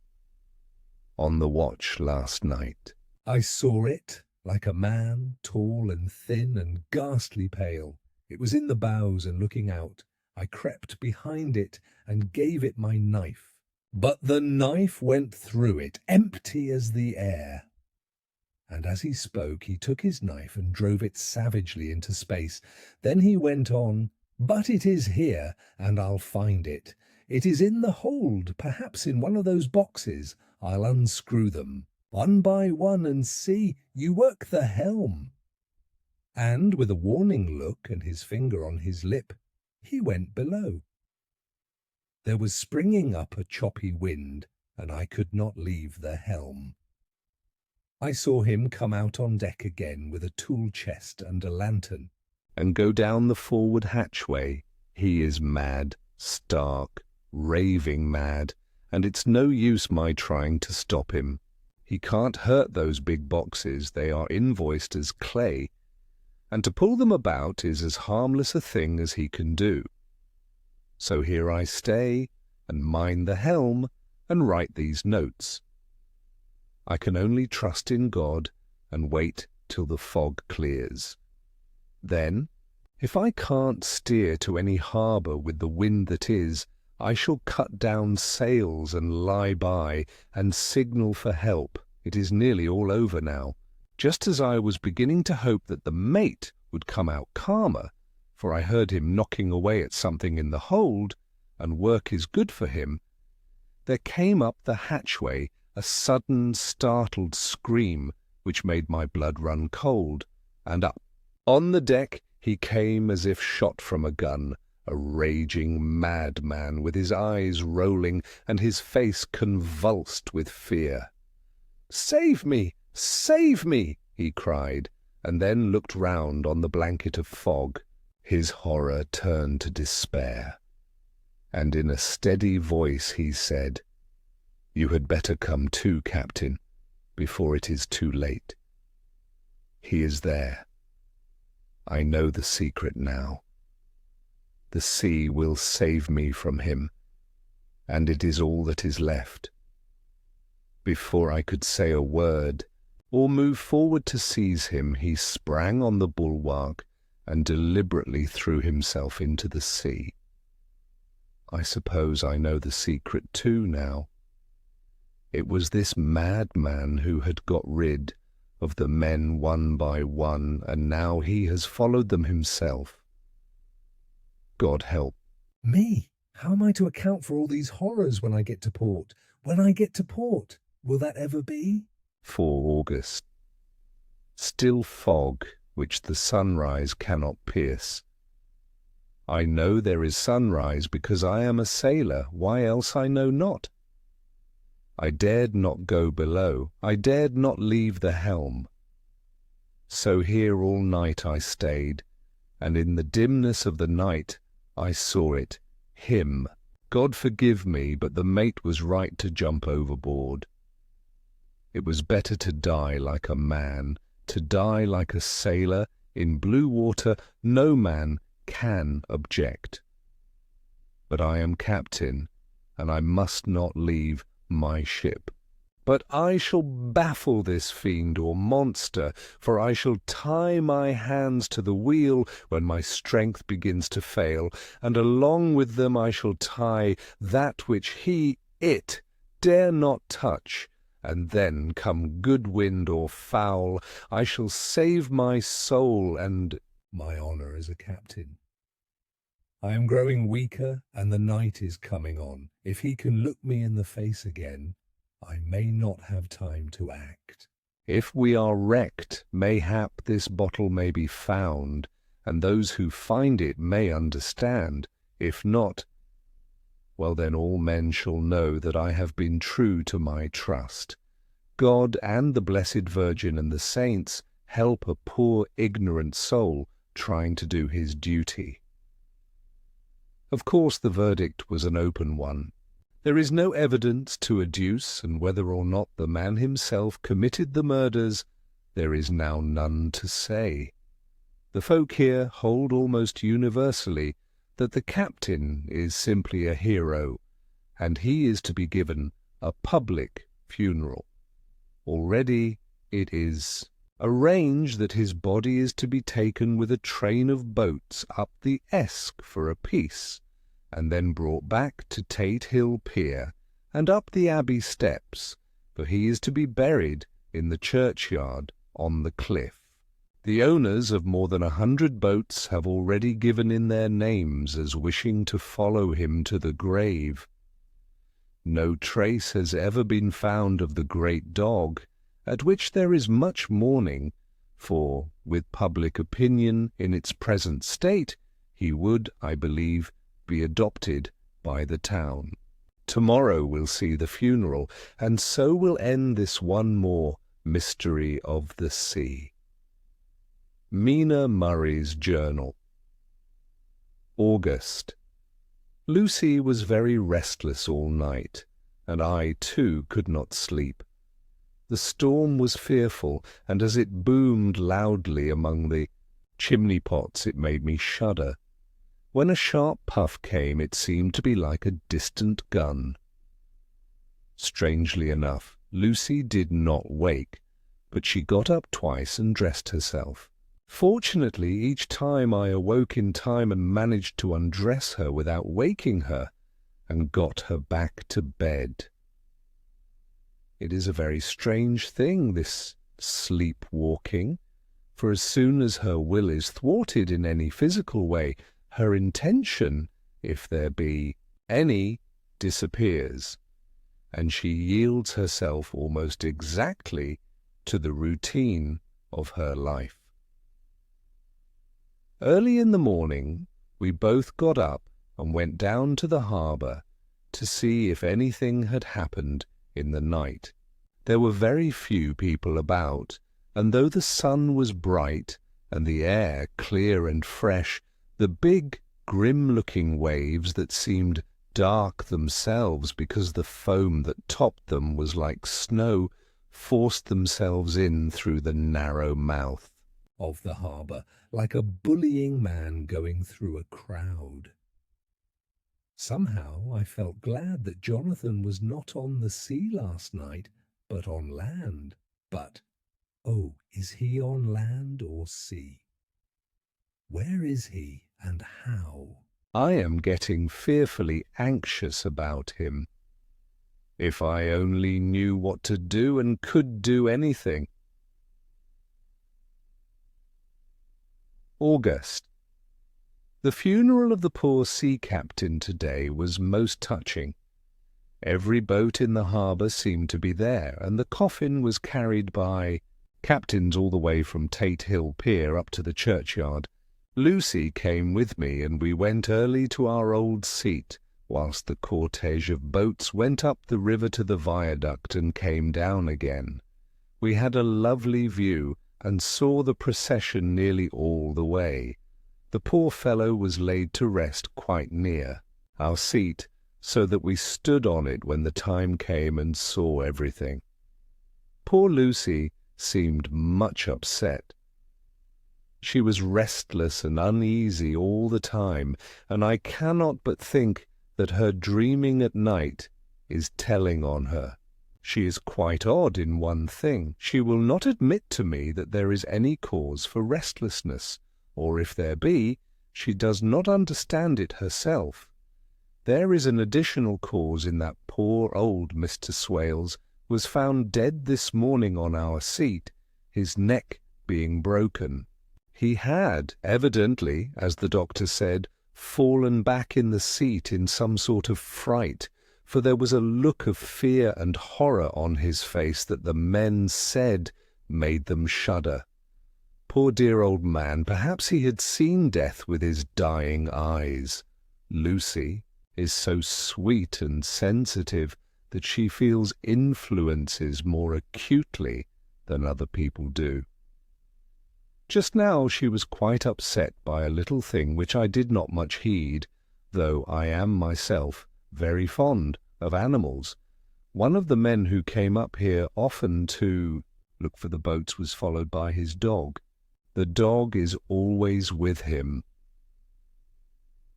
On the watch last night. I saw it, like a man, tall and thin and ghastly pale. It was in the bows and looking out. I crept behind it and gave it my knife. But the knife went through it, empty as the air. And as he spoke, he took his knife and drove it savagely into space. Then he went on, "But it is here, and I'll find it. It is in the hold, perhaps in one of those boxes. I'll unscrew them, one by one, and see, you work the helm." And with a warning look and his finger on his lip, he went below. There was springing up a choppy wind, and I could not leave the helm. I saw him come out on deck again with a tool chest and a lantern, and go down the forward hatchway. He is mad, stark, raving mad, and it's no use my trying to stop him. He can't hurt those big boxes, they are invoiced as clay, and to pull them about is as harmless a thing as he can do. So here I stay, and mind the helm, and write these notes. I can only trust in God and wait till the fog clears. Then, if I can't steer to any harbour with the wind that is, I shall cut down sails and lie by and signal for help. It is nearly all over now. Just as I was beginning to hope that the mate would come out calmer, for I heard him knocking away at something in the hold, and work is good for him, there came up the hatchway a sudden startled scream which made my blood run cold, and up. On the deck he came as if shot from a gun, a raging madman with his eyes rolling and his face convulsed with fear. "Save me! Save me!" he cried, and then looked round on the blanket of fog. His horror turned to despair, and in a steady voice he said, "You had better come too, Captain, before it is too late. He is there. I know the secret now. The sea will save me from him, and it is all that is left." Before I could say a word or move forward to seize him, he sprang on the bulwark and deliberately threw himself into the sea. I suppose I know the secret too now. It was this madman who had got rid of the men one by one, and now he has followed them himself. God help Me? How am I to account for all these horrors when I get to port? When I get to port, will that ever be? 4 August. Still fog which the sunrise cannot pierce. I know there is sunrise because I am a sailor, why else I know not. I dared not go below, I dared not leave the helm. So here all night I stayed, and in the dimness of the night I saw it, him. God forgive me, but the mate was right to jump overboard. It was better to die like a man, to die like a sailor. In blue water no man can object. But I am captain, and I must not leave my ship. But I shall baffle this fiend or monster, for I shall tie my hands to the wheel when my strength begins to fail, and along with them I shall tie that which it, dare not touch, and then, come good wind or foul, I shall save my soul and my honour as a captain. I am growing weaker, and the night is coming on. If he can look me in the face again, I may not have time to act. If we are wrecked, mayhap this bottle may be found, and those who find it may understand. If not, well then all men shall know that I have been true to my trust. God and the Blessed Virgin and the saints help a poor ignorant soul trying to do his duty. Of course the verdict was an open one. There is no evidence to adduce, and whether or not the man himself committed the murders, there is now none to say. The folk here hold almost universally that the captain is simply a hero, and he is to be given a public funeral. Already it is arranged that his body is to be taken with a train of boats up the Esk for a piece, and then brought back to Tate Hill Pier and up the Abbey steps, for he is to be buried in the churchyard on the cliff. The owners of more than 100 boats have already given in their names as wishing to follow him to the grave. No trace has ever been found of the great dog, at which there is much mourning, for, with public opinion in its present state, he would, I believe, be adopted by the town. Tomorrow will see the funeral, and so will end this one more mystery of the sea. Mina Murray's Journal. August. Lucy was very restless all night, and I too could not sleep. The storm was fearful, and as it boomed loudly among the chimney-pots it made me shudder. When a sharp puff came, it seemed to be like a distant gun. Strangely enough, Lucy did not wake, but she got up twice and dressed herself. Fortunately, each time I awoke in time and managed to undress her without waking her, and got her back to bed. It is a very strange thing, this sleep-walking, for as soon as her will is thwarted in any physical way, her intention, if there be any, disappears, and she yields herself almost exactly to the routine of her life. Early in the morning we both got up and went down to the harbour to see if anything had happened in the night. There were very few people about, and though the sun was bright and the air clear and fresh, the big, grim-looking waves that seemed dark themselves because the foam that topped them was like snow forced themselves in through the narrow mouth of the harbour, like a bullying man going through a crowd. Somehow I felt glad that Jonathan was not on the sea last night, but on land. But, oh, is he on land or sea? Where is he, and how? I am getting fearfully anxious about him. If I only knew what to do and could do anything. August. The funeral of the poor sea captain today was most touching. Every boat in the harbour seemed to be there, and the coffin was carried by captains all the way from Tate Hill Pier up to the churchyard. Lucy came with me, and we went early to our old seat, whilst the cortege of boats went up the river to the viaduct and came down again. We had a lovely view, and saw the procession nearly all the way. The poor fellow was laid to rest quite near our seat, so that we stood on it when the time came and saw everything. Poor Lucy seemed much upset. She was restless and uneasy all the time, and I cannot but think that her dreaming at night is telling on her. She is quite odd in one thing. She will not admit to me that there is any cause for restlessness, or if there be, she does not understand it herself. There is an additional cause in that poor old Mr. Swales was found dead this morning on our seat, his neck being broken. He had, evidently, as the doctor said, fallen back in the seat in some sort of fright, for there was a look of fear and horror on his face that the men said made them shudder. Poor dear old man, perhaps he had seen death with his dying eyes. Lucy is so sweet and sensitive that she feels influences more acutely than other people do. Just now she was quite upset by a little thing which I did not much heed, though I am myself very fond of animals. One of the men who came up here often to look for the boats was followed by his dog. The dog is always with him.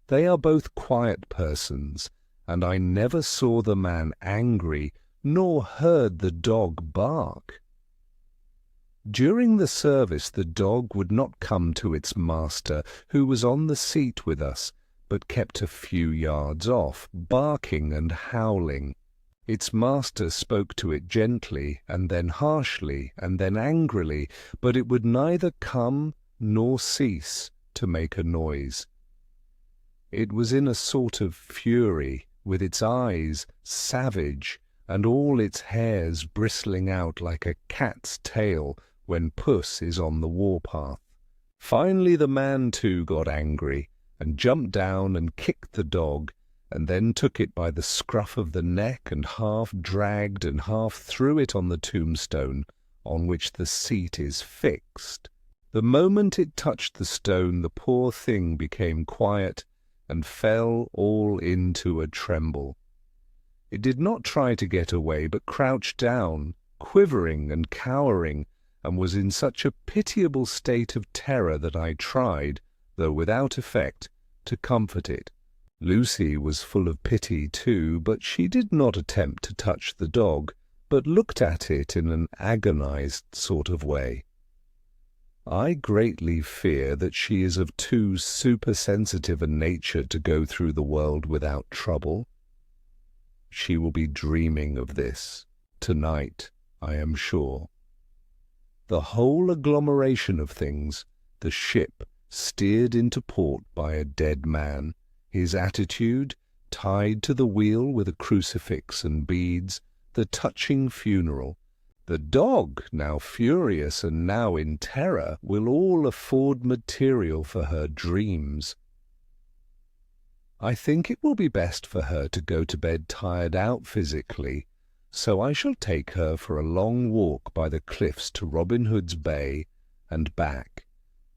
They are both quiet persons, and I never saw the man angry, nor heard the dog bark. During the service the dog would not come to its master, who was on the seat with us, but kept a few yards off, barking and howling. Its master spoke to it gently, and then harshly, and then angrily, but it would neither come nor cease to make a noise. It was in a sort of fury, with its eyes savage, and all its hairs bristling out like a cat's tail when puss is on the war-path. Finally the man too got angry, and jumped down and kicked the dog, and then took it by the scruff of the neck and half dragged and half threw it on the tombstone on which the seat is fixed. The moment it touched the stone, the poor thing became quiet and fell all into a tremble. It did not try to get away, but crouched down, quivering and cowering, and was in such a pitiable state of terror that I tried, though without effect, to comfort it. Lucy was full of pity too, but she did not attempt to touch the dog, but looked at it in an agonized sort of way. I greatly fear that she is of too supersensitive a nature to go through the world without trouble. She will be dreaming of this tonight, I am sure. The whole agglomeration of things, the ship steered into port by a dead man, his attitude, tied to the wheel with a crucifix and beads, the touching funeral, the dog, now furious and now in terror, will all afford material for her dreams. I think it will be best for her to go to bed tired out physically, so I shall take her for a long walk by the cliffs to Robin Hood's Bay and back.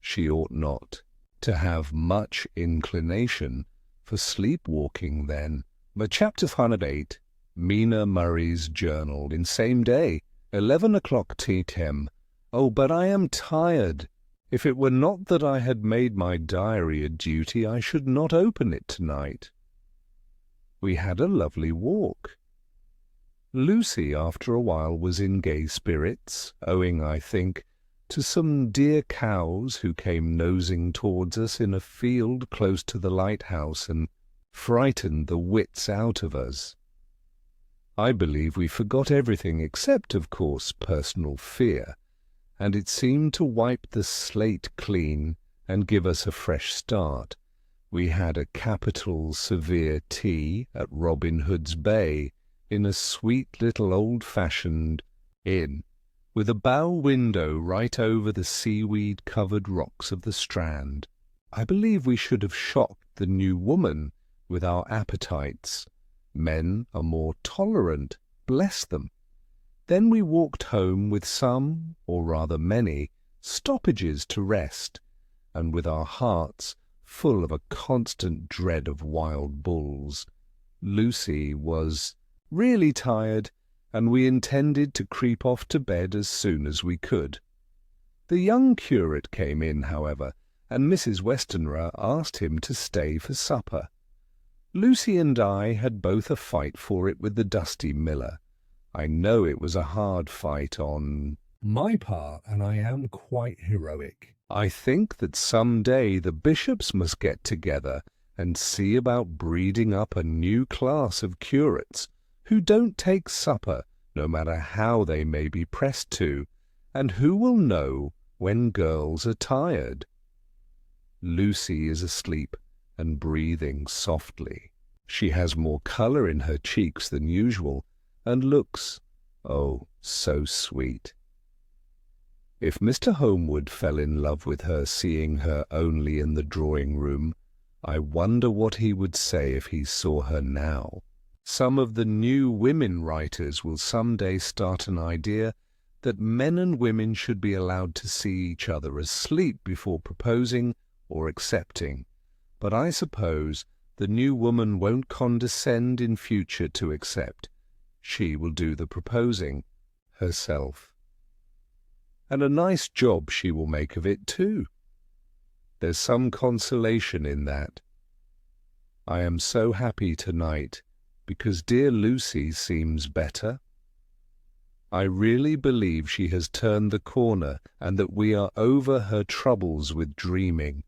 She ought not to have much inclination for sleepwalking then. But chapter 108, Mina Murray's journal, in same day, 11 o'clock T.M. Oh, but I am tired. If it were not that I had made my diary a duty, I should not open it tonight. We had a lovely walk. Lucy, after a while, was in gay spirits, owing, I think, to some dear cows who came nosing towards us in a field close to the lighthouse and frightened the wits out of us. I believe we forgot everything except, of course, personal fear, and it seemed to wipe the slate clean and give us a fresh start. We had a capital severe tea at Robin Hood's Bay in a sweet little old-fashioned inn, with a bow window right over the seaweed-covered rocks of the Strand. I believe we should have shocked the new woman with our appetites. Men are more tolerant, bless them. Then we walked home with some, or rather many, stoppages to rest, and with our hearts full of a constant dread of wild bulls. Lucy was really tired, and we intended to creep off to bed as soon as we could. The young curate came in, however, and Mrs. Westenra asked him to stay for supper. Lucy and I had both a fight for it with the dusty miller. I know it was a hard fight on my part, and I am quite heroic. I think that some day the bishops must get together and see about breeding up a new class of curates who don't take supper, no matter how they may be pressed to, and who will know when girls are tired. Lucy is asleep and breathing softly. She has more colour in her cheeks than usual, and looks, oh, so sweet. If Mr. Homewood fell in love with her seeing her only in the drawing-room, I wonder what he would say if he saw her now. Some of the new women writers will some day start an idea that men and women should be allowed to see each other asleep before proposing or accepting, but I suppose the new woman won't condescend in future to accept. She will do the proposing herself. And a nice job she will make of it, too. There's some consolation in that. I am so happy tonight, because dear Lucy seems better. I really believe she has turned the corner, and that we are over her troubles with dreaming.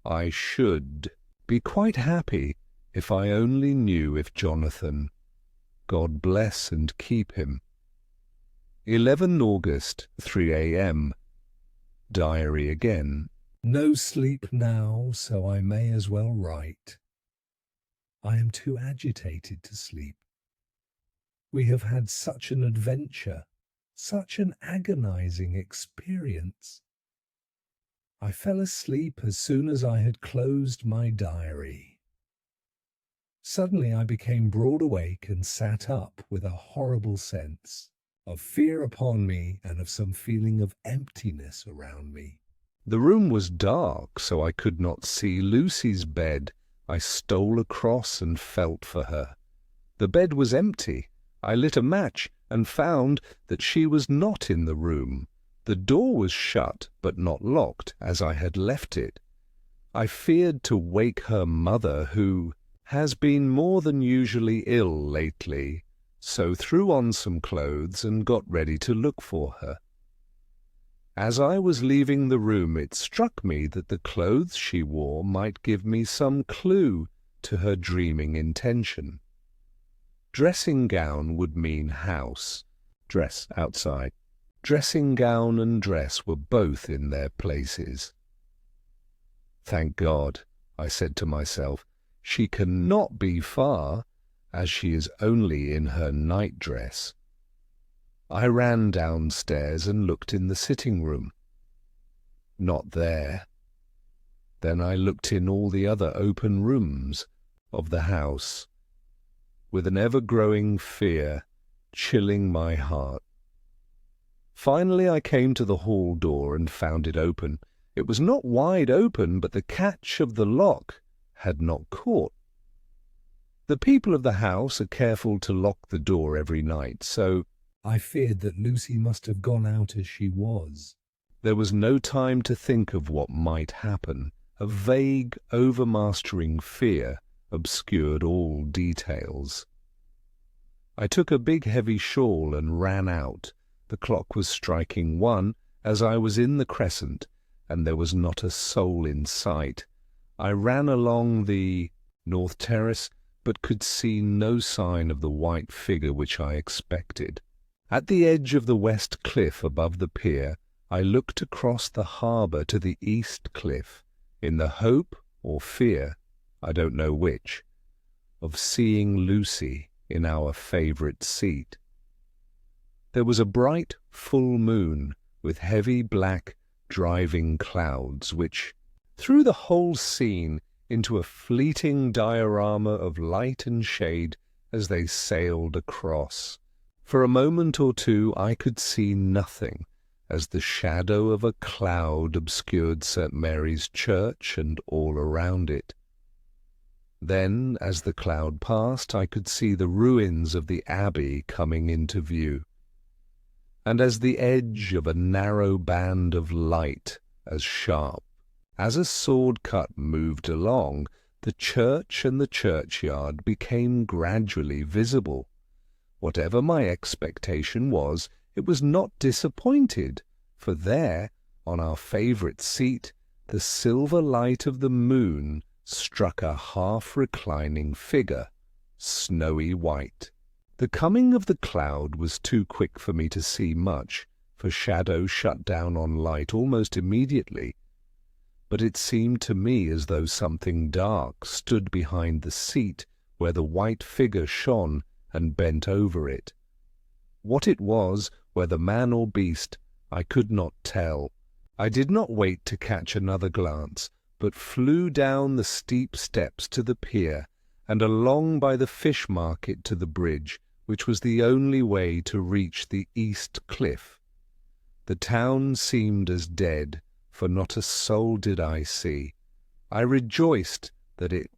I should be quite happy if I only knew if Jonathan, God bless and keep him. 11 August, 3 a.m. Diary again. No sleep now, so I may as well write. I am too agitated to sleep. We have had such an adventure, such an agonizing experience. I fell asleep as soon as I had closed my diary. Suddenly I became broad awake and sat up with a horrible sense of fear upon me and of some feeling of emptiness around me. The room was dark, so I could not see Lucy's bed. I stole across and felt for her. The bed was empty. I lit a match and found that she was not in the room. The door was shut, but not locked, as I had left it. I feared to wake her mother, who has been more than usually ill lately, so threw on some clothes and got ready to look for her. As I was leaving the room, it struck me that the clothes she wore might give me some clue to her dreaming intention. Dressing gown would mean house, dress outside. Dressing gown and dress were both in their places. Thank God, I said to myself, she cannot be far, as she is only in her night-dress. I ran downstairs and looked in the sitting-room. Not there. Then I looked in all the other open rooms of the house, with an ever-growing fear chilling my heart. Finally I came to the hall door and found it open. It was not wide open, but the catch of the lock had not caught. The people of the house are careful to lock the door every night, so I feared that Lucy must have gone out as she was. There was no time to think of what might happen. A vague, overmastering fear obscured all details. I took a big heavy shawl and ran out. The clock was striking 1 as I was in the crescent, and there was not a soul in sight. I ran along the North Terrace but could see no sign of the white figure which I expected. At the edge of the west cliff above the pier, I looked across the harbour to the east cliff, in the hope or fear, I don't know which, of seeing Lucy in our favourite seat. There was a bright full moon with heavy black driving clouds which threw the whole scene into a fleeting diorama of light and shade as they sailed across. For a moment or two I could see nothing, as the shadow of a cloud obscured St. Mary's Church and all around it. Then, as the cloud passed, I could see the ruins of the abbey coming into view, and as the edge of a narrow band of light as sharp as a sword cut moved along, the church and the churchyard became gradually visible. Whatever my expectation was, it was not disappointed, for there, on our favourite seat, the silver light of the moon struck a half-reclining figure, snowy white. The coming of the cloud was too quick for me to see much, for shadow shut down on light almost immediately, but it seemed to me as though something dark stood behind the seat where the white figure shone and bent over it. What it was, whether man or beast, I could not tell. I did not wait to catch another glance, but flew down the steep steps to the pier and along by the fish market to the bridge, which was the only way to reach the east cliff. The town seemed as dead, for not a soul did I see. I rejoiced that it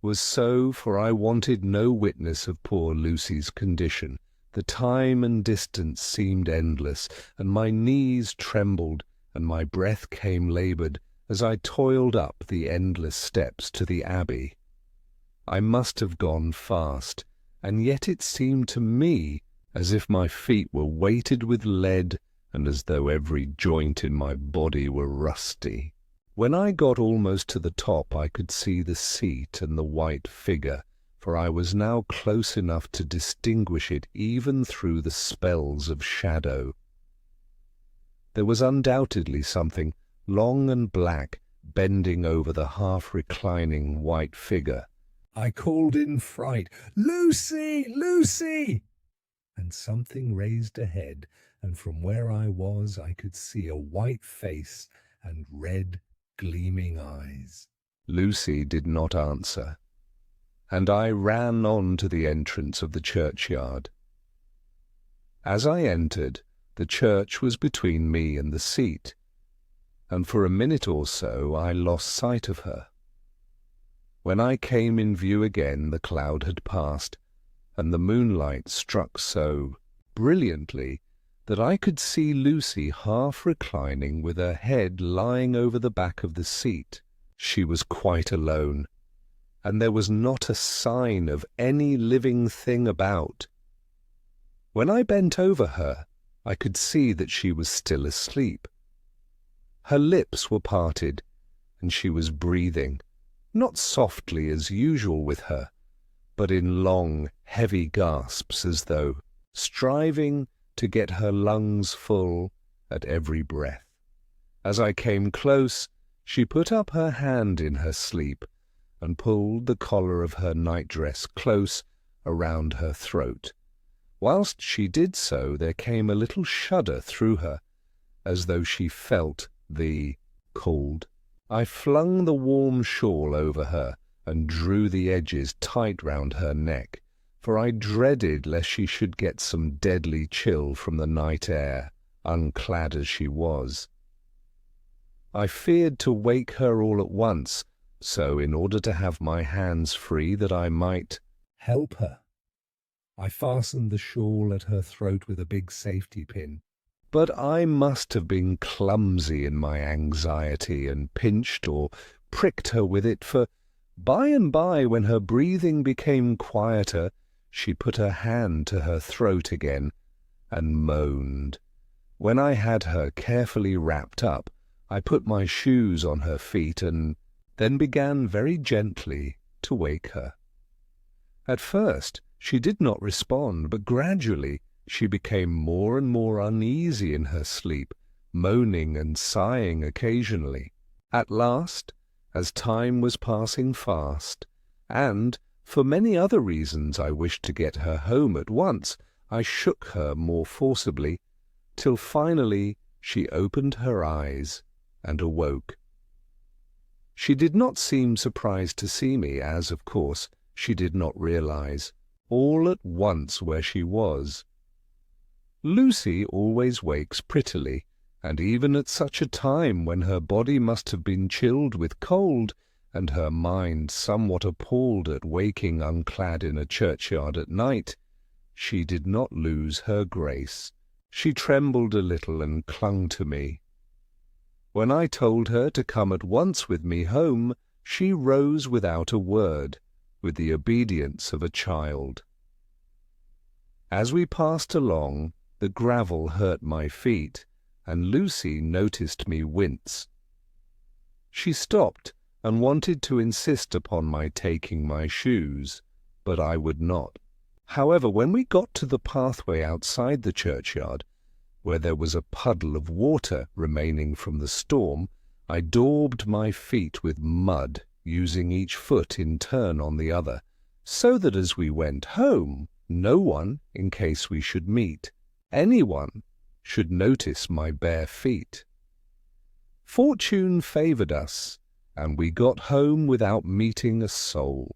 was so, for I wanted no witness of poor Lucy's condition. The time and distance seemed endless, and my knees trembled, and my breath came laboured, as I toiled up the endless steps to the abbey. I must have gone fast, and yet it seemed to me as if my feet were weighted with lead, and as though every joint in my body were rusty. When I got almost to the top I could see the seat and the white figure, for I was now close enough to distinguish it even through the spells of shadow. There was undoubtedly something long and black bending over the half-reclining white figure. I called in fright, "Lucy! Lucy!" And something raised a head, and from where I was I could see a white face and red, gleaming eyes. Lucy did not answer, and I ran on to the entrance of the churchyard. As I entered, the church was between me and the seat, and for a minute or so I lost sight of her. When I came in view again, the cloud had passed, and the moonlight struck so brilliantly that I could see Lucy half reclining with her head lying over the back of the seat. She was quite alone, and there was not a sign of any living thing about. When I bent over her, I could see that she was still asleep. Her lips were parted, and she was breathing, not softly as usual with her, but in long, heavy gasps, as though striving to get her lungs full at every breath. As I came close, she put up her hand in her sleep and pulled the collar of her nightdress close around her throat. Whilst she did so, there came a little shudder through her, as though she felt the cold. I flung the warm shawl over her and drew the edges tight round her neck, for I dreaded lest she should get some deadly chill from the night air, unclad as she was. I feared to wake her all at once, so in order to have my hands free that I might help her, I fastened the shawl at her throat with a big safety pin. But I must have been clumsy in my anxiety and pinched or pricked her with it, for by and by, when her breathing became quieter, she put her hand to her throat again and moaned. When I had her carefully wrapped up, I put my shoes on her feet and then began very gently to wake her. At first she did not respond, but gradually she became more and more uneasy in her sleep, moaning and sighing occasionally. At last, as time was passing fast, and for many other reasons I wished to get her home at once, I shook her more forcibly, till finally she opened her eyes and awoke. She did not seem surprised to see me, as, of course, she did not realize, all at once, where she was. Lucy always wakes prettily, and even at such a time when her body must have been chilled with cold, and her mind somewhat appalled at waking unclad in a churchyard at night, she did not lose her grace. She trembled a little and clung to me. When I told her to come at once with me home, she rose without a word, with the obedience of a child. As we passed along, the gravel hurt my feet, and Lucy noticed me wince. She stopped and wanted to insist upon my taking my shoes, but I would not. However, when we got to the pathway outside the churchyard, where there was a puddle of water remaining from the storm, I daubed my feet with mud, using each foot in turn on the other, so that as we went home, no one, in case we should meet anyone, should notice my bare feet. Fortune favoured us, and we got home without meeting a soul.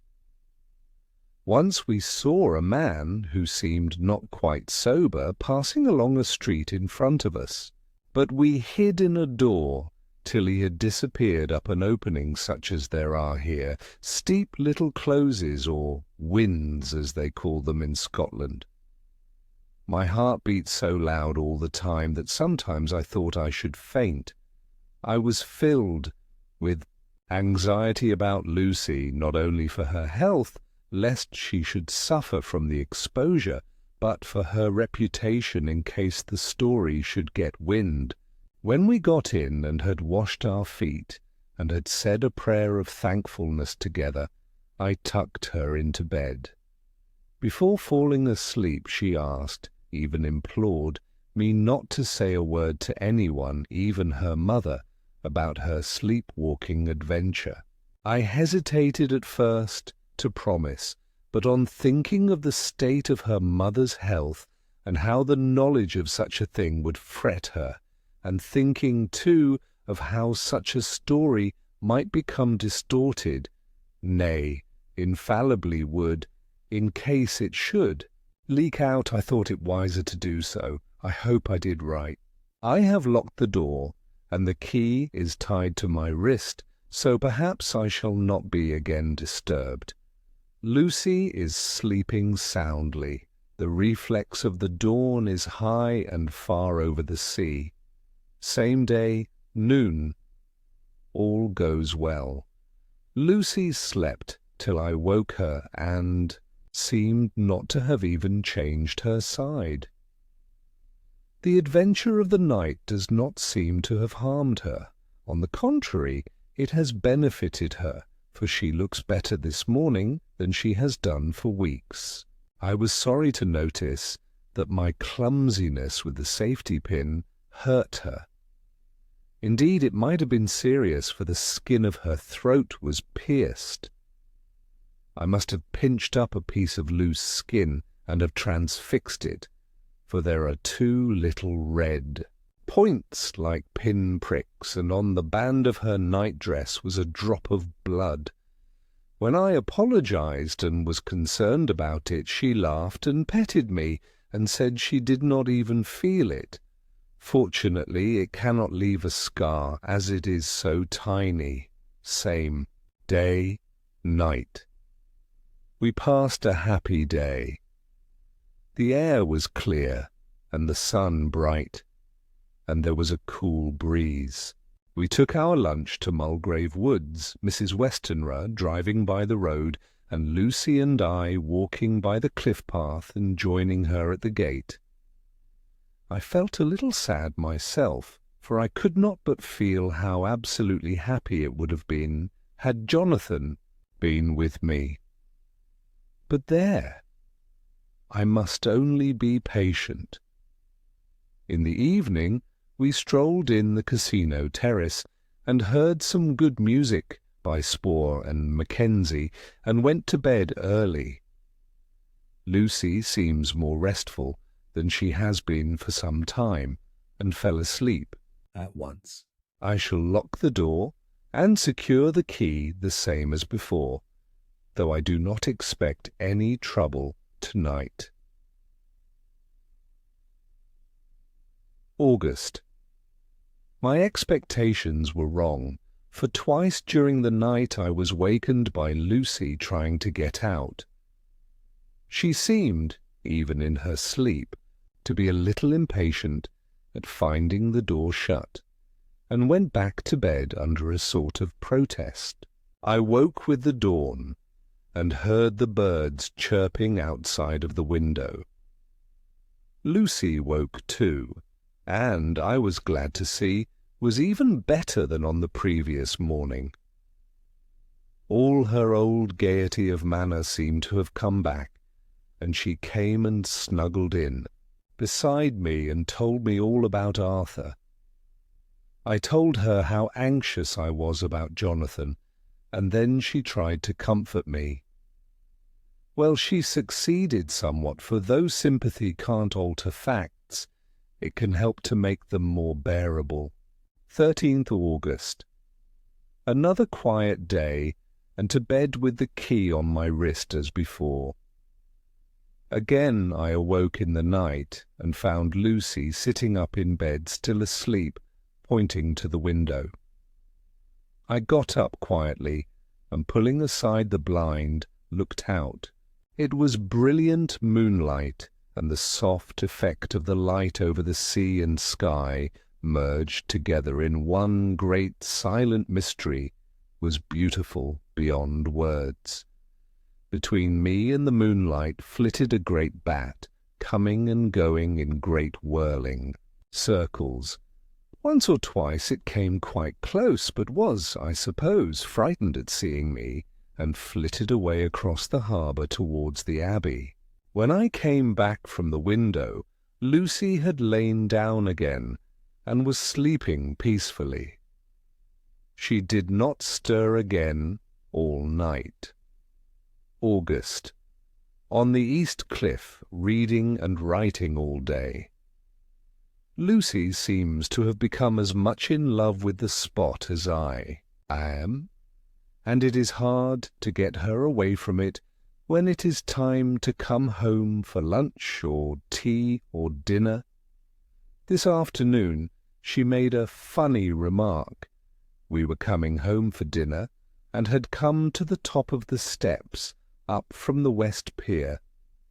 Once we saw a man, who seemed not quite sober, passing along a street in front of us, but we hid in a door till he had disappeared up an opening such as there are here, steep little closes, or winds as they call them in Scotland. My heart beat so loud all the time that sometimes I thought I should faint. I was filled with anxiety about Lucy, not only for her health, lest she should suffer from the exposure, but for her reputation in case the story should get wind. When we got in and had washed our feet, and had said a prayer of thankfulness together, I tucked her into bed. Before falling asleep she asked, even implored, me not to say a word to anyone, even her mother, about her sleep-walking adventure. I hesitated at first to promise, but on thinking of the state of her mother's health, and how the knowledge of such a thing would fret her, and thinking, too, of how such a story might become distorted, nay, infallibly would, in case it should, leak out, I thought it wiser to do so. I hope I did right. I have locked the door, and the key is tied to my wrist, so perhaps I shall not be again disturbed. Lucy is sleeping soundly. The reflex of the dawn is high and far over the sea. Same day, noon. All goes well. Lucy slept till I woke her and seemed not to have even changed her side. The adventure of the night does not seem to have harmed her. On the contrary, it has benefited her, for she looks better this morning than she has done for weeks. I was sorry to notice that my clumsiness with the safety pin hurt her. Indeed, it might have been serious, for the skin of her throat was pierced. I must have pinched up a piece of loose skin and have transfixed it, for there are two little red points like pin pricks, and on the band of her night-dress was a drop of blood. When I apologized and was concerned about it, she laughed and petted me, and said she did not even feel it. Fortunately, it cannot leave a scar, as it is so tiny. Same day, night. We passed a happy day. The air was clear, and the sun bright, and there was a cool breeze. We took our lunch to Mulgrave Woods, Mrs. Westenra driving by the road, and Lucy and I walking by the cliff path and joining her at the gate. I felt a little sad myself, for I could not but feel how absolutely happy it would have been had Jonathan been with me. But there, I must only be patient. In the evening we strolled in the casino terrace and heard some good music by Spohr and Mackenzie, and went to bed early. Lucy seems more restful than she has been for some time, and fell asleep at once. I shall lock the door and secure the key the same as before, though I do not expect any trouble tonight. August. My expectations were wrong, for twice during the night I was wakened by Lucy trying to get out. She seemed, even in her sleep, to be a little impatient at finding the door shut, and went back to bed under a sort of protest. I woke with the dawn, and heard the birds chirping outside of the window. Lucy woke too, and, I was glad to see, was even better than on the previous morning. All her old gaiety of manner seemed to have come back, and she came and snuggled in beside me and told me all about Arthur. I told her how anxious I was about Jonathan, and then she tried to comfort me. Well, she succeeded somewhat, for though sympathy can't alter facts, it can help to make them more bearable. 13th August. Another quiet day, and to bed with the key on my wrist as before. Again I awoke in the night and found Lucy sitting up in bed still asleep, pointing to the window. I got up quietly and, pulling aside the blind, looked out. It was brilliant moonlight, and the soft effect of the light over the sea and sky, merged together in one great silent mystery, was beautiful beyond words. Between me and the moonlight flitted a great bat, coming and going in great whirling circles. Once or twice it came quite close, but was, I suppose, frightened at seeing me, and flitted away across the harbour towards the Abbey. When I came back from the window, Lucy had lain down again, and was sleeping peacefully. She did not stir again all night. August. On the East Cliff, reading and writing all day. Lucy seems to have become as much in love with the spot as I am, and it is hard to get her away from it when it is time to come home for lunch or tea or dinner. This afternoon she made a funny remark. We were coming home for dinner, and had come to the top of the steps up from the West Pier,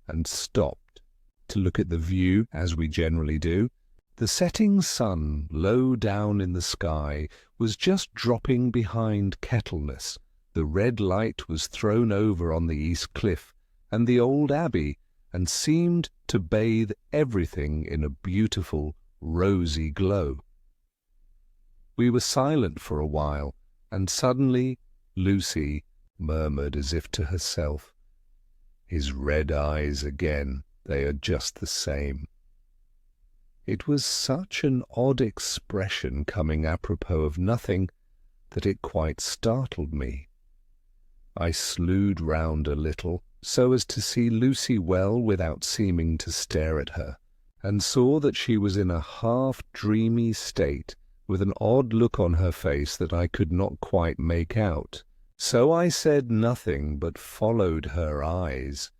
and stopped to look at the view, as we generally do. The setting sun, low down in the sky, was just dropping behind Kettleness. The red light was thrown over on the East Cliff and the old Abbey, and seemed to bathe everything in a beautiful, rosy glow. We were silent for a while, and suddenly Lucy murmured as if to herself, "His red eyes again, they are just the same." It was such an odd expression coming apropos of nothing that it quite startled me. I slewed round a little, so as to see Lucy well without seeming to stare at her, and saw that she was in a half-dreamy state, with an odd look on her face that I could not quite make out. So I said nothing, but followed her eyes.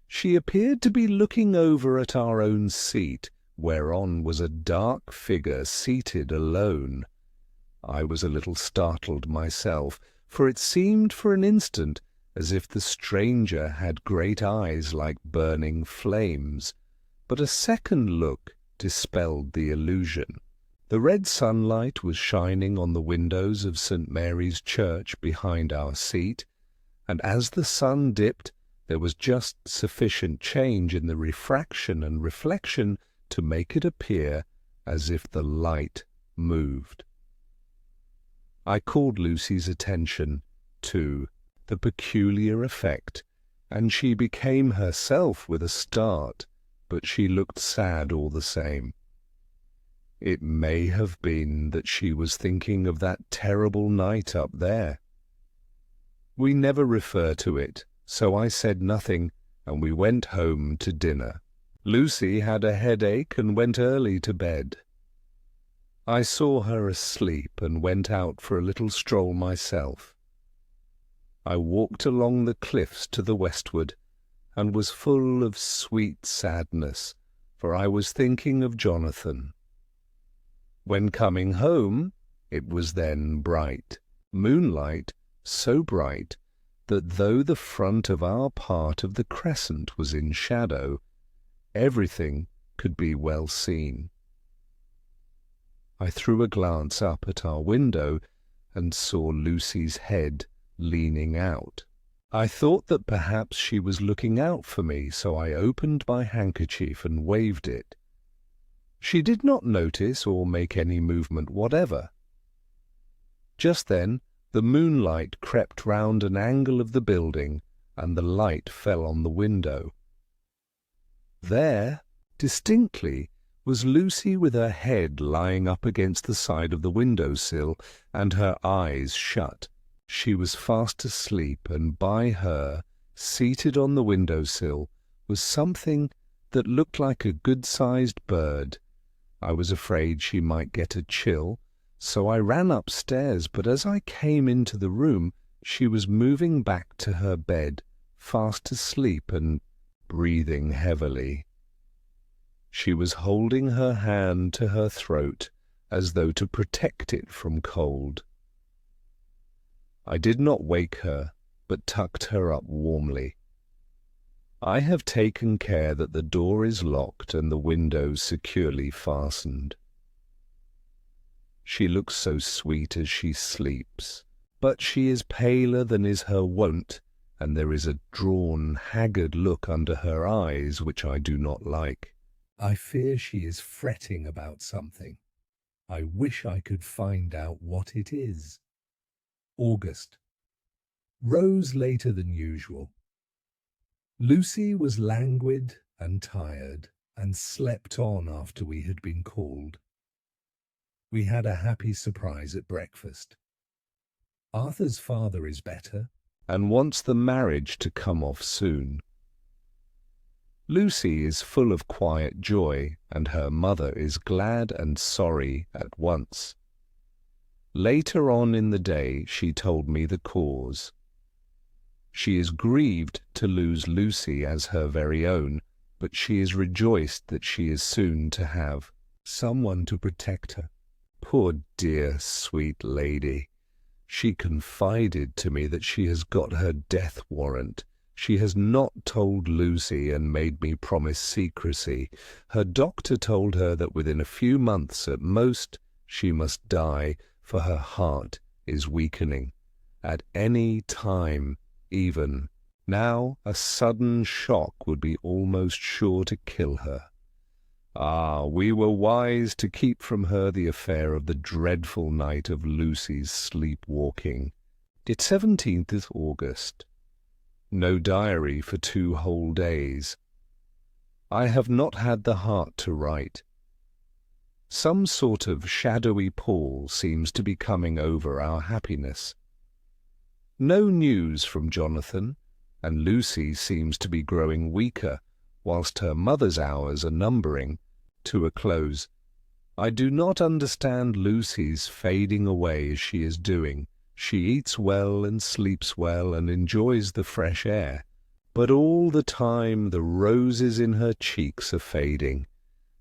She appeared to be looking over at our own seat, whereon was a dark figure seated alone. I was a little startled myself, for it seemed for an instant as if the stranger had great eyes like burning flames, but a second look dispelled the illusion. The red sunlight was shining on the windows of St. Mary's Church behind our seat, and as the sun dipped, there was just sufficient change in the refraction and reflection to make it appear as if the light moved. I called Lucy's attention to the peculiar effect and she became herself with a start, but she looked sad all the same. It may have been that she was thinking of that terrible night up there. We never refer to it, so I said nothing, and we went home to dinner. Lucy had a headache and went early to bed. I saw her asleep and went out for a little stroll myself. I walked along the cliffs to the westward, and was full of sweet sadness, for I was thinking of Jonathan. When coming home, it was then bright, moonlight, so bright that though the front of our part of the crescent was in shadow, everything could be well seen. I threw a glance up at our window and saw Lucy's head leaning out. I thought that perhaps she was looking out for me, so I opened my handkerchief and waved it. She did not notice or make any movement whatever. Just then the moonlight crept round an angle of the building, and the light fell on the window. There, distinctly, was Lucy with her head lying up against the side of the window-sill and her eyes shut. She was fast asleep, and by her, seated on the window-sill, was something that looked like a good-sized bird. I was afraid she might get a chill, so I ran upstairs, but as I came into the room, she was moving back to her bed, fast asleep and breathing heavily. She was holding her hand to her throat, as though to protect it from cold. I did not wake her, but tucked her up warmly. I have taken care that the door is locked and the windows securely fastened. She looks so sweet as she sleeps, but she is paler than is her wont, and there is a drawn, haggard look under her eyes which I do not like. I fear she is fretting about something. I wish I could find out what it is. August. Rose later than usual. Lucy was languid and tired, and slept on after we had been called. We had a happy surprise at breakfast. Arthur's father is better, and wants the marriage to come off soon. Lucy is full of quiet joy, and her mother is glad and sorry at once. Later on in the day she told me the cause. She is grieved to lose Lucy as her very own, but she is rejoiced that she is soon to have someone to protect her. Poor dear sweet lady! She confided to me that she has got her death warrant. She has not told Lucy and made me promise secrecy. Her doctor told her that within a few months at most she must die, for her heart is weakening. At any time, even now, a sudden shock would be almost sure to kill her. Ah, we were wise to keep from her the affair of the dreadful night of Lucy's sleepwalking. It's 17th August. No diary for 2 whole days. I have not had the heart to write. Some sort of shadowy pall seems to be coming over our happiness. No news from Jonathan, and Lucy seems to be growing weaker, whilst her mother's hours are numbering to a close. I do not understand Lucy's fading away as she is doing. She eats well and sleeps well and enjoys the fresh air, but all the time the roses in her cheeks are fading,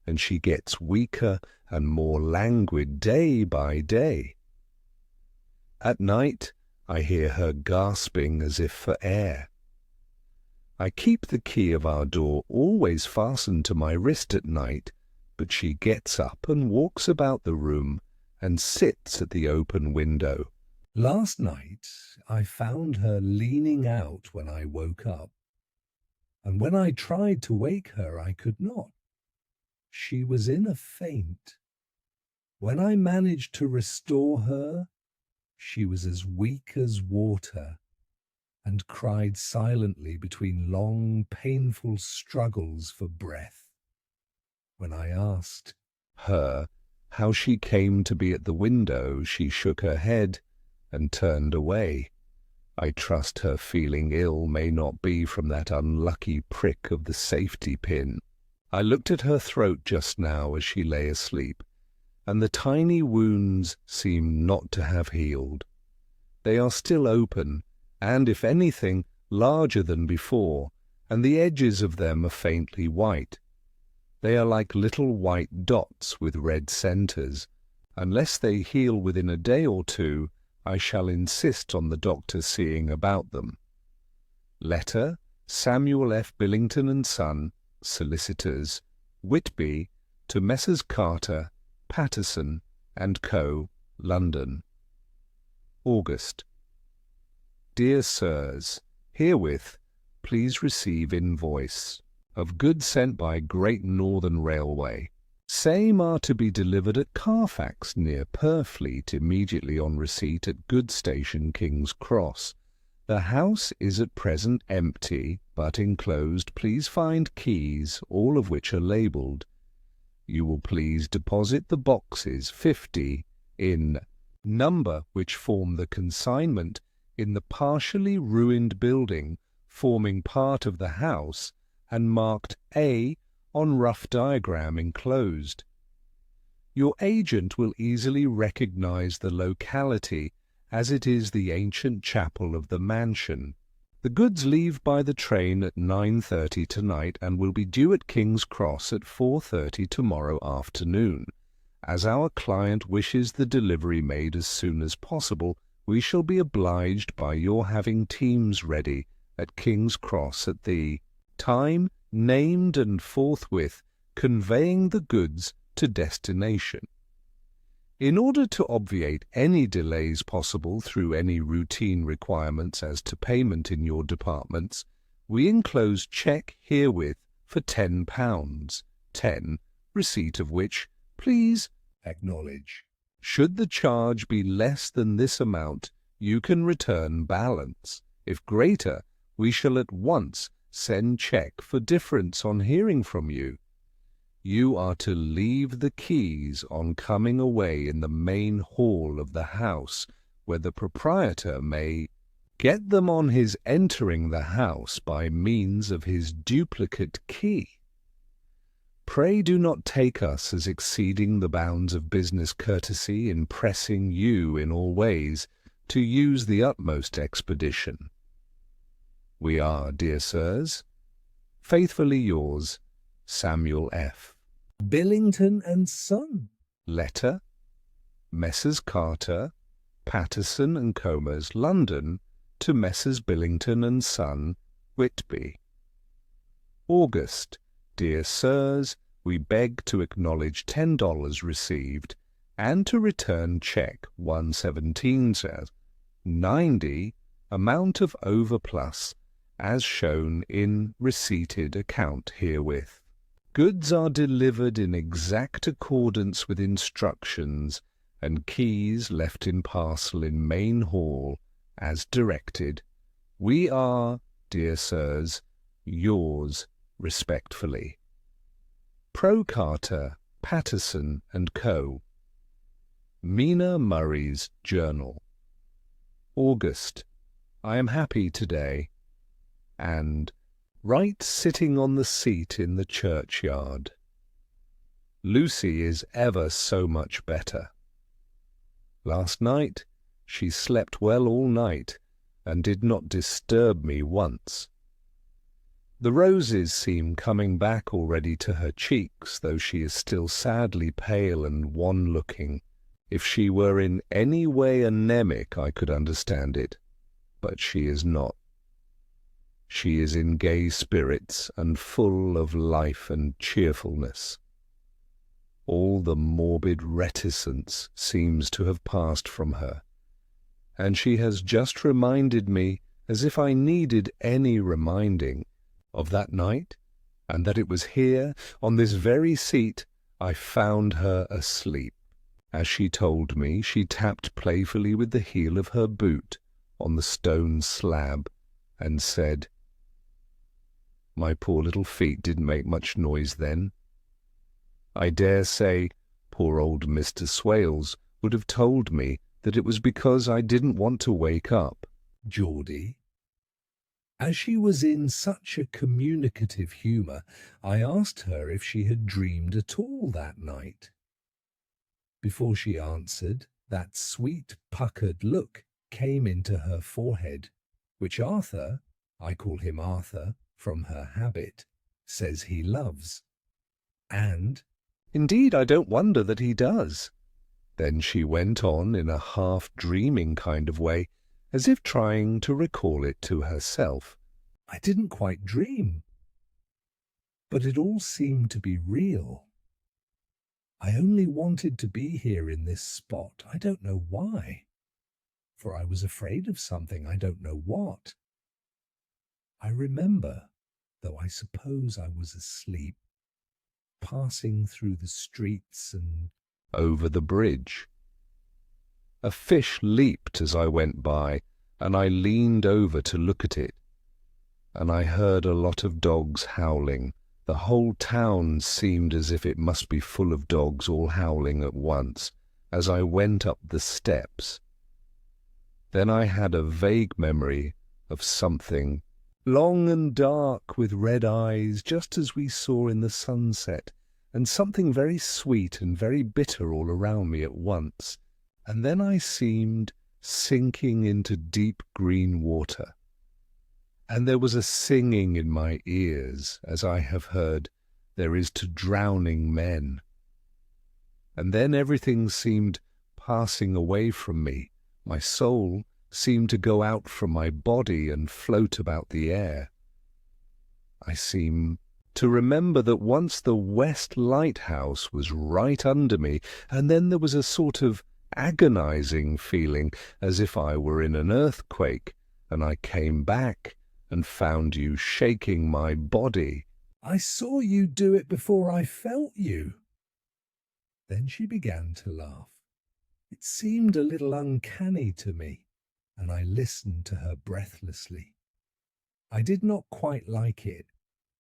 and she gets weaker and more languid day by day. At night I hear her gasping as if for air. I keep the key of our door always fastened to my wrist at night, but she gets up and walks about the room and sits at the open window. Last night I found her leaning out when I woke up, and when I tried to wake her I could not. She was in a faint. When I managed to restore her, she was as weak as water, and cried silently between long, painful struggles for breath. When I asked her how she came to be at the window, she shook her head and turned away. I trust her feeling ill may not be from that unlucky prick of the safety pin. I looked at her throat just now as she lay asleep, and the tiny wounds seem not to have healed. They are still open, and, if anything, larger than before, and the edges of them are faintly white. They are like little white dots with red centres. Unless they heal within a day or two, I shall insist on the doctor seeing about them. Letter, Samuel F. Billington and Son, Solicitors, Whitby, to Messrs. Carter, Patterson and Co., London. August. Dear Sirs, herewith please receive invoice of goods sent by Great Northern Railway. Same are to be delivered at Carfax near Purfleet immediately on receipt at Goods Station, King's Cross. The house is at present empty, but enclosed please find keys, all of which are labelled. You will please deposit the boxes 50 in number which form the consignment in the partially ruined building forming part of the house and marked A on rough diagram enclosed. Your agent will easily recognize the locality, as it is the ancient chapel of the mansion. The goods leave by the train at 9:30 tonight and will be due at King's Cross at 4:30 tomorrow afternoon. As our client wishes the delivery made as soon as possible, we shall be obliged by your having teams ready at King's Cross at the time named and forthwith conveying the goods to destination. In order to obviate any delays possible through any routine requirements as to payment in your departments, we enclose cheque herewith for £10, 10, receipt of which please acknowledge. Should the charge be less than this amount, you can return balance. If greater, we shall at once send cheque for difference on hearing from you. You are to leave the keys on coming away in the main hall of the house, where the proprietor may get them on his entering the house by means of his duplicate key. Pray do not take us as exceeding the bounds of business courtesy in pressing you in all ways to use the utmost expedition. We are, dear sirs, faithfully yours, Samuel F. Billington and Son. Letter, Messrs. Carter, Patterson and Comas, London, to Messrs. Billington and Son, Whitby. August. Dear sirs, we beg to acknowledge $10 received and to return cheque 117.90, amount of overplus, as shown in receipted account herewith. Goods are delivered in exact accordance with instructions, and keys left in parcel in main hall, as directed. We are, dear sirs, yours respectfully. Pro Carter, Patterson and Co. Mina Murray's Journal. August. I am happy today, and right sitting on the seat in the churchyard. Lucy is ever so much better. Last night she slept well all night and did not disturb me once. The roses seem coming back already to her cheeks, though she is still sadly pale and wan-looking. If she were in any way anemic I could understand it, but she is not. She is in gay spirits and full of life and cheerfulness. All the morbid reticence seems to have passed from her, and she has just reminded me, as if I needed any reminding, of that night, and that it was here, on this very seat, I found her asleep. As she told me, she tapped playfully with the heel of her boot on the stone slab and said, "My poor little feet didn't make much noise then. I dare say poor old Mr. Swales would have told me that it was because I didn't want to wake up." Geordie. As she was in such a communicative humour, I asked her if she had dreamed at all that night. Before she answered, that sweet puckered look came into her forehead, which Arthur, I call him Arthur from her habit, says he loves. And, "Indeed, I don't wonder that he does." Then she went on in a half-dreaming kind of way, as if trying to recall it to herself. I didn't quite dream, but it all seemed to be real. I only wanted to be here in this spot, I don't know why, for I was afraid of something, I don't know what. I remember, though I suppose I was asleep, passing through the streets and over the bridge. A fish leaped as I went by, and I leaned over to look at it, and I heard a lot of dogs howling. The whole town seemed as if it must be full of dogs all howling at once, as I went up the steps. Then I had a vague memory of something long and dark with red eyes, just as we saw in the sunset, and something very sweet and very bitter all around me at once. And then I seemed sinking into deep green water, and there was a singing in my ears, as I have heard there is to drowning men. And then everything seemed passing away from me. My soul seemed to go out from my body and float about the air. I seem to remember that once the West Lighthouse was right under me, and then there was a sort of agonizing feeling as if I were in an earthquake, and I came back and found you shaking my body. I saw you do it before I felt you. Then she began to laugh. It seemed a little uncanny to me, and I listened to her breathlessly. I did not quite like it,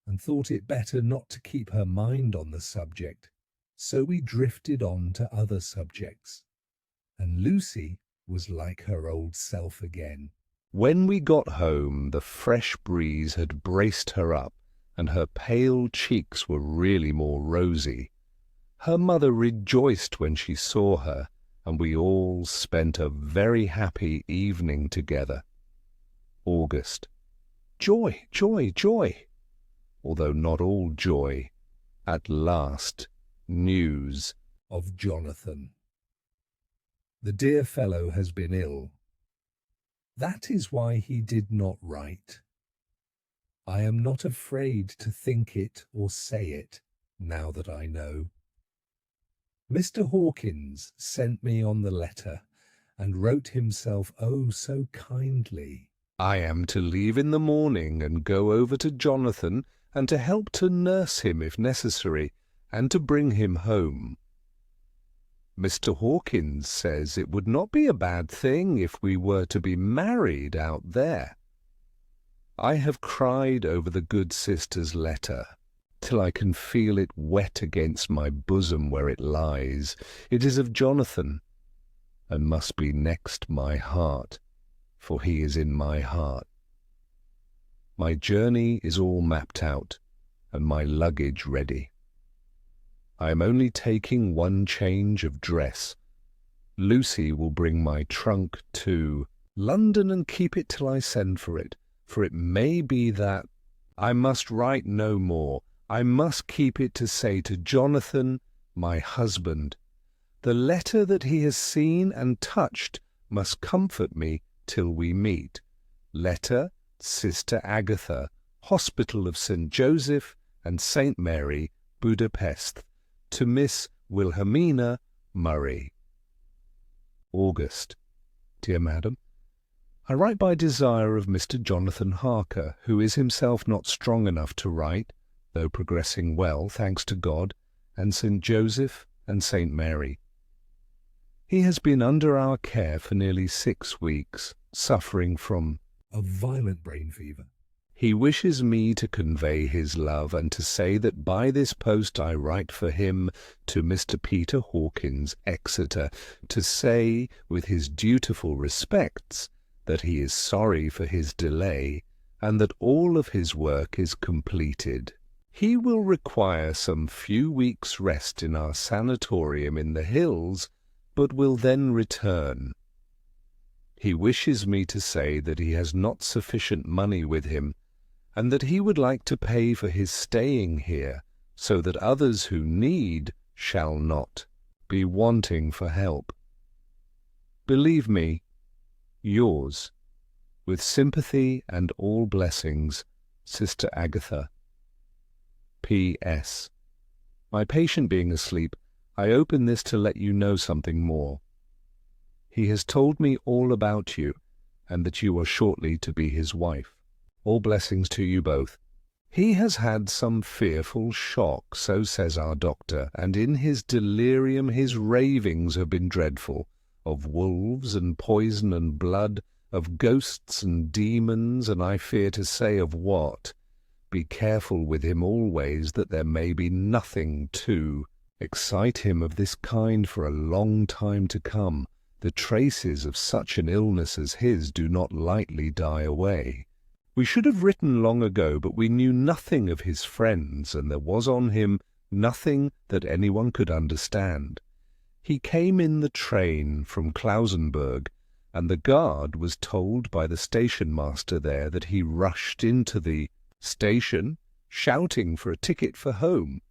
and thought it better not to keep her mind on the subject, so we drifted on to other subjects, and Lucy was like her old self again. When we got home, the fresh breeze had braced her up, and her pale cheeks were really more rosy. Her mother rejoiced when she saw her, and we all spent a very happy evening together. August. Joy, joy, joy! Although not all joy. At last, news of Jonathan. The dear fellow has been ill. That is why he did not write. I am not afraid to think it or say it, now that I know. Mr. Hawkins sent me on the letter, and wrote himself oh so kindly. I am to leave in the morning and go over to Jonathan, and to help to nurse him if necessary, and to bring him home. Mr. Hawkins says it would not be a bad thing if we were to be married out there. I have cried over the good sister's letter, till I can feel it wet against my bosom where it lies. It is of Jonathan, and must be next my heart, for he is in my heart. My journey is all mapped out, and my luggage ready. I am only taking one change of dress. Lucy will bring my trunk to London and keep it till I send for it may be that I must write no more. I must keep it to say to Jonathan, my husband. The letter that he has seen and touched must comfort me till we meet. Letter, Sister Agatha, Hospital of St. Joseph and St. Mary, Budapest, to Miss Wilhelmina Murray. August. Dear Madam, I write by desire of Mr. Jonathan Harker, who is himself not strong enough to write, though progressing well, thanks to God, and St. Joseph and St. Mary. He has been under our care for nearly 6 weeks, suffering from of violent brain fever. He wishes me to convey his love, and to say that by this post I write for him to Mr. Peter Hawkins, Exeter, to say, with his dutiful respects, that he is sorry for his delay, and that all of his work is completed. He will require some few weeks' rest in our sanatorium in the hills, but will then return. He wishes me to say that he has not sufficient money with him, and that he would like to pay for his staying here, so that others who need shall not be wanting for help. Believe me, yours, with sympathy and all blessings, Sister Agatha. P.S. My patient being asleep, I open this to let you know something more. He has told me all about you, and that you are shortly to be his wife. All blessings to you both. He has had some fearful shock, so says our doctor, and in his delirium his ravings have been dreadful, of wolves and poison and blood, of ghosts and demons, and I fear to say of what. Be careful with him always, that there may be nothing to excite him of this kind for a long time to come. The traces of such an illness as his do not lightly die away. We should have written long ago, but we knew nothing of his friends, and there was on him nothing that anyone could understand. He came in the train from Klausenburg, and the guard was told by the station-master there that he rushed into the station, shouting for a ticket for home.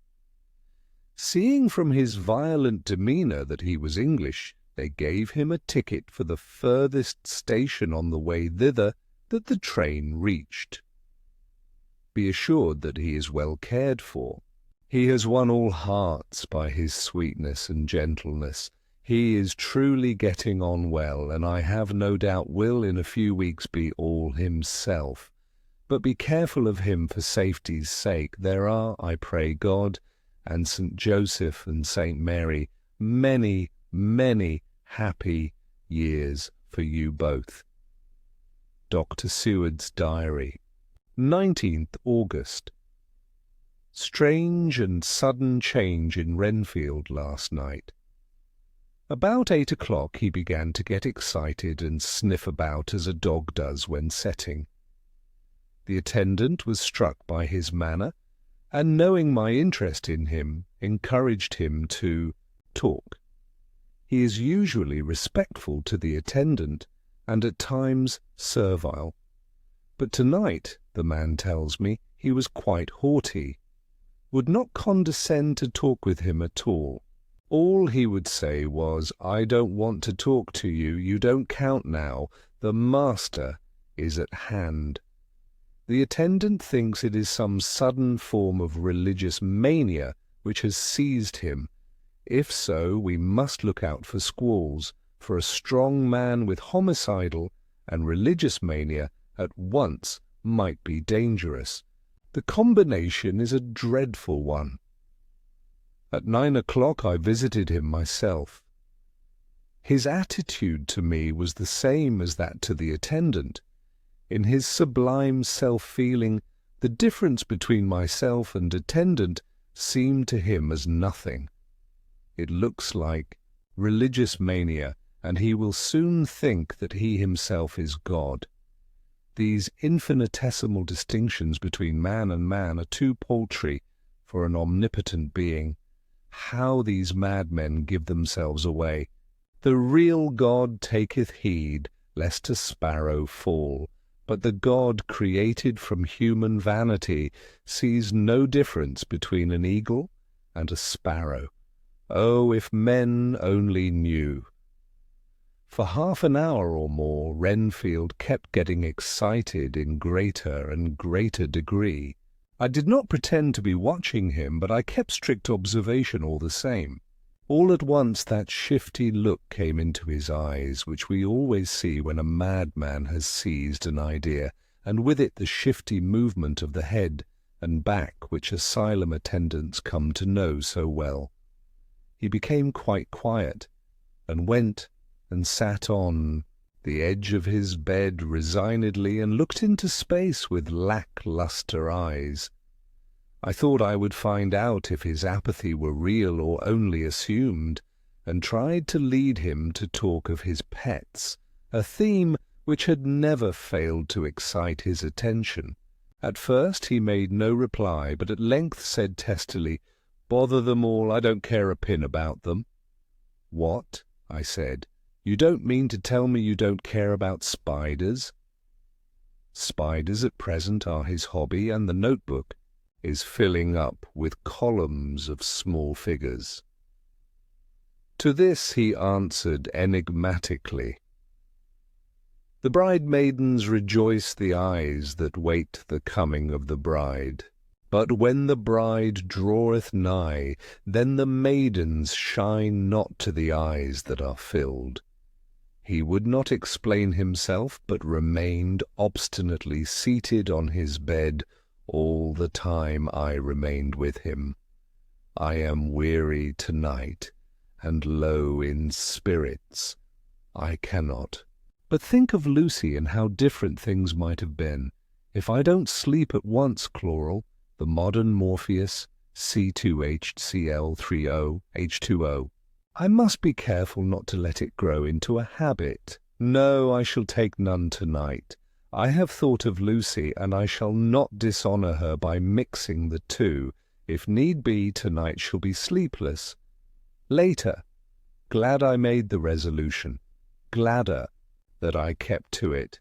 Seeing from his violent demeanour that he was English, they gave him a ticket for the furthest station on the way thither that the train reached. Be assured that he is well cared for. He has won all hearts by his sweetness and gentleness. He is truly getting on well, and I have no doubt will in a few weeks be all himself. But be careful of him for safety's sake. There are, I pray God, and St. Joseph and St. Mary, many, many happy years for you both. Dr. Seward's Diary, 19th August. Strange and sudden change in Renfield last night. About 8 o'clock he began to get excited and sniff about as a dog does when setting. The attendant was struck by his manner, and knowing my interest in him, encouraged him to talk. He is usually respectful to the attendant, and at times servile. But tonight, the man tells me, he was quite haughty, would not condescend to talk with him at all. All he would say was, "I don't want to talk to you, you don't count now, the master is at hand." The attendant thinks it is some sudden form of religious mania which has seized him. If so, we must look out for squalls, for a strong man with homicidal and religious mania at once might be dangerous. The combination is a dreadful one. At 9 o'clock I visited him myself. His attitude to me was the same as that to the attendant. In his sublime self-feeling, the difference between myself and attendant seemed to him as nothing. It looks like religious mania, and he will soon think that he himself is God. These infinitesimal distinctions between man and man are too paltry for an omnipotent being. How these madmen give themselves away! The real God taketh heed lest a sparrow fall, but the God created from human vanity sees no difference between an eagle and a sparrow. Oh, if men only knew! For half an hour or more, Renfield kept getting excited in greater and greater degree. I did not pretend to be watching him, but I kept strict observation all the same. All at once that shifty look came into his eyes, which we always see when a madman has seized an idea, and with it the shifty movement of the head and back which asylum attendants come to know so well. He became quite quiet, and went and sat on the edge of his bed resignedly and looked into space with lack-lustre eyes. I thought I would find out if his apathy were real or only assumed, and tried to lead him to talk of his pets, a theme which had never failed to excite his attention. At first he made no reply, but at length said testily, "Bother them all, I don't care a pin about them." "What?" I said. "You don't mean to tell me you don't care about spiders?" Spiders at present are his hobby, and the notebook is filling up with columns of small figures. To this he answered enigmatically, "The bridemaidens rejoice the eyes that wait the coming of the bride. But when the bride draweth nigh, then the maidens shine not to the eyes that are filled." He would not explain himself, but remained obstinately seated on his bed all the time I remained with him. I am weary tonight, and low in spirits. I cannot. But think of Lucy and how different things might have been. If I don't sleep at once, Chloral, the modern Morpheus, C2HCl3O H2O, I must be careful not to let it grow into a habit. No, I shall take none tonight. I have thought of Lucy, and I shall not dishonour her by mixing the two. If need be, tonight shall be sleepless. Later, glad I made the resolution, gladder that I kept to it.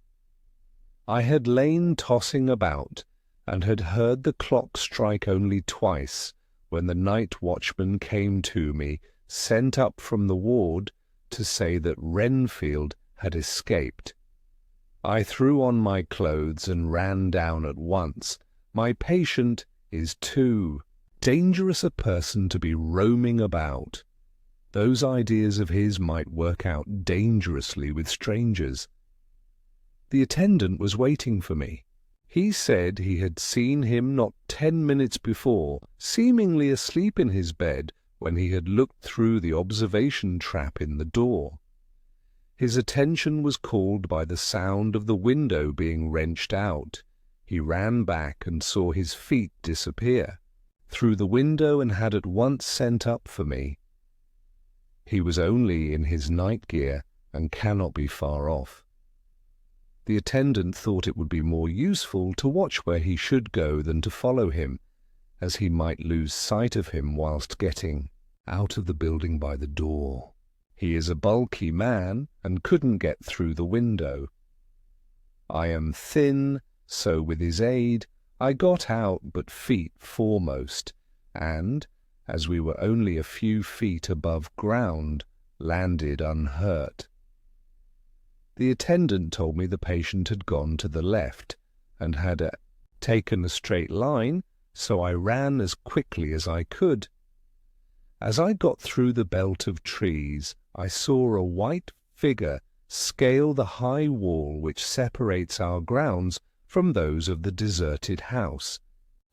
I had lain tossing about, and had heard the clock strike only twice, when the night watchman came to me, sent up from the ward, to say that Renfield had escaped. I threw on my clothes and ran down at once. My patient is too dangerous a person to be roaming about. Those ideas of his might work out dangerously with strangers. The attendant was waiting for me. He said he had seen him not 10 minutes before, seemingly asleep in his bed when he had looked through the observation trap in the door. His attention was called by the sound of the window being wrenched out. He ran back and saw his feet disappear through the window and had at once sent up for me. He was only in his night gear and cannot be far off. The attendant thought it would be more useful to watch where he should go than to follow him, as he might lose sight of him whilst getting out of the building by the door. He is a bulky man and couldn't get through the window. I am thin, so with his aid I got out, but feet foremost, and, as we were only a few feet above ground, landed unhurt. The attendant told me the patient had gone to the left, and had taken a straight line, so I ran as quickly as I could. As I got through the belt of trees, I saw a white figure scale the high wall which separates our grounds from those of the deserted house.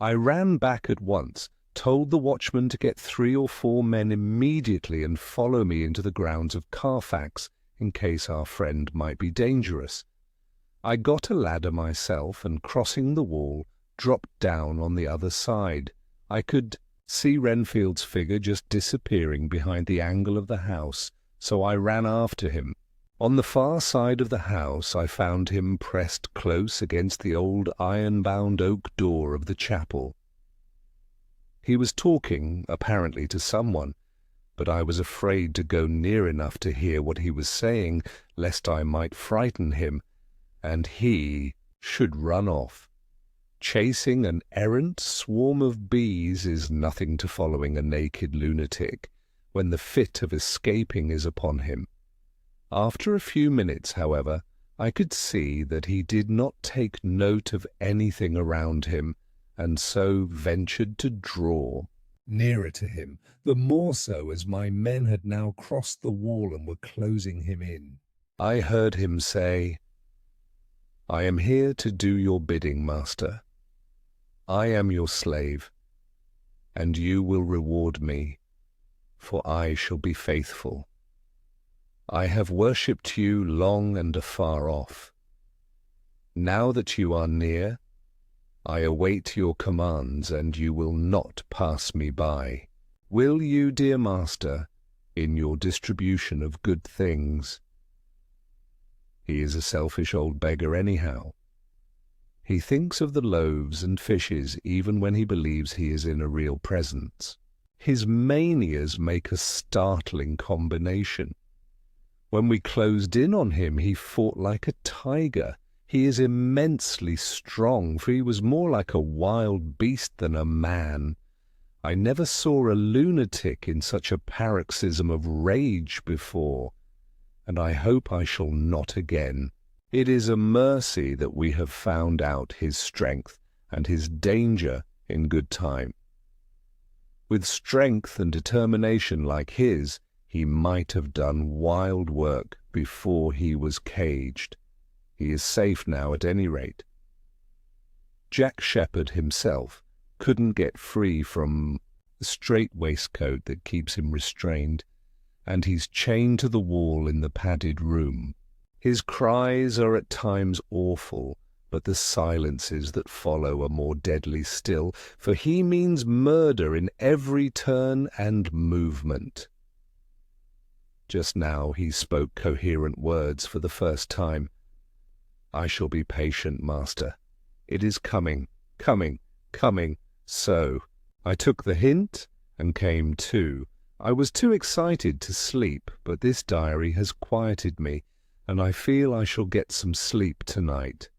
I ran back at once, told the watchman to get 3 or 4 men immediately and follow me into the grounds of Carfax, in case our friend might be dangerous. I got a ladder myself, and crossing the wall, dropped down on the other side. I could see Renfield's figure just disappearing behind the angle of the house, so I ran after him. On the far side of the house I found him pressed close against the old iron-bound oak door of the chapel. He was talking, apparently, to someone, but I was afraid to go near enough to hear what he was saying, lest I might frighten him, and he should run off. Chasing an errant swarm of bees is nothing to following a naked lunatic, when the fit of escaping is upon him. After a few minutes, however, I could see that he did not take note of anything around him, and so ventured to draw nearer to him, the more so as my men had now crossed the wall and were closing him in. I heard him say, "I am here to do your bidding, master. I am your slave, and you will reward me, for I shall be faithful. I have worshipped you long and afar off. Now that you are near, I await your commands, and you will not pass me by. Will you, dear master, in your distribution of good things? He is a selfish old beggar anyhow. He thinks of the loaves and fishes even when he believes he is in a real presence. His manias make a startling combination. When we closed in on him, he fought like a tiger. He is immensely strong, for he was more like a wild beast than a man. I never saw a lunatic in such a paroxysm of rage before, and I hope I shall not again. It is a mercy that we have found out his strength and his danger in good time. With strength and determination like his, he might have done wild work before he was caged. He is safe now at any rate. Jack Shepherd himself couldn't get free from the strait waistcoat that keeps him restrained, and he's chained to the wall in the padded room. His cries are at times awful, but the silences that follow are more deadly still, for he means murder in every turn and movement. Just now he spoke coherent words for the first time. I shall be patient, master. It is coming, coming, coming. So I took the hint and came to. I was too excited to sleep, but this diary has quieted me, and I feel I shall get some sleep tonight.